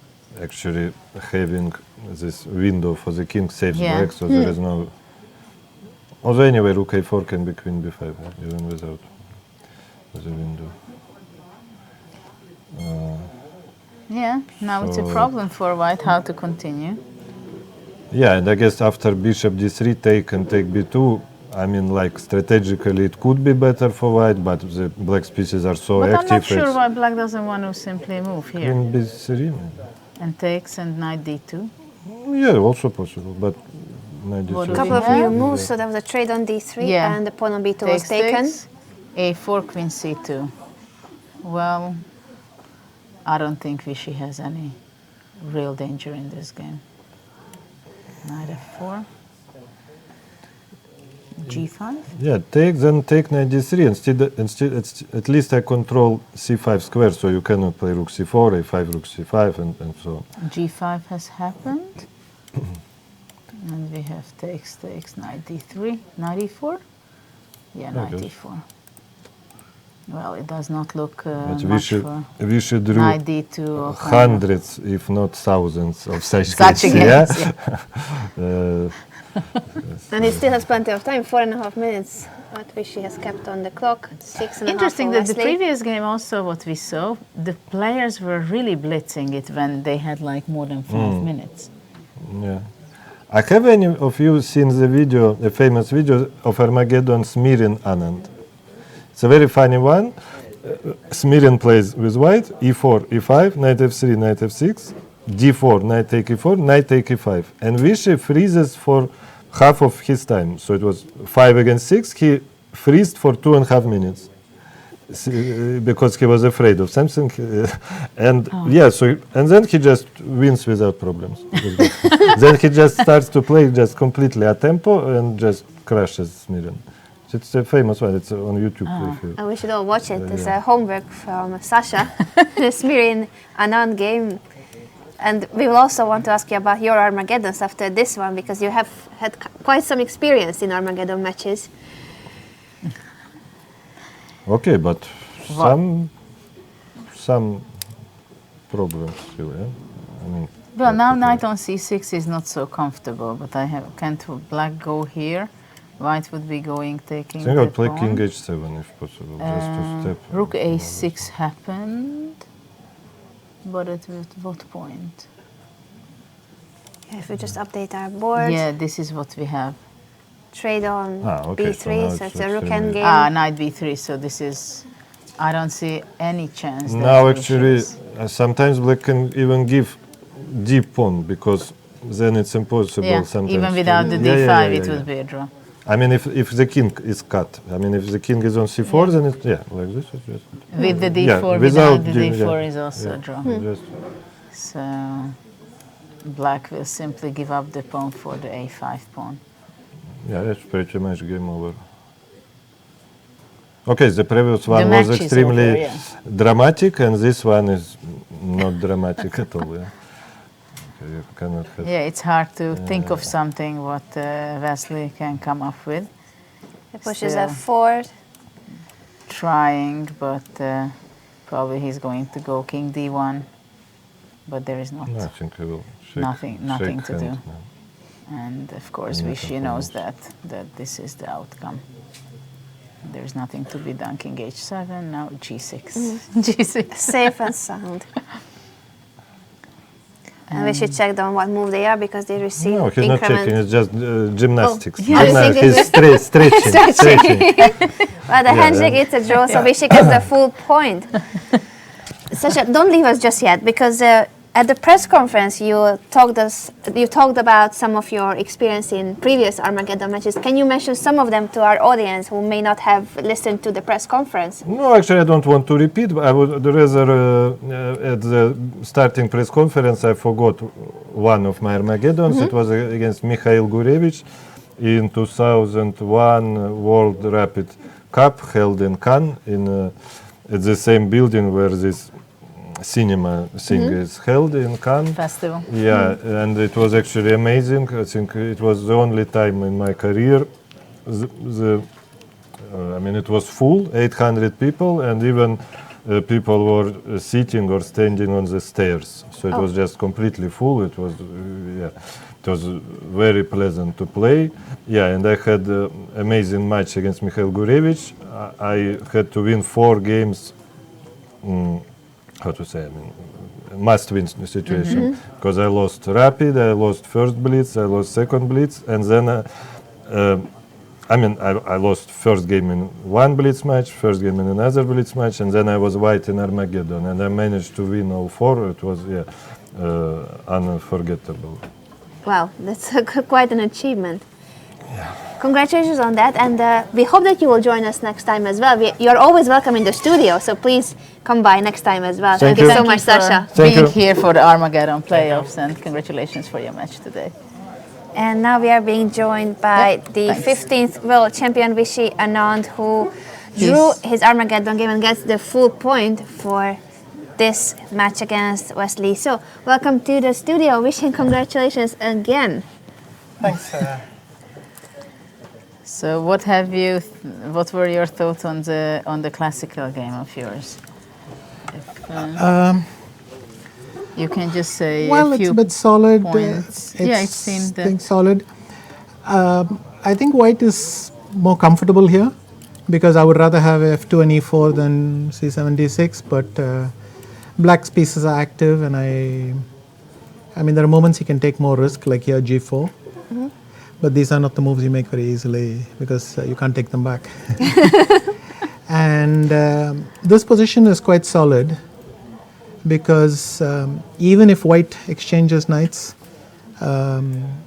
actually having this window for the king saves Yeah. black, so there is no... Although anyway, rook a4 can be queen b5, even without the window. Yeah, now it's a So- problem for white how to continue. Yeah, and I guess after bishop d3, take and take b2, I mean, like, strategically it could be better for white, but the black pieces are so But I'm active. not sure it's why black doesn't want to simply move here. queen b3, maybe. And takes and knight d2. Yeah, also possible, but knight What d3. do A couple we of have? new moves, so there was a trade on d3 Yeah. and the pawn on b2 was Takes, taken. takes. a4, queen c2. Well, I don't think Vichy has any real danger in this game. Knight f4. g5. Yeah, take, then take knight d3. Instead, at least I control c5 square, so you cannot play rook c4, a5, rook c5, and so on. g5 has happened. And we have takes, takes, knight d3, knight e4. Yeah, knight Okay. e4. Well, it does not look But much for we should drew knight d2 or hundreds, if not thousands, of such such games. games. Yeah? Yeah. And he still has plenty of time, 4.5 minutes. What Vichy has kept on the clock, 6.5 Interesting for that the Wesley. previous game also what we saw, the players were really blitzing it when they had like more than 5 minutes. Yeah. I have any of you seen the video, the famous video of Armageddon So-Anand? It's a very funny one. Smirin plays with white, e4, e5, knight f3, knight f6, d4, knight take e4, knight take e5. And Vichy freezes for half of his time. So it was 5 against 6. He freezed for 2.5 minutes because he was afraid of something. And yeah, so and then he just wins without problems. Then he just starts to play just completely a tempo and just crushes Smirin. It's a famous one. It's on YouTube. If you, And we should all watch it. It's yeah. a homework from Sasha, the Smirin-Anand game. And we will also want to ask you about your Armageddons after this one, because you have had quite some experience in Armageddon matches. okay, but some problems still. Yeah? I mean, Well, now okay. knight on c6 is not so comfortable, but can't black go here? White would be going, taking I think I'll the play pawn. king h7 if possible, just to step. Rook a6 happened, but at what point? If we just update our board, Yeah, this is what we have. trade on okay, so now b3, so it's a rook extremely- endgame. Knight b3, so this is, I don't see any chance. that Now Vichy actually, is- sometimes black can even give deep pawn because then it's impossible. yeah, Sometimes even to- without the Yeah, d5, yeah, yeah, it yeah. would be a draw. I mean, if the king is cut, I mean, if the king is on c4, then it's like this. It's just, With the Yeah, d4, without without the the- d4 yeah, is also yeah, a draw. just, So black will simply give up the pawn for the a5 pawn. yeah, it's pretty much game over. Okay, the previous one match was is extremely over, yeah. dramatic, and this one is not dramatic at all. Yeah. Okay, you cannot have. Yeah, it's hard to think of something what Wesley can come up with. He pushes Still f4. trying, but probably he's going to go king d1, but there is not. No, I think he will shake, Nothing shake to do. hand now. And of course, Yeah, Vichy knows performance. that this is the outcome. There's nothing to be done. King h7, now g6. g6. Safe and sound. And we should check on what move they are, because they receive No, he's not checking. increment. It's just gymnastics. Oh, I think He's it's stretching. Well, the Yeah, handshake, it's a draw, so Vichy gets the full point. Sasha, don't leave us just yet, because At the press conference, you talked about some of your experience in previous Armageddon matches. Can you mention some of them to our audience who may not have listened to the press conference? No, actually, I don't want to repeat. But I would rather at the starting press conference, I forgot one of my Armageddons. It was against Mikhail Gurevich in 2001 World Rapid Cup held in Cannes at the same building where this cinema thing is held in Cannes. Festival. Yeah, and it was actually amazing. I think it was the only time in my career. I mean, it was full, 800 people, and even people were sitting or standing on the stairs. So it was just completely full. It was, it was very pleasant to play. Yeah, and I had an amazing match against Mikhail Gurevich. I had to win 4 games. How to say, I mean, must-win situation, because I lost rapid, I lost first blitz, I lost second blitz, and then I lost first game in one blitz match, first game in another blitz match, and then I was white in Armageddon, and I managed to win all 4. It was unforgettable. Wow, that's quite an achievement. Yeah. Congratulations on that, and we hope that you will join us next time as well. You're always welcome in the studio, so please come by next time as well. Thank you so much, Sasha. Being here for the Armageddon playoffs, and congratulations for your match today. And now we are being joined by the 15th world champion So-Anand, who drew his Armageddon game and gets the full point for this match against Wesley. So welcome to the studio. Wishing congratulations again. Thanks. So what were your thoughts on the classical game of yours? You can just say well, a few it's a bit solid. points. It seemed solid. I think white is more comfortable here because I would rather have f2 and e4 than c7, d6. But black's pieces are active, and I mean there are moments he can take more risk, like here g4. But these are not the moves you make very easily because you can't take them back. And this position is quite solid because even if white exchanges knights,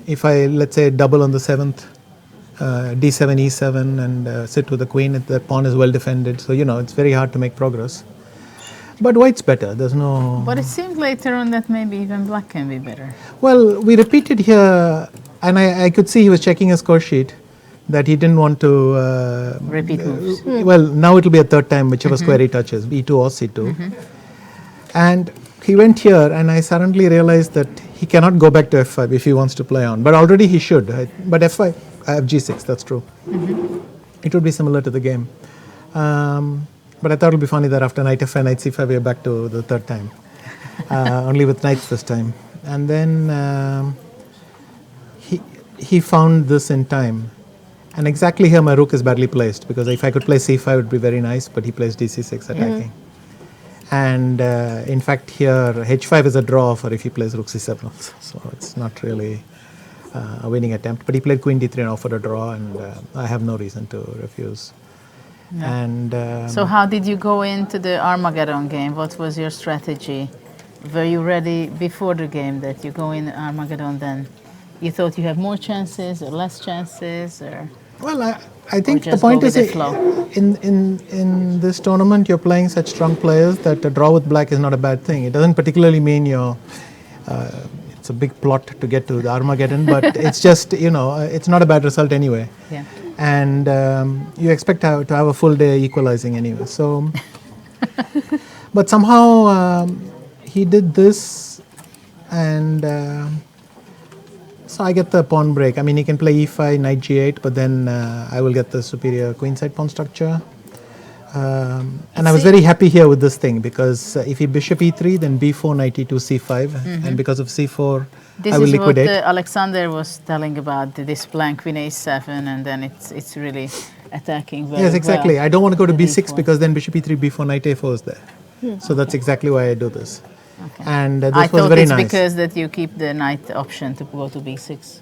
if I, let's say, double on the 7th, d7, e7, and sit with the queen, the pawn is well defended. So, it's very hard to make progress. But white's better. There's no... But it seemed later on that maybe even black can be better. Well, we repeated here, and I could see he was checking his score sheet, that he didn't want to... repeat moves. Well, now it will be a third time, whichever square he touches, e2 or c2. And he went here, and I suddenly realized that he cannot go back to f5 if he wants to play on. But already he should. But f5, I have g6, that's true. It would be similar to the game. But I thought it would be funny that after knight f5, knight c5, we are back to the third time. Only with knights this time. And then he found this in time. And exactly here my rook is badly placed, because if I could play c5 it would be very nice, but he plays dc6 attacking. And in fact here h5 is a draw for if he plays rook c7 also. So it's not really a winning attempt. But he played queen d3 and offered a draw, and I have no reason to refuse. And so how did you go into the Armageddon game? What was your strategy? Were you ready before the game that you go in Armageddon then? You thought you have more chances or less chances? Or well, I think the point is in this tournament you're playing such strong players that a draw with black is not a bad thing. It doesn't particularly mean you're it's a big plot to get to the Armageddon, but it's just, it's not a bad result anyway. Yeah. And you expect to have a full day equalizing anyway. So, but somehow he did this, and so I get the pawn break. I mean, he can play e5, knight g8, but then I will get the superior queenside pawn structure. And I was very happy here with this thing, because if he bishop e3, then b4, knight e2, c5, and because of c4, I will liquidate. This is what Alexander was telling about, this blank queen a7, and then it's really attacking very Yes, exactly. well. I don't want to go to b6 d4. because then bishop e3, b4, knight a4 is there. So that's exactly why I do this. Okay. And this I was thought very it's nice. because that you keep the knight option to go to b6.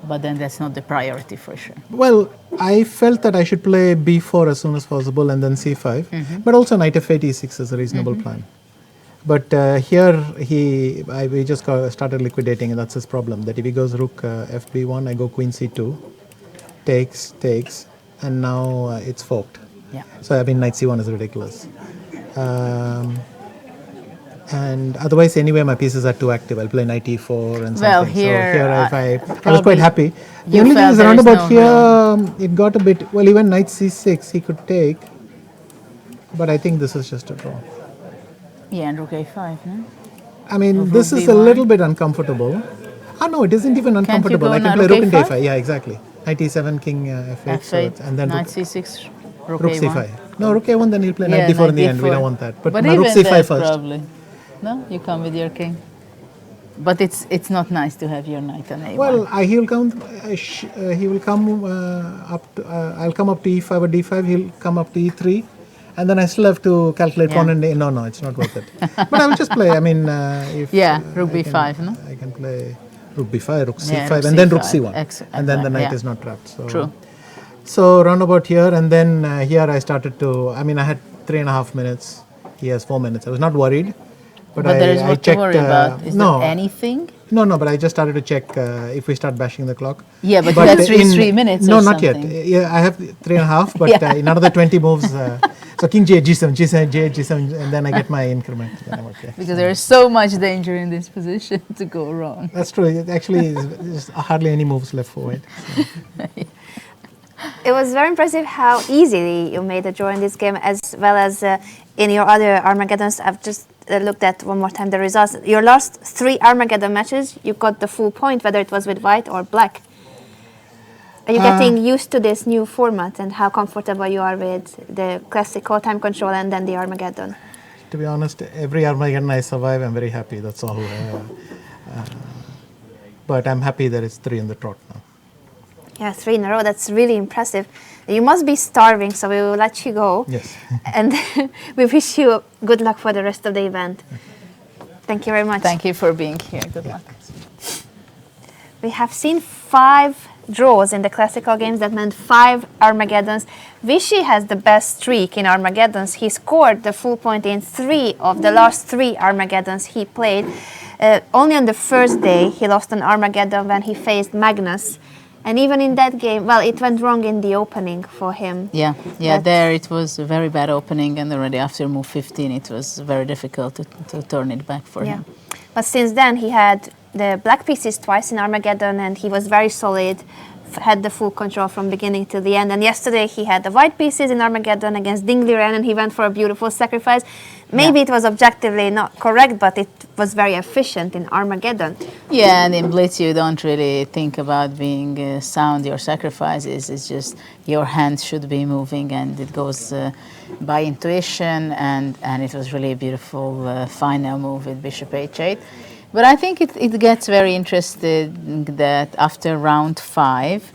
But then that's not the priority for sure. Well, I felt that I should play b4 as soon as possible and then c5. But also knight f8, e6 is a reasonable plan. But here we just started liquidating, and that's his problem. That if he goes rook fb1, I go queen c2, takes, and now it's forked. Yeah. So I mean knight c1 is ridiculous. And otherwise, anyway, my pieces are too active. I'll play knight e4 and something. Well, here, so here I was quite happy. The you only thing felt is there is roundabout no here, it got a bit, well, even knight c6 he could take, but I think this is just a draw. Yeah, and rook a5, no? I mean, Rook this is a b1. little bit uncomfortable. Ah, no, it isn't even uncomfortable. go I can now play rook rook into a5? a5. Yeah, exactly. Knight e7, king f8, so f8, and then knight rook, c6, rook rook a1. c5. No, rook a1, then he'll play Yeah, knight d4 in the knight end. We d4. don't want that. But my even rook c5 that first. probably. No, you come with your king. But it's not nice to have your knight on a1. Well, he will come. He will come up. I'll come up to e5 or d5. He'll come up to e3, and then I still have to calculate pawn and no, it's not worth it. But I will just play. I mean, if rook b5, no? I can play rook b5, rook c5, Yeah, rook and then rook c5. c1, and then the knight Yeah. is not trapped. So. True. So roundabout here, and then here I started to. I mean, I had 3.5 minutes. He has 4 minutes. I was not worried. But there is I what checked, to worry about. Is no, there anything? No, but I just started to check if we start bashing the clock. Yeah, but that's reached 3 minutes No, or not yet. something. Yeah, I have 3.5, but in another 20 moves. So king g8, g7, g7, g8, g7, and then I get my increment. Then I'm okay. Because there is so much danger in this position to go wrong. That's true. It actually, there's hardly any moves left forward. So. It was very impressive how easily you made a draw in this game, as well as in your other Armageddons. I've just looked at one more time the results. Your last 3 Armageddon matches, you got the full point, whether it was with white or black. Are you getting used to this new format and how comfortable you are with the classical time control and then the Armageddon? To be honest, every Armageddon I survive, I'm very happy. That's all. But I'm happy that it's 3 in the trot now. Yeah, 3 in a row. That's really impressive. You must be starving, so we will let you go. Yes. And we wish you good luck for the rest of the event. Thank you very much. Thank you for being here. Good luck. We have seen 5 draws in the classical games. That meant 5 Armageddons. Vichy has the best streak in Armageddons. He scored the full point in 3 of the last 3 Armageddons he played. Only on the first day he lost an Armageddon when he faced Magnus. And even in that game, well, it went wrong in the opening for him. Yeah, there it was a very bad opening, and already after move 15 it was very difficult to turn it back for him. But since then he had the black pieces twice in Armageddon, and he was very solid, had the full control from beginning to the end. And yesterday he had the white pieces in Armageddon against Dingliren, and he went for a beautiful sacrifice. Maybe it was objectively not correct, but it was very efficient in Armageddon. Yeah, and in Blitz you don't really think about being sound your sacrifices. It's just your hand should be moving, and it goes by intuition, and it was really a beautiful final move with bishop h8. But I think it gets very interesting that after round 5,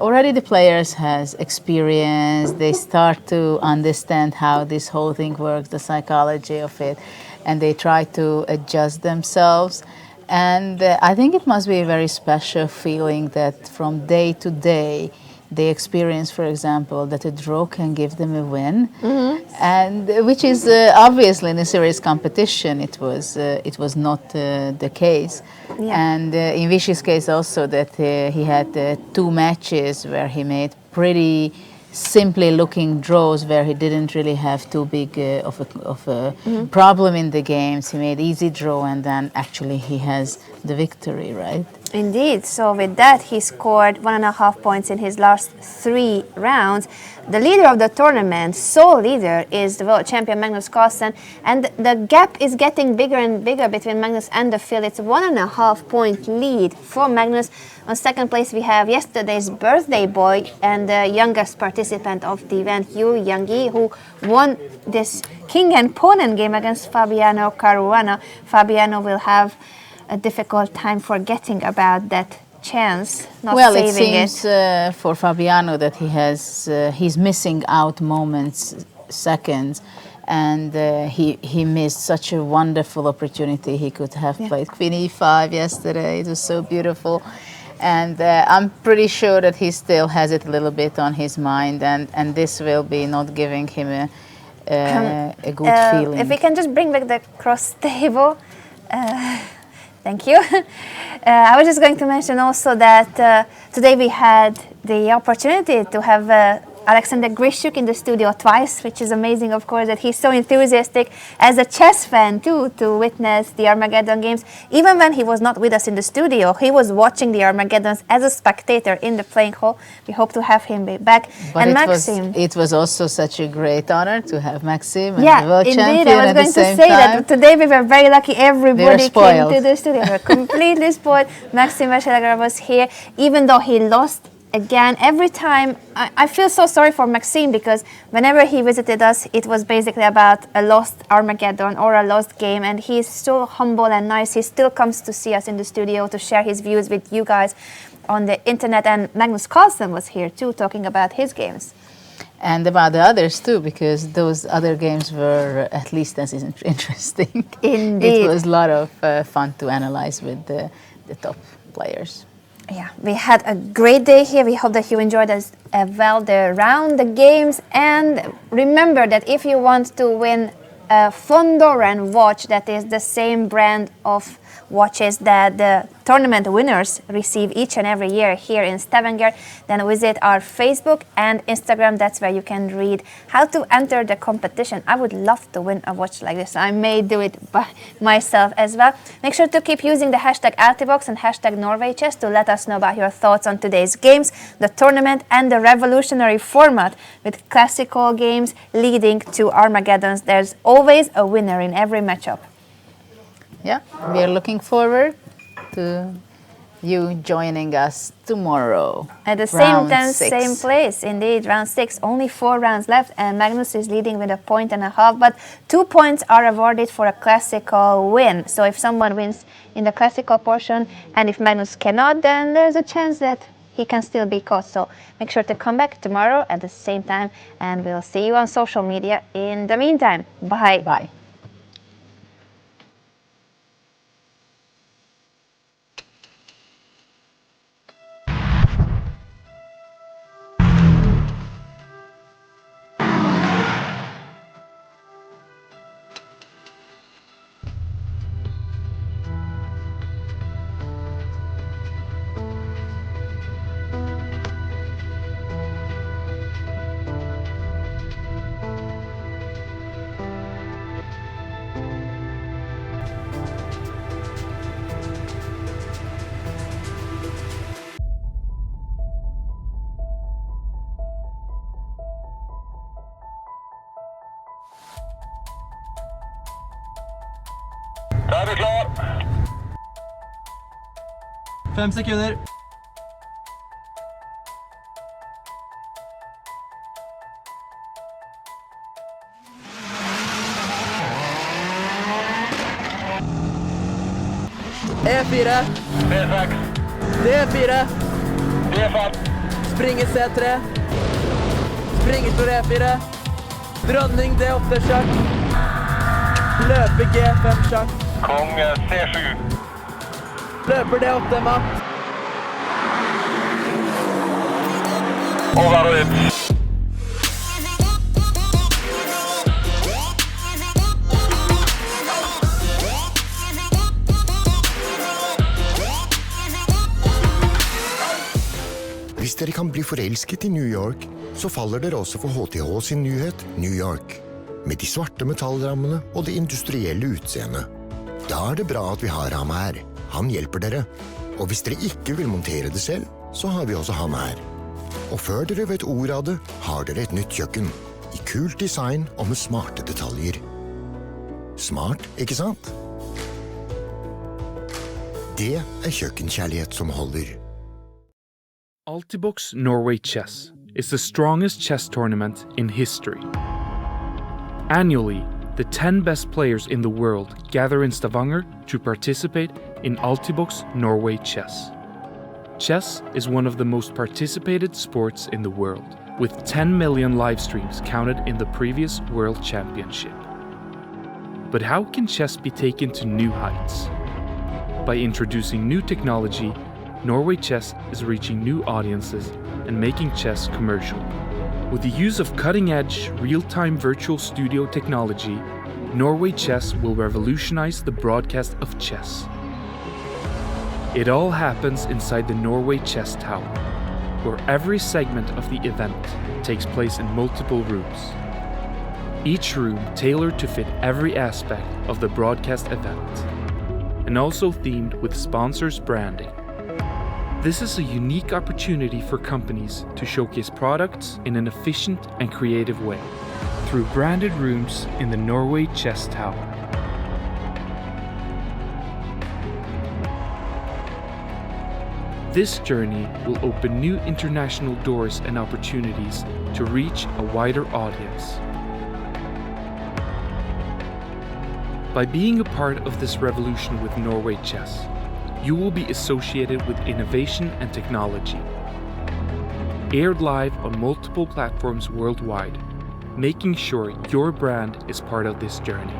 already the players has experience. They start to understand how this whole thing works, the psychology of it, and they try to adjust themselves. And I think it must be a very special feeling that from day to day they experience, for example, that a draw can give them a win, and which is obviously in a serious competition it was not the case. And in Vichy's case also, that he had 2 matches where he made pretty simply looking draws where he didn't really have too big of a problem in the games. He made easy draw, and then actually he has the victory, right? Indeed. So with that, he scored 1.5 points in his last 3 rounds. The leader of the tournament, sole leader, is the world champion Magnus Carlsen, and the gap is getting bigger and bigger between Magnus and the field. It's a 1.5 point lead for Magnus. On second place, we have yesterday's birthday boy and the youngest participant of the event, Yu-Caruana, who won this king and pawn game against Yu-Caruana. Fabiano will have a difficult time forgetting about that chance, not saving it seems for Fabiano that he's missing out moments, seconds, and he missed such a wonderful opportunity. He could have played Queen e5 yesterday. It was so beautiful. And I'm pretty sure that he still has it a little bit on his mind, and this will be not giving him a good feeling. If we can just bring back the cross table. Thank you. I was just going to mention also that today we had the opportunity to have Alexander-Grischuk in the studio twice, which is amazing, of course, that he's so enthusiastic as a chess fan too to witness the Armageddon games. Even when he was not with us in the studio, he was watching the Armageddons as a spectator in the playing hall. We hope to have him back. But and Maxim. It was also such a great honor to have Maxim and Yeah, the world indeed. champion I was at going the to same say time. that today we were very lucky. Everybody came to the studio. We were completely spoiled. Carlsen-Vachier-Lagrave was here, even though he lost again. Every time, I feel so sorry for Maxime, because whenever he visited us, it was basically about a lost Armageddon or a lost game, and he's so humble and nice. He still comes to see us in the studio to share his views with you guys on the internet. And Magnus Carlsen was here too, talking about his games. And about the others too, because those other games were at least as interesting. Indeed. It was a lot of fun to analyze with the top players. Yeah, we had a great day here. We hope that you enjoyed as well the round, the games, and remember that if you want to win a Fondoran watch, that is the same brand of watches that the tournament winners receive each and every year here in Stavanger, then visit our Facebook and Instagram. That's where you can read how to enter the competition. I would love to win a watch like this. I may do it by myself as well. Make sure to keep using the hashtag Altibox and hashtag Norway Chess to let us know about your thoughts on today's games, the tournament, and the revolutionary format with classical games leading to Armageddons. There's always a winner in every matchup. Yeah, we are looking forward to you joining us tomorrow. At the Round same time, 6. same place, indeed, round 6. Only 4 rounds left, and Magnus is leading with 1.5 points, but 2 points are awarded for a classical win. So if someone wins in the classical portion, and if Magnus cannot, then there's a chance that he can still be caught. So make sure to come back tomorrow at the same time, and we'll see you on social media in the meantime. Bye. Bye. Da er vi klar. 5 sekunder. E4. D6. D4. D5. Springer C3. Springer står E4. Dronning D8 sjakk. Løper G5 sjakk. Kong C7. Løper D8 matt. Over og ut. Hvis dere kan bli forelsket i New York, så faller dere også for HTH sin nyhet New York. Med de svarte metallrammene og det industrielle utseendet. Da er det bra at vi har ham her. Han hjelper dere. Og hvis dere ikke vil montere det selv, så har vi også han her. Og før dere vet ordet av det, har dere et nytt kjøkken. I kult design og med smarte detaljer. Smart, ikke sant? Det er kjøkkenkjærlighet som holder. Altibox Norway Chess is the strongest chess tournament in history. Annually, the 10 best players in the world gather in Stavanger to participate in Altibox Norway Chess. Chess is one of the most participated sports in the world, with 10 million live streams counted in the previous World Championship. But how can chess be taken to new heights? By introducing new technology, Norway Chess is reaching new audiences and making chess commercial. With the use of cutting-edge, real-time virtual studio technology, Norway Chess will revolutionize the broadcast of chess. It all happens inside the Norway Chess Tower, where every segment of the event takes place in multiple rooms. Each room tailored to fit every aspect of the broadcast event, and also themed with sponsors' branding. This is a unique opportunity for companies to showcase products in an efficient and creative way, through branded rooms in the Norway Chess Tower. This journey will open new international doors and opportunities to reach a wider audience. By being a part of this revolution with Norway Chess, you will be associated with innovation and technology. Aired live on multiple platforms worldwide, making sure your brand is part of this journey.